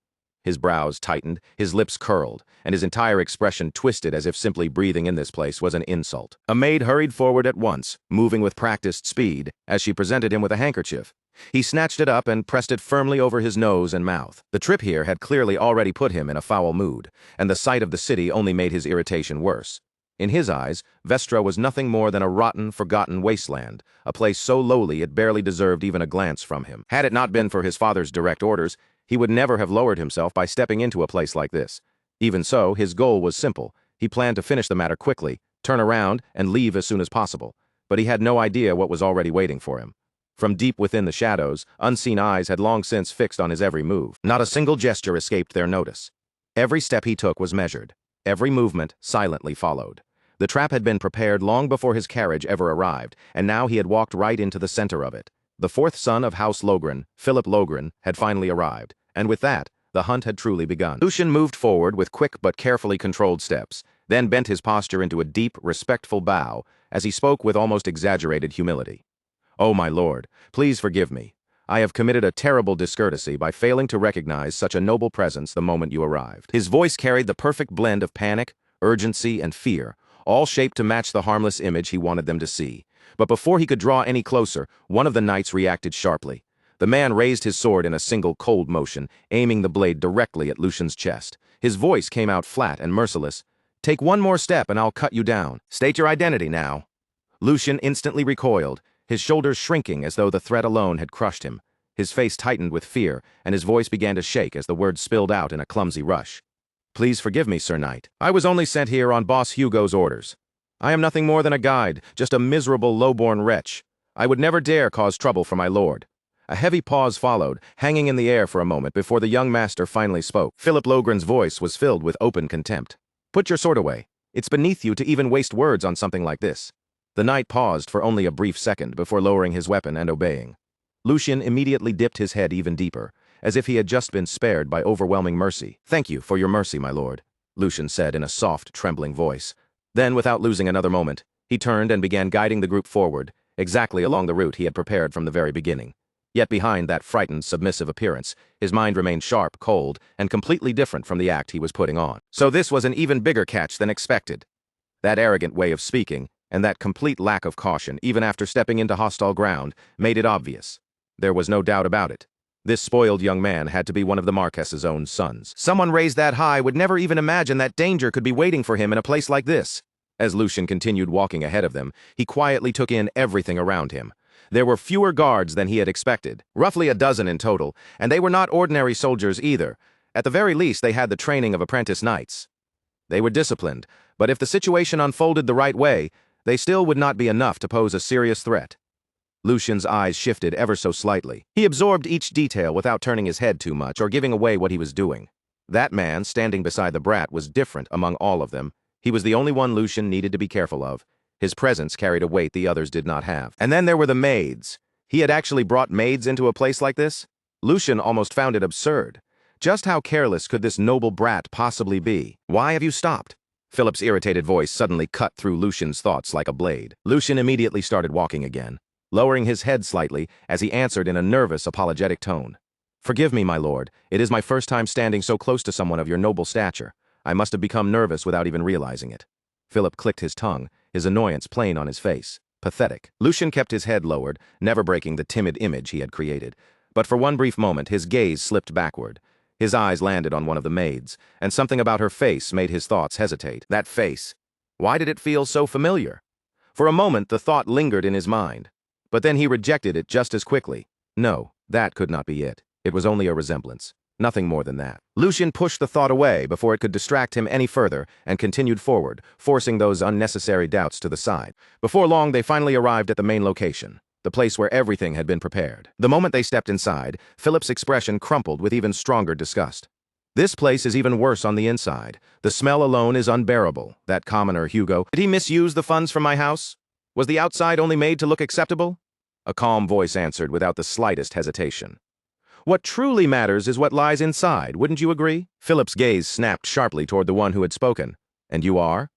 His brows tightened, his lips curled, and his entire expression twisted as if simply breathing in this place was an insult. A maid hurried forward at once, moving with practiced speed, as she presented him with a handkerchief. He snatched it up and pressed it firmly over his nose and mouth. The trip here had clearly already put him in a foul mood, and the sight of the city only made his irritation worse. In his eyes, Vestra was nothing more than a rotten, forgotten wasteland, a place so lowly it barely deserved even a glance from him. Had it not been for his father's direct orders, he would never have lowered himself by stepping into a place like this. Even so, his goal was simple. He planned to finish the matter quickly, turn around, and leave as soon as possible. But he had no idea what was already waiting for him. From deep within the shadows, unseen eyes had long since fixed on his every move. Not a single gesture escaped their notice. Every step he took was measured. Every movement silently followed. The trap had been prepared long before his carriage ever arrived, and now he had walked right into the center of it. The fourth son of House Logren, Philip Logren, had finally arrived, and with that, the hunt had truly begun. Lucian moved forward with quick but carefully controlled steps, then bent his posture into a deep, respectful bow as he spoke with almost exaggerated humility. "Oh, my lord, please forgive me. I have committed a terrible discourtesy by failing to recognize such a noble presence the moment you arrived." His voice carried the perfect blend of panic, urgency, and fear, all shaped to match the harmless image he wanted them to see. But before he could draw any closer, one of the knights reacted sharply. The man raised his sword in a single cold motion, aiming the blade directly at Lucian's chest. His voice came out flat and merciless. "Take one more step and I'll cut you down. State your identity now." Lucian instantly recoiled, his shoulders shrinking as though the threat alone had crushed him. His face tightened with fear, and his voice began to shake as the words spilled out in a clumsy rush. "Please forgive me, Sir Knight. I was only sent here on Boss Hugo's orders. I am nothing more than a guide, just a miserable, low-born wretch. I would never dare cause trouble for my lord." A heavy pause followed, hanging in the air for a moment before the young master finally spoke. Philip Logren's voice was filled with open contempt. "Put your sword away. It's beneath you to even waste words on something like this." The knight paused for only a brief second before lowering his weapon and obeying. Lucian immediately dipped his head even deeper, as if he had just been spared by overwhelming mercy. "Thank you for your mercy, my lord," Lucian said in a soft, trembling voice. Then, without losing another moment, he turned and began guiding the group forward, exactly along the route he had prepared from the very beginning. Yet behind that frightened, submissive appearance, his mind remained sharp, cold, and completely different from the act he was putting on. So this was an even bigger catch than expected. That arrogant way of speaking, and that complete lack of caution, even after stepping into hostile ground, made it obvious. There was no doubt about it. This spoiled young man had to be one of the Marques's own sons. Someone raised that high would never even imagine that danger could be waiting for him in a place like this. As Lucian continued walking ahead of them, he quietly took in everything around him. There were fewer guards than he had expected, roughly a dozen in total, and they were not ordinary soldiers either. At the very least, they had the training of apprentice knights. They were disciplined, but if the situation unfolded the right way, they still would not be enough to pose a serious threat. Lucian's eyes shifted ever so slightly. He absorbed each detail without turning his head too much or giving away what he was doing. That man, standing beside the brat, was different among all of them. He was the only one Lucian needed to be careful of. His presence carried a weight the others did not have. And then there were the maids. He had actually brought maids into a place like this? Lucian almost found it absurd. Just how careless could this noble brat possibly be? Why have you stopped? Philip's irritated voice suddenly cut through Lucian's thoughts like a blade. Lucian immediately started walking again, lowering his head slightly as he answered in a nervous, apologetic tone. Forgive me, my lord. It is my first time standing so close to someone of your noble stature. I must have become nervous without even realizing it. Philip clicked his tongue, his annoyance plain on his face. Pathetic. Lucian kept his head lowered, never breaking the timid image he had created. But for one brief moment, his gaze slipped backward. His eyes landed on one of the maids, and something about her face made his thoughts hesitate. That face. Why did it feel so familiar? For a moment, the thought lingered in his mind. But then he rejected it just as quickly. No, that could not be it. It was only a resemblance. Nothing more than that. Lucian pushed the thought away before it could distract him any further and continued forward, forcing those unnecessary doubts to the side. Before long, they finally arrived at the main location, the place where everything had been prepared. The moment they stepped inside, Philip's expression crumpled with even stronger disgust. This place is even worse on the inside. The smell alone is unbearable. That commoner, Hugo, did he misuse the funds from my house? Was the outside only made to look acceptable? A calm voice answered without the slightest hesitation. What truly matters is what lies inside, wouldn't you agree? Philip's gaze snapped sharply toward the one who had spoken. And you are?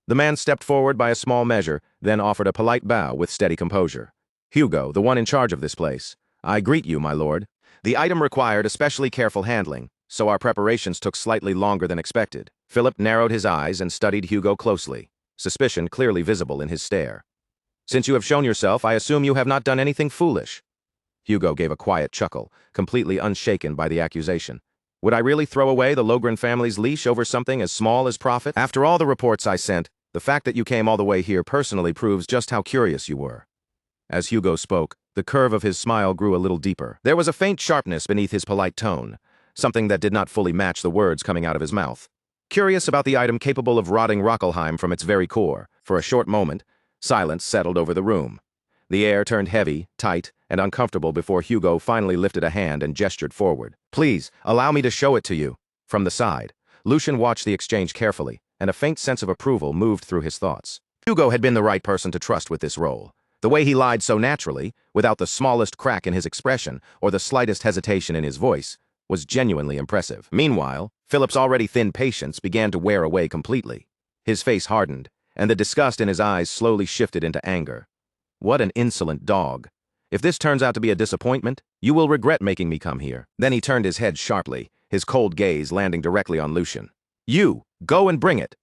The man stepped forward by a small measure, then offered a polite bow with steady composure. Hugo, the one in charge of this place. I greet you, my lord. The item required especially careful handling, so our preparations took slightly longer than expected. Philip narrowed his eyes and studied Hugo closely, suspicion clearly visible in his stare. Since you have shown yourself, I assume you have not done anything foolish. Hugo gave a quiet chuckle, completely unshaken by the accusation. Would I really throw away the Logren family's leash over something as small as profit? After all the reports I sent, the fact that you came all the way here personally proves just how curious you were. As Hugo spoke, the curve of his smile grew a little deeper. There was a faint sharpness beneath his polite tone, something that did not fully match the words coming out of his mouth. Curious about the item capable of rotting Rockelheim from its very core, for a short moment, silence settled over the room. The air turned heavy, tight, and uncomfortable before Hugo finally lifted a hand and gestured forward. Please, allow me to show it to you. From the side, Lucian watched the exchange carefully, and a faint sense of approval moved through his thoughts. Hugo had been the right person to trust with this role. The way he lied so naturally, without the smallest crack in his expression or the slightest hesitation in his voice, was genuinely impressive. Meanwhile, Philip's already thin patience began to wear away completely. His face hardened, and the disgust in his eyes slowly shifted into anger. What an insolent dog. If this turns out to be a disappointment, you will regret making me come here. Then he turned his head sharply, his cold gaze landing directly on Lucian. You, go and bring it.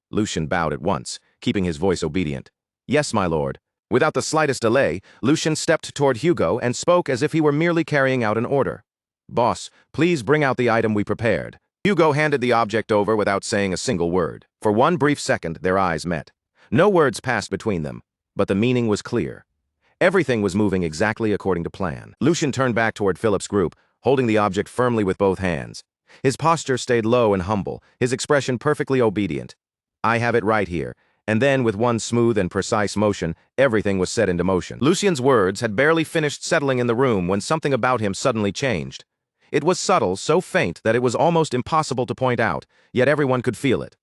Lucian bowed at once, keeping his voice obedient. Yes, my lord. Without the slightest delay, Lucian stepped toward Hugo and spoke as if he were merely carrying out an order. Boss, please bring out the item we prepared. Hugo handed the object over without saying a single word. For one brief second, their eyes met. No words passed between them, but the meaning was clear. Everything was moving exactly according to plan. Lucian turned back toward Philip's group, holding the object firmly with both hands. His posture stayed low and humble, his expression perfectly obedient. I have it right here. And then, with one smooth and precise motion, everything was set into motion. Lucian's words had barely finished settling in the room when something about him suddenly changed. It was subtle, so faint that it was almost impossible to point out, yet everyone could feel it.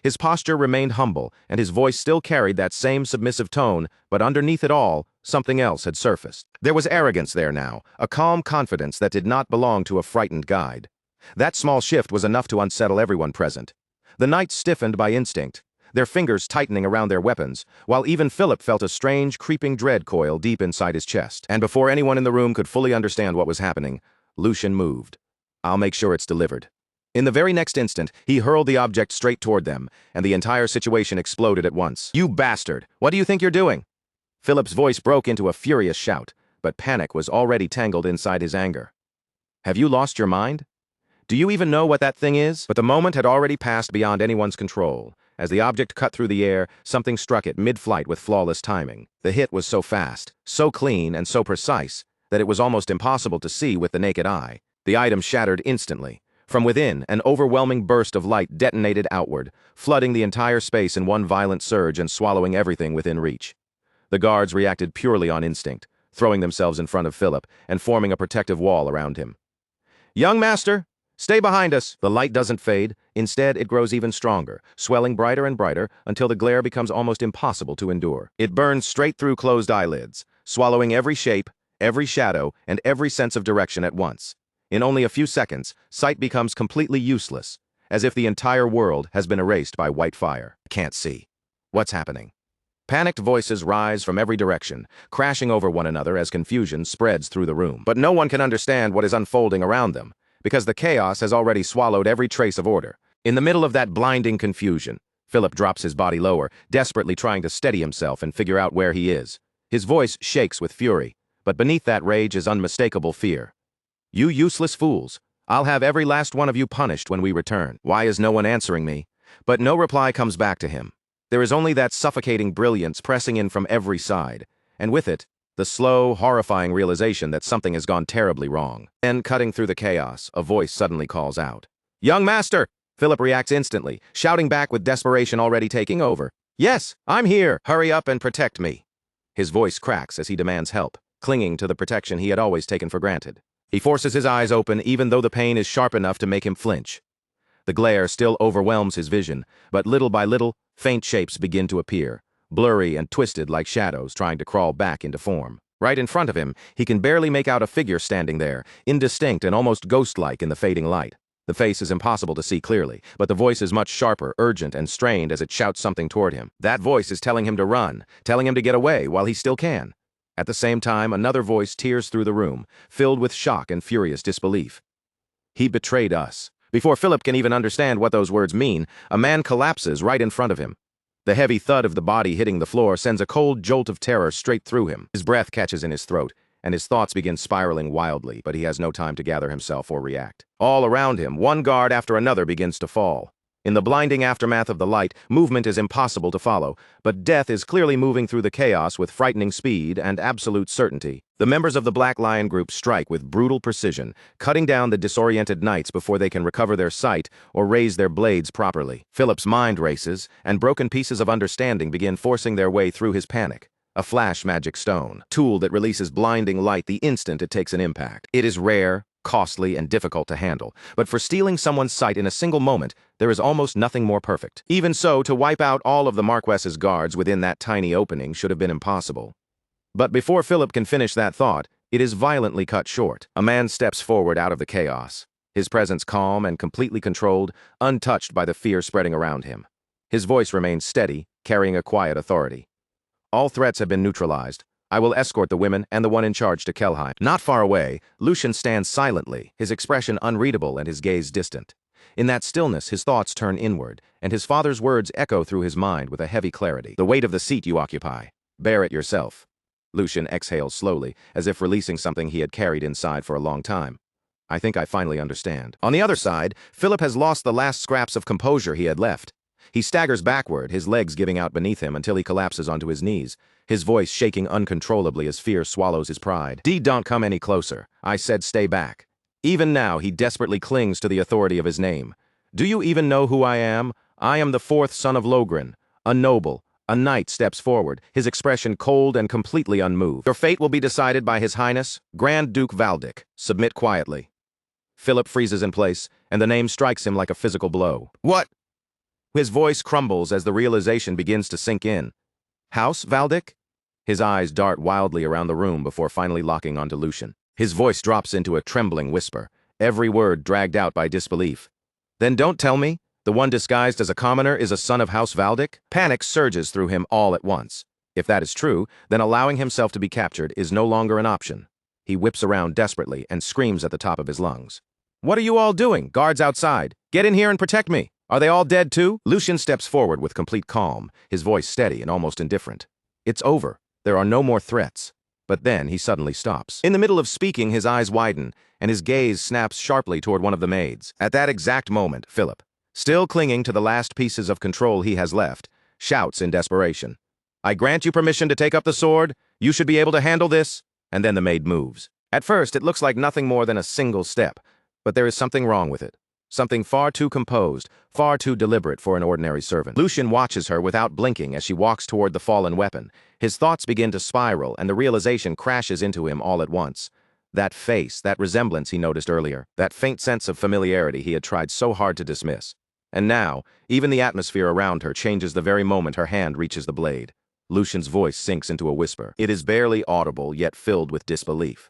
His posture remained humble, and his voice still carried that same submissive tone, but underneath it all, something else had surfaced. There was arrogance there now, a calm confidence that did not belong to a frightened guide. That small shift was enough to unsettle everyone present. The knights stiffened by instinct. their fingers tightening around their weapons, while even Philip felt a strange, creeping dread coil deep inside his chest. And before anyone in the room could fully understand what was happening, Lucian moved. "I'll make sure it's delivered." In the very next instant, he hurled the object straight toward them, and the entire situation exploded at once. "You bastard! What do you think you're doing?" Philip's voice broke into a furious shout, but panic was already tangled inside his anger. "Have you lost your mind? Do you even know what that thing is?" But the moment had already passed beyond anyone's control. As the object cut through the air, something struck it mid-flight with flawless timing. The hit was so fast, so clean, and so precise that it was almost impossible to see with the naked eye. The item shattered instantly. From within, an overwhelming burst of light detonated outward, flooding the entire space in one violent surge and swallowing everything within reach. The guards reacted purely on instinct, throwing themselves in front of Philip and forming a protective wall around him. "Young master, stay behind us!" The light doesn't fade. Instead, it grows even stronger, swelling brighter and brighter until the glare becomes almost impossible to endure. It burns straight through closed eyelids, swallowing every shape, every shadow, and every sense of direction at once. In only a few seconds, sight becomes completely useless, as if the entire world has been erased by white fire. "Can't see. What's happening?" Panicked voices rise from every direction, crashing over one another as confusion spreads through the room. But no one can understand what is unfolding around them, because the chaos has already swallowed every trace of order. In the middle of that blinding confusion, Philip drops his body lower, desperately trying to steady himself and figure out where he is. His voice shakes with fury, but beneath that rage is unmistakable fear. "You useless fools! I'll have every last one of you punished when we return." Why is no one answering me? But no reply comes back to him. There is only that suffocating brilliance pressing in from every side, and with it, the slow, horrifying realization that something has gone terribly wrong. Then, cutting through the chaos, a voice suddenly calls out. "Young master!" Philip reacts instantly, shouting back with desperation already taking over. "Yes, I'm here! Hurry up and protect me!" His voice cracks as he demands help, clinging to the protection he had always taken for granted. He forces his eyes open even though the pain is sharp enough to make him flinch. The glare still overwhelms his vision, but little by little, faint shapes begin to appear, blurry and twisted like shadows trying to crawl back into form. Right in front of him, he can barely make out a figure standing there, indistinct and almost ghost-like in the fading light. The face is impossible to see clearly, but the voice is much sharper, urgent, and strained as it shouts something toward him. That voice is telling him to run, telling him to get away while he still can. At the same time, another voice tears through the room, filled with shock and furious disbelief. "He betrayed us." Before Philip can even understand what those words mean, a man collapses right in front of him. The heavy thud of the body hitting the floor sends a cold jolt of terror straight through him. His breath catches in his throat, and his thoughts begin spiraling wildly, but he has no time to gather himself or react. All around him, one guard after another begins to fall. In the blinding aftermath of the light, movement is impossible to follow, but death is clearly moving through the chaos with frightening speed and absolute certainty. The members of the Black Lion group strike with brutal precision, cutting down the disoriented knights before they can recover their sight or raise their blades properly. Philip's mind races, and broken pieces of understanding begin forcing their way through his panic. A flash magic stone, tool that releases blinding light the instant it takes an impact. It is rare, costly, and difficult to handle, but for stealing someone's sight in a single moment, there is almost nothing more perfect. Even so, to wipe out all of the Marquess's guards within that tiny opening should have been impossible. But before Philip can finish that thought, it is violently cut short. A man steps forward out of the chaos, his presence calm and completely controlled, untouched by the fear spreading around him. His voice remains steady, carrying a quiet authority. "All threats have been neutralized. I will escort the women and the one in charge to Kelheim." Not far away, Lucian stands silently, his expression unreadable and his gaze distant. In that stillness, his thoughts turn inward, and his father's words echo through his mind with a heavy clarity. "The weight of the seat you occupy. Bear it yourself." Lucian exhales slowly, as if releasing something he had carried inside for a long time. "I think I finally understand." On the other side, Philip has lost the last scraps of composure he had left. He staggers backward, his legs giving out beneath him until he collapses onto his knees, his voice shaking uncontrollably as fear swallows his pride. "Don't come any closer. I said stay back." Even now, he desperately clings to the authority of his name. "Do you even know who I am? I am the fourth son of Logren, a noble." A knight steps forward, his expression cold and completely unmoved. "Your fate will be decided by His Highness, Grand Duke Valdic. Submit quietly." Philip freezes in place, and the name strikes him like a physical blow. "What?" His voice crumbles as the realization begins to sink in. "House Valdic?" His eyes dart wildly around the room before finally locking onto Lucian. His voice drops into a trembling whisper, every word dragged out by disbelief. "Then don't tell me. The one disguised as a commoner is a son of House Valdic? Panic surges through him all at once. If that is true, then allowing himself to be captured is no longer an option. He whips around desperately and screams at the top of his lungs. "What are you all doing? Guards outside! Get in here and protect me! Are they all dead too?" Lucian steps forward with complete calm, his voice steady and almost indifferent. It's over. There are no more threats. But then he suddenly stops. In the middle of speaking, his eyes widen, and his gaze snaps sharply toward one of the maids. At that exact moment, Philip, still clinging to the last pieces of control he has left, shouts in desperation, "I grant you permission to take up the sword. You should be able to handle this." And then the maid moves. At first, it looks like nothing more than a single step, but there is something wrong with it. Something far too composed, far too deliberate for an ordinary servant. Lucian watches her without blinking as she walks toward the fallen weapon. His thoughts begin to spiral, and the realization crashes into him all at once. That face, that resemblance he noticed earlier, that faint sense of familiarity he had tried so hard to dismiss. And now, even the atmosphere around her changes the very moment her hand reaches the blade. Lucian's voice sinks into a whisper. It is barely audible, yet filled with disbelief.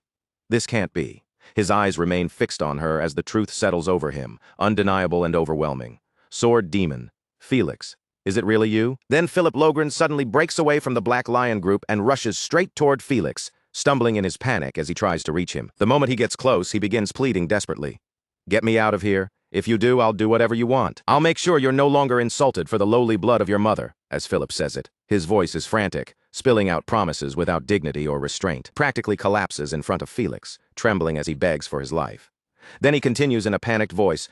This can't be. His eyes remain fixed on her as the truth settles over him, undeniable and overwhelming. Sword Demon. Felix. Is it really you? Then Philip Logren suddenly breaks away from the Black Lion group and rushes straight toward Felix, stumbling in his panic as he tries to reach him. The moment he gets close, he begins pleading desperately. "Get me out of here. If you do, I'll do whatever you want. I'll make sure you're no longer insulted for the lowly blood of your mother," as Philip says it. His voice is frantic, spilling out promises without dignity or restraint, practically collapses in front of Felix, trembling as he begs for his life. Then he continues in a panicked voice,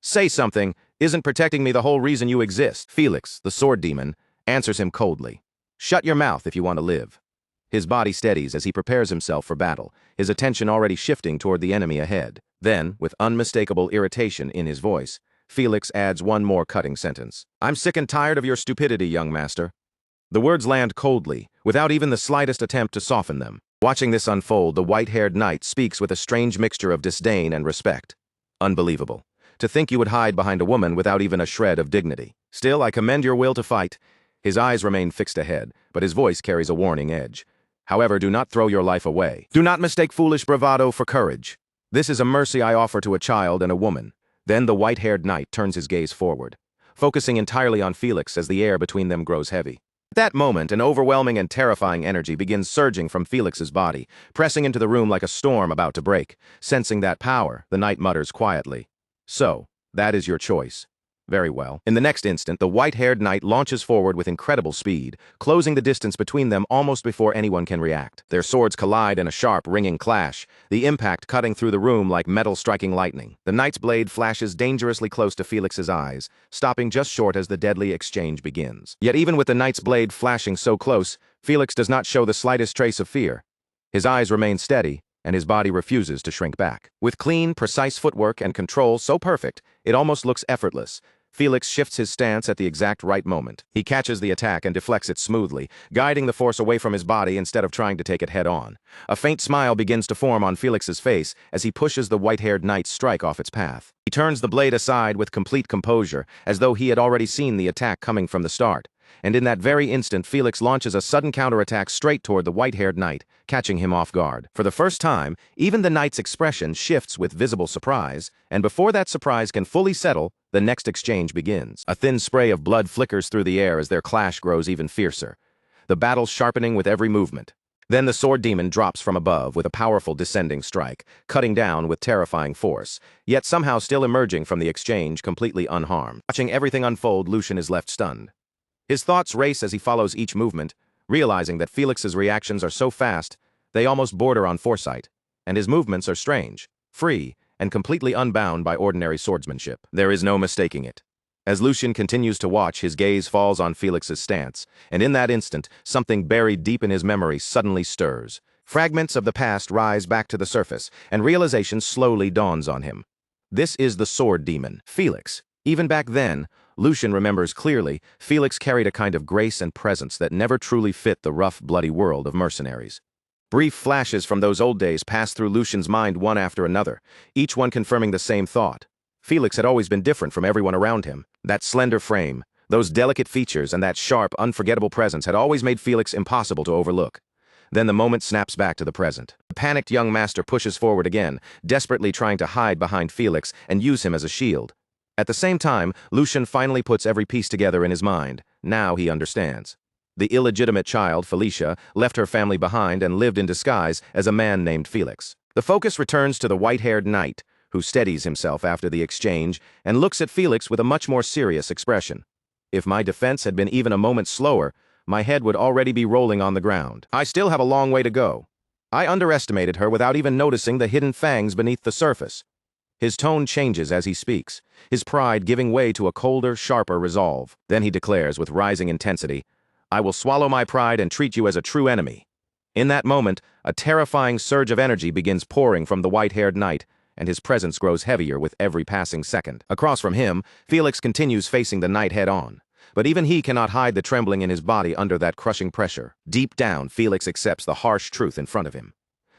"Say something. Isn't protecting me the whole reason you exist?" Felix, the sword demon, answers him coldly. "Shut your mouth if you want to live." His body steadies as he prepares himself for battle, his attention already shifting toward the enemy ahead. Then, with unmistakable irritation in his voice, Felix adds one more cutting sentence. "I'm sick and tired of your stupidity, young master." The words land coldly, without even the slightest attempt to soften them. Watching this unfold, the white-haired knight speaks with a strange mixture of disdain and respect. Unbelievable. To think you would hide behind a woman without even a shred of dignity. Still, I commend your will to fight. His eyes remain fixed ahead, but his voice carries a warning edge. However, do not throw your life away. Do not mistake foolish bravado for courage. This is a mercy I offer to a child and a woman. Then the white-haired knight turns his gaze forward, focusing entirely on Felix as the air between them grows heavy. At that moment, an overwhelming and terrifying energy begins surging from Felix's body, pressing into the room like a storm about to break. Sensing that power, the knight mutters quietly, "So, that is your choice. Very well." In the next instant, the white-haired knight launches forward with incredible speed, closing the distance between them almost before anyone can react. Their swords collide in a sharp, ringing clash, the impact cutting through the room like metal striking lightning. The knight's blade flashes dangerously close to Felix's eyes, stopping just short as the deadly exchange begins. Yet even with the knight's blade flashing so close, Felix does not show the slightest trace of fear. His eyes remain steady, and his body refuses to shrink back. With clean, precise footwork and control so perfect, it almost looks effortless. Felix shifts his stance at the exact right moment. He catches the attack and deflects it smoothly, guiding the force away from his body instead of trying to take it head-on. A faint smile begins to form on Felix's face as he pushes the white-haired knight's strike off its path. He turns the blade aside with complete composure, as though he had already seen the attack coming from the start. And in that very instant, Felix launches a sudden counterattack straight toward the white-haired knight, catching him off guard. For the first time, even the knight's expression shifts with visible surprise, and before that surprise can fully settle, the next exchange begins. A thin spray of blood flickers through the air as their clash grows even fiercer, the battle sharpening with every movement. Then the sword demon drops from above with a powerful descending strike, cutting down with terrifying force, yet somehow still emerging from the exchange completely unharmed. Watching everything unfold, Lucian is left stunned. His thoughts race as he follows each movement, realizing that Felix's reactions are so fast, they almost border on foresight, and his movements are strange, free, and completely unbound by ordinary swordsmanship. There is no mistaking it. As Lucian continues to watch, his gaze falls on Felix's stance, and in that instant, something buried deep in his memory suddenly stirs. Fragments of the past rise back to the surface, and realization slowly dawns on him. This is the sword demon, Felix. Even back then, Lucian remembers clearly, Felix carried a kind of grace and presence that never truly fit the rough, bloody world of mercenaries. Brief flashes from those old days passed through Lucian's mind one after another, each one confirming the same thought. Felix had always been different from everyone around him. That slender frame, those delicate features, and that sharp, unforgettable presence had always made Felix impossible to overlook. Then the moment snaps back to the present. The panicked young master pushes forward again, desperately trying to hide behind Felix and use him as a shield. At the same time, Lucian finally puts every piece together in his mind. Now he understands. The illegitimate child, Felicia, left her family behind and lived in disguise as a man named Felix. The focus returns to the white-haired knight, who steadies himself after the exchange and looks at Felix with a much more serious expression. If my defense had been even a moment slower, my head would already be rolling on the ground. I still have a long way to go. I underestimated her without even noticing the hidden fangs beneath the surface. His tone changes as he speaks, his pride giving way to a colder, sharper resolve. Then he declares with rising intensity, "I will swallow my pride and treat you as a true enemy." In that moment, a terrifying surge of energy begins pouring from the white-haired knight, and his presence grows heavier with every passing second. Across from him, Felix continues facing the knight head-on. But even he cannot hide the trembling in his body under that crushing pressure. Deep down, Felix accepts the harsh truth in front of him.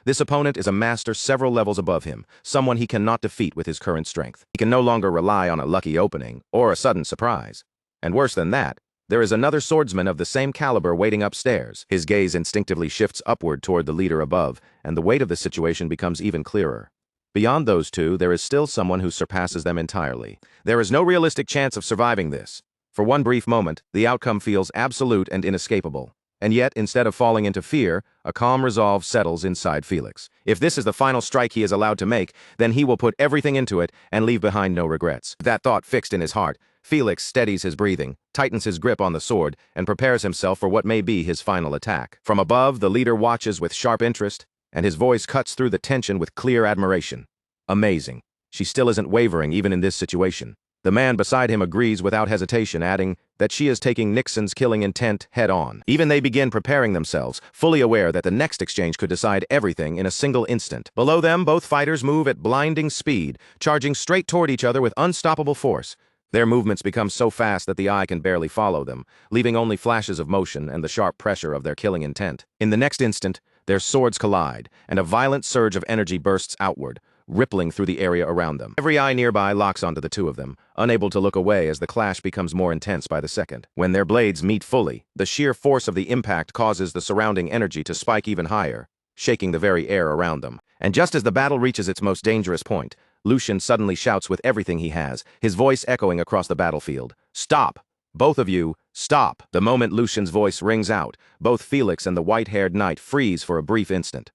This opponent is a master several levels above him, someone he cannot defeat with his current strength. He can no longer rely on a lucky opening or a sudden surprise. And worse than that, there is another swordsman of the same caliber waiting upstairs. His gaze instinctively shifts upward toward the leader above, and the weight of the situation becomes even clearer. Beyond those two, there is still someone who surpasses them entirely. There is no realistic chance of surviving this. For one brief moment, the outcome feels absolute and inescapable. And yet, instead of falling into fear, a calm resolve settles inside Felix. If this is the final strike he is allowed to make, then he will put everything into it and leave behind no regrets. That thought fixed in his heart, Felix steadies his breathing, tightens his grip on the sword, and prepares himself for what may be his final attack. From above, the leader watches with sharp interest, and his voice cuts through the tension with clear admiration. Amazing. She still isn't wavering even in this situation. The man beside him agrees without hesitation, adding that she is taking Nixon's killing intent head-on. Even they begin preparing themselves, fully aware that the next exchange could decide everything in a single instant. Below them, both fighters move at blinding speed, charging straight toward each other with unstoppable force. Their movements become so fast that the eye can barely follow them, leaving only flashes of motion and the sharp pressure of their killing intent. In the next instant, their swords collide, and a violent surge of energy bursts outward, rippling through the area around them. Every eye nearby locks onto the two of them, unable to look away as the clash becomes more intense by the second. When their blades meet fully, the sheer force of the impact causes the surrounding energy to spike even higher, shaking the very air around them. And just as the battle reaches its most dangerous point, Lucian suddenly shouts with everything he has, his voice echoing across the battlefield. "Stop! Both of you, stop!" The moment Lucian's voice rings out, both Felix and the white-haired knight freeze for a brief instant.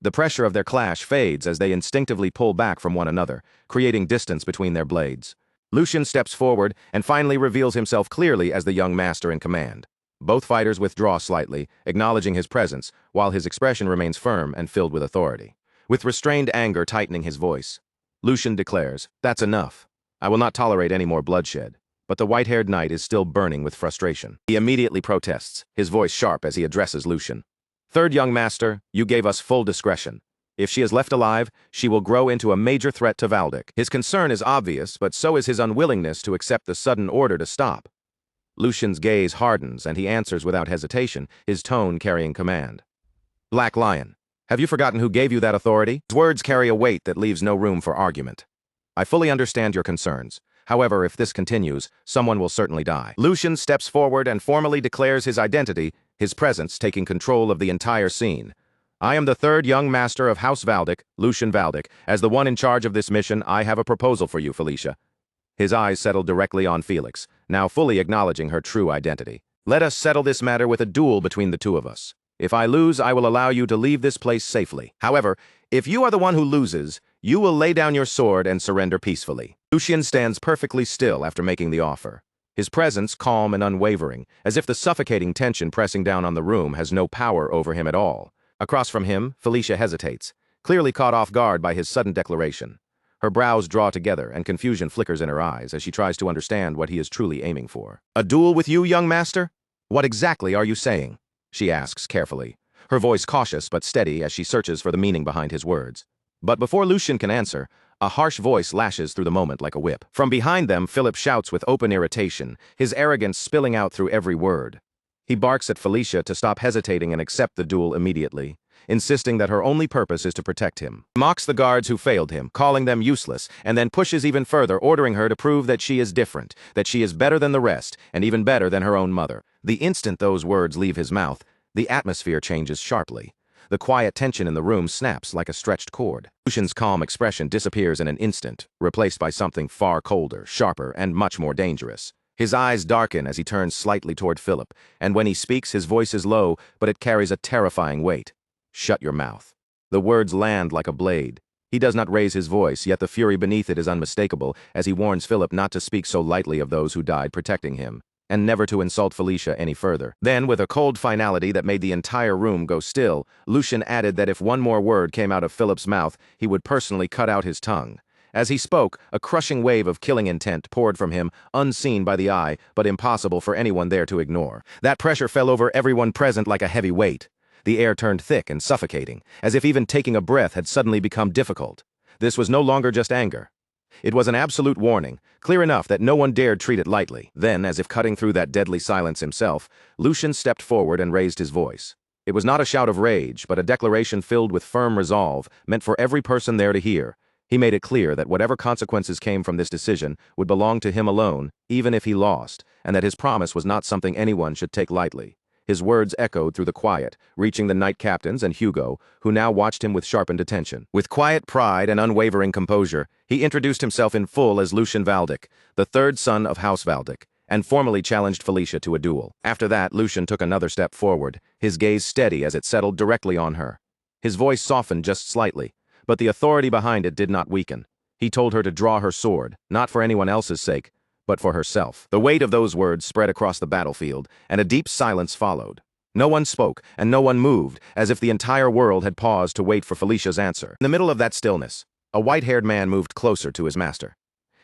The pressure of their clash fades as they instinctively pull back from one another, creating distance between their blades. Lucian steps forward and finally reveals himself clearly as the young master in command. Both fighters withdraw slightly, acknowledging his presence, while his expression remains firm and filled with authority. With restrained anger tightening his voice, Lucian declares, "That's enough. I will not tolerate any more bloodshed." But the white-haired knight is still burning with frustration. He immediately protests, his voice sharp as he addresses Lucian. "Third young master, you gave us full discretion. If she is left alive, she will grow into a major threat to Valdic." His concern is obvious, but so is his unwillingness to accept the sudden order to stop. Lucian's gaze hardens, and he answers without hesitation, his tone carrying command. "Black Lion, have you forgotten who gave you that authority?" His words carry a weight that leaves no room for argument. "I fully understand your concerns. However, if this continues, someone will certainly die." Lucian steps forward and formally declares his identity, his presence taking control of the entire scene. "I am the third young master of House Valdic, Lucian Valdic. As the one in charge of this mission, I have a proposal for you, Felicia." His eyes settle directly on Felix, now fully acknowledging her true identity. "Let us settle this matter with a duel between the two of us. If I lose, I will allow you to leave this place safely. However, if you are the one who loses, you will lay down your sword and surrender peacefully." Lucian stands perfectly still after making the offer, his presence calm and unwavering, as if the suffocating tension pressing down on the room has no power over him at all. Across from him, Felicia hesitates, clearly caught off guard by his sudden declaration. Her brows draw together and confusion flickers in her eyes as she tries to understand what he is truly aiming for. "A duel with you, young master? What exactly are you saying?" she asks carefully, her voice cautious but steady as she searches for the meaning behind his words. But before Lucian can answer, a harsh voice lashes through the moment like a whip. From behind them, Philip shouts with open irritation, his arrogance spilling out through every word. He barks at Felicia to stop hesitating and accept the duel immediately, insisting that her only purpose is to protect him. He mocks the guards who failed him, calling them useless, and then pushes even further, ordering her to prove that she is different, that she is better than the rest, and even better than her own mother. The instant those words leave his mouth, the atmosphere changes sharply. the quiet tension in the room snaps like a stretched cord. Lucian's calm expression disappears in an instant, replaced by something far colder, sharper, and much more dangerous. His eyes darken as he turns slightly toward Philip, and when he speaks, his voice is low, but it carries a terrifying weight. "Shut your mouth." The words land like a blade. He does not raise his voice, yet the fury beneath it is unmistakable as he warns Philip not to speak so lightly of those who died protecting him, and never to insult Felicia any further. Then, with a cold finality that made the entire room go still, Lucian added that if one more word came out of Philip's mouth, he would personally cut out his tongue. As he spoke, a crushing wave of killing intent poured from him, unseen by the eye, but impossible for anyone there to ignore. That pressure fell over everyone present like a heavy weight. The air turned thick and suffocating, as if even taking a breath had suddenly become difficult. This was no longer just anger. It was an absolute warning, clear enough that no one dared treat it lightly. Then, as if cutting through that deadly silence himself, Lucian stepped forward and raised his voice. It was not a shout of rage, but a declaration filled with firm resolve, meant for every person there to hear. He made it clear that whatever consequences came from this decision would belong to him alone, even if he lost, and that his promise was not something anyone should take lightly. His words echoed through the quiet, reaching the knight captains and Hugo, who now watched him with sharpened attention. With quiet pride and unwavering composure, he introduced himself in full as Lucian Valdic, the third son of House Valdic, and formally challenged Felicia to a duel. After that, Lucian took another step forward, his gaze steady as it settled directly on her. His voice softened just slightly, but the authority behind it did not weaken. He told her to draw her sword, not for anyone else's sake, but for herself. The weight of those words spread across the battlefield, and a deep silence followed. No one spoke, and no one moved, as if the entire world had paused to wait for Felicia's answer. In the middle of that stillness, a white-haired man moved closer to his master.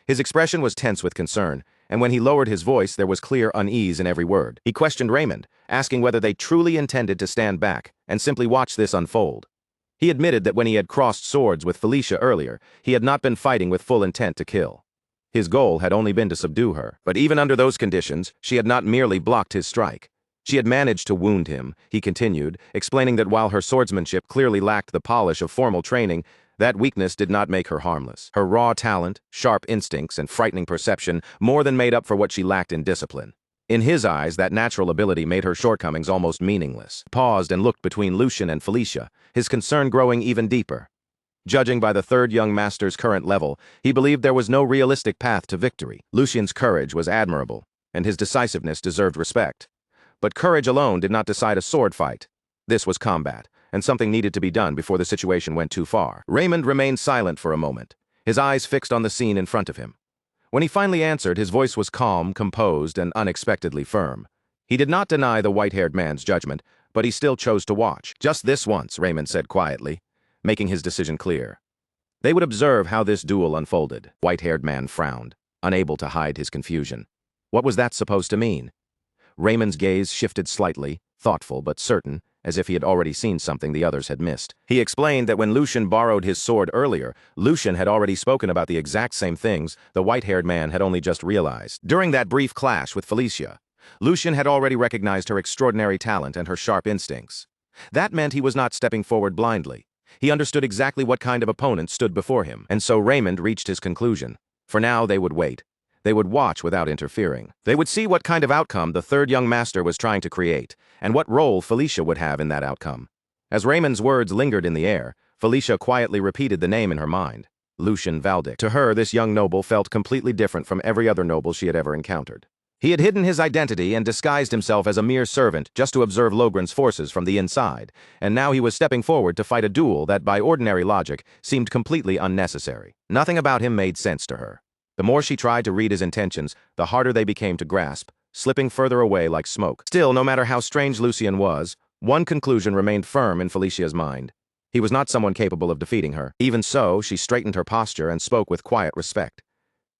His expression was tense with concern, and when he lowered his voice, there was clear unease in every word. He questioned Raymond, asking whether they truly intended to stand back and simply watch this unfold. He admitted that when he had crossed swords with Felicia earlier, he had not been fighting with full intent to kill. His goal had only been to subdue her. But even under those conditions, she had not merely blocked his strike. She had managed to wound him, he continued, explaining that while her swordsmanship clearly lacked the polish of formal training, that weakness did not make her harmless. Her raw talent, sharp instincts, and frightening perception more than made up for what she lacked in discipline. In his eyes, that natural ability made her shortcomings almost meaningless. He paused and looked between Lucian and Felicia, his concern growing even deeper. Judging by the third young master's current level, he believed there was no realistic path to victory. Lucian's courage was admirable, and his decisiveness deserved respect. But courage alone did not decide a sword fight. This was combat, and something needed to be done before the situation went too far. Raymond remained silent for a moment, his eyes fixed on the scene in front of him. When he finally answered, his voice was calm, composed, and unexpectedly firm. He did not deny the white-haired man's judgment, but he still chose to watch. "Just this once," Raymond said quietly, making his decision clear. They would observe how this duel unfolded. White-haired man frowned, unable to hide his confusion. What was that supposed to mean? Raymond's gaze shifted slightly, thoughtful but certain, as if he had already seen something the others had missed. He explained that when Lucian borrowed his sword earlier, Lucian had already spoken about the exact same things the white-haired man had only just realized. During that brief clash with Felicia, Lucian had already recognized her extraordinary talent and her sharp instincts. That meant he was not stepping forward blindly. He understood exactly what kind of opponent stood before him, and so Raymond reached his conclusion. For now, they would wait. They would watch without interfering. They would see what kind of outcome the third young master was trying to create, and what role Felicia would have in that outcome. As Raymond's words lingered in the air, Felicia quietly repeated the name in her mind, Lucian Valdic. To her, this young noble felt completely different from every other noble she had ever encountered. He had hidden his identity and disguised himself as a mere servant just to observe Logren's forces from the inside, and now he was stepping forward to fight a duel that, by ordinary logic, seemed completely unnecessary. Nothing about him made sense to her. The more she tried to read his intentions, the harder they became to grasp, slipping further away like smoke. Still, no matter how strange Lucian was, one conclusion remained firm in Felicia's mind. He was not someone capable of defeating her. Even so, she straightened her posture and spoke with quiet respect.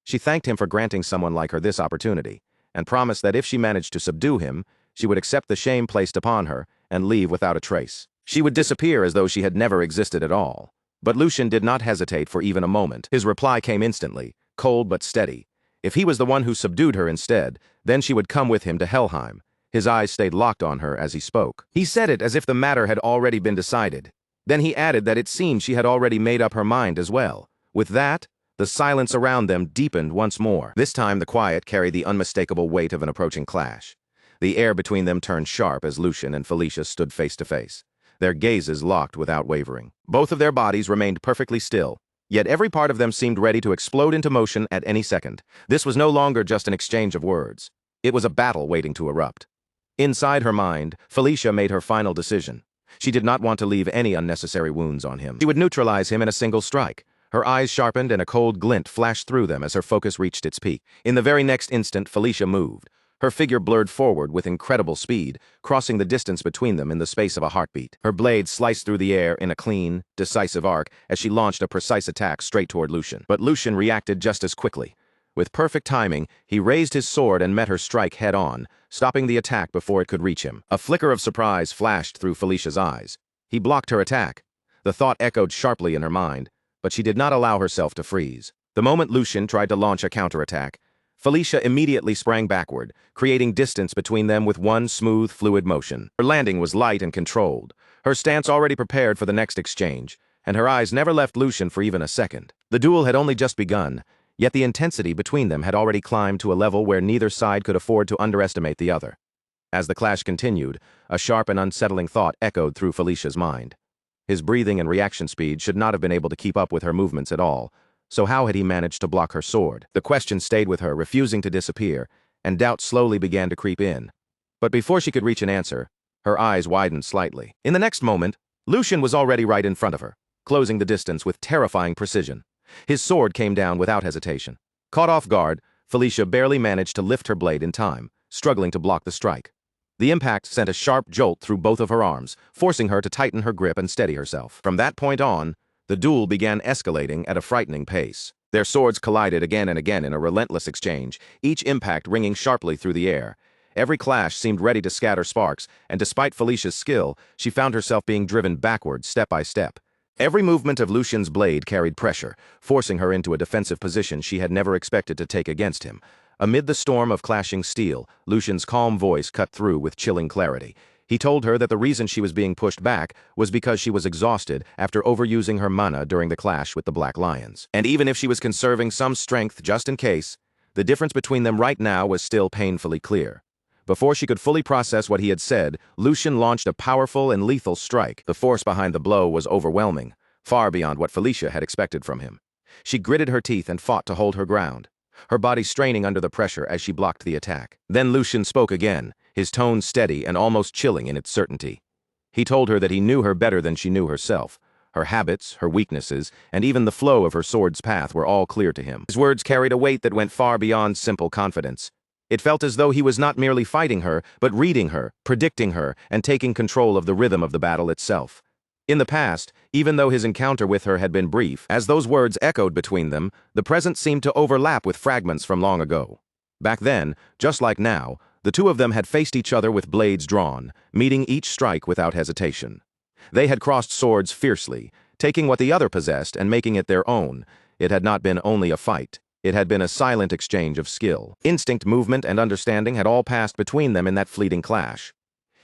She thanked him for granting someone like her this opportunity, and promised that if she managed to subdue him, she would accept the shame placed upon her and leave without a trace. She would disappear as though she had never existed at all. But Lucian did not hesitate for even a moment. His reply came instantly, cold but steady. If he was the one who subdued her instead, then she would come with him to Helheim. His eyes stayed locked on her as he spoke. He said it as if the matter had already been decided. Then he added that it seemed she had already made up her mind as well. With that, the silence around them deepened once more. This time the quiet carried the unmistakable weight of an approaching clash. The air between them turned sharp as Lucian and Felicia stood face to face. their gazes locked without wavering. Both of their bodies remained perfectly still, yet every part of them seemed ready to explode into motion at any second. This was no longer just an exchange of words. It was a battle waiting to erupt. Inside her mind, Felicia made her final decision. She did not want to leave any unnecessary wounds on him. She would neutralize him in a single strike. Her eyes sharpened and a cold glint flashed through them as her focus reached its peak. In the very next instant, Felicia moved. Her figure blurred forward with incredible speed, crossing the distance between them in the space of a heartbeat. Her blade sliced through the air in a clean, decisive arc as she launched a precise attack straight toward Lucian. But Lucian reacted just as quickly. With perfect timing, he raised his sword and met her strike head-on, stopping the attack before it could reach him. A flicker of surprise flashed through Felicia's eyes. He blocked her attack. The thought echoed sharply in her mind, but she did not allow herself to freeze. The moment Lucian tried to launch a counterattack, Felicia immediately sprang backward, creating distance between them with one smooth, fluid motion. Her landing was light and controlled, her stance already prepared for the next exchange, and her eyes never left Lucian for even a second. The duel had only just begun, yet the intensity between them had already climbed to a level where neither side could afford to underestimate the other. As the clash continued, a sharp and unsettling thought echoed through Felicia's mind. His breathing and reaction speed should not have been able to keep up with her movements at all. So how had he managed to block her sword? The question stayed with her, refusing to disappear, and doubt slowly began to creep in. But before she could reach an answer, her eyes widened slightly. In the next moment, Lucian was already right in front of her, closing the distance with terrifying precision. His sword came down without hesitation. Caught off guard, Felicia barely managed to lift her blade in time, struggling to block the strike. The impact sent a sharp jolt through both of her arms, forcing her to tighten her grip and steady herself. From that point on, the duel began escalating at a frightening pace. Their swords collided again and again in a relentless exchange, each impact ringing sharply through the air. Every clash seemed ready to scatter sparks, and despite Felicia's skill, she found herself being driven backward step by step. Every movement of Lucian's blade carried pressure, forcing her into a defensive position she had never expected to take against him. Amid the storm of clashing steel, Lucian's calm voice cut through with chilling clarity. He told her that the reason she was being pushed back was because she was exhausted after overusing her mana during the clash with the Black Lions. And even if she was conserving some strength just in case, the difference between them right now was still painfully clear. Before she could fully process what he had said, Lucian launched a powerful and lethal strike. The force behind the blow was overwhelming, far beyond what Felicia had expected from him. She gritted her teeth and fought to hold her ground, her body straining under the pressure as she blocked the attack. Then Lucian spoke again, his tone steady and almost chilling in its certainty. He told her that he knew her better than she knew herself. Her habits, her weaknesses, and even the flow of her sword's path were all clear to him. His words carried a weight that went far beyond simple confidence. It felt as though he was not merely fighting her, but reading her, predicting her, and taking control of the rhythm of the battle itself. In the past, even though his encounter with her had been brief, as those words echoed between them, the present seemed to overlap with fragments from long ago. Back then, just like now, the two of them had faced each other with blades drawn, meeting each strike without hesitation. They had crossed swords fiercely, taking what the other possessed and making it their own. It had not been only a fight. It had been a silent exchange of skill. Instinct, movement, and understanding had all passed between them in that fleeting clash.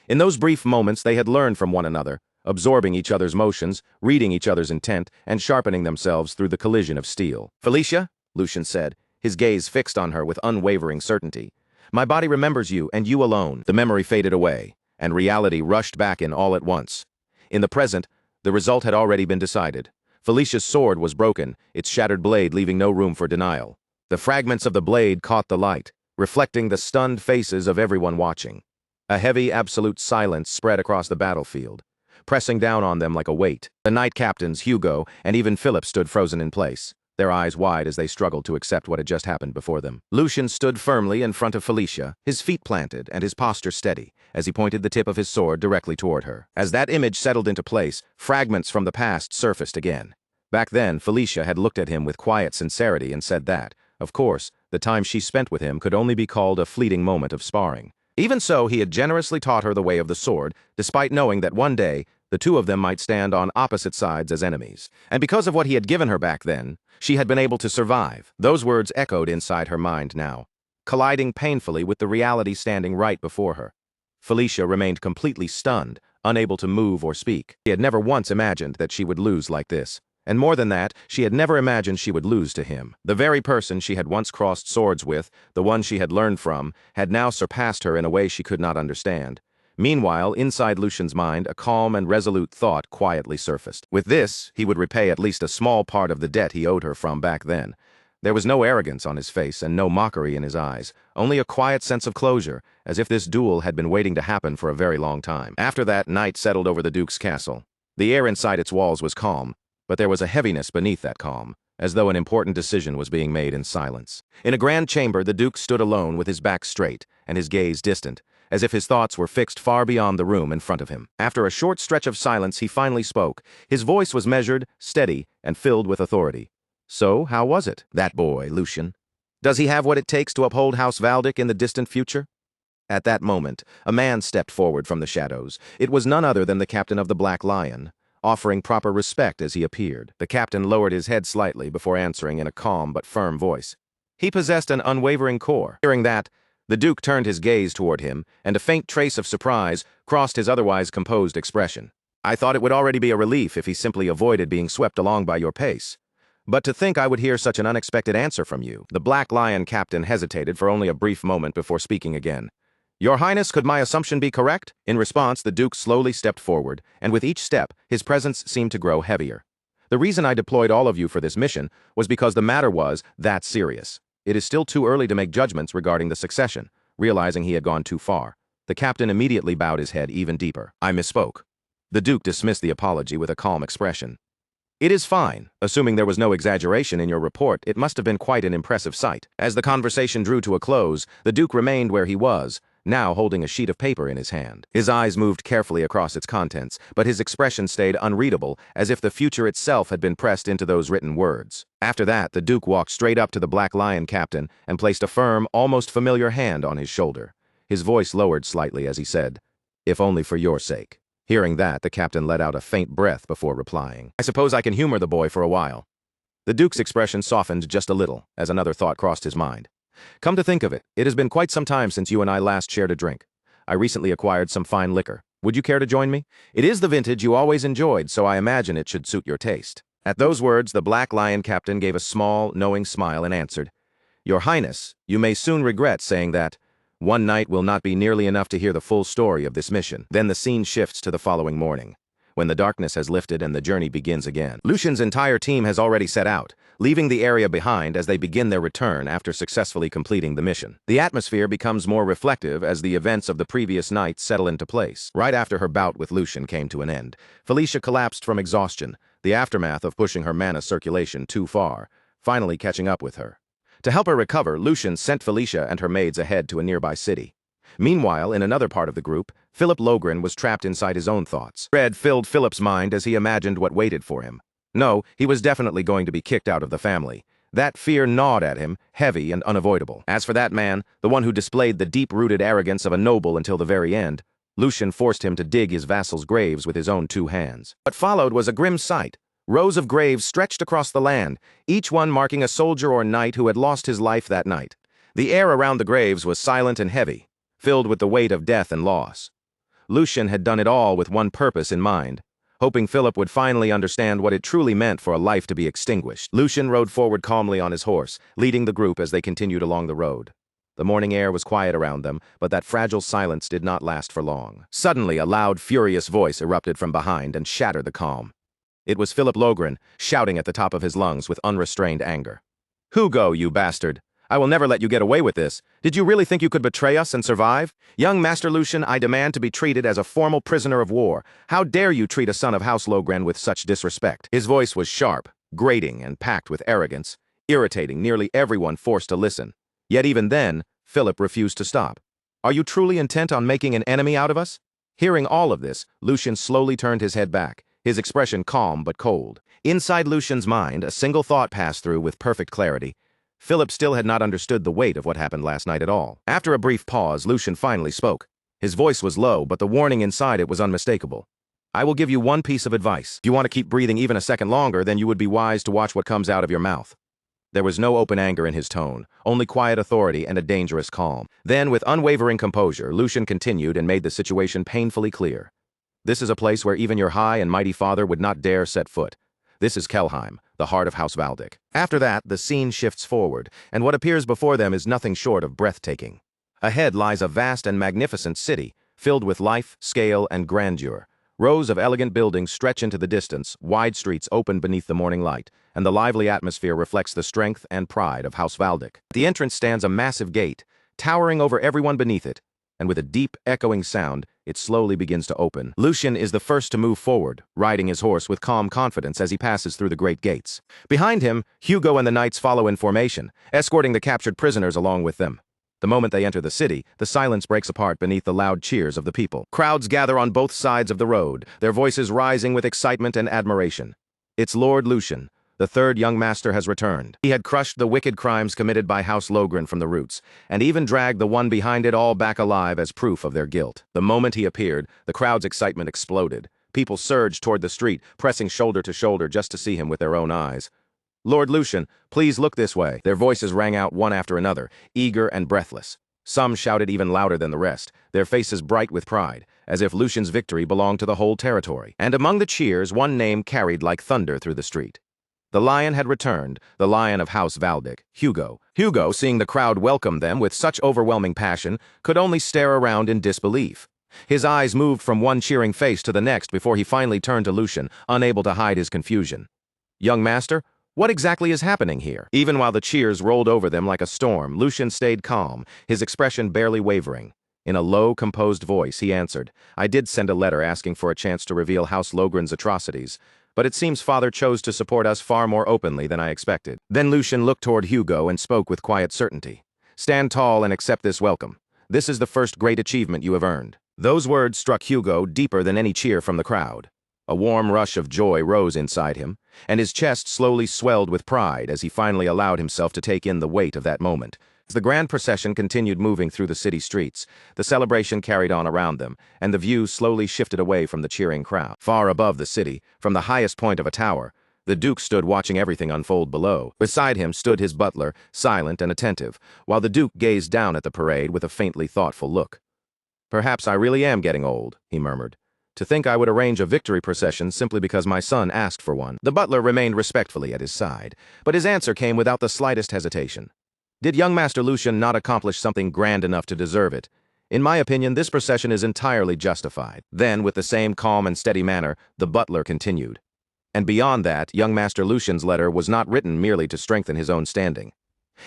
In those brief moments, they had learned from one another, absorbing each other's motions, reading each other's intent, and sharpening themselves through the collision of steel. "Felicia," Lucian said, his gaze fixed on her with unwavering certainty. "My body remembers you, and you alone." The memory faded away, and reality rushed back in all at once. In the present, the result had already been decided. Felicia's sword was broken, its shattered blade leaving no room for denial. The fragments of the blade caught the light, reflecting the stunned faces of everyone watching. A heavy, absolute silence spread across the battlefield, pressing down on them like a weight. The knight captains, Hugo, and even Philip stood frozen in place, their eyes wide as they struggled to accept what had just happened before them. Lucian stood firmly in front of Felicia, his feet planted and his posture steady, as he pointed the tip of his sword directly toward her. As that image settled into place, fragments from the past surfaced again. Back then, Felicia had looked at him with quiet sincerity and said that, of course, the time she spent with him could only be called a fleeting moment of sparring. Even so, he had generously taught her the way of the sword, despite knowing that one day, the two of them might stand on opposite sides as enemies. And because of what he had given her back then, she had been able to survive. Those words echoed inside her mind now, colliding painfully with the reality standing right before her. Felicia remained completely stunned, unable to move or speak. She had never once imagined that she would lose like this. And more than that, she had never imagined she would lose to him. The very person she had once crossed swords with, the one she had learned from, had now surpassed her in a way she could not understand, Meanwhile, inside Lucian's mind, a calm and resolute thought quietly surfaced. With this, he would repay at least a small part of the debt he owed her from back then. There was no arrogance on his face and no mockery in his eyes, only a quiet sense of closure, as if this duel had been waiting to happen for a very long time. After that, night settled over the Duke's castle. The air inside its walls was calm, but there was a heaviness beneath that calm, as though an important decision was being made in silence. In a grand chamber, the Duke stood alone with his back straight and his gaze distant, as if his thoughts were fixed far beyond the room in front of him. After a short stretch of silence, he finally spoke. His voice was measured, steady, and filled with authority. "So, how was it, that boy, Lucian? Does he have what it takes to uphold House Valdic in the distant future?" At that moment, a man stepped forward from the shadows. It was none other than the captain of the Black Lion, offering proper respect as he appeared. The captain lowered his head slightly before answering in a calm but firm voice. He possessed an unwavering core. Hearing that, the Duke turned his gaze toward him, and a faint trace of surprise crossed his otherwise composed expression. "I thought it would already be a relief if he simply avoided being swept along by your pace. But to think I would hear such an unexpected answer from you." The Black Lion captain hesitated for only a brief moment before speaking again. "Your Highness, could my assumption be correct?" In response, the Duke slowly stepped forward, and with each step, his presence seemed to grow heavier. "The reason I deployed all of you for this mission was because the matter was that serious. It is still too early to make judgments regarding the succession." Realizing he had gone too far, the captain immediately bowed his head even deeper. "I misspoke." The Duke dismissed the apology with a calm expression. "It is fine. Assuming there was no exaggeration in your report, it must have been quite an impressive sight." As the conversation drew to a close, the Duke remained where he was, now holding a sheet of paper in his hand. His eyes moved carefully across its contents, but his expression stayed unreadable, as if the future itself had been pressed into those written words. After that, the Duke walked straight up to the Black Lion captain and placed a firm, almost familiar hand on his shoulder. His voice lowered slightly as he said, "If only for your sake." Hearing that, the captain let out a faint breath before replying, "I suppose I can humor the boy for a while." The Duke's expression softened just a little, as another thought crossed his mind. "Come to think of it, it has been quite some time since you and I last shared a drink. I recently acquired some fine liquor. Would you care to join me? It is the vintage you always enjoyed, so I imagine it should suit your taste." At those words, the Black Lion captain gave a small, knowing smile and answered, "Your Highness, you may soon regret saying that. One night will not be nearly enough to hear the full story of this mission." Then the scene shifts to the following morning, when the darkness has lifted and the journey begins again. Lucian's entire team has already set out, leaving the area behind as they begin their return after successfully completing the mission. The atmosphere becomes more reflective as the events of the previous night settle into place. Right after her bout with Lucian came to an end, Felicia collapsed from exhaustion, the aftermath of pushing her mana circulation too far, finally catching up with her. To help her recover, Lucian sent Felicia and her maids ahead to a nearby city. Meanwhile, in another part of the group, Philip Logren was trapped inside his own thoughts. Dread filled Philip's mind as he imagined what waited for him. No, he was definitely going to be kicked out of the family. That fear gnawed at him, heavy and unavoidable. As for that man, the one who displayed the deep-rooted arrogance of a noble until the very end, Lucian forced him to dig his vassals' graves with his own 2 hands. What followed was a grim sight. Rows of graves stretched across the land, each one marking a soldier or knight who had lost his life that night. The air around the graves was silent and heavy, filled with the weight of death and loss. Lucian had done it all with one purpose in mind, hoping Philip would finally understand what it truly meant for a life to be extinguished. Lucian rode forward calmly on his horse, leading the group as they continued along the road. The morning air was quiet around them, but that fragile silence did not last for long. Suddenly, a loud, furious voice erupted from behind and shattered the calm. It was Philip Logren, shouting at the top of his lungs with unrestrained anger. "Hugo, you bastard! I will never let you get away with this. Did you really think you could betray us and survive? Young Master Lucian, I demand to be treated as a formal prisoner of war. How dare you treat a son of House Logren with such disrespect?" His voice was sharp, grating, and packed with arrogance, irritating nearly everyone forced to listen. Yet even then, Philip refused to stop. "Are you truly intent on making an enemy out of us?" Hearing all of this, Lucian slowly turned his head back, his expression calm but cold. Inside Lucian's mind, a single thought passed through with perfect clarity. Philip still had not understood the weight of what happened last night at all. After a brief pause, Lucian finally spoke. His voice was low, but the warning inside it was unmistakable. "I will give you one piece of advice. If you want to keep breathing even a second longer, then you would be wise to watch what comes out of your mouth." There was no open anger in his tone, only quiet authority and a dangerous calm. Then, with unwavering composure, Lucian continued and made the situation painfully clear. "This is a place where even your high and mighty father would not dare set foot. This is Kelheim, the heart of House Valdic." After that, the scene shifts forward, and what appears before them is nothing short of breathtaking. Ahead lies a vast and magnificent city, filled with life, scale, and grandeur. Rows of elegant buildings stretch into the distance, wide streets open beneath the morning light, and the lively atmosphere reflects the strength and pride of House Valdic. At the entrance stands a massive gate, towering over everyone beneath it, and with a deep, echoing sound, it slowly begins to open. Lucian is the first to move forward, riding his horse with calm confidence as he passes through the great gates. Behind him, Hugo and the knights follow in formation, escorting the captured prisoners along with them. The moment they enter the city, the silence breaks apart beneath the loud cheers of the people. Crowds gather on both sides of the road, their voices rising with excitement and admiration. It's Lord Lucian. The third young master has returned. He had crushed the wicked crimes committed by House Logren from the roots, and even dragged the one behind it all back alive as proof of their guilt. The moment he appeared, the crowd's excitement exploded. People surged toward the street, pressing shoulder to shoulder just to see him with their own eyes. Lord Lucian, please look this way. Their voices rang out one after another, eager and breathless. Some shouted even louder than the rest, their faces bright with pride, as if Lucian's victory belonged to the whole territory. And among the cheers, one name carried like thunder through the street. The lion had returned, the lion of House Valdic, Hugo. Hugo, seeing the crowd welcome them with such overwhelming passion, could only stare around in disbelief. His eyes moved from one cheering face to the next before he finally turned to Lucian, unable to hide his confusion. Young master, what exactly is happening here? Even while the cheers rolled over them like a storm, Lucian stayed calm, his expression barely wavering. In a low, composed voice, he answered, I did send a letter asking for a chance to reveal House Logren's atrocities, but it seems Father chose to support us far more openly than I expected. Then Lucian looked toward Hugo and spoke with quiet certainty. Stand tall and accept this welcome. This is the first great achievement you have earned. Those words struck Hugo deeper than any cheer from the crowd. A warm rush of joy rose inside him, and his chest slowly swelled with pride as he finally allowed himself to take in the weight of that moment. As the grand procession continued moving through the city streets, the celebration carried on around them, and the view slowly shifted away from the cheering crowd. Far above the city, from the highest point of a tower, the Duke stood watching everything unfold below. Beside him stood his butler, silent and attentive, while the Duke gazed down at the parade with a faintly thoughtful look. Perhaps I really am getting old, he murmured. To think I would arrange a victory procession simply because my son asked for one. The butler remained respectfully at his side, but his answer came without the slightest hesitation. Did young Master Lucian not accomplish something grand enough to deserve it? In my opinion, this procession is entirely justified. Then, with the same calm and steady manner, the butler continued. And beyond that, young Master Lucian's letter was not written merely to strengthen his own standing.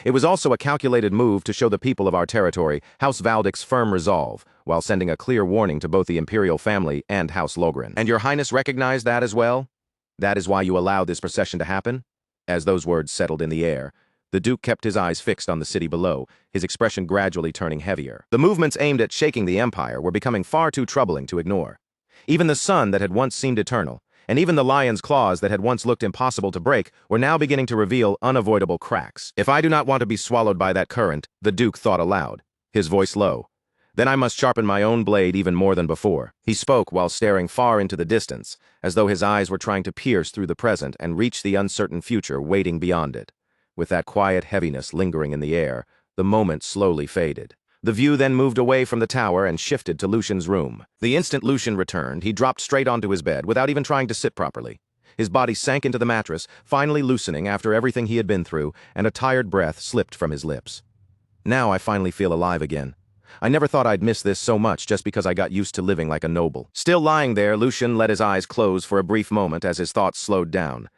It was also a calculated move to show the people of our territory House Valdic's firm resolve, while sending a clear warning to both the imperial family and House Logren. And your highness recognized that as well? That is why you allowed this procession to happen? As those words settled in the air, the Duke kept his eyes fixed on the city below, his expression gradually turning heavier. The movements aimed at shaking the empire were becoming far too troubling to ignore. Even the sun that had once seemed eternal, and even the lion's claws that had once looked impossible to break, were now beginning to reveal unavoidable cracks. If I do not want to be swallowed by that current, the Duke thought aloud, his voice low, then I must sharpen my own blade even more than before. He spoke while staring far into the distance, as though his eyes were trying to pierce through the present and reach the uncertain future waiting beyond it. With that quiet heaviness lingering in the air, the moment slowly faded. The view then moved away from the tower and shifted to Lucian's room. The instant Lucian returned, he dropped straight onto his bed without even trying to sit properly. His body sank into the mattress, finally loosening after everything he had been through, and a tired breath slipped from his lips. Now I finally feel alive again. I never thought I'd miss this so much just because I got used to living like a noble. Still lying there, Lucian let his eyes close for a brief moment as his thoughts slowed down.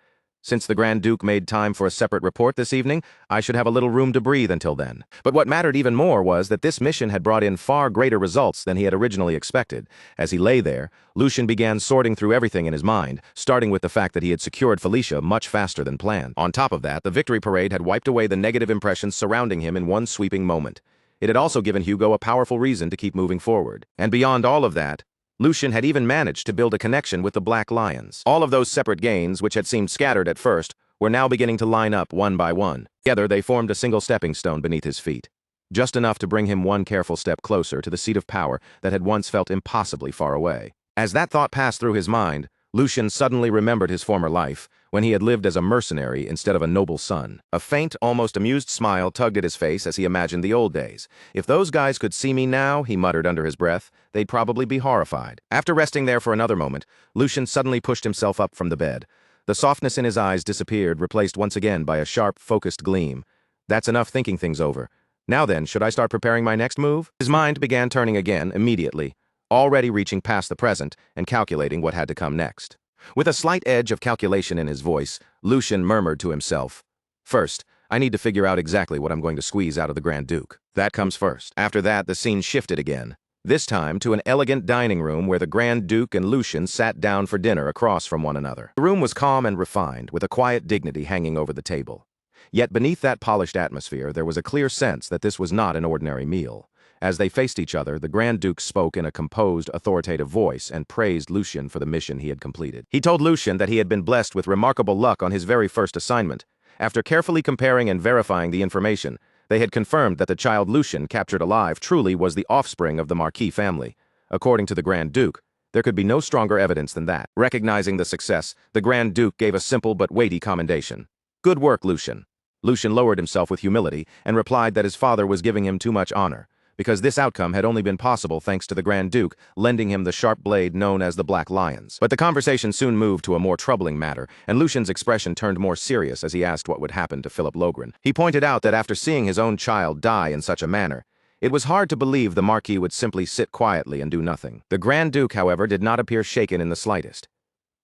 Since the Grand Duke made time for a separate report this evening, I should have a little room to breathe until then. But what mattered even more was that this mission had brought in far greater results than he had originally expected. As he lay there, Lucian began sorting through everything in his mind, starting with the fact that he had secured Felicia much faster than planned. On top of that, the victory parade had wiped away the negative impressions surrounding him in one sweeping moment. It had also given Hugo a powerful reason to keep moving forward. And beyond all of that, Lucian had even managed to build a connection with the Black Lions. All of those separate gains, which had seemed scattered at first, were now beginning to line up one by one. Together, they formed a single stepping stone beneath his feet, just enough to bring him one careful step closer to the seat of power that had once felt impossibly far away. As that thought passed through his mind, Lucian suddenly remembered his former life, when he had lived as a mercenary instead of a noble son. A faint, almost amused smile tugged at his face as he imagined the old days. If those guys could see me now, he muttered under his breath, they'd probably be horrified. After resting there for another moment, Lucian suddenly pushed himself up from the bed. The softness in his eyes disappeared, replaced once again by a sharp, focused gleam. That's enough thinking things over. Now then, should I start preparing my next move? His mind began turning again, immediately. already reaching past the present and calculating what had to come next. With a slight edge of calculation in his voice, Lucian murmured to himself, "First, I need to figure out exactly what I'm going to squeeze out of the Grand Duke. That comes first." After that, the scene shifted again, this time to an elegant dining room where the Grand Duke and Lucian sat down for dinner across from one another. The room was calm and refined, with a quiet dignity hanging over the table. Yet beneath that polished atmosphere, there was a clear sense that this was not an ordinary meal. As they faced each other, the Grand Duke spoke in a composed, authoritative voice and praised Lucian for the mission he had completed. He told Lucian that he had been blessed with remarkable luck on his very first assignment. After carefully comparing and verifying the information, they had confirmed that the child Lucian captured alive truly was the offspring of the Marquis family. According to the Grand Duke, there could be no stronger evidence than that. Recognizing the success, the Grand Duke gave a simple but weighty commendation. "Good work, Lucian." Lucian lowered himself with humility and replied that his father was giving him too much honor, because this outcome had only been possible thanks to the Grand Duke lending him the sharp blade known as the Black Lion's. But the conversation soon moved to a more troubling matter, and Lucian's expression turned more serious as he asked what would happen to Philip Logren. He pointed out that after seeing his own child die in such a manner, it was hard to believe the Marquis would simply sit quietly and do nothing. The Grand Duke, however, did not appear shaken in the slightest.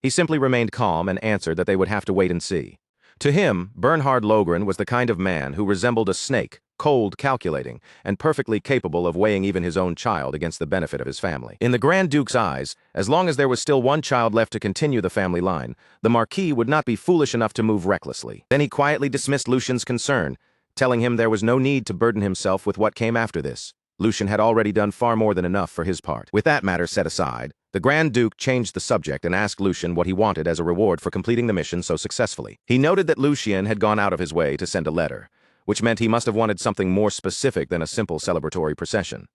He simply remained calm and answered that they would have to wait and see. To him, Bernhard Logren was the kind of man who resembled a snake, cold, calculating, and perfectly capable of weighing even his own child against the benefit of his family. In the Grand Duke's eyes, as long as there was still one child left to continue the family line, the Marquis would not be foolish enough to move recklessly. Then he quietly dismissed Lucian's concern, telling him there was no need to burden himself with what came after this. Lucian had already done far more than enough for his part. With that matter set aside, the Grand Duke changed the subject and asked Lucian what he wanted as a reward for completing the mission so successfully. He noted that Lucian had gone out of his way to send a letter, which meant he must have wanted something more specific than a simple celebratory procession.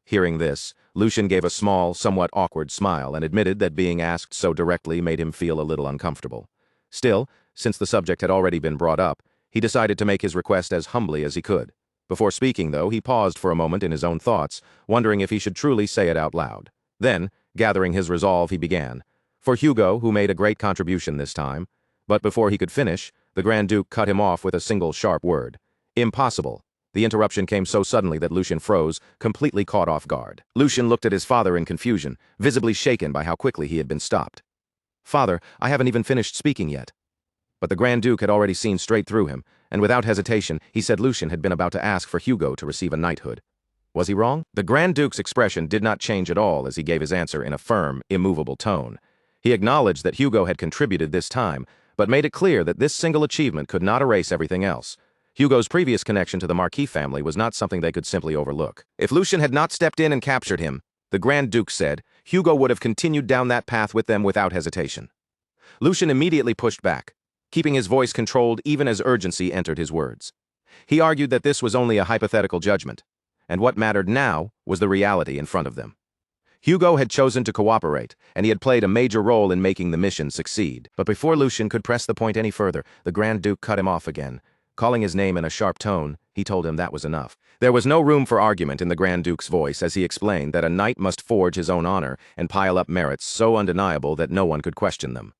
Hearing this, Lucian gave a small, somewhat awkward smile and admitted that being asked so directly made him feel a little uncomfortable. Still, since the subject had already been brought up, he decided to make his request as humbly as he could. Before speaking, though, he paused for a moment in his own thoughts, wondering if he should truly say it out loud. Then, gathering his resolve, he began. For Hugo, who made a great contribution this time. But before he could finish, the Grand Duke cut him off with a single sharp word. "Impossible." The interruption came so suddenly that Lucian froze, completely caught off guard. Lucian looked at his father in confusion, visibly shaken by how quickly he had been stopped. "Father, I haven't even finished speaking yet." But the Grand Duke had already seen straight through him, and without hesitation, he said Lucian had been about to ask for Hugo to receive a knighthood. Was he wrong? The Grand Duke's expression did not change at all as he gave his answer in a firm, immovable tone. He acknowledged that Hugo had contributed this time, but made it clear that this single achievement could not erase everything else. Hugo's previous connection to the Marquis family was not something they could simply overlook. If Lucian had not stepped in and captured him, the Grand Duke said, Hugo would have continued down that path with them without hesitation. Lucian immediately pushed back, keeping his voice controlled even as urgency entered his words. He argued that this was only a hypothetical judgment, and what mattered now was the reality in front of them. Hugo had chosen to cooperate, and he had played a major role in making the mission succeed. But before Lucian could press the point any further, the Grand Duke cut him off again. Calling his name in a sharp tone, he told him that was enough. There was no room for argument in the Grand Duke's voice as he explained that a knight must forge his own honor and pile up merits so undeniable that no one could question them.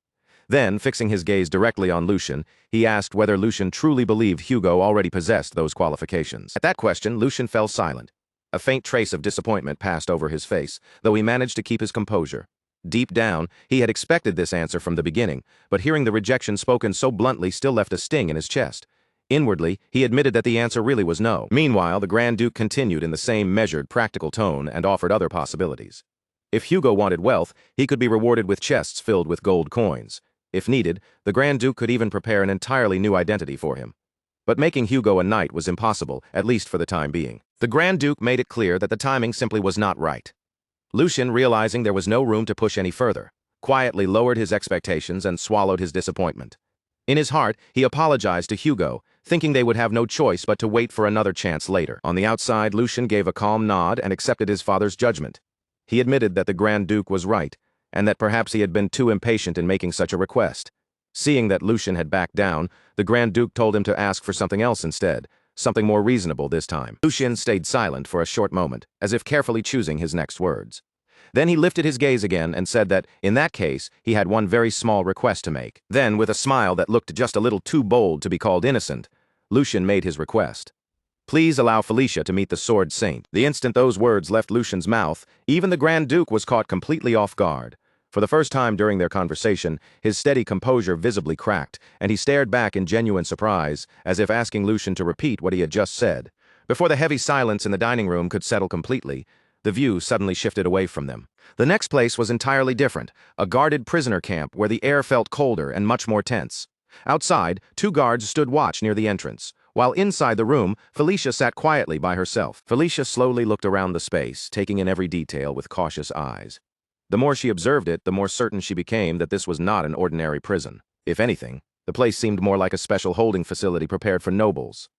Then, fixing his gaze directly on Lucian, he asked whether Lucian truly believed Hugo already possessed those qualifications. At that question, Lucian fell silent. A faint trace of disappointment passed over his face, though he managed to keep his composure. Deep down, he had expected this answer from the beginning, but hearing the rejection spoken so bluntly still left a sting in his chest. Inwardly, he admitted that the answer really was no. Meanwhile, the Grand Duke continued in the same measured, practical tone and offered other possibilities. If Hugo wanted wealth, he could be rewarded with chests filled with gold coins. If needed, the Grand Duke could even prepare an entirely new identity for him. But making Hugo a knight was impossible, at least for the time being. The Grand Duke made it clear that the timing simply was not right. Lucian, realizing there was no room to push any further, quietly lowered his expectations and swallowed his disappointment. In his heart, he apologized to Hugo, thinking they would have no choice but to wait for another chance later. On the outside, Lucian gave a calm nod and accepted his father's judgment. He admitted that the Grand Duke was right, and that perhaps he had been too impatient in making such a request. Seeing that Lucian had backed down, the Grand Duke told him to ask for something else instead, something more reasonable this time. Lucian stayed silent for a short moment, as if carefully choosing his next words. Then he lifted his gaze again and said that, in that case, he had one very small request to make. Then, with a smile that looked just a little too bold to be called innocent, Lucian made his request. Please allow Felicia to meet the Sword Saint. The instant those words left Lucian's mouth, even the Grand Duke was caught completely off guard. For the first time during their conversation, his steady composure visibly cracked, and he stared back in genuine surprise, as if asking Lucian to repeat what he had just said. Before the heavy silence in the dining room could settle completely, the view suddenly shifted away from them. The next place was entirely different, a guarded prisoner camp where the air felt colder and much more tense. Outside, 2 guards stood watch near the entrance, while inside the room, Felicia sat quietly by herself. Felicia slowly looked around the space, taking in every detail with cautious eyes. The more she observed it, the more certain she became that this was not an ordinary prison. If anything, the place seemed more like a special holding facility prepared for nobles.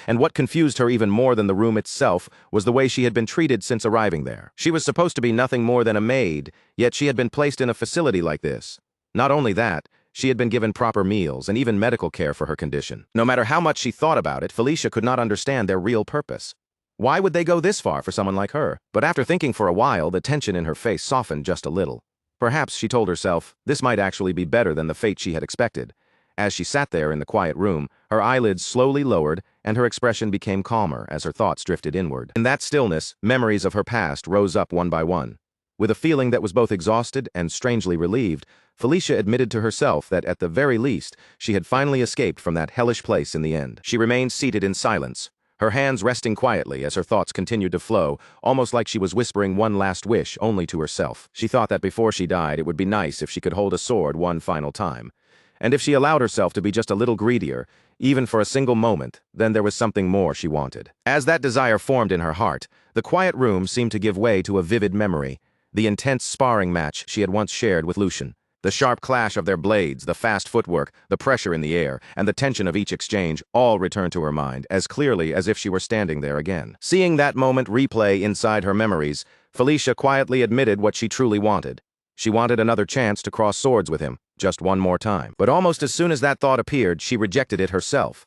And what confused her even more than the room itself was the way she had been treated since arriving there. She was supposed to be nothing more than a maid, yet she had been placed in a facility like this. Not only that, she had been given proper meals and even medical care for her condition. No matter how much she thought about it, Felicia could not understand their real purpose. Why would they go this far for someone like her? But after thinking for a while, the tension in her face softened just a little. Perhaps, she told herself, this might actually be better than the fate she had expected. As she sat there in the quiet room, her eyelids slowly lowered and her expression became calmer as her thoughts drifted inward. In that stillness, memories of her past rose up one by one. With a feeling that was both exhausted and strangely relieved, Felicia admitted to herself that at the very least, she had finally escaped from that hellish place in the end. She remained seated in silence, her hands resting quietly as her thoughts continued to flow, almost like she was whispering one last wish only to herself. She thought that before she died, it would be nice if she could hold a sword one final time. And if she allowed herself to be just a little greedier, even for a single moment, then there was something more she wanted. As that desire formed in her heart, the quiet room seemed to give way to a vivid memory, the intense sparring match she had once shared with Lucian. The sharp clash of their blades, the fast footwork, the pressure in the air, and the tension of each exchange all returned to her mind as clearly as if she were standing there again. Seeing that moment replay inside her memories, Felicia quietly admitted what she truly wanted. She wanted another chance to cross swords with him, just one more time. But almost as soon as that thought appeared, she rejected it herself.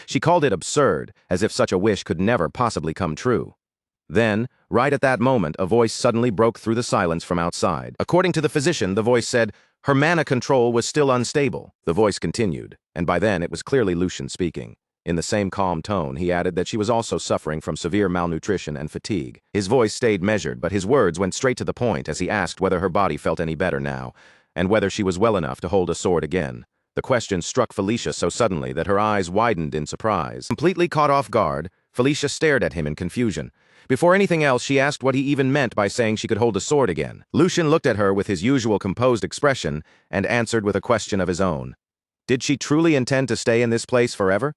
She called it absurd, as if such a wish could never possibly come true. Then, right at that moment, a voice suddenly broke through the silence from outside. According to the physician, the voice said, her mana control was still unstable. The voice continued, and by then it was clearly Lucian speaking. In the same calm tone, he added that she was also suffering from severe malnutrition and fatigue. His voice stayed measured, but his words went straight to the point as he asked whether her body felt any better now, and whether she was well enough to hold a sword again. The question struck Felicia so suddenly that her eyes widened in surprise. Completely caught off guard, Felicia stared at him in confusion. Before anything else, she asked what he even meant by saying she could hold a sword again. Lucian looked at her with his usual composed expression and answered with a question of his own. Did she truly intend to stay in this place forever?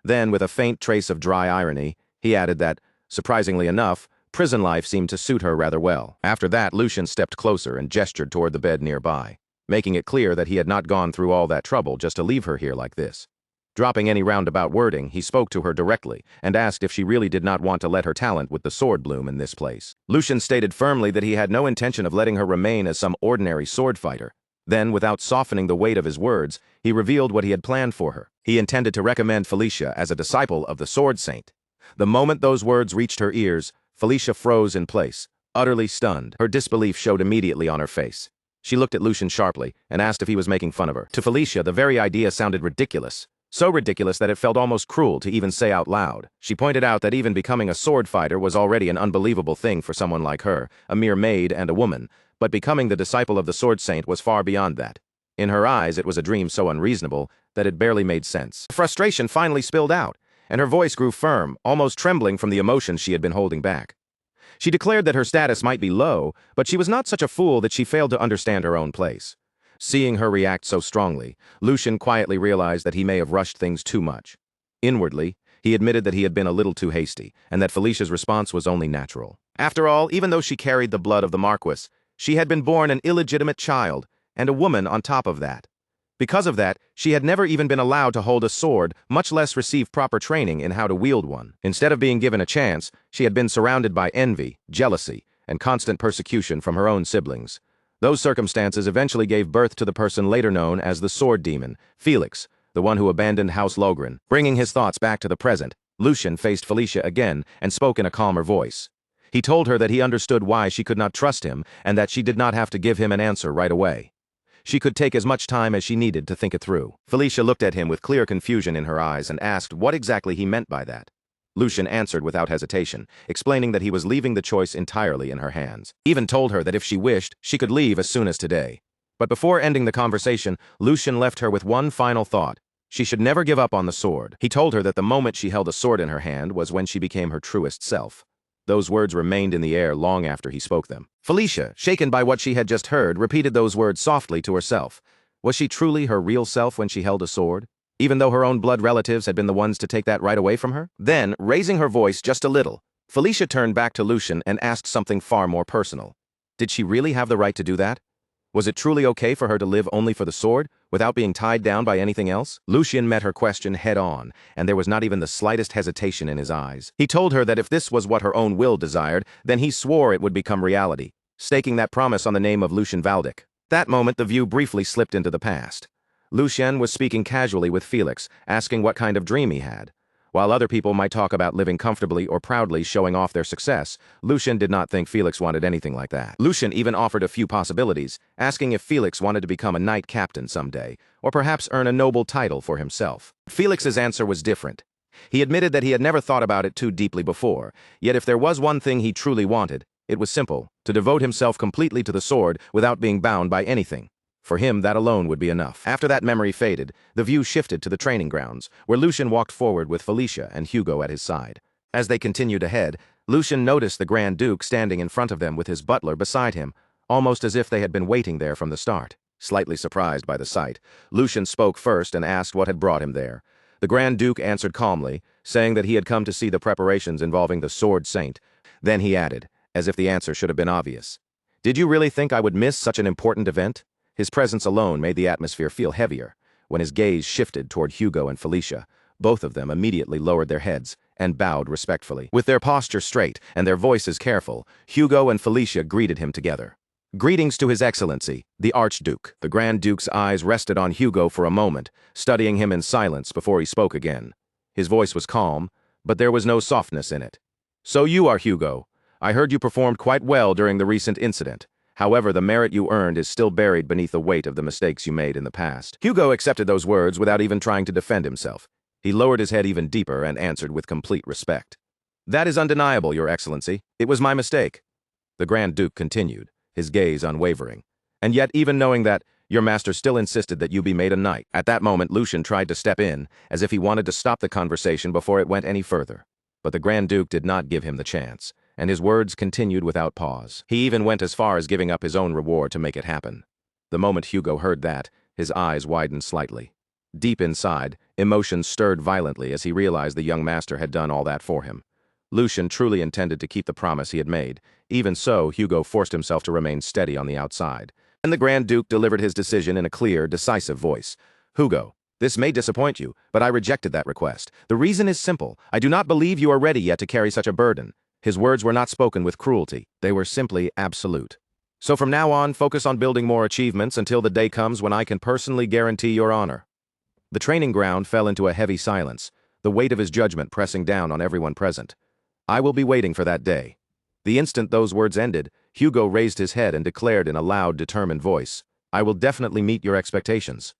Then, with a faint trace of dry irony, he added that, surprisingly enough, prison life seemed to suit her rather well. After that, Lucian stepped closer and gestured toward the bed nearby, making it clear that he had not gone through all that trouble just to leave her here like this. Dropping any roundabout wording, he spoke to her directly and asked if she really did not want to let her talent with the sword bloom in this place. Lucian stated firmly that he had no intention of letting her remain as some ordinary sword fighter. Then, without softening the weight of his words, he revealed what he had planned for her. He intended to recommend Felicia as a disciple of the Sword Saint. The moment those words reached her ears, Felicia froze in place, utterly stunned. Her disbelief showed immediately on her face. She looked at Lucian sharply and asked if he was making fun of her. To Felicia, the very idea sounded ridiculous. So ridiculous that it felt almost cruel to even say out loud. She pointed out that even becoming a sword fighter was already an unbelievable thing for someone like her, a mere maid and a woman, but becoming the disciple of the Sword Saint was far beyond that. In her eyes, it was a dream so unreasonable that it barely made sense. Frustration finally spilled out, and her voice grew firm, almost trembling from the emotions she had been holding back. She declared that her status might be low, but she was not such a fool that she failed to understand her own place. Seeing her react so strongly, Lucian quietly realized that he may have rushed things too much. Inwardly, he admitted that he had been a little too hasty, and that Felicia's response was only natural. After all, even though she carried the blood of the Marquis, she had been born an illegitimate child, and a woman on top of that. Because of that, she had never even been allowed to hold a sword, much less receive proper training in how to wield one. Instead of being given a chance, she had been surrounded by envy, jealousy, and constant persecution from her own siblings. Those circumstances eventually gave birth to the person later known as the Sword Demon, Felix, the one who abandoned House Logren. Bringing his thoughts back to the present, Lucian faced Felicia again and spoke in a calmer voice. He told her that he understood why she could not trust him and that she did not have to give him an answer right away. She could take as much time as she needed to think it through. Felicia looked at him with clear confusion in her eyes and asked what exactly he meant by that. Lucian answered without hesitation, explaining that he was leaving the choice entirely in her hands. He even told her that if she wished, she could leave as soon as today. But before ending the conversation, Lucian left her with one final thought. She should never give up on the sword. He told her that the moment she held a sword in her hand was when she became her truest self. Those words remained in the air long after he spoke them. Felicia, shaken by what she had just heard, repeated those words softly to herself. Was she truly her real self when she held a sword, even though her own blood relatives had been the ones to take that right away from her? Then, raising her voice just a little, Felicia turned back to Lucian and asked something far more personal. Did she really have the right to do that? Was it truly okay for her to live only for the sword, without being tied down by anything else? Lucian met her question head-on, and there was not even the slightest hesitation in his eyes. He told her that if this was what her own will desired, then he swore it would become reality, staking that promise on the name of Lucian Valdic. That moment the view briefly slipped into the past. Lucian was speaking casually with Felix, asking what kind of dream he had. While other people might talk about living comfortably or proudly showing off their success, Lucian did not think Felix wanted anything like that. Lucian even offered a few possibilities, asking if Felix wanted to become a knight captain someday, or perhaps earn a noble title for himself. Felix's answer was different. He admitted that he had never thought about it too deeply before, yet if there was one thing he truly wanted, it was simple: to devote himself completely to the sword without being bound by anything. For him, that alone would be enough. After that memory faded, the view shifted to the training grounds, where Lucian walked forward with Felicia and Hugo at his side. As they continued ahead, Lucian noticed the Grand Duke standing in front of them with his butler beside him, almost as if they had been waiting there from the start. Slightly surprised by the sight, Lucian spoke first and asked what had brought him there. The Grand Duke answered calmly, saying that he had come to see the preparations involving the Sword Saint. Then he added, as if the answer should have been obvious, "Did you really think I would miss such an important event?" His presence alone made the atmosphere feel heavier. When his gaze shifted toward Hugo and Felicia, both of them immediately lowered their heads and bowed respectfully. With their posture straight and their voices careful, Hugo and Felicia greeted him together. "Greetings to His Excellency, the Archduke." The Grand Duke's eyes rested on Hugo for a moment, studying him in silence before he spoke again. His voice was calm, but there was no softness in it. "So you are Hugo. I heard you performed quite well during the recent incident. However, the merit you earned is still buried beneath the weight of the mistakes you made in the past." Hugo accepted those words without even trying to defend himself. He lowered his head even deeper and answered with complete respect. "That is undeniable, Your Excellency. It was my mistake." The Grand Duke continued, his gaze unwavering. "And yet, even knowing that, your master still insisted that you be made a knight." At that moment, Lucian tried to step in, as if he wanted to stop the conversation before it went any further. But the Grand Duke did not give him the chance, and his words continued without pause. He even went as far as giving up his own reward to make it happen. The moment Hugo heard that, his eyes widened slightly. Deep inside, emotions stirred violently as he realized the young master had done all that for him. Lucian truly intended to keep the promise he had made. Even so, Hugo forced himself to remain steady on the outside. And the Grand Duke delivered his decision in a clear, decisive voice. "Hugo, this may disappoint you, but I rejected that request. The reason is simple. I do not believe you are ready yet to carry such a burden." His words were not spoken with cruelty. They were simply absolute. "So from now on, focus on building more achievements until the day comes when I can personally guarantee your honor." The training ground fell into a heavy silence, the weight of his judgment pressing down on everyone present. "I will be waiting for that day." The instant those words ended, Hugo raised his head and declared in a loud, determined voice, "I will definitely meet your expectations."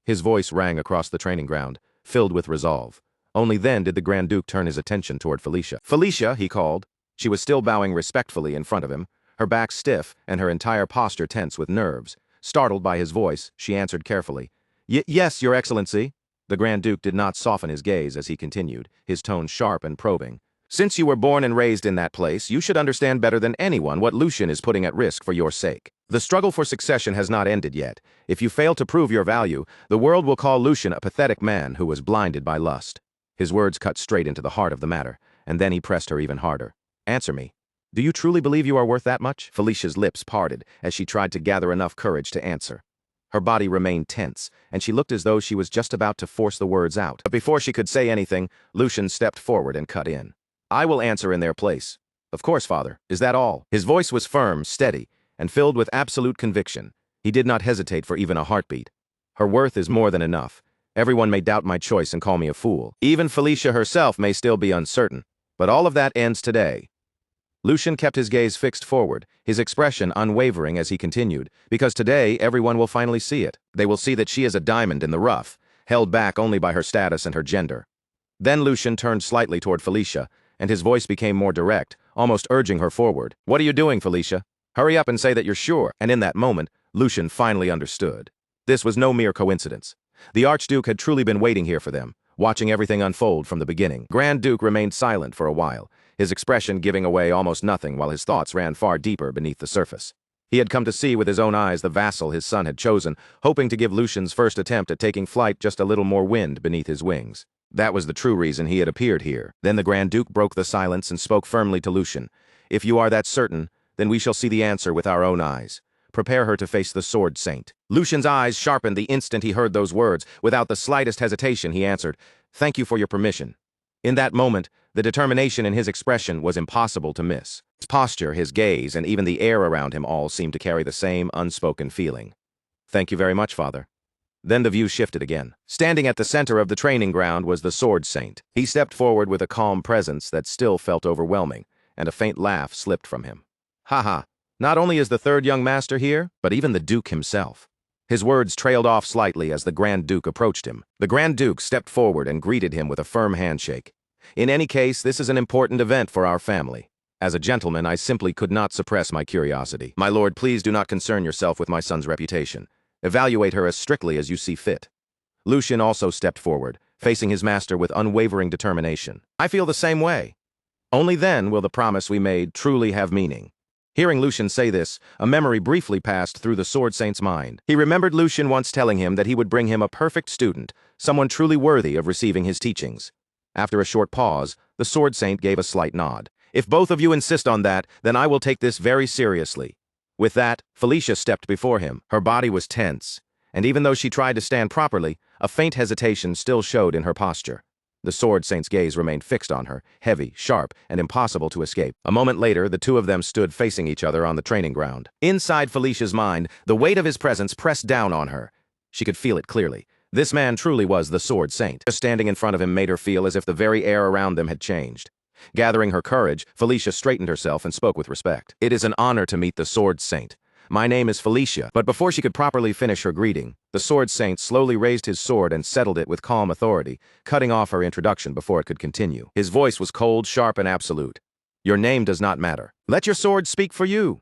His voice rang across the training ground, filled with resolve. Only then did the Grand Duke turn his attention toward Felicia. "Felicia," he called. She was still bowing respectfully in front of him, her back stiff and her entire posture tense with nerves. Startled by his voice, she answered carefully, Yes, Your Excellency." The Grand Duke did not soften his gaze as he continued, his tone sharp and probing. "Since you were born and raised in that place, you should understand better than anyone what Lucian is putting at risk for your sake. The struggle for succession has not ended yet. If you fail to prove your value, the world will call Lucian a pathetic man who was blinded by lust." His words cut straight into the heart of the matter, and then he pressed her even harder. "Answer me. Do you truly believe you are worth that much?" Felicia's lips parted as she tried to gather enough courage to answer. Her body remained tense, and she looked as though she was just about to force the words out. But before she could say anything, Lucian stepped forward and cut in. "I will answer in their place." "Of course, father. Is that all?" His voice was firm, steady, and filled with absolute conviction. He did not hesitate for even a heartbeat. "Her worth is more than enough. Everyone may doubt my choice and call me a fool. Even Felicia herself may still be uncertain. But all of that ends today." Lucian kept his gaze fixed forward, his expression unwavering as he continued, "Because today everyone will finally see it. They will see that she is a diamond in the rough, held back only by her status and her gender." Then Lucian turned slightly toward Felicia, and his voice became more direct, almost urging her forward. "What are you doing, Felicia? Hurry up and say that you're sure." And in that moment, Lucian finally understood. This was no mere coincidence. The Archduke had truly been waiting here for them, watching everything unfold from the beginning. Grand Duke remained silent for a while, his expression giving away almost nothing while his thoughts ran far deeper beneath the surface. He had come to see with his own eyes the vassal his son had chosen, hoping to give Lucian's first attempt at taking flight just a little more wind beneath his wings. That was the true reason he had appeared here. Then the Grand Duke broke the silence and spoke firmly to Lucian. "If you are that certain, then we shall see the answer with our own eyes. Prepare her to face the Sword Saint." Lucian's eyes sharpened the instant he heard those words. Without the slightest hesitation, he answered, "Thank you for your permission." In that moment, the determination in his expression was impossible to miss. His posture, his gaze, and even the air around him all seemed to carry the same unspoken feeling. "Thank you very much, Father." Then the view shifted again. Standing at the center of the training ground was the Sword Saint. He stepped forward with a calm presence that still felt overwhelming, and a faint laugh slipped from him. "Haha, not only is the third young master here, but even the Duke himself." His words trailed off slightly as the Grand Duke approached him. The Grand Duke stepped forward and greeted him with a firm handshake. "In any case, this is an important event for our family. As a gentleman, I simply could not suppress my curiosity. My lord, please do not concern yourself with my son's reputation. Evaluate her as strictly as you see fit." Lucian also stepped forward, facing his master with unwavering determination. "I feel the same way. Only then will the promise we made truly have meaning." Hearing Lucian say this, a memory briefly passed through the Sword Saint's mind. He remembered Lucian once telling him that he would bring him a perfect student, someone truly worthy of receiving his teachings. After a short pause, the Sword Saint gave a slight nod. "If both of you insist on that, then I will take this very seriously." With that, Felicia stepped before him. Her body was tense, and even though she tried to stand properly, a faint hesitation still showed in her posture. The Sword Saint's gaze remained fixed on her, heavy, sharp, and impossible to escape. A moment later, the two of them stood facing each other on the training ground. Inside Felicia's mind, the weight of his presence pressed down on her. She could feel it clearly. This man truly was the Sword Saint. Just standing in front of him made her feel as if the very air around them had changed. Gathering her courage, Felicia straightened herself and spoke with respect. "It is an honor to meet the Sword Saint. My name is Felicia." But before she could properly finish her greeting, the Sword Saint slowly raised his sword and settled it with calm authority, cutting off her introduction before it could continue. His voice was cold, sharp, and absolute. "Your name does not matter. Let your sword speak for you."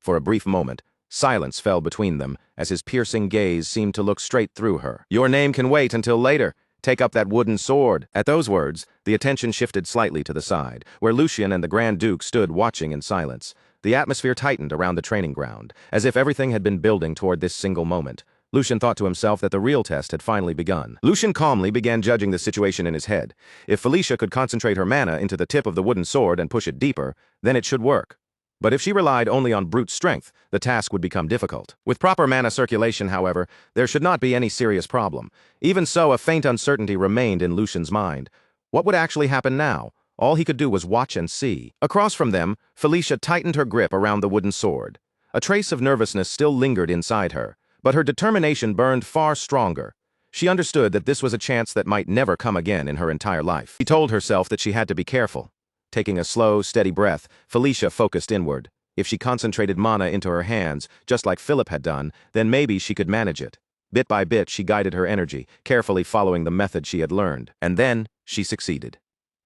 For a brief moment, silence fell between them as his piercing gaze seemed to look straight through her. "Your name can wait until later. Take up that wooden sword." At those words, the attention shifted slightly to the side, where Lucian and the Grand Duke stood watching in silence. The atmosphere tightened around the training ground, as if everything had been building toward this single moment. Lucian thought to himself that the real test had finally begun. Lucian calmly began judging the situation in his head. If Felicia could concentrate her mana into the tip of the wooden sword and push it deeper, then it should work. But if she relied only on brute strength, the task would become difficult. With proper mana circulation, however, there should not be any serious problem. Even so, a faint uncertainty remained in Lucian's mind. What would actually happen now? All he could do was watch and see. Across from them, Felicia tightened her grip around the wooden sword. A trace of nervousness still lingered inside her, but her determination burned far stronger. She understood that this was a chance that might never come again in her entire life. She told herself that she had to be careful. Taking a slow, steady breath, Felicia focused inward. If she concentrated mana into her hands, just like Philip had done, then maybe she could manage it. Bit by bit, she guided her energy, carefully following the method she had learned. And then, she succeeded.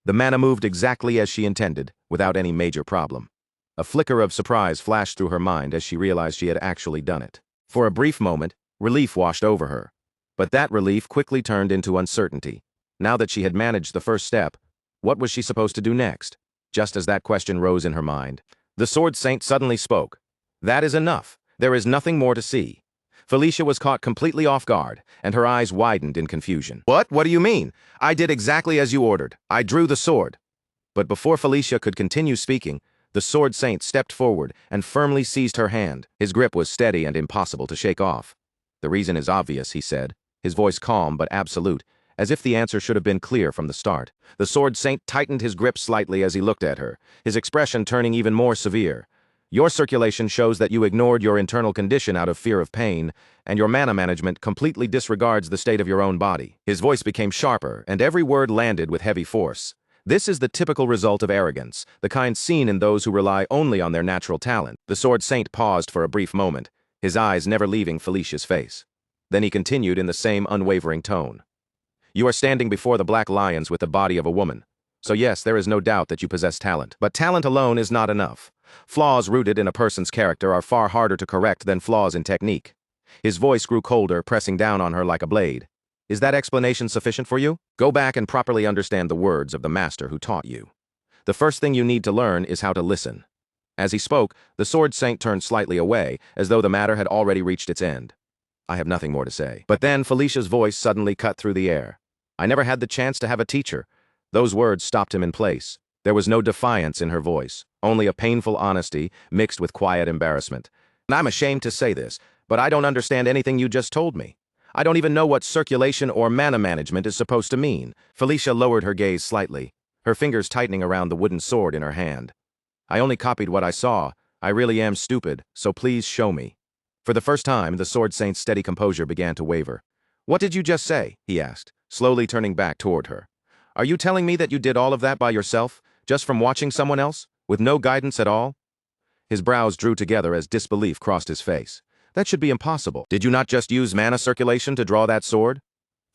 The mana moved exactly as she intended, without any major problem. A flicker of surprise flashed through her mind as she realized she had actually done it. For a brief moment, relief washed over her. But that relief quickly turned into uncertainty. Now that she had managed the first step, what was she supposed to do next? Just as that question rose in her mind, the Sword Saint suddenly spoke. "That is enough. There is nothing more to see." Felicia was caught completely off guard, and her eyes widened in confusion. "What? What do you mean? I did exactly as you ordered. I drew the sword." But before Felicia could continue speaking, the Sword Saint stepped forward and firmly seized her hand. His grip was steady and impossible to shake off. "The reason is obvious," he said, his voice calm but absolute, as if the answer should have been clear from the start. The Sword Saint tightened his grip slightly as he looked at her, his expression turning even more severe. "Your circulation shows that you ignored your internal condition out of fear of pain, and your mana management completely disregards the state of your own body." His voice became sharper, and every word landed with heavy force. "This is the typical result of arrogance, the kind seen in those who rely only on their natural talent." The Sword Saint paused for a brief moment, his eyes never leaving Felicia's face. Then he continued in the same unwavering tone. You are standing before the black lions with the body of a woman. So yes, there is no doubt that you possess talent. But talent alone is not enough. Flaws rooted in a person's character are far harder to correct than flaws in technique. His voice grew colder, pressing down on her like a blade. Is that explanation sufficient for you? Go back and properly understand the words of the master who taught you. The first thing you need to learn is how to listen. As he spoke, the sword saint turned slightly away, as though the matter had already reached its end. I have nothing more to say. But then Felicia's voice suddenly cut through the air. I never had the chance to have a teacher. Those words stopped him in place. There was no defiance in her voice, only a painful honesty mixed with quiet embarrassment. And I'm ashamed to say this, but I don't understand anything you just told me. I don't even know what circulation or mana management is supposed to mean. Felicia lowered her gaze slightly, her fingers tightening around the wooden sword in her hand. I only copied what I saw. I really am stupid, so please show me. For the first time, the sword saint's steady composure began to waver. What did you just say? He asked, slowly turning back toward her. Are you telling me that you did all of that by yourself, just from watching someone else, with no guidance at all? His brows drew together as disbelief crossed his face. That should be impossible. Did you not just use mana circulation to draw that sword?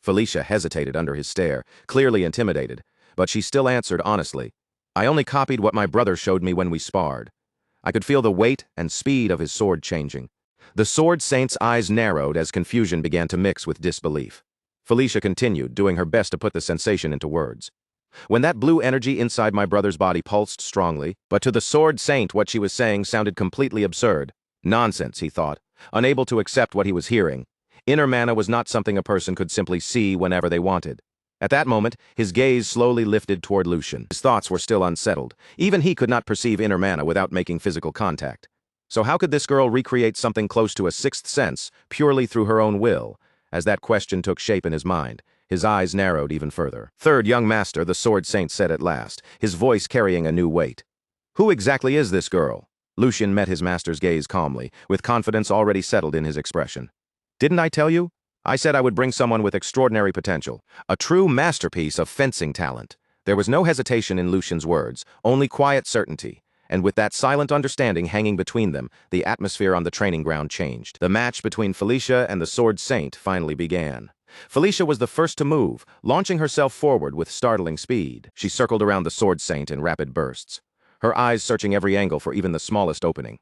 Felicia hesitated under his stare, clearly intimidated, but she still answered honestly. I only copied what my brother showed me when we sparred. I could feel the weight and speed of his sword changing. The sword saint's eyes narrowed as confusion began to mix with disbelief. Felicia continued, doing her best to put the sensation into words. When that blue energy inside my brother's body pulsed strongly, but to the sword saint what she was saying sounded completely absurd. Nonsense, he thought, unable to accept what he was hearing. Inner mana was not something a person could simply see whenever they wanted. At that moment, his gaze slowly lifted toward Lucian. His thoughts were still unsettled. Even he could not perceive inner mana without making physical contact. So how could this girl recreate something close to a sixth sense purely through her own will? As that question took shape in his mind, his eyes narrowed even further. Third young master, the sword saint said at last, his voice carrying a new weight. Who exactly is this girl? Lucian met his master's gaze calmly, with confidence already settled in his expression. Didn't I tell you? I said I would bring someone with extraordinary potential, a true masterpiece of fencing talent. There was no hesitation in Lucian's words, only quiet certainty. And with that silent understanding hanging between them, the atmosphere on the training ground changed. The match between Felicia and the sword saint finally began. Felicia was the first to move, launching herself forward with startling speed. She circled around the sword saint in rapid bursts, her eyes searching every angle for even the smallest opening.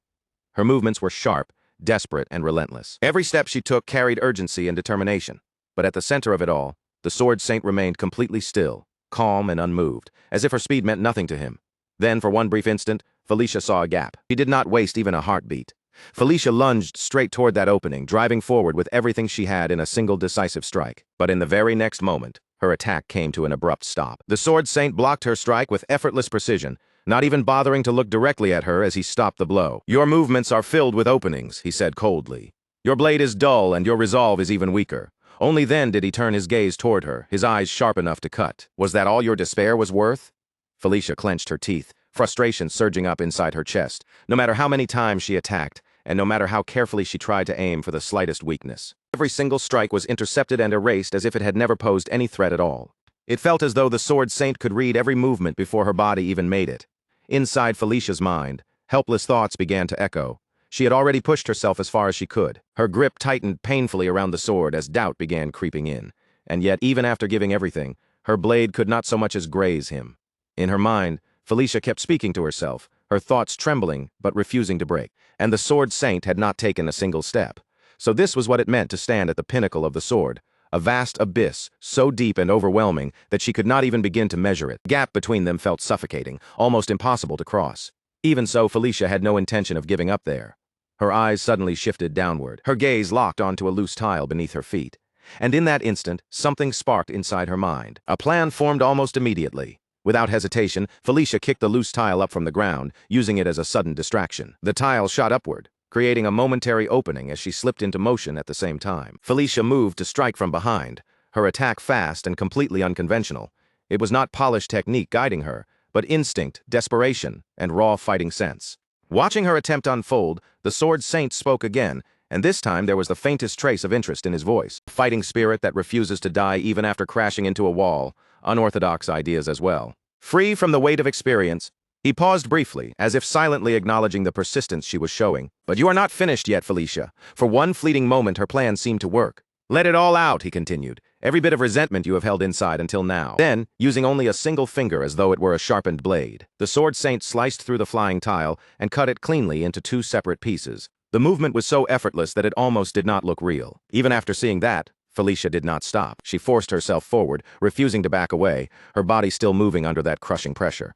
Her movements were sharp, desperate, and relentless. Every step she took carried urgency and determination. But at the center of it all, the sword saint remained completely still, calm and unmoved, as if her speed meant nothing to him. Then, for one brief instant, Felicia saw a gap. She did not waste even a heartbeat. Felicia lunged straight toward that opening, driving forward with everything she had in a single decisive strike. But in the very next moment, her attack came to an abrupt stop. The sword saint blocked her strike with effortless precision, not even bothering to look directly at her as he stopped the blow. Your movements are filled with openings, he said coldly. Your blade is dull and your resolve is even weaker. Only then did he turn his gaze toward her, his eyes sharp enough to cut. Was that all your despair was worth? Felicia clenched her teeth, frustration surging up inside her chest, no matter how many times she attacked, and no matter how carefully she tried to aim for the slightest weakness. Every single strike was intercepted and erased as if it had never posed any threat at all. It felt as though the sword saint could read every movement before her body even made it. Inside Felicia's mind, helpless thoughts began to echo. She had already pushed herself as far as she could. Her grip tightened painfully around the sword as doubt began creeping in. And yet, even after giving everything, her blade could not so much as graze him. In her mind, Felicia kept speaking to herself, her thoughts trembling but refusing to break. And the sword saint had not taken a single step. So this was what it meant to stand at the pinnacle of the sword, a vast abyss, so deep and overwhelming that she could not even begin to measure it. The gap between them felt suffocating, almost impossible to cross. Even so, Felicia had no intention of giving up there. Her eyes suddenly shifted downward, her gaze locked onto a loose tile beneath her feet. And in that instant, something sparked inside her mind. A plan formed almost immediately. Without hesitation, Felicia kicked the loose tile up from the ground, using it as a sudden distraction. The tile shot upward, creating a momentary opening as she slipped into motion at the same time. Felicia moved to strike from behind, her attack fast and completely unconventional. It was not polished technique guiding her, but instinct, desperation, and raw fighting sense. Watching her attempt unfold, the sword saint spoke again, and this time there was the faintest trace of interest in his voice. A fighting spirit that refuses to die even after crashing into a wall. Unorthodox ideas as well. Free from the weight of experience, he paused briefly, as if silently acknowledging the persistence she was showing. But you are not finished yet, Felicia. For one fleeting moment, her plan seemed to work. Let it all out, he continued, Every bit of resentment you have held inside until now. Then, using only a single finger as though it were a sharpened blade, the sword saint sliced through the flying tile and cut it cleanly into two separate pieces. The movement was so effortless that it almost did not look real. Even after seeing that, Felicia did not stop. She forced herself forward, refusing to back away, her body still moving under that crushing pressure.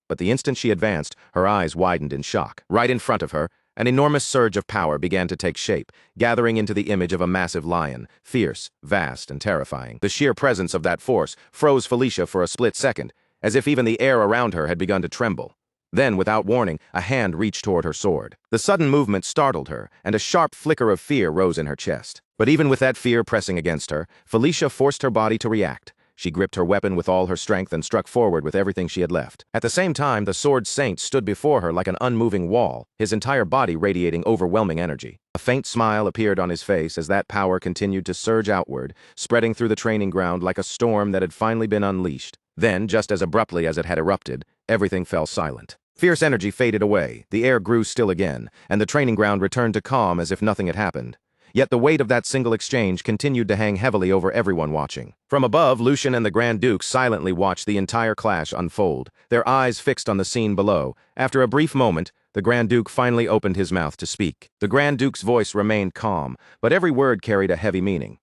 But the instant she advanced, her eyes widened in shock. Right in front of her, an enormous surge of power began to take shape, gathering into the image of a massive lion, fierce, vast, and terrifying. The sheer presence of that force froze Felicia for a split second, as if even the air around her had begun to tremble. Then, without warning, a hand reached toward her sword. The sudden movement startled her, and a sharp flicker of fear rose in her chest. But even with that fear pressing against her, Felicia forced her body to react. She gripped her weapon with all her strength and struck forward with everything she had left. At the same time, the sword saint stood before her like an unmoving wall, his entire body radiating overwhelming energy. A faint smile appeared on his face as that power continued to surge outward, spreading through the training ground like a storm that had finally been unleashed. Then, just as abruptly as it had erupted, everything fell silent. Fierce energy faded away, the air grew still again, and the training ground returned to calm as if nothing had happened. Yet the weight of that single exchange continued to hang heavily over everyone watching. From above, Lucian and the Grand Duke silently watched the entire clash unfold, their eyes fixed on the scene below. After a brief moment, the Grand Duke finally opened his mouth to speak. The Grand Duke's voice remained calm, but every word carried a heavy meaning.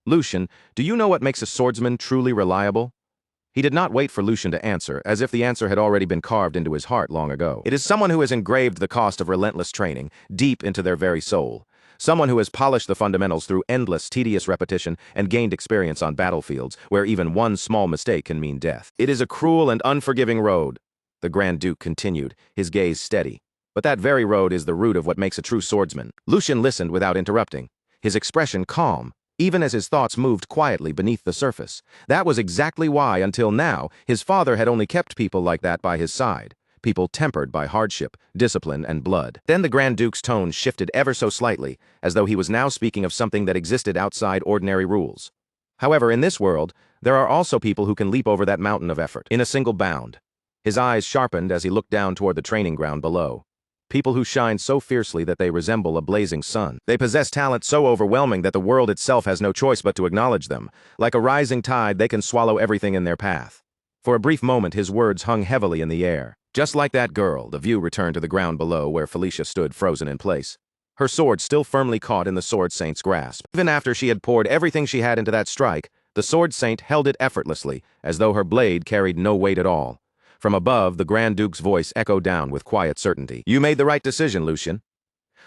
"Lucian, do you know what makes a swordsman truly reliable?" He did not wait for Lucian to answer, as if the answer had already been carved into his heart long ago. It is someone who has engraved the cost of relentless training deep into their very soul. Someone who has polished the fundamentals through endless, tedious repetition and gained experience on battlefields where even one small mistake can mean death. It is a cruel and unforgiving road, the Grand Duke continued, his gaze steady. But that very road is the root of what makes a true swordsman. Lucian listened without interrupting, his expression calm, even as his thoughts moved quietly beneath the surface. That was exactly why, until now, his father had only kept people like that by his side. People tempered by hardship, discipline, and blood. Then the Grand Duke's tone shifted ever so slightly, as though he was now speaking of something that existed outside ordinary rules. However, in this world, there are also people who can leap over that mountain of effort, in a single bound. His eyes sharpened as he looked down toward the training ground below. People who shine so fiercely that they resemble a blazing sun. They possess talent so overwhelming that the world itself has no choice but to acknowledge them. Like a rising tide, they can swallow everything in their path. For a brief moment, his words hung heavily in the air. Just like that girl, the view returned to the ground below where Felicia stood frozen in place. Her sword still firmly caught in the sword saint's grasp. Even after she had poured everything she had into that strike, the sword saint held it effortlessly, as though her blade carried no weight at all. From above, the Grand Duke's voice echoed down with quiet certainty. "You made the right decision, Lucian."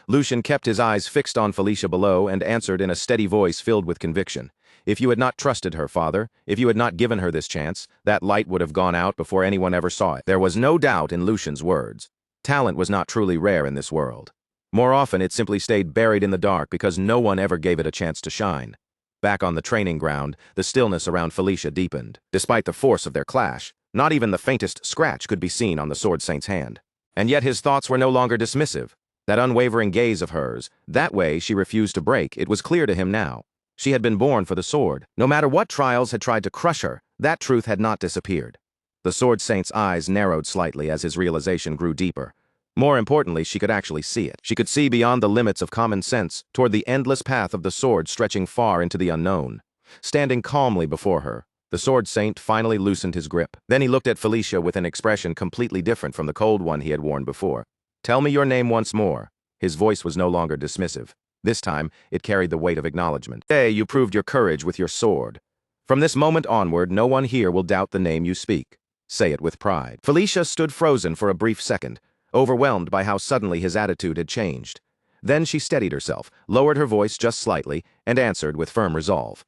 Lucian kept his eyes fixed on Felicia below and answered in a steady voice filled with conviction. "If you had not trusted her, father, if you had not given her this chance, that light would have gone out before anyone ever saw it." There was no doubt in Lucian's words. Talent was not truly rare in this world. More often, it simply stayed buried in the dark because no one ever gave it a chance to shine. Back on the training ground, the stillness around Felicia deepened. Despite the force of their clash, not even the faintest scratch could be seen on the sword saint's hand. And yet his thoughts were no longer dismissive. That unwavering gaze of hers, that way she refused to break, it was clear to him now. She had been born for the sword. No matter what trials had tried to crush her, that truth had not disappeared. The sword saint's eyes narrowed slightly as his realization grew deeper. More importantly, she could actually see it. She could see beyond the limits of common sense, toward the endless path of the sword stretching far into the unknown. Standing calmly before her, the sword saint finally loosened his grip. Then he looked at Felicia with an expression completely different from the cold one he had worn before. "Tell me your name once more." His voice was no longer dismissive. This time, it carried the weight of acknowledgement. "Today, you proved your courage with your sword. From this moment onward, no one here will doubt the name you speak. Say it with pride." Felicia stood frozen for a brief second, overwhelmed by how suddenly his attitude had changed. Then she steadied herself, lowered her voice just slightly, and answered with firm resolve.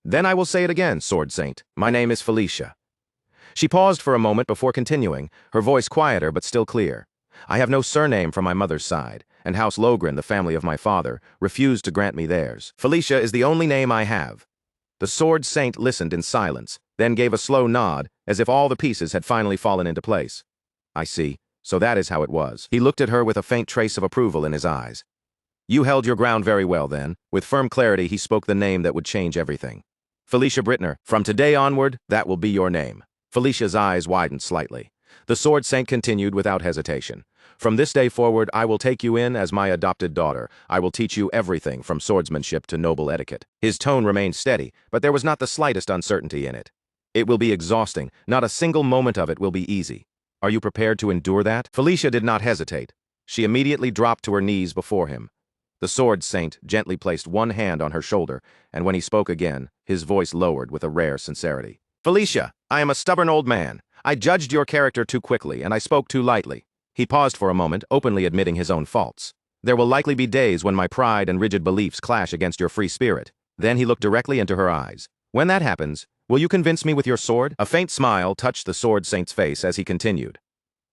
"Then I will say it again, sword saint. My name is Felicia." She paused for a moment before continuing, her voice quieter but still clear. "I have no surname from my mother's side, and House Logren, the family of my father, refused to grant me theirs. Felicia is the only name I have." The sword saint listened in silence, then gave a slow nod, as if all the pieces had finally fallen into place. "I see. So that is how it was." He looked at her with a faint trace of approval in his eyes. "You held your ground very well then." With firm clarity, he spoke the name that would change everything. "Felicia Brittner, from today onward, that will be your name." Felicia's eyes widened slightly. The sword saint continued without hesitation. From this day forward, I will take you in as my adopted daughter. I will teach you everything from swordsmanship to noble etiquette. His tone remained steady, but there was not the slightest uncertainty in it. It will be exhausting. Not a single moment of it will be easy. Are you prepared to endure that? Felicia did not hesitate. She immediately dropped to her knees before him. The sword saint gently placed one hand on her shoulder, and when he spoke again, his voice lowered with a rare sincerity. Felicia, I am a stubborn old man. I judged your character too quickly, and I spoke too lightly. He paused for a moment, openly admitting his own faults. There will likely be days when my pride and rigid beliefs clash against your free spirit. Then he looked directly into her eyes. When that happens, will you convince me with your sword? A faint smile touched the sword saint's face as he continued.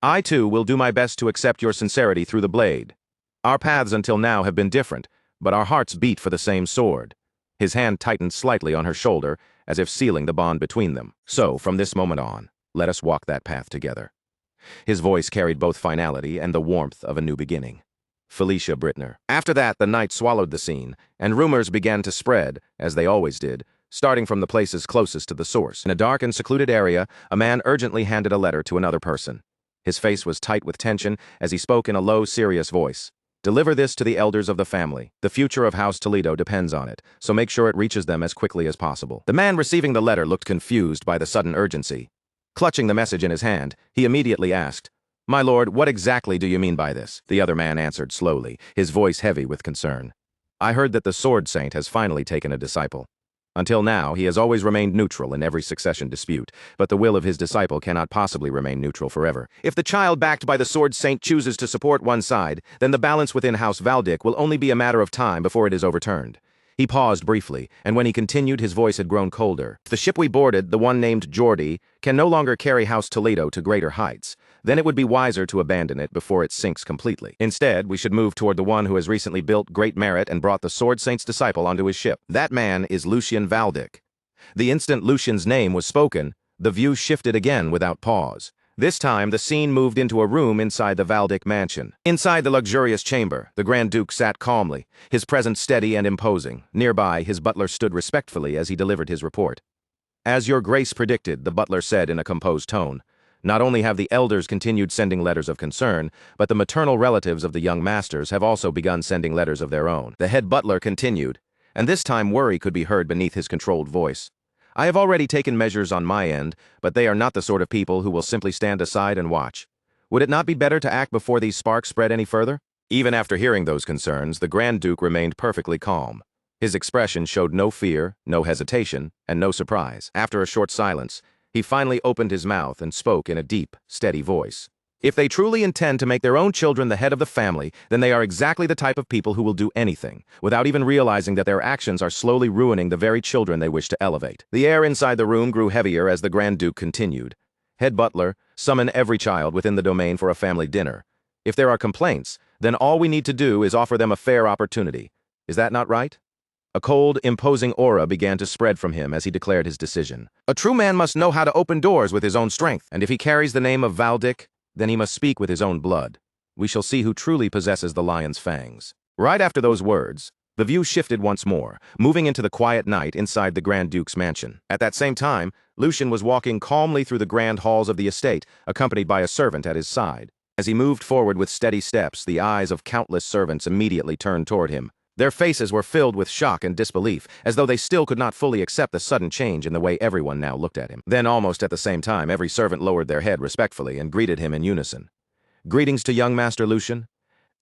I, too, will do my best to accept your sincerity through the blade. Our paths until now have been different, but our hearts beat for the same sword. His hand tightened slightly on her shoulder, as if sealing the bond between them. So, from this moment on, let us walk that path together. His voice carried both finality and the warmth of a new beginning. Felicia Brittner. After that, the night swallowed the scene, and rumors began to spread, as they always did, starting from the places closest to the source. In a dark and secluded area, a man urgently handed a letter to another person. His face was tight with tension as he spoke in a low, serious voice. Deliver this to the elders of the family. The future of House Toledo depends on it, so make sure it reaches them as quickly as possible. The man receiving the letter looked confused by the sudden urgency. Clutching the message in his hand, he immediately asked, My lord, what exactly do you mean by this? The other man answered slowly, his voice heavy with concern. I heard that the sword saint has finally taken a disciple. Until now, he has always remained neutral in every succession dispute, but the will of his disciple cannot possibly remain neutral forever. If the child backed by the sword saint chooses to support one side, then the balance within House Valdick will only be a matter of time before it is overturned. He paused briefly, and when he continued, his voice had grown colder. If the ship we boarded, the one named Geordie, can no longer carry House Toledo to greater heights, then it would be wiser to abandon it before it sinks completely. Instead, we should move toward the one who has recently built great merit and brought the Sword Saint's disciple onto his ship. That man is Lucian Valdick. The instant Lucian's name was spoken, the view shifted again without pause. This time, the scene moved into a room inside the Valdick mansion. Inside the luxurious chamber, the Grand Duke sat calmly, his presence steady and imposing. Nearby, his butler stood respectfully as he delivered his report. As your grace predicted, the butler said in a composed tone, not only have the elders continued sending letters of concern, but the maternal relatives of the young masters have also begun sending letters of their own. The head butler continued, and this time worry could be heard beneath his controlled voice. I have already taken measures on my end, but they are not the sort of people who will simply stand aside and watch. Would it not be better to act before these sparks spread any further? Even after hearing those concerns, the Grand Duke remained perfectly calm. His expression showed no fear, no hesitation, and no surprise. After a short silence, he finally opened his mouth and spoke in a deep, steady voice. If they truly intend to make their own children the head of the family, then they are exactly the type of people who will do anything, without even realizing that their actions are slowly ruining the very children they wish to elevate. The air inside the room grew heavier as the Grand Duke continued. Head butler, summon every child within the domain for a family dinner. If there are complaints, then all we need to do is offer them a fair opportunity. Is that not right? A cold, imposing aura began to spread from him as he declared his decision. A true man must know how to open doors with his own strength, and if he carries the name of Valdick, then he must speak with his own blood. We shall see who truly possesses the lion's fangs. Right after those words, the view shifted once more, moving into the quiet night inside the Grand Duke's mansion. At that same time, Lucian was walking calmly through the grand halls of the estate, accompanied by a servant at his side. As he moved forward with steady steps, the eyes of countless servants immediately turned toward him. Their faces were filled with shock and disbelief, as though they still could not fully accept the sudden change in the way everyone now looked at him. Then, almost at the same time, every servant lowered their head respectfully and greeted him in unison. Greetings to young Master Lucian.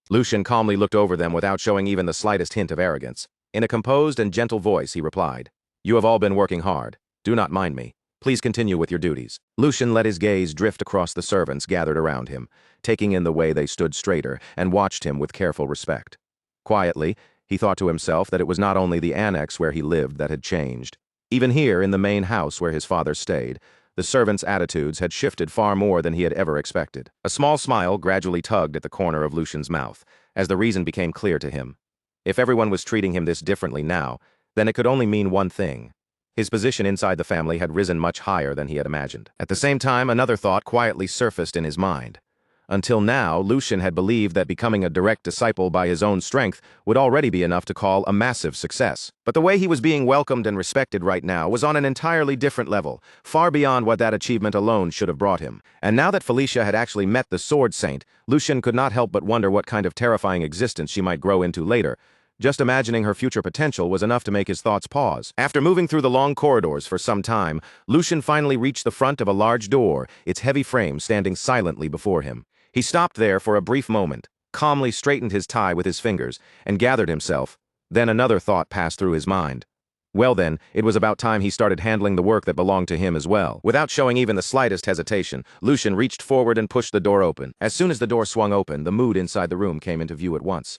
Lucian calmly looked over them without showing even the slightest hint of arrogance. In a composed and gentle voice, he replied, You have all been working hard. Do not mind me. Please continue with your duties. Lucian let his gaze drift across the servants gathered around him, taking in the way they stood straighter, and watched him with careful respect. Quietly, he thought to himself that it was not only the annex where he lived that had changed. Even here, in the main house where his father stayed, the servants' attitudes had shifted far more than he had ever expected. A small smile gradually tugged at the corner of Lucian's mouth, as the reason became clear to him. If everyone was treating him this differently now, then it could only mean one thing. His position inside the family had risen much higher than he had imagined. At the same time, another thought quietly surfaced in his mind. Until now, Lucian had believed that becoming a direct disciple by his own strength would already be enough to call a massive success. But the way he was being welcomed and respected right now was on an entirely different level, far beyond what that achievement alone should have brought him. And now that Felicia had actually met the Sword Saint, Lucian could not help but wonder what kind of terrifying existence she might grow into later. Just imagining her future potential was enough to make his thoughts pause. After moving through the long corridors for some time, Lucian finally reached the front of a large door, its heavy frame standing silently before him. He stopped there for a brief moment, calmly straightened his tie with his fingers, and gathered himself. Then another thought passed through his mind. Well then, it was about time he started handling the work that belonged to him as well. Without showing even the slightest hesitation, Lucian reached forward and pushed the door open. As soon as the door swung open, the mood inside the room came into view at once.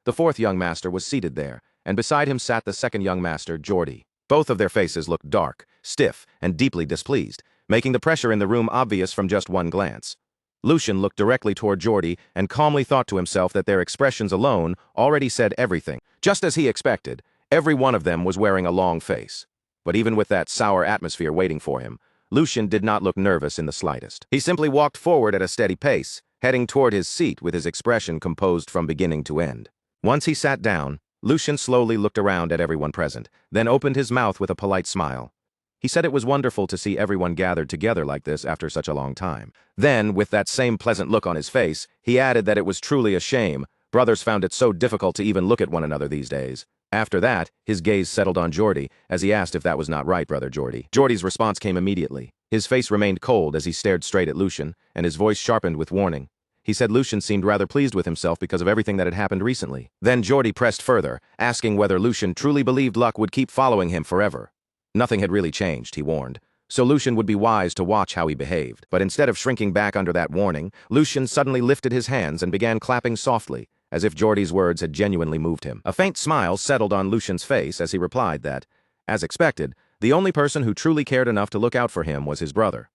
The fourth young master was seated there, and beside him sat the second young master, Jordy. Both of their faces looked dark, stiff, and deeply displeased, making the pressure in the room obvious from just one glance. Lucian looked directly toward Jordy and calmly thought to himself that their expressions alone already said everything. Just as he expected, every one of them was wearing a long face. But even with that sour atmosphere waiting for him, Lucian did not look nervous in the slightest. He simply walked forward at a steady pace, heading toward his seat with his expression composed from beginning to end. Once he sat down, Lucian slowly looked around at everyone present, then opened his mouth with a polite smile. He said it was wonderful to see everyone gathered together like this after such a long time. Then, with that same pleasant look on his face, he added that it was truly a shame. Brothers found it so difficult to even look at one another these days. After that, his gaze settled on Jordy, as he asked if that was not right, Brother Jordy. Jordy's response came immediately. His face remained cold as he stared straight at Lucian, and his voice sharpened with warning. He said Lucian seemed rather pleased with himself because of everything that had happened recently. Then Jordy pressed further, asking whether Lucian truly believed luck would keep following him forever. Nothing had really changed, he warned, so Lucian would be wise to watch how he behaved. But instead of shrinking back under that warning, Lucian suddenly lifted his hands and began clapping softly, as if Jordy's words had genuinely moved him. A faint smile settled on Lucian's face as he replied that, as expected, the only person who truly cared enough to look out for him was his brother.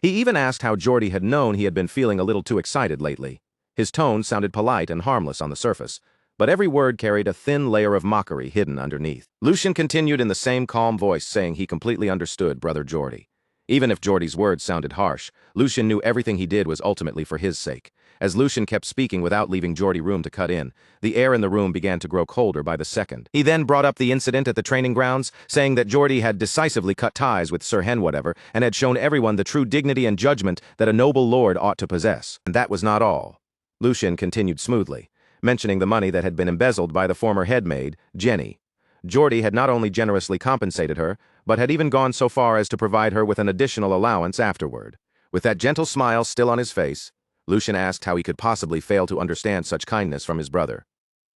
He even asked how Jordy had known he had been feeling a little too excited lately. His tone sounded polite and harmless on the surface, but every word carried a thin layer of mockery hidden underneath. Lucian continued in the same calm voice, saying he completely understood Brother Jordy. Even if Jordy's words sounded harsh, Lucian knew everything he did was ultimately for his sake. As Lucian kept speaking without leaving Jordy room to cut in, the air in the room began to grow colder by the second. He then brought up the incident at the training grounds, saying that Jordy had decisively cut ties with Sir Henwhatever and had shown everyone the true dignity and judgment that a noble lord ought to possess. And that was not all. Lucian continued smoothly, mentioning the money that had been embezzled by the former headmaid, Jenny. Jordy had not only generously compensated her, but had even gone so far as to provide her with an additional allowance afterward. With that gentle smile still on his face, Lucian asked how he could possibly fail to understand such kindness from his brother.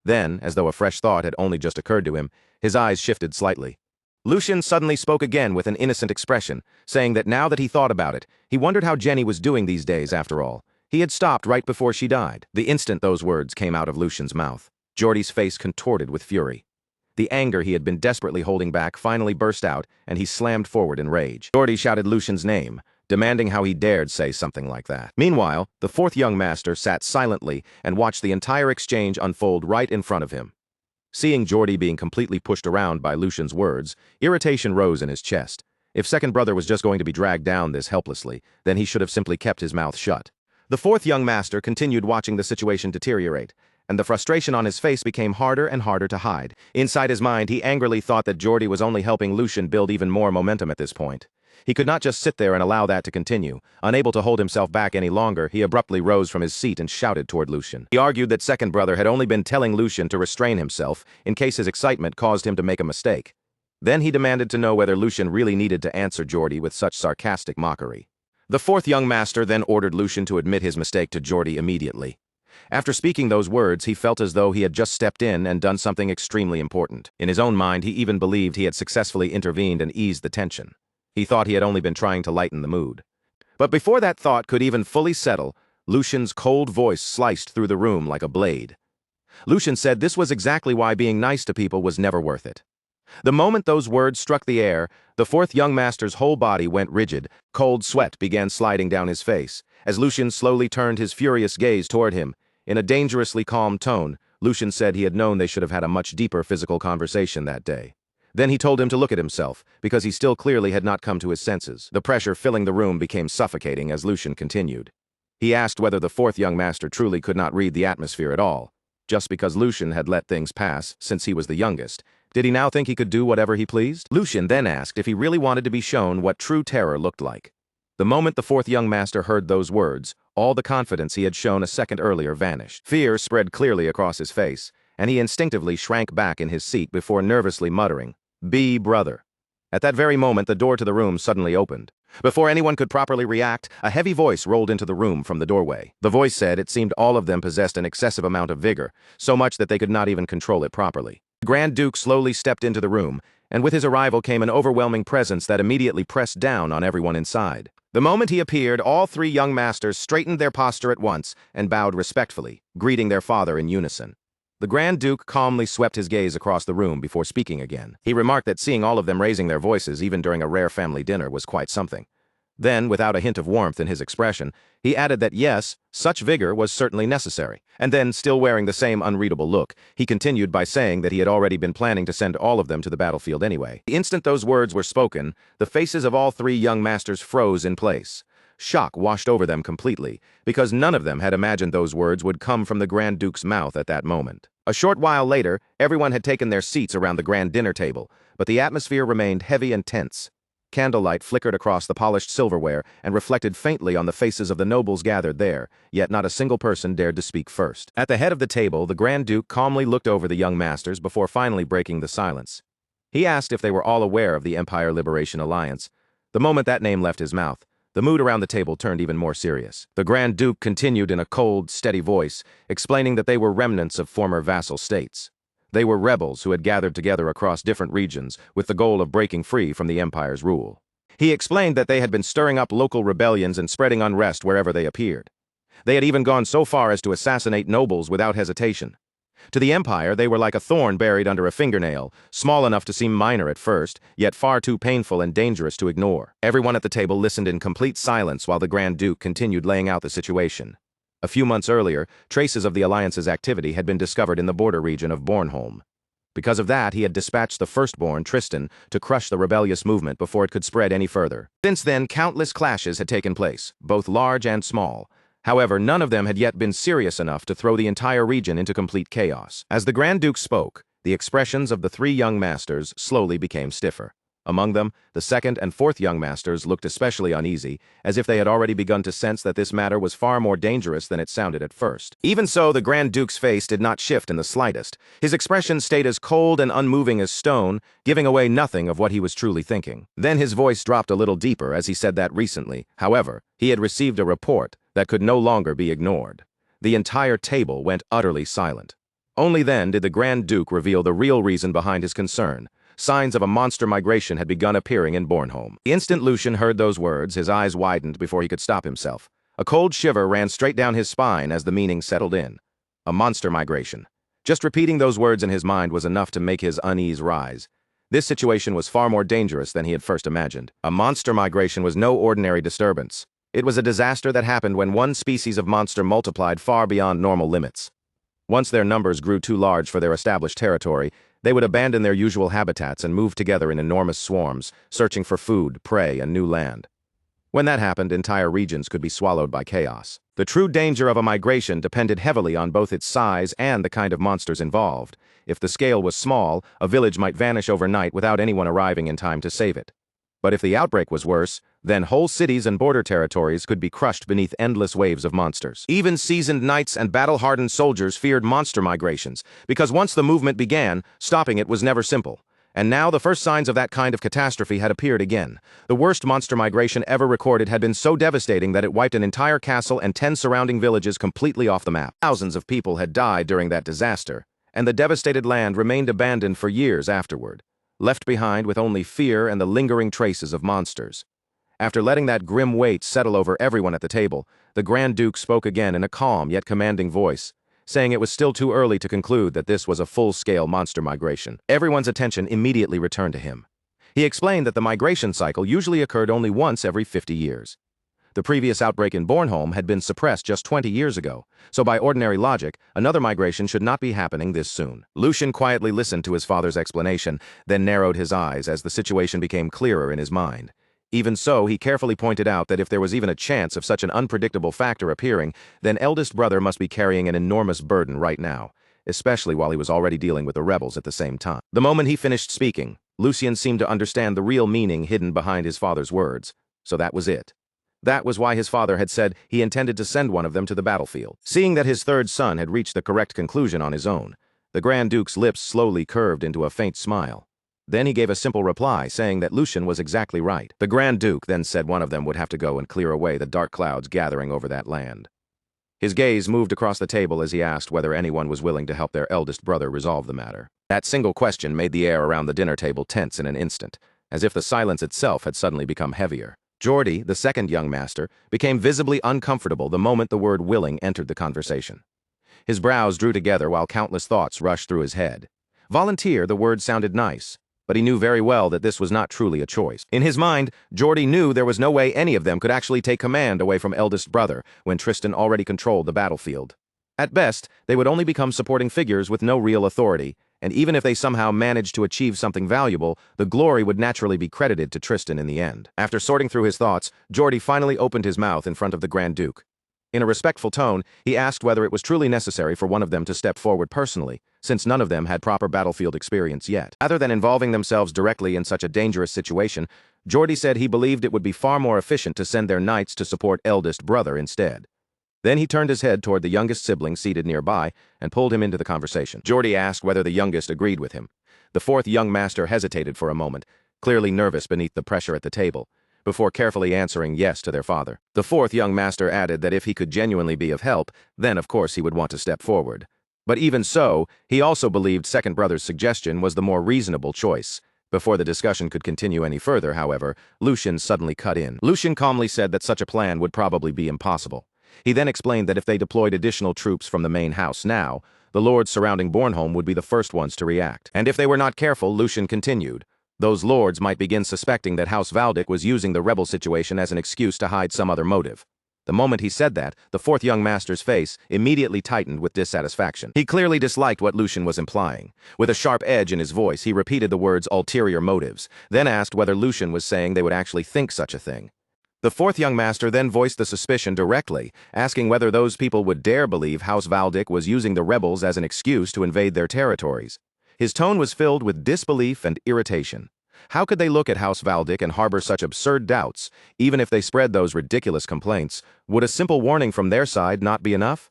Then, as though a fresh thought had only just occurred to him, his eyes shifted slightly. Lucian suddenly spoke again with an innocent expression, saying that now that he thought about it, he wondered how Jenny was doing these days after all. He had stopped right before she died. The instant those words came out of Lucian's mouth, Jordy's face contorted with fury. The anger he had been desperately holding back finally burst out, and he slammed forward in rage. Jordy shouted Lucian's name, demanding how he dared say something like that. Meanwhile, the fourth young master sat silently and watched the entire exchange unfold right in front of him. Seeing Jordy being completely pushed around by Lucian's words, irritation rose in his chest. If second brother was just going to be dragged down this helplessly, then he should have simply kept his mouth shut. The fourth young master continued watching the situation deteriorate, and the frustration on his face became harder and harder to hide. Inside his mind, he angrily thought that Jordy was only helping Lucian build even more momentum at this point. He could not just sit there and allow that to continue. Unable to hold himself back any longer, he abruptly rose from his seat and shouted toward Lucian. He argued that second brother had only been telling Lucian to restrain himself in case his excitement caused him to make a mistake. Then he demanded to know whether Lucian really needed to answer Jordy with such sarcastic mockery. The fourth young master then ordered Lucian to admit his mistake to Jordy immediately. After speaking those words, he felt as though he had just stepped in and done something extremely important. In his own mind, he even believed he had successfully intervened and eased the tension. He thought he had only been trying to lighten the mood. But before that thought could even fully settle, Lucian's cold voice sliced through the room like a blade. Lucian said this was exactly why being nice to people was never worth it. The moment those words struck the air, the fourth young master's whole body went rigid. Cold sweat began sliding down his face, as Lucian slowly turned his furious gaze toward him. In a dangerously calm tone, Lucian said he had known they should have had a much deeper physical conversation that day. Then he told him to look at himself, because he still clearly had not come to his senses. The pressure filling the room became suffocating as Lucian continued. He asked whether the fourth young master truly could not read the atmosphere at all. Just because Lucian had let things pass, since he was the youngest, did he now think he could do whatever he pleased? Lucian then asked if he really wanted to be shown what true terror looked like. The moment the fourth young master heard those words, all the confidence he had shown a second earlier vanished. Fear spread clearly across his face, and he instinctively shrank back in his seat before nervously muttering, "Be brother." At that very moment, the door to the room suddenly opened. Before anyone could properly react, a heavy voice rolled into the room from the doorway. The voice said it seemed all of them possessed an excessive amount of vigor, so much that they could not even control it properly. The Grand Duke slowly stepped into the room, and with his arrival came an overwhelming presence that immediately pressed down on everyone inside. The moment he appeared, all three young masters straightened their posture at once and bowed respectfully, greeting their father in unison. The Grand Duke calmly swept his gaze across the room before speaking again. He remarked that seeing all of them raising their voices even during a rare family dinner was quite something. Then, without a hint of warmth in his expression, he added that yes, such vigor was certainly necessary. And then, still wearing the same unreadable look, he continued by saying that he had already been planning to send all of them to the battlefield anyway. The instant those words were spoken, the faces of all three young masters froze in place. Shock washed over them completely, because none of them had imagined those words would come from the Grand Duke's mouth at that moment. A short while later, everyone had taken their seats around the grand dinner table, but the atmosphere remained heavy and tense. Candlelight flickered across the polished silverware and reflected faintly on the faces of the nobles gathered there, yet not a single person dared to speak first. At the head of the table, the Grand Duke calmly looked over the young masters before finally breaking the silence. He asked if they were all aware of the Empire Liberation Alliance. The moment that name left his mouth, the mood around the table turned even more serious. The Grand Duke continued in a cold, steady voice, explaining that they were remnants of former vassal states. They were rebels who had gathered together across different regions with the goal of breaking free from the Empire's rule. He explained that they had been stirring up local rebellions and spreading unrest wherever they appeared. They had even gone so far as to assassinate nobles without hesitation. To the Empire, they were like a thorn buried under a fingernail, small enough to seem minor at first, yet far too painful and dangerous to ignore. Everyone at the table listened in complete silence while the Grand Duke continued laying out the situation. A few months earlier, traces of the Alliance's activity had been discovered in the border region of Bornholm. Because of that, he had dispatched the firstborn, Tristan, to crush the rebellious movement before it could spread any further. Since then, countless clashes had taken place, both large and small. However, none of them had yet been serious enough to throw the entire region into complete chaos. As the Grand Duke spoke, the expressions of the three young masters slowly became stiffer. Among them, the second and fourth young masters looked especially uneasy, as if they had already begun to sense that this matter was far more dangerous than it sounded at first. Even so, the Grand Duke's face did not shift in the slightest. His expression stayed as cold and unmoving as stone, giving away nothing of what he was truly thinking. Then his voice dropped a little deeper as he said that recently, however, he had received a report that could no longer be ignored. The entire table went utterly silent. Only then did the Grand Duke reveal the real reason behind his concern. Signs of a monster migration had begun appearing in Bornholm. The instant Lucian heard those words, his eyes widened before he could stop himself. A cold shiver ran straight down his spine as the meaning settled in. A monster migration. Just repeating those words in his mind was enough to make his unease rise. This situation was far more dangerous than he had first imagined. A monster migration was no ordinary disturbance. It was a disaster that happened when one species of monster multiplied far beyond normal limits. Once their numbers grew too large for their established territory, they would abandon their usual habitats and move together in enormous swarms, searching for food, prey, and new land. When that happened, entire regions could be swallowed by chaos. The true danger of a migration depended heavily on both its size and the kind of monsters involved. If the scale was small, a village might vanish overnight without anyone arriving in time to save it. But if the outbreak was worse, then whole cities and border territories could be crushed beneath endless waves of monsters. Even seasoned knights and battle-hardened soldiers feared monster migrations, because once the movement began, stopping it was never simple. And now the first signs of that kind of catastrophe had appeared again. The worst monster migration ever recorded had been so devastating that it wiped an entire castle and 10 surrounding villages completely off the map. Thousands of people had died during that disaster, and the devastated land remained abandoned for years afterward, left behind with only fear and the lingering traces of monsters. After letting that grim weight settle over everyone at the table, the Grand Duke spoke again in a calm yet commanding voice, saying it was still too early to conclude that this was a full-scale monster migration. Everyone's attention immediately returned to him. He explained that the migration cycle usually occurred only once every 50 years. The previous outbreak in Bornholm had been suppressed just 20 years ago, so by ordinary logic, another migration should not be happening this soon. Lucian quietly listened to his father's explanation, then narrowed his eyes as the situation became clearer in his mind. Even so, he carefully pointed out that if there was even a chance of such an unpredictable factor appearing, then eldest brother must be carrying an enormous burden right now, especially while he was already dealing with the rebels at the same time. The moment he finished speaking, Lucien seemed to understand the real meaning hidden behind his father's words, so that was it. That was why his father had said he intended to send one of them to the battlefield. Seeing that his third son had reached the correct conclusion on his own, the Grand Duke's lips slowly curved into a faint smile. Then he gave a simple reply, saying that Lucien was exactly right. The Grand Duke then said one of them would have to go and clear away the dark clouds gathering over that land. His gaze moved across the table as he asked whether anyone was willing to help their eldest brother resolve the matter. That single question made the air around the dinner table tense in an instant, as if the silence itself had suddenly become heavier. Geordie, the second young master, became visibly uncomfortable the moment the word willing entered the conversation. His brows drew together while countless thoughts rushed through his head. Volunteer, the word sounded nice, but he knew very well that this was not truly a choice. In his mind, Geordie knew there was no way any of them could actually take command away from eldest brother when Tristan already controlled the battlefield. At best, they would only become supporting figures with no real authority, and even if they somehow managed to achieve something valuable, the glory would naturally be credited to Tristan in the end. After sorting through his thoughts, Geordie finally opened his mouth in front of the Grand Duke. In a respectful tone, he asked whether it was truly necessary for one of them to step forward personally, since none of them had proper battlefield experience yet. Rather than involving themselves directly in such a dangerous situation, Geordie said he believed it would be far more efficient to send their knights to support eldest brother instead. Then he turned his head toward the youngest sibling seated nearby and pulled him into the conversation. Geordie asked whether the youngest agreed with him. The fourth young master hesitated for a moment, clearly nervous beneath the pressure at the table, before carefully answering yes to their father. The fourth young master added that if he could genuinely be of help, then of course he would want to step forward. But even so, he also believed second brother's suggestion was the more reasonable choice. Before the discussion could continue any further, however, Lucien suddenly cut in. Lucien calmly said that such a plan would probably be impossible. He then explained that if they deployed additional troops from the main house now, the lords surrounding Bornholm would be the first ones to react. And if they were not careful, Lucien continued, those lords might begin suspecting that House Valdic was using the rebel situation as an excuse to hide some other motive. The moment he said that, the fourth young master's face immediately tightened with dissatisfaction. He clearly disliked what Lucien was implying. With a sharp edge in his voice, he repeated the words ulterior motives, then asked whether Lucien was saying they would actually think such a thing. The fourth young master then voiced the suspicion directly, asking whether those people would dare believe House Valdic was using the rebels as an excuse to invade their territories. His tone was filled with disbelief and irritation. How could they look at House Valdic and harbor such absurd doubts, even if they spread those ridiculous complaints? Would a simple warning from their side not be enough?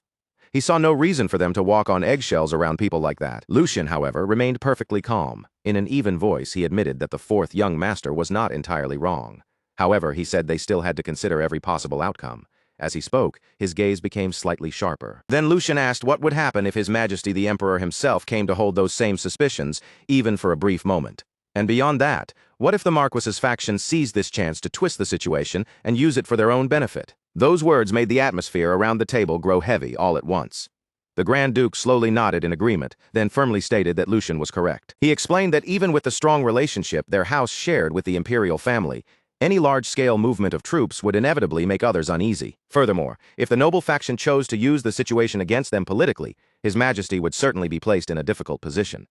He saw no reason for them to walk on eggshells around people like that. Lucien, however, remained perfectly calm. In an even voice, he admitted that the fourth young master was not entirely wrong. However, he said they still had to consider every possible outcome. As he spoke, his gaze became slightly sharper. Then Lucien asked what would happen if His Majesty the Emperor himself came to hold those same suspicions, even for a brief moment. And beyond that, what if the Marquis's faction seized this chance to twist the situation and use it for their own benefit? Those words made the atmosphere around the table grow heavy all at once. The Grand Duke slowly nodded in agreement, then firmly stated that Lucien was correct. He explained that even with the strong relationship their house shared with the imperial family, any large-scale movement of troops would inevitably make others uneasy. Furthermore, if the noble faction chose to use the situation against them politically, His Majesty would certainly be placed in a difficult position.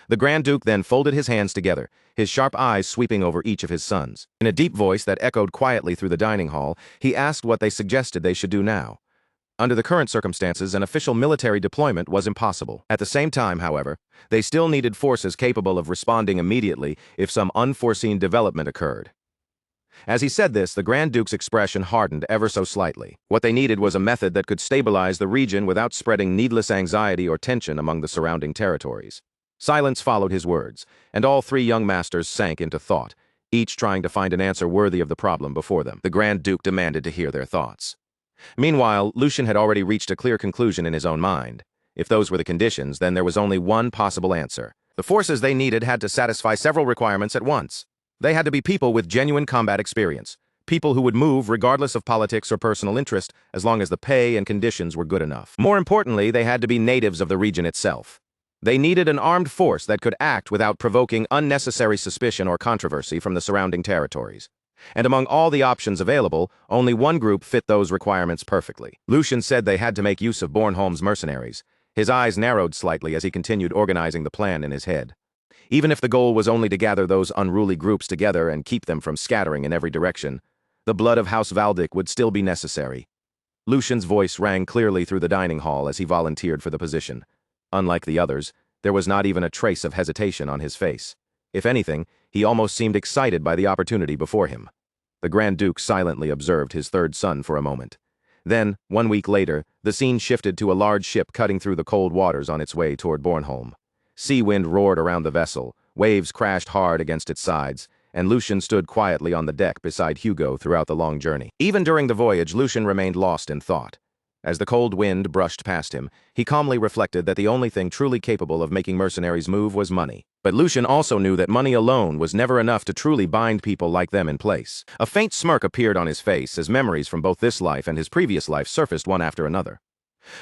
The Grand Duke then folded his hands together, his sharp eyes sweeping over each of his sons. In a deep voice that echoed quietly through the dining hall, he asked what they suggested they should do now. Under the current circumstances, an official military deployment was impossible. At the same time, however, they still needed forces capable of responding immediately if some unforeseen development occurred. As he said this, the Grand Duke's expression hardened ever so slightly. What they needed was a method that could stabilize the region without spreading needless anxiety or tension among the surrounding territories. Silence followed his words, and all three young masters sank into thought, each trying to find an answer worthy of the problem before them. The Grand Duke demanded to hear their thoughts. Meanwhile, Lucien had already reached a clear conclusion in his own mind. If those were the conditions, then there was only one possible answer. The forces they needed had to satisfy several requirements at once. They had to be people with genuine combat experience, people who would move regardless of politics or personal interest as long as the pay and conditions were good enough. More importantly, they had to be natives of the region itself. They needed an armed force that could act without provoking unnecessary suspicion or controversy from the surrounding territories. And among all the options available, only one group fit those requirements perfectly. Lucien said they had to make use of Bornholm's mercenaries. His eyes narrowed slightly as he continued organizing the plan in his head. Even if the goal was only to gather those unruly groups together and keep them from scattering in every direction, the blood of House Valdic would still be necessary. Lucian's voice rang clearly through the dining hall as he volunteered for the position. Unlike the others, there was not even a trace of hesitation on his face. If anything, he almost seemed excited by the opportunity before him. The Grand Duke silently observed his third son for a moment. Then, 1 week later, the scene shifted to a large ship cutting through the cold waters on its way toward Bornholm. Sea wind roared around the vessel, waves crashed hard against its sides, and Lucian stood quietly on the deck beside Hugo throughout the long journey. Even during the voyage, Lucian remained lost in thought. As the cold wind brushed past him, he calmly reflected that the only thing truly capable of making mercenaries move was money. But Lucian also knew that money alone was never enough to truly bind people like them in place. A faint smirk appeared on his face as memories from both this life and his previous life surfaced one after another.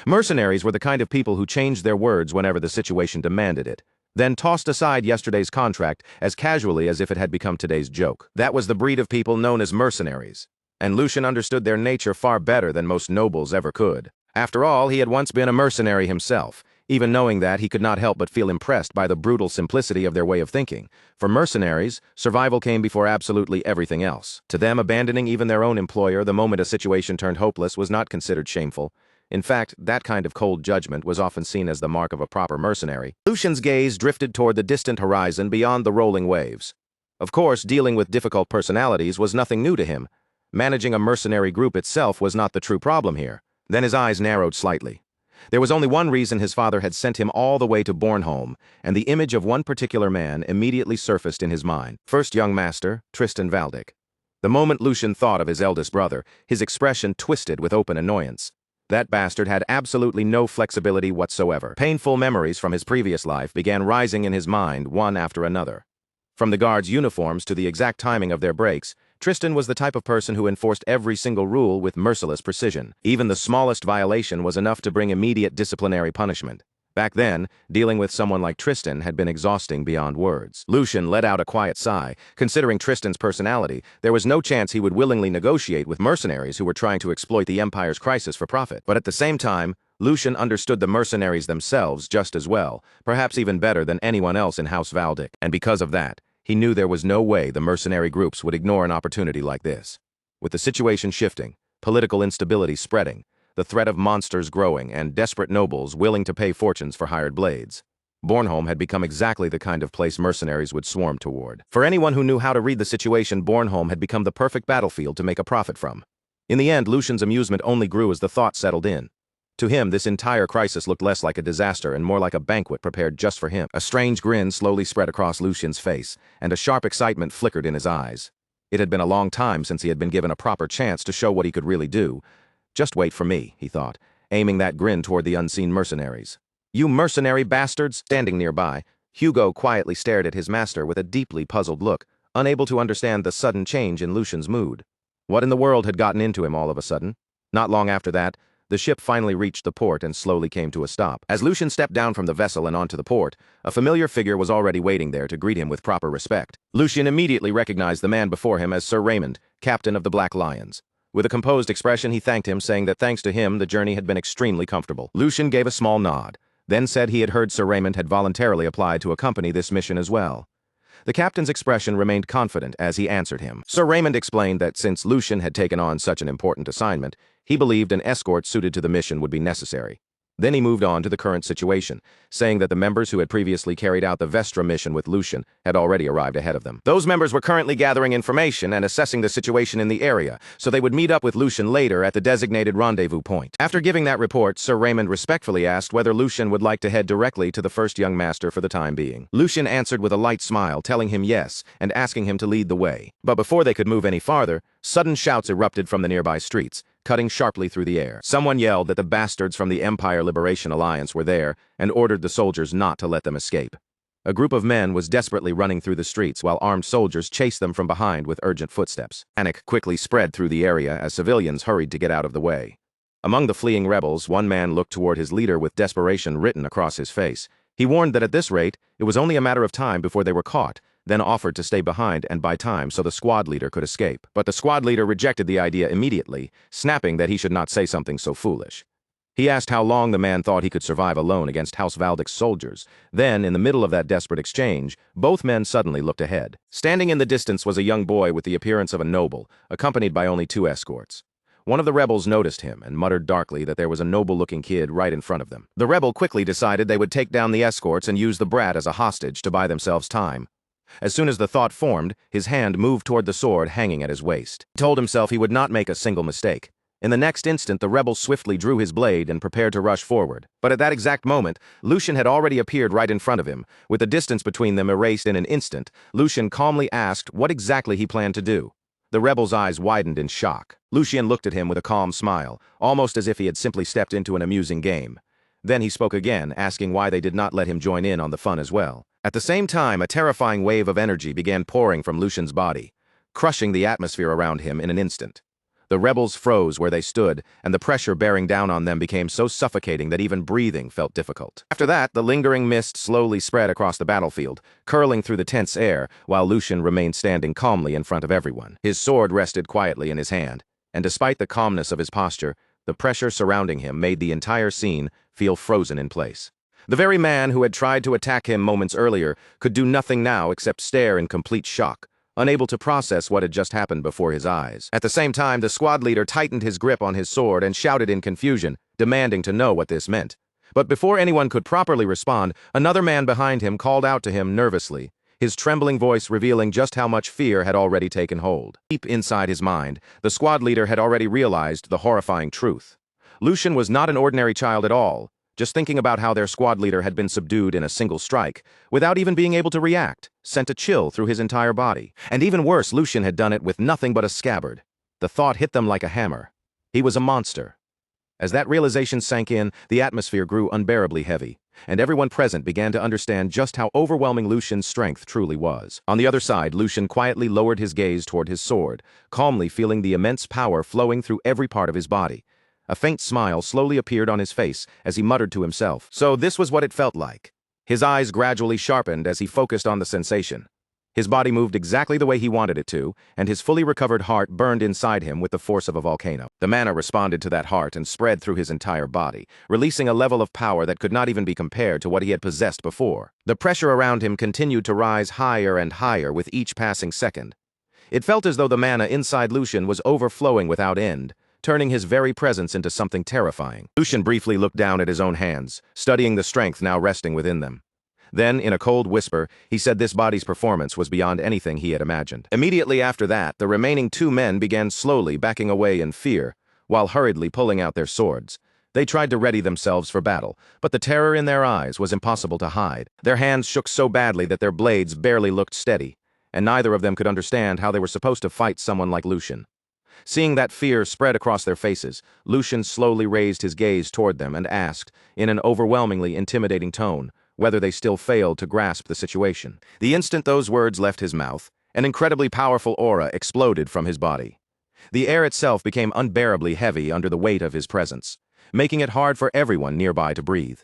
Mercenaries were the kind of people who changed their words whenever the situation demanded it, then tossed aside yesterday's contract as casually as if it had become today's joke. That was the breed of people known as mercenaries, and Lucian understood their nature far better than most nobles ever could. After all, he had once been a mercenary himself. Even knowing that, he could not help but feel impressed by the brutal simplicity of their way of thinking. For mercenaries, survival came before absolutely everything else. To them, abandoning even their own employer the moment a situation turned hopeless was not considered shameful. In fact, that kind of cold judgment was often seen as the mark of a proper mercenary. Lucian's gaze drifted toward the distant horizon beyond the rolling waves. Of course, dealing with difficult personalities was nothing new to him. Managing a mercenary group itself was not the true problem here. Then his eyes narrowed slightly. There was only one reason his father had sent him all the way to Bornholm, and the image of one particular man immediately surfaced in his mind. First young master, Tristan Valdic. The moment Lucian thought of his eldest brother, his expression twisted with open annoyance. That bastard had absolutely no flexibility whatsoever. Painful memories from his previous life began rising in his mind one after another. From the guards' uniforms to the exact timing of their breaks, Tristan was the type of person who enforced every single rule with merciless precision. Even the smallest violation was enough to bring immediate disciplinary punishment. Back then, dealing with someone like Tristan had been exhausting beyond words. Lucian let out a quiet sigh. Considering Tristan's personality, there was no chance he would willingly negotiate with mercenaries who were trying to exploit the Empire's crisis for profit. But at the same time, Lucian understood the mercenaries themselves just as well, perhaps even better than anyone else in House Valdic. And because of that, he knew there was no way the mercenary groups would ignore an opportunity like this. With the situation shifting, political instability spreading, the threat of monsters growing, and desperate nobles willing to pay fortunes for hired blades, Bornholm had become exactly the kind of place mercenaries would swarm toward. For anyone who knew how to read the situation, Bornholm had become the perfect battlefield to make a profit from. In the end, Lucian's amusement only grew as the thought settled in. To him, this entire crisis looked less like a disaster and more like a banquet prepared just for him. A strange grin slowly spread across Lucian's face, and a sharp excitement flickered in his eyes. It had been a long time since he had been given a proper chance to show what he could really do. Just wait for me, he thought, aiming that grin toward the unseen mercenaries. You mercenary bastards! Standing nearby, Hugo quietly stared at his master with a deeply puzzled look, unable to understand the sudden change in Lucian's mood. What in the world had gotten into him all of a sudden? Not long after that, the ship finally reached the port and slowly came to a stop. As Lucian stepped down from the vessel and onto the port, a familiar figure was already waiting there to greet him with proper respect. Lucian immediately recognized the man before him as Sir Raymond, captain of the Black Lions. With a composed expression, he thanked him, saying that thanks to him, the journey had been extremely comfortable. Lucian gave a small nod, then said he had heard Sir Raymond had voluntarily applied to accompany this mission as well. The captain's expression remained confident as he answered him. Sir Raymond explained that since Lucian had taken on such an important assignment, he believed an escort suited to the mission would be necessary. Then he moved on to the current situation, saying that the members who had previously carried out the Vestra mission with Lucian had already arrived ahead of them. Those members were currently gathering information and assessing the situation in the area, so they would meet up with Lucian later at the designated rendezvous point. After giving that report, Sir Raymond respectfully asked whether Lucian would like to head directly to the first young master for the time being. Lucian answered with a light smile, telling him yes and asking him to lead the way. But before they could move any farther, sudden shouts erupted from the nearby streets, cutting sharply through the air. Someone yelled that the bastards from the Empire Liberation Alliance were there and ordered the soldiers not to let them escape. A group of men was desperately running through the streets while armed soldiers chased them from behind with urgent footsteps. Panic quickly spread through the area as civilians hurried to get out of the way. Among the fleeing rebels, one man looked toward his leader with desperation written across his face. He warned that at this rate, it was only a matter of time before they were caught, then offered to stay behind and buy time so the squad leader could escape. But the squad leader rejected the idea immediately, snapping that he should not say something so foolish. He asked how long the man thought he could survive alone against House Valdic's soldiers. Then, in the middle of that desperate exchange, both men suddenly looked ahead. Standing in the distance was a young boy with the appearance of a noble, accompanied by only 2 escorts. One of the rebels noticed him and muttered darkly that there was a noble-looking kid right in front of them. The rebel quickly decided they would take down the escorts and use the brat as a hostage to buy themselves time. As soon as the thought formed, his hand moved toward the sword hanging at his waist. He told himself he would not make a single mistake. In the next instant, the rebel swiftly drew his blade and prepared to rush forward. But at that exact moment, Lucian had already appeared right in front of him. With the distance between them erased in an instant, Lucian calmly asked what exactly he planned to do. The rebel's eyes widened in shock. Lucian looked at him with a calm smile, almost as if he had simply stepped into an amusing game. Then he spoke again, asking why they did not let him join in on the fun as well. At the same time, a terrifying wave of energy began pouring from Lucian's body, crushing the atmosphere around him in an instant. The rebels froze where they stood, and the pressure bearing down on them became so suffocating that even breathing felt difficult. After that, the lingering mist slowly spread across the battlefield, curling through the tense air, while Lucian remained standing calmly in front of everyone. His sword rested quietly in his hand, and despite the calmness of his posture, the pressure surrounding him made the entire scene feel frozen in place. The very man who had tried to attack him moments earlier could do nothing now except stare in complete shock, unable to process what had just happened before his eyes. At the same time, the squad leader tightened his grip on his sword and shouted in confusion, demanding to know what this meant. But before anyone could properly respond, another man behind him called out to him nervously, his trembling voice revealing just how much fear had already taken hold. Deep inside his mind, the squad leader had already realized the horrifying truth. Lucian was not an ordinary child at all. Just thinking about how their squad leader had been subdued in a single strike, without even being able to react, sent a chill through his entire body. And even worse, Lucian had done it with nothing but a scabbard. The thought hit them like a hammer. He was a monster. As that realization sank in, the atmosphere grew unbearably heavy, and everyone present began to understand just how overwhelming Lucian's strength truly was. On the other side, Lucian quietly lowered his gaze toward his sword, calmly feeling the immense power flowing through every part of his body. A faint smile slowly appeared on his face as he muttered to himself. So this was what it felt like. His eyes gradually sharpened as he focused on the sensation. His body moved exactly the way he wanted it to, and his fully recovered heart burned inside him with the force of a volcano. The mana responded to that heart and spread through his entire body, releasing a level of power that could not even be compared to what he had possessed before. The pressure around him continued to rise higher and higher with each passing second. It felt as though the mana inside Lucian was overflowing without end, turning his very presence into something terrifying. Lucian briefly looked down at his own hands, studying the strength now resting within them. Then, in a cold whisper, he said this body's performance was beyond anything he had imagined. Immediately after that, the remaining 2 men began slowly backing away in fear, while hurriedly pulling out their swords. They tried to ready themselves for battle, but the terror in their eyes was impossible to hide. Their hands shook so badly that their blades barely looked steady, and neither of them could understand how they were supposed to fight someone like Lucian. Seeing that fear spread across their faces, Lucian slowly raised his gaze toward them and asked, in an overwhelmingly intimidating tone, whether they still failed to grasp the situation. The instant those words left his mouth, an incredibly powerful aura exploded from his body. The air itself became unbearably heavy under the weight of his presence, making it hard for everyone nearby to breathe.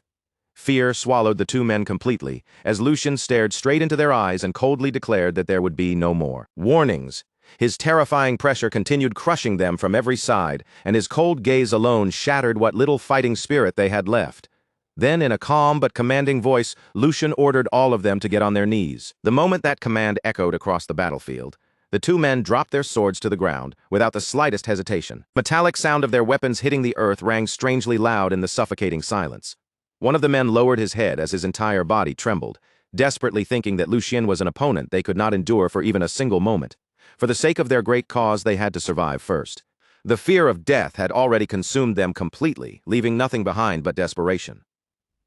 Fear swallowed the 2 men completely, as Lucian stared straight into their eyes and coldly declared that there would be no more warnings. His terrifying pressure continued crushing them from every side, and his cold gaze alone shattered what little fighting spirit they had left. Then, in a calm but commanding voice, Lucian ordered all of them to get on their knees. The moment that command echoed across the battlefield, the 2 men dropped their swords to the ground, without the slightest hesitation. Metallic sound of their weapons hitting the earth rang strangely loud in the suffocating silence. One of the men lowered his head as his entire body trembled, desperately thinking that Lucian was an opponent they could not endure for even a single moment. For the sake of their great cause, they had to survive first. The fear of death had already consumed them completely, leaving nothing behind but desperation.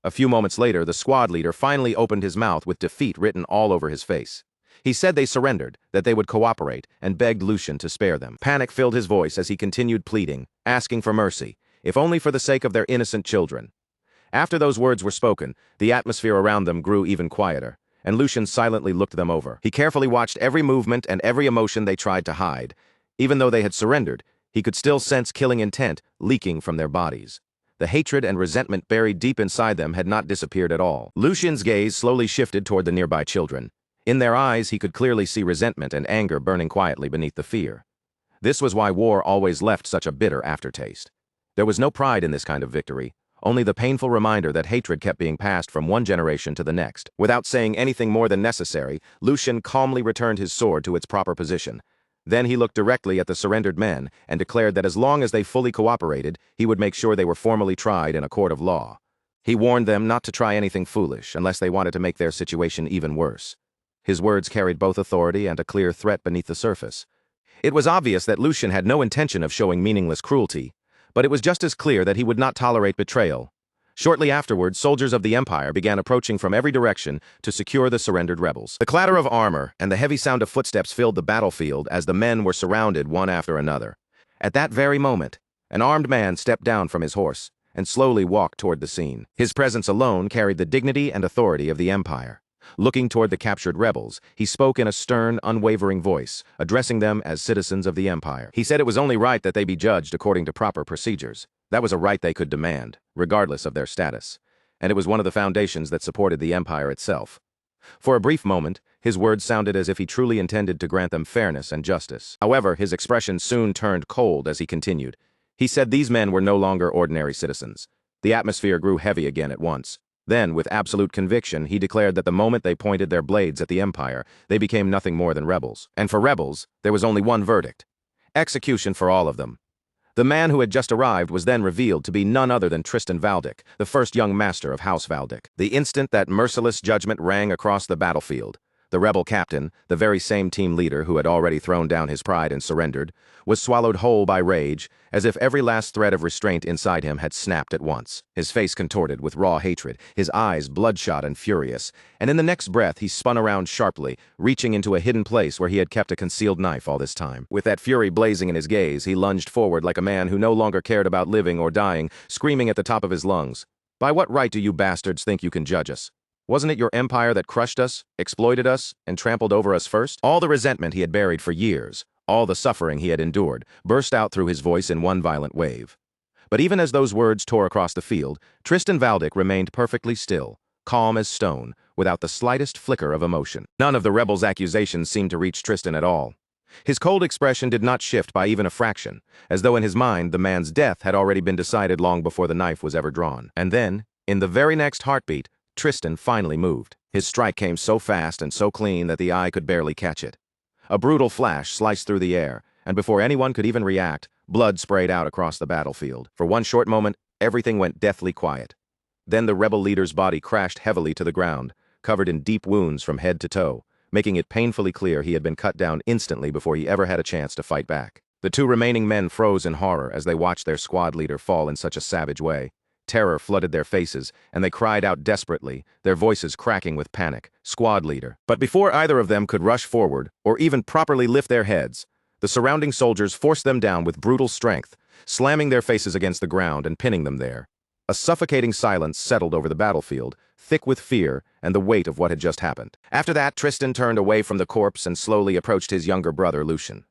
A few moments later, the squad leader finally opened his mouth with defeat written all over his face. He said they surrendered, that they would cooperate, and begged Lucian to spare them. Panic filled his voice as he continued pleading, asking for mercy, if only for the sake of their innocent children. After those words were spoken, the atmosphere around them grew even quieter, and Lucian silently looked them over. He carefully watched every movement and every emotion they tried to hide. Even though they had surrendered, he could still sense killing intent leaking from their bodies. The hatred and resentment buried deep inside them had not disappeared at all. Lucian's gaze slowly shifted toward the nearby children. In their eyes, he could clearly see resentment and anger burning quietly beneath the fear. This was why war always left such a bitter aftertaste. There was no pride in this kind of victory, only the painful reminder that hatred kept being passed from one generation to the next. Without saying anything more than necessary, Lucian calmly returned his sword to its proper position. Then he looked directly at the surrendered men and declared that as long as they fully cooperated, he would make sure they were formally tried in a court of law. He warned them not to try anything foolish unless they wanted to make their situation even worse. His words carried both authority and a clear threat beneath the surface. It was obvious that Lucian had no intention of showing meaningless cruelty, but it was just as clear that he would not tolerate betrayal. Shortly afterward, soldiers of the Empire began approaching from every direction to secure the surrendered rebels. The clatter of armor and the heavy sound of footsteps filled the battlefield as the men were surrounded one after another. At that very moment, an armed man stepped down from his horse and slowly walked toward the scene. His presence alone carried the dignity and authority of the Empire. Looking toward the captured rebels, he spoke in a stern, unwavering voice, addressing them as citizens of the Empire. He said it was only right that they be judged according to proper procedures. That was a right they could demand, regardless of their status. And it was one of the foundations that supported the Empire itself. For a brief moment, his words sounded as if he truly intended to grant them fairness and justice. However, his expression soon turned cold as he continued. He said these men were no longer ordinary citizens. The atmosphere grew heavy again at once. Then, with absolute conviction, he declared that the moment they pointed their blades at the Empire, they became nothing more than rebels. And for rebels, there was only one verdict: execution for all of them. The man who had just arrived was then revealed to be none other than Tristan Valdic, the first young master of House Valdic. The instant that merciless judgment rang across the battlefield, the rebel captain, the very same team leader who had already thrown down his pride and surrendered, was swallowed whole by rage, as if every last thread of restraint inside him had snapped at once. His face contorted with raw hatred, his eyes bloodshot and furious, and in the next breath he spun around sharply, reaching into a hidden place where he had kept a concealed knife all this time. With that fury blazing in his gaze, he lunged forward like a man who no longer cared about living or dying, screaming at the top of his lungs, "By what right do you bastards think you can judge us? Wasn't it your empire that crushed us, exploited us, and trampled over us first?" All the resentment he had buried for years, all the suffering he had endured, burst out through his voice in one violent wave. But even as those words tore across the field, Tristan Valdic remained perfectly still, calm as stone, without the slightest flicker of emotion. None of the rebels' accusations seemed to reach Tristan at all. His cold expression did not shift by even a fraction, as though in his mind the man's death had already been decided long before the knife was ever drawn. And then, in the very next heartbeat, Tristan finally moved. His strike came so fast and so clean that the eye could barely catch it. A brutal flash sliced through the air, and before anyone could even react, blood sprayed out across the battlefield. For one short moment, everything went deathly quiet. Then the rebel leader's body crashed heavily to the ground, covered in deep wounds from head to toe, making it painfully clear he had been cut down instantly before he ever had a chance to fight back. The two remaining men froze in horror as they watched their squad leader fall in such a savage way. Terror flooded their faces, and they cried out desperately, their voices cracking with panic, "Squad leader." But before either of them could rush forward, or even properly lift their heads, the surrounding soldiers forced them down with brutal strength, slamming their faces against the ground and pinning them there. A suffocating silence settled over the battlefield, thick with fear and the weight of what had just happened. After that, Tristan turned away from the corpse and slowly approached his younger brother, Lucian.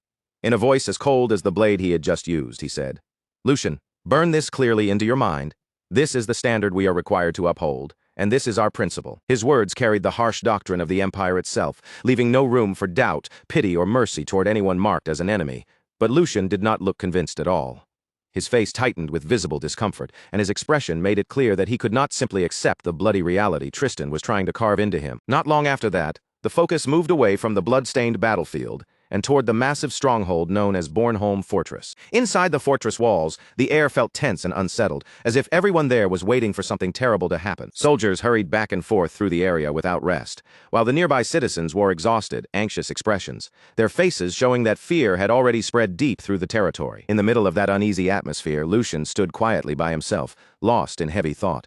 In a voice as cold as the blade he had just used, he said, "Lucian, burn this clearly into your mind. This is the standard we are required to uphold, and this is our principle." His words carried the harsh doctrine of the Empire itself, leaving no room for doubt, pity, or mercy toward anyone marked as an enemy. But Lucian did not look convinced at all. His face tightened with visible discomfort, and his expression made it clear that he could not simply accept the bloody reality Tristan was trying to carve into him. Not long after that, the focus moved away from the blood-stained battlefield and toward the massive stronghold known as Bornholm Fortress. Inside the fortress walls, the air felt tense and unsettled, as if everyone there was waiting for something terrible to happen. Soldiers hurried back and forth through the area without rest, while the nearby citizens wore exhausted, anxious expressions, their faces showing that fear had already spread deep through the territory. In the middle of that uneasy atmosphere, Lucian stood quietly by himself, lost in heavy thought.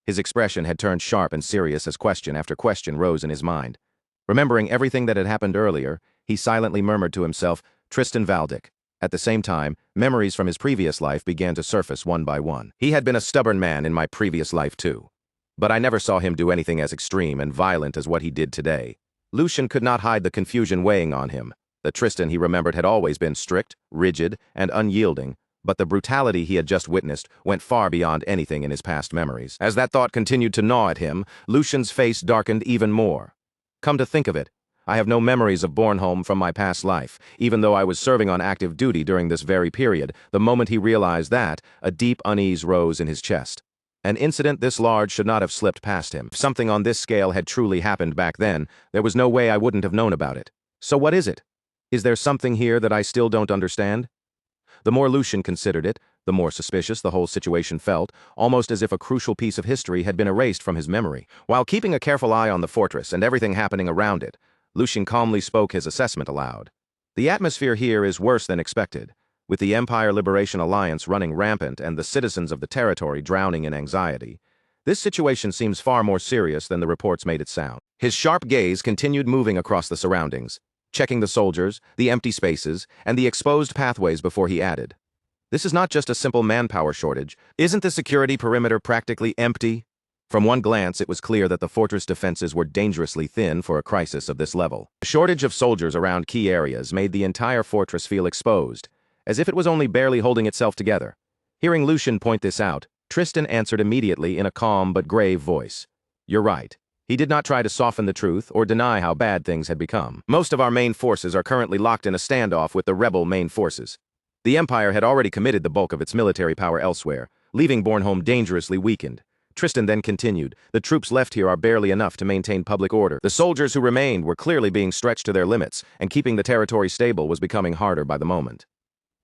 His expression had turned sharp and serious as question after question rose in his mind. Remembering everything that had happened earlier, he silently murmured to himself, "Tristan Valdic." At the same time, memories from his previous life began to surface one by one. He had been a stubborn man in my previous life too. But I never saw him do anything as extreme and violent as what he did today. Lucian could not hide the confusion weighing on him. The Tristan he remembered had always been strict, rigid, and unyielding, but the brutality he had just witnessed went far beyond anything in his past memories. As that thought continued to gnaw at him, Lucian's face darkened even more. Come to think of it, I have no memories of Bornholm from my past life, even though I was serving on active duty during this very period. The moment he realized that, a deep unease rose in his chest. An incident this large should not have slipped past him. If something on this scale had truly happened back then, there was no way I wouldn't have known about it. So what is it? Is there something here that I still don't understand? The more Lucian considered it, the more suspicious the whole situation felt, almost as if a crucial piece of history had been erased from his memory. While keeping a careful eye on the fortress and everything happening around it, Lucian calmly spoke his assessment aloud. The atmosphere here is worse than expected, with the Empire Liberation Alliance running rampant and the citizens of the territory drowning in anxiety. This situation seems far more serious than the reports made it sound. His sharp gaze continued moving across the surroundings, checking the soldiers, the empty spaces, and the exposed pathways before he added, "This is not just a simple manpower shortage. Isn't the security perimeter practically empty?" From one glance, it was clear that the fortress defenses were dangerously thin for a crisis of this level. The shortage of soldiers around key areas made the entire fortress feel exposed, as if it was only barely holding itself together. Hearing Lucian point this out, Tristan answered immediately in a calm but grave voice. "You're right." He did not try to soften the truth or deny how bad things had become. "Most of our main forces are currently locked in a standoff with the rebel main forces. The Empire had already committed the bulk of its military power elsewhere, leaving Bornholm dangerously weakened." Tristan then continued, "The troops left here are barely enough to maintain public order. The soldiers who remained were clearly being stretched to their limits, and keeping the territory stable was becoming harder by the moment."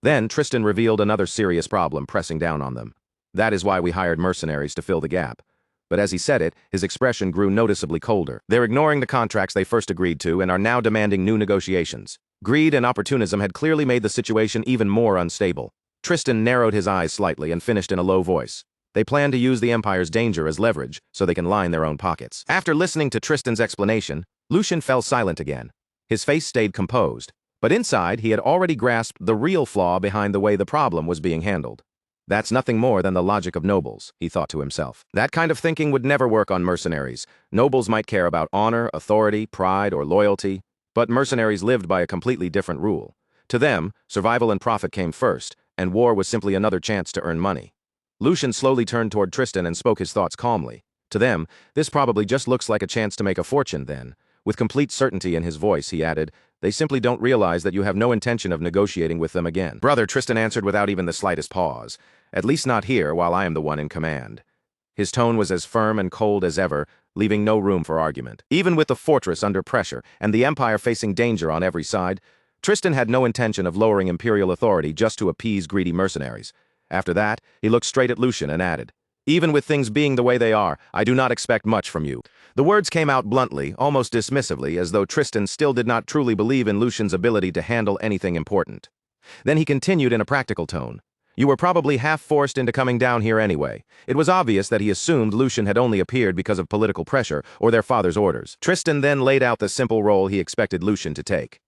Then Tristan revealed another serious problem pressing down on them. "That is why we hired mercenaries to fill the gap." But as he said it, his expression grew noticeably colder. "They're ignoring the contracts they first agreed to and are now demanding new negotiations." Greed and opportunism had clearly made the situation even more unstable. Tristan narrowed his eyes slightly and finished in a low voice. "They plan to use the Empire's danger as leverage so they can line their own pockets." After listening to Tristan's explanation, Lucian fell silent again. His face stayed composed, but inside he had already grasped the real flaw behind the way the problem was being handled. "That's nothing more than the logic of nobles," he thought to himself. "That kind of thinking would never work on mercenaries. Nobles might care about honor, authority, pride, or loyalty, but mercenaries lived by a completely different rule. To them, survival and profit came first, and war was simply another chance to earn money." Lucian slowly turned toward Tristan and spoke his thoughts calmly. "To them, this probably just looks like a chance to make a fortune then." With complete certainty in his voice, he added, "They simply don't realize that you have no intention of negotiating with them again." "Brother," Tristan answered without even the slightest pause. "At least not here while I am the one in command." His tone was as firm and cold as ever, leaving no room for argument. Even with the fortress under pressure and the Empire facing danger on every side, Tristan had no intention of lowering imperial authority just to appease greedy mercenaries. After that, he looked straight at Lucian and added, "Even with things being the way they are, I do not expect much from you." The words came out bluntly, almost dismissively, as though Tristan still did not truly believe in Lucian's ability to handle anything important. Then he continued in a practical tone, "You were probably half forced into coming down here anyway." It was obvious that he assumed Lucian had only appeared because of political pressure or their father's orders. Tristan then laid out the simple role he expected Lucian to take.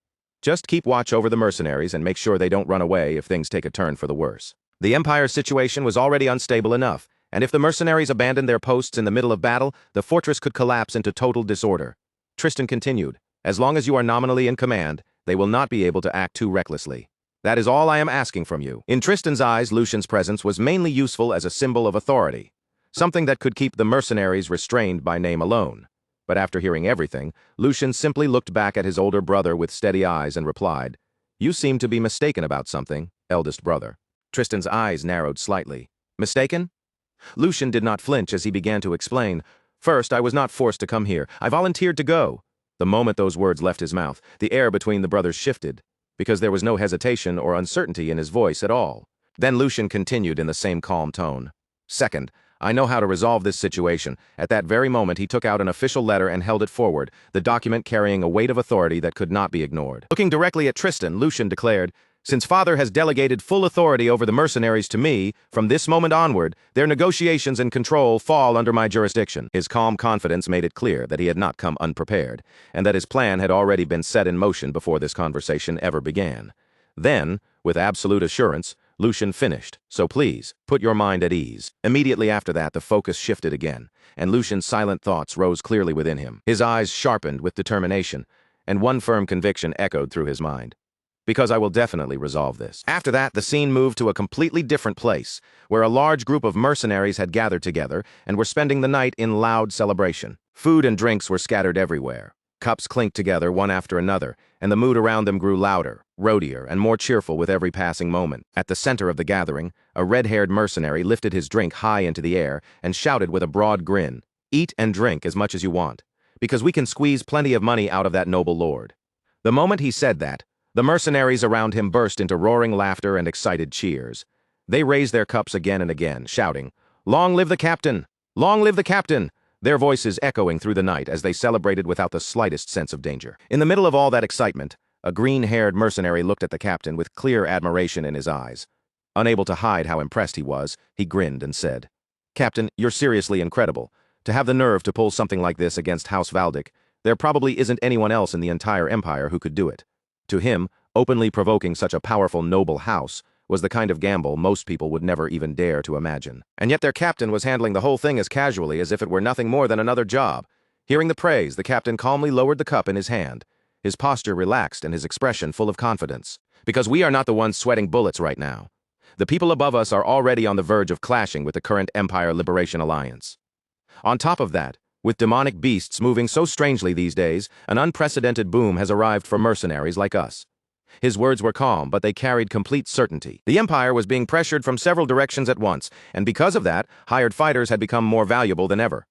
"Just keep watch over the mercenaries and make sure they don't run away if things take a turn for the worse." The Empire's situation was already unstable enough, and if the mercenaries abandoned their posts in the middle of battle, the fortress could collapse into total disorder. Tristan continued, "As long as you are nominally in command, they will not be able to act too recklessly. That is all I am asking from you." In Tristan's eyes, Lucian's presence was mainly useful as a symbol of authority, something that could keep the mercenaries restrained by name alone. But after hearing everything, Lucian simply looked back at his older brother with steady eyes and replied, "You seem to be mistaken about something, eldest brother." Tristan's eyes narrowed slightly. "Mistaken?" Lucian did not flinch as he began to explain. "First, I was not forced to come here. I volunteered to go." The moment those words left his mouth, the air between the brothers shifted, because there was no hesitation or uncertainty in his voice at all. Then Lucian continued in the same calm tone. "Second, I know how to resolve this situation." At that very moment, he took out an official letter and held it forward, the document carrying a weight of authority that could not be ignored. Looking directly at Tristan, Lucian declared, "Since father has delegated full authority over the mercenaries to me, from this moment onward, their negotiations and control fall under my jurisdiction." His calm confidence made it clear that he had not come unprepared, and that his plan had already been set in motion before this conversation ever began. Then, with absolute assurance, Lucian finished, "So please, put your mind at ease." Immediately after that, the focus shifted again, and Lucian's silent thoughts rose clearly within him. His eyes sharpened with determination, and one firm conviction echoed through his mind. "Because I will definitely resolve this." After that, the scene moved to a completely different place, where a large group of mercenaries had gathered together and were spending the night in loud celebration. Food and drinks were scattered everywhere. Cups clinked together one after another, and the mood around them grew louder, roadier, and more cheerful with every passing moment. At the center of the gathering, a red-haired mercenary lifted his drink high into the air and shouted with a broad grin, "Eat and drink as much as you want, because we can squeeze plenty of money out of that noble lord." The moment he said that, the mercenaries around him burst into roaring laughter and excited cheers. They raised their cups again and again, shouting, "Long live the captain! Long live the captain!" Their voices echoing through the night as they celebrated without the slightest sense of danger. In the middle of all that excitement, a green-haired mercenary looked at the captain with clear admiration in his eyes. Unable to hide how impressed he was, he grinned and said, "Captain, you're seriously incredible. To have the nerve to pull something like this against House Valdic, there probably isn't anyone else in the entire empire who could do it." To him, openly provoking such a powerful noble house was the kind of gamble most people would never even dare to imagine. And yet their captain was handling the whole thing as casually as if it were nothing more than another job. Hearing the praise, the captain calmly lowered the cup in his hand, his posture relaxed and his expression full of confidence. "Because we are not the ones sweating bullets right now. The people above us are already on the verge of clashing with the current Empire Liberation Alliance. On top of that, with demonic beasts moving so strangely these days, an unprecedented boom has arrived for mercenaries like us." His words were calm, but they carried complete certainty. The Empire was being pressured from several directions at once, and because of that, hired fighters had become more valuable than ever.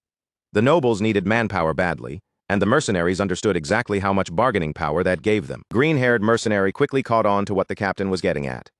The nobles needed manpower badly, and the mercenaries understood exactly how much bargaining power that gave them. Green-haired mercenary quickly caught on to what the captain was getting at.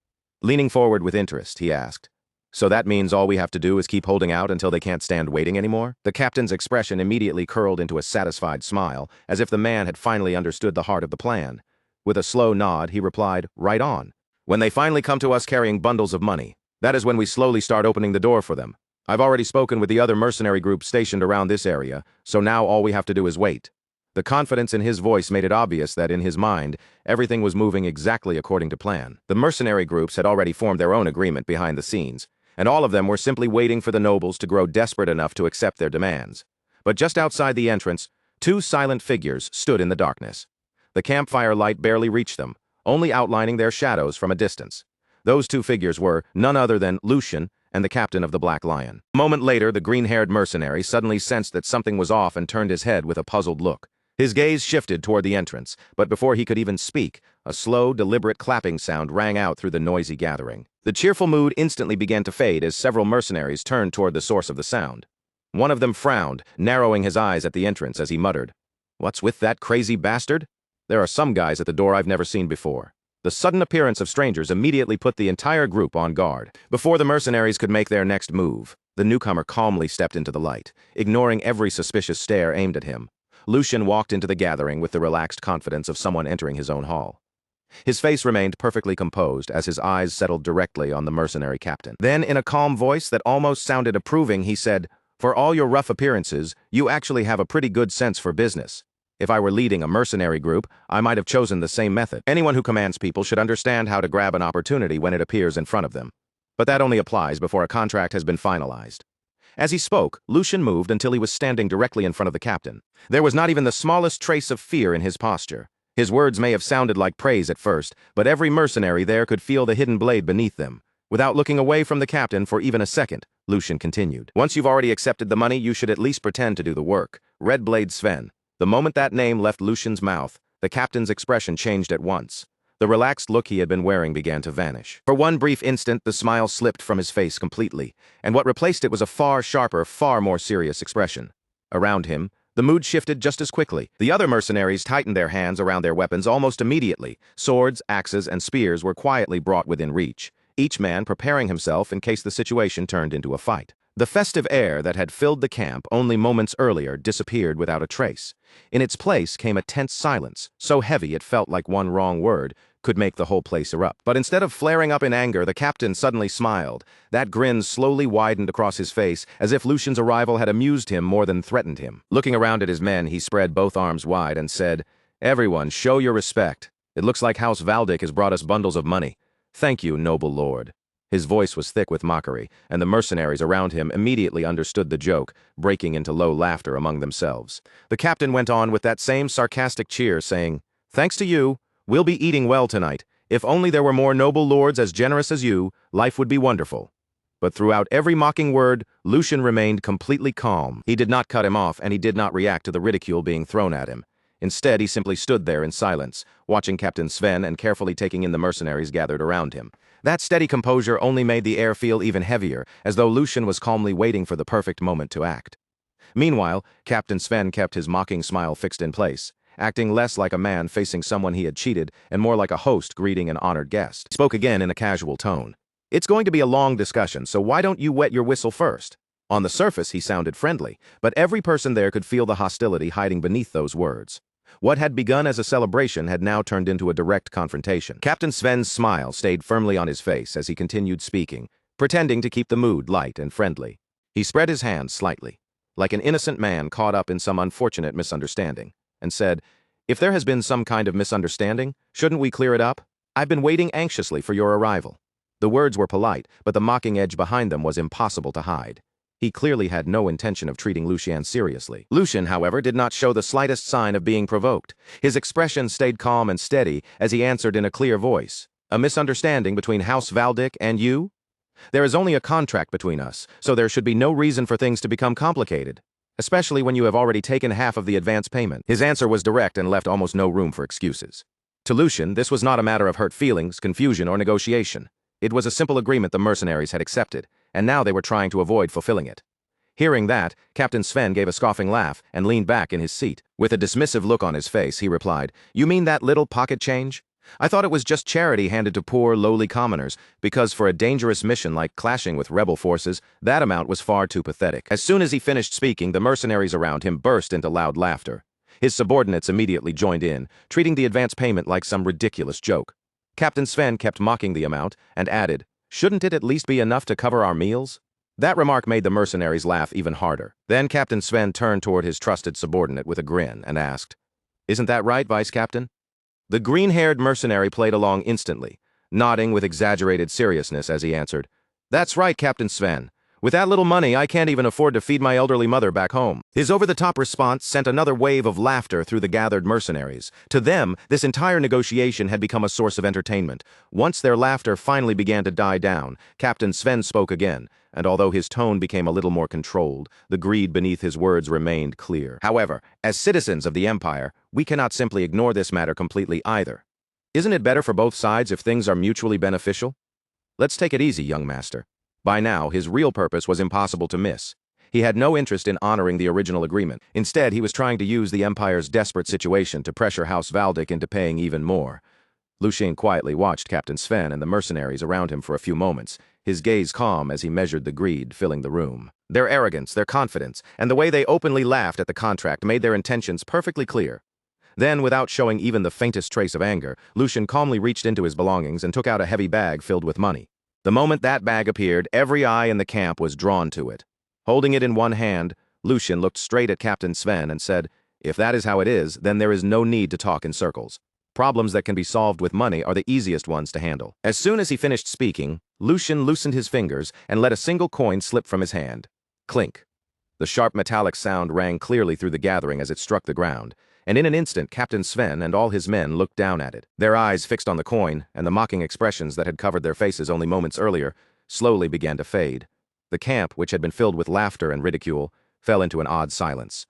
Leaning forward with interest, he asked, "So that means all we have to do is keep holding out until they can't stand waiting anymore?" The captain's expression immediately curled into a satisfied smile, as if the man had finally understood the heart of the plan. With a slow nod, he replied, "Right on. When they finally come to us carrying bundles of money, that is when we slowly start opening the door for them. I've already spoken with the other mercenary groups stationed around this area, so now all we have to do is wait." The confidence in his voice made it obvious that in his mind, everything was moving exactly according to plan. The mercenary groups had already formed their own agreement behind the scenes, and all of them were simply waiting for the nobles to grow desperate enough to accept their demands. But just outside the entrance, two silent figures stood in the darkness. The campfire light barely reached them, only outlining their shadows from a distance. Those two figures were none other than Lucian and the captain of the Black Lion. A moment later, the green-haired mercenary suddenly sensed that something was off and turned his head with a puzzled look. His gaze shifted toward the entrance, but before he could even speak, a slow, deliberate clapping sound rang out through the noisy gathering. The cheerful mood instantly began to fade as several mercenaries turned toward the source of the sound. One of them frowned, narrowing his eyes at the entrance as he muttered, "What's with that crazy bastard? There are some guys at the door I've never seen before." The sudden appearance of strangers immediately put the entire group on guard. Before the mercenaries could make their next move, the newcomer calmly stepped into the light, ignoring every suspicious stare aimed at him. Lucian walked into the gathering with the relaxed confidence of someone entering his own hall. His face remained perfectly composed as his eyes settled directly on the mercenary captain. Then, in a calm voice that almost sounded approving, he said, "For all your rough appearances, you actually have a pretty good sense for business. If I were leading a mercenary group, I might have chosen the same method. Anyone who commands people should understand how to grab an opportunity when it appears in front of them. But that only applies before a contract has been finalized." As he spoke, Lucian moved until he was standing directly in front of the captain. There was not even the smallest trace of fear in his posture. His words may have sounded like praise at first, but every mercenary there could feel the hidden blade beneath them. Without looking away from the captain for even a second, Lucian continued, "Once you've already accepted the money, you should at least pretend to do the work. Red Blade Sven." The moment that name left Lucian's mouth, the captain's expression changed at once. The relaxed look he had been wearing began to vanish. For one brief instant, the smile slipped from his face completely, and what replaced it was a far sharper, far more serious expression. Around him, the mood shifted just as quickly. The other mercenaries tightened their hands around their weapons almost immediately. Swords, axes, and spears were quietly brought within reach, each man preparing himself in case the situation turned into a fight. The festive air that had filled the camp only moments earlier disappeared without a trace. In its place came a tense silence, so heavy it felt like one wrong word could make the whole place erupt. But instead of flaring up in anger, the captain suddenly smiled. That grin slowly widened across his face, as if Lucian's arrival had amused him more than threatened him. Looking around at his men, he spread both arms wide and said, "Everyone, show your respect. It looks like House Valdic has brought us bundles of money. Thank you, noble lord." His voice was thick with mockery, and the mercenaries around him immediately understood the joke, breaking into low laughter among themselves. The captain went on with that same sarcastic cheer, saying, "Thanks to you, we'll be eating well tonight. If only there were more noble lords as generous as you, life would be wonderful." But throughout every mocking word, Lucian remained completely calm. He did not cut him off, and he did not react to the ridicule being thrown at him. Instead, he simply stood there in silence, watching Captain Sven and carefully taking in the mercenaries gathered around him. That steady composure only made the air feel even heavier, as though Lucian was calmly waiting for the perfect moment to act. Meanwhile, Captain Sven kept his mocking smile fixed in place, acting less like a man facing someone he had cheated and more like a host greeting an honored guest. He spoke again in a casual tone. "It's going to be a long discussion, so why don't you wet your whistle first?" On the surface, he sounded friendly, but every person there could feel the hostility hiding beneath those words. What had begun as a celebration had now turned into a direct confrontation. Captain Sven's smile stayed firmly on his face as he continued speaking, pretending to keep the mood light and friendly. He spread his hands slightly, like an innocent man caught up in some unfortunate misunderstanding, and said, "If there has been some kind of misunderstanding, shouldn't we clear it up? I've been waiting anxiously for your arrival." The words were polite, but the mocking edge behind them was impossible to hide. He clearly had no intention of treating Lucien seriously. Lucian, however, did not show the slightest sign of being provoked. His expression stayed calm and steady as he answered in a clear voice. "A misunderstanding between House Valdic and you? There is only a contract between us, so there should be no reason for things to become complicated, especially when you have already taken half of the advance payment." His answer was direct and left almost no room for excuses. To Lucian, this was not a matter of hurt feelings, confusion, or negotiation. It was a simple agreement the mercenaries had accepted, and now they were trying to avoid fulfilling it. Hearing that, Captain Sven gave a scoffing laugh and leaned back in his seat. With a dismissive look on his face, he replied, "You mean that little pocket change? I thought it was just charity handed to poor, lowly commoners, because for a dangerous mission like clashing with rebel forces, that amount was far too pathetic." As soon as he finished speaking, the mercenaries around him burst into loud laughter. His subordinates immediately joined in, treating the advance payment like some ridiculous joke. Captain Sven kept mocking the amount and added, "Shouldn't it at least be enough to cover our meals?" That remark made the mercenaries laugh even harder. Then Captain Sven turned toward his trusted subordinate with a grin and asked, "Isn't that right, Vice Captain?" The green-haired mercenary played along instantly, nodding with exaggerated seriousness as he answered, "That's right, Captain Sven. With that little money, I can't even afford to feed my elderly mother back home." His over-the-top response sent another wave of laughter through the gathered mercenaries. To them, this entire negotiation had become a source of entertainment. Once their laughter finally began to die down, Captain Sven spoke again, and although his tone became a little more controlled, the greed beneath his words remained clear. "However, as citizens of the Empire, we cannot simply ignore this matter completely either. Isn't it better for both sides if things are mutually beneficial? Let's take it easy, young master." By now, his real purpose was impossible to miss. He had no interest in honoring the original agreement. Instead, he was trying to use the Empire's desperate situation to pressure House Valdic into paying even more. Lucien quietly watched Captain Sven and the mercenaries around him for a few moments, his gaze calm as he measured the greed filling the room. Their arrogance, their confidence, and the way they openly laughed at the contract made their intentions perfectly clear. Then, without showing even the faintest trace of anger, Lucien calmly reached into his belongings and took out a heavy bag filled with money. The moment that bag appeared, every eye in the camp was drawn to it. Holding it in one hand, Lucien looked straight at Captain Sven and said, "If that is how it is, then there is no need to talk in circles. Problems that can be solved with money are the easiest ones to handle." As soon as he finished speaking, Lucien loosened his fingers and let a single coin slip from his hand. Clink. The sharp metallic sound rang clearly through the gathering as it struck the ground, and in an instant Captain Sven and all his men looked down at it. Their eyes fixed on the coin, and the mocking expressions that had covered their faces only moments earlier slowly began to fade. The camp, which had been filled with laughter and ridicule, fell into an odd silence.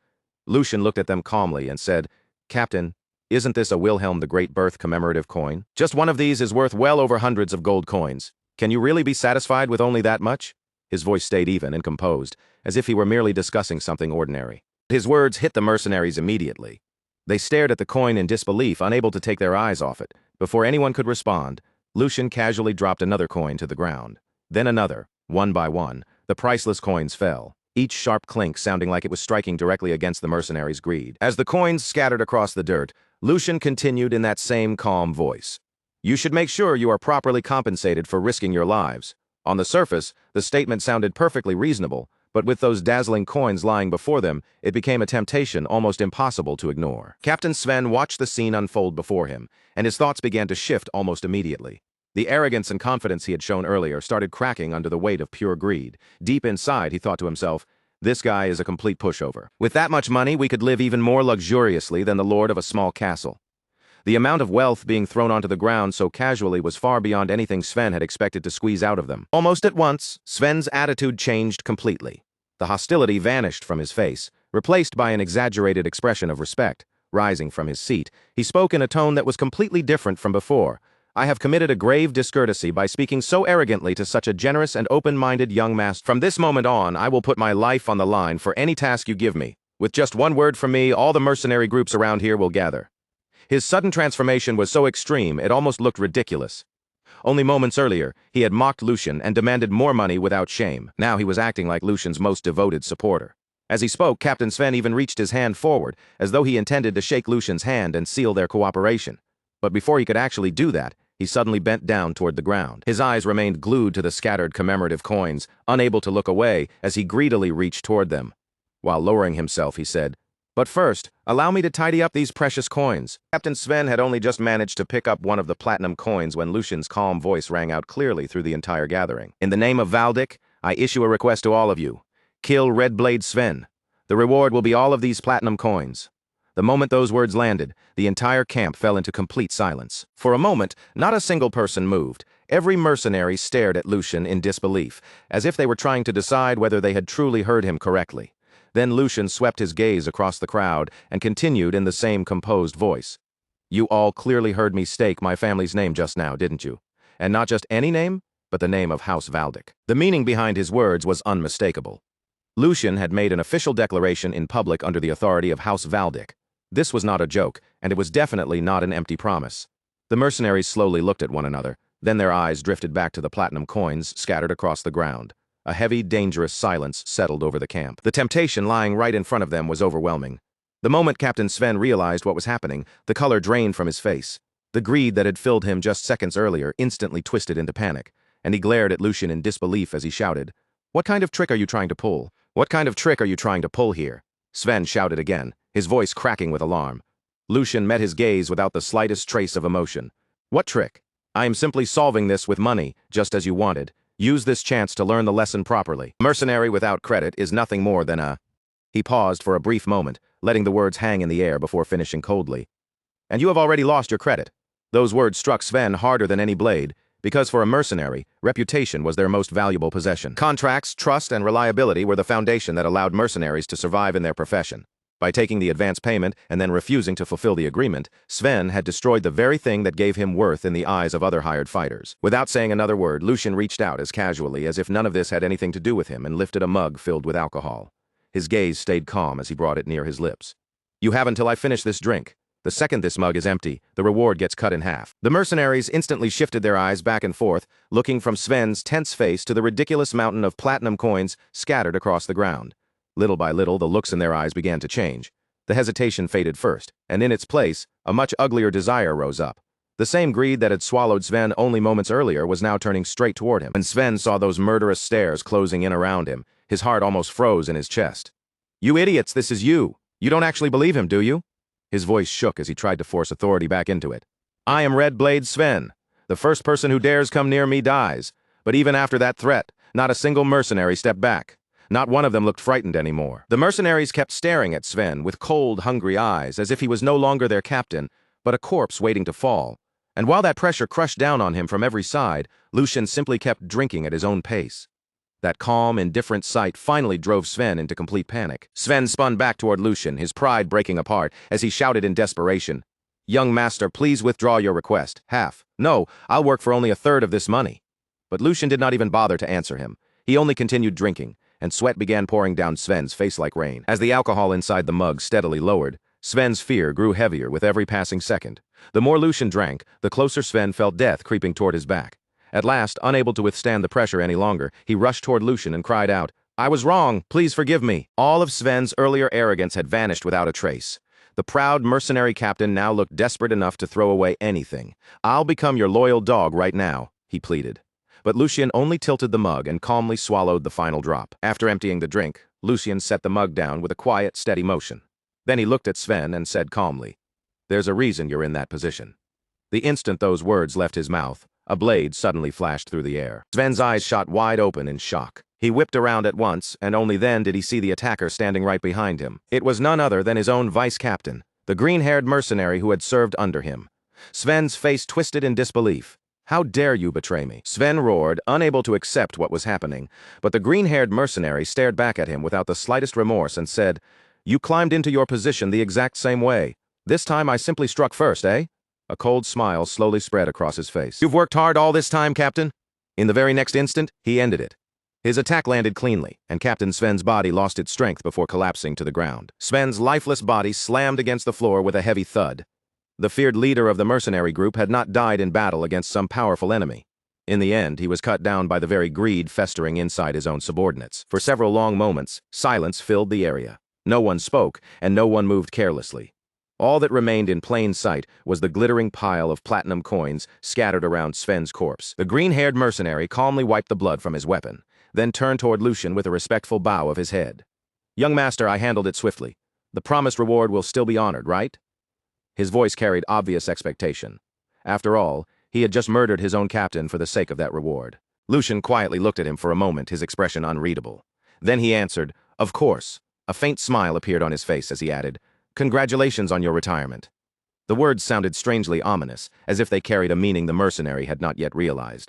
Lucien looked at them calmly and said, "Captain, isn't this a Wilhelm the Great Birth commemorative coin? Just one of these is worth well over hundreds of gold coins. Can you really be satisfied with only that much?" His voice stayed even and composed, as if he were merely discussing something ordinary. His words hit the mercenaries immediately. They stared at the coin in disbelief, unable to take their eyes off it. Before anyone could respond, Lucien casually dropped another coin to the ground. Then another. One by one, the priceless coins fell, each sharp clink sounding like it was striking directly against the mercenaries' greed. As the coins scattered across the dirt, Lucien continued in that same calm voice. "You should make sure you are properly compensated for risking your lives." On the surface, the statement sounded perfectly reasonable, but with those dazzling coins lying before them, it became a temptation almost impossible to ignore. Captain Sven watched the scene unfold before him, and his thoughts began to shift almost immediately. The arrogance and confidence he had shown earlier started cracking under the weight of pure greed. Deep inside, he thought to himself, "This guy is a complete pushover. With that much money, we could live even more luxuriously than the lord of a small castle." The amount of wealth being thrown onto the ground so casually was far beyond anything Sven had expected to squeeze out of them. Almost at once, Sven's attitude changed completely. The hostility vanished from his face, replaced by an exaggerated expression of respect. Rising from his seat, he spoke in a tone that was completely different from before. I have committed a grave discourtesy by speaking so arrogantly to such a generous and open-minded young master. From this moment on, I will put my life on the line for any task you give me. With just one word from me, all the mercenary groups around here will gather. His sudden transformation was so extreme, it almost looked ridiculous. Only moments earlier, he had mocked Lucian and demanded more money without shame. Now he was acting like Lucian's most devoted supporter. As he spoke, Captain Sven even reached his hand forward, as though he intended to shake Lucian's hand and seal their cooperation. But before he could actually do that, he suddenly bent down toward the ground. His eyes remained glued to the scattered commemorative coins, unable to look away as he greedily reached toward them. While lowering himself, he said, "But first, allow me to tidy up these precious coins." Captain Sven had only just managed to pick up one of the platinum coins when Lucian's calm voice rang out clearly through the entire gathering. "In the name of Valdic, I issue a request to all of you. Kill Red Blade Sven. The reward will be all of these platinum coins." The moment those words landed, the entire camp fell into complete silence. For a moment, not a single person moved. Every mercenary stared at Lucian in disbelief, as if they were trying to decide whether they had truly heard him correctly. Then Lucian swept his gaze across the crowd and continued in the same composed voice. "You all clearly heard me stake my family's name just now, didn't you? And not just any name, but the name of House Valdic." The meaning behind his words was unmistakable. Lucian had made an official declaration in public under the authority of House Valdic. This was not a joke, and it was definitely not an empty promise. The mercenaries slowly looked at one another, then their eyes drifted back to the platinum coins scattered across the ground. A heavy, dangerous silence settled over the camp. The temptation lying right in front of them was overwhelming. The moment Captain Sven realized what was happening, the color drained from his face. The greed that had filled him just seconds earlier instantly twisted into panic, and he glared at Lucian in disbelief as he shouted, "What kind of trick are you trying to pull? What kind of trick are you trying to pull here?" Sven shouted again, his voice cracking with alarm. Lucian met his gaze without the slightest trace of emotion. "What trick? I am simply solving this with money, just as you wanted. Use this chance to learn the lesson properly. Mercenary without credit is nothing more than a—" He paused for a brief moment, letting the words hang in the air before finishing coldly. "And you have already lost your credit." Those words struck Sven harder than any blade, because for a mercenary, reputation was their most valuable possession. Contracts, trust, and reliability were the foundation that allowed mercenaries to survive in their profession. By taking the advance payment and then refusing to fulfill the agreement, Sven had destroyed the very thing that gave him worth in the eyes of other hired fighters. Without saying another word, Lucian reached out as casually as if none of this had anything to do with him and lifted a mug filled with alcohol. His gaze stayed calm as he brought it near his lips. "You have until I finish this drink. The second this mug is empty, the reward gets cut in half." The mercenaries instantly shifted their eyes back and forth, looking from Sven's tense face to the ridiculous mountain of platinum coins scattered across the ground. Little by little, the looks in their eyes began to change. The hesitation faded first, and in its place, a much uglier desire rose up. The same greed that had swallowed Sven only moments earlier was now turning straight toward him. When Sven saw those murderous stares closing in around him, his heart almost froze in his chest. "You idiots, this is you. You don't actually believe him, do you?" His voice shook as he tried to force authority back into it. "I am Red Blade Sven. The first person who dares come near me dies. But even after that threat, not a single mercenary stepped back. Not one of them looked frightened anymore." The mercenaries kept staring at Sven with cold, hungry eyes, as if he was no longer their captain, but a corpse waiting to fall. And while that pressure crushed down on him from every side, Lucian simply kept drinking at his own pace. That calm, indifferent sight finally drove Sven into complete panic. Sven spun back toward Lucian, his pride breaking apart, as he shouted in desperation, "Young master, please withdraw your request. Half. No, I'll work for only a third of this money." But Lucian did not even bother to answer him. He only continued drinking, and sweat began pouring down Sven's face like rain. As the alcohol inside the mug steadily lowered, Sven's fear grew heavier with every passing second. The more Lucian drank, the closer Sven felt death creeping toward his back. At last, unable to withstand the pressure any longer, he rushed toward Lucian and cried out, "I was wrong, please forgive me." All of Sven's earlier arrogance had vanished without a trace. The proud mercenary captain now looked desperate enough to throw away anything. "I'll become your loyal dog right now," he pleaded. But Lucian only tilted the mug and calmly swallowed the final drop. After emptying the drink, Lucian set the mug down with a quiet, steady motion. Then he looked at Sven and said calmly, "There's a reason you're in that position." The instant those words left his mouth, a blade suddenly flashed through the air. Sven's eyes shot wide open in shock. He whipped around at once, and only then did he see the attacker standing right behind him. It was none other than his own vice-captain, the green-haired mercenary who had served under him. Sven's face twisted in disbelief. "How dare you betray me?" Sven roared, unable to accept what was happening, but the green-haired mercenary stared back at him without the slightest remorse and said, "You climbed into your position the exact same way. This time I simply struck first, eh? A cold smile slowly spread across his face. You've worked hard all this time, Captain? In the very next instant, he ended it. His attack landed cleanly, and Captain Sven's body lost its strength before collapsing to the ground. Sven's lifeless body slammed against the floor with a heavy thud. The feared leader of the mercenary group had not died in battle against some powerful enemy. In the end, he was cut down by the very greed festering inside his own subordinates. For several long moments, silence filled the area. No one spoke, and no one moved carelessly. All that remained in plain sight was the glittering pile of platinum coins scattered around Sven's corpse. The green-haired mercenary calmly wiped the blood from his weapon, then turned toward Lucian with a respectful bow of his head. "Young master, I handled it swiftly. The promised reward will still be honored, right?" His voice carried obvious expectation. After all, he had just murdered his own captain for the sake of that reward. Lucian quietly looked at him for a moment, his expression unreadable. Then he answered, "Of course." A faint smile appeared on his face as he added, "Congratulations on your retirement." The words sounded strangely ominous, as if they carried a meaning the mercenary had not yet realized.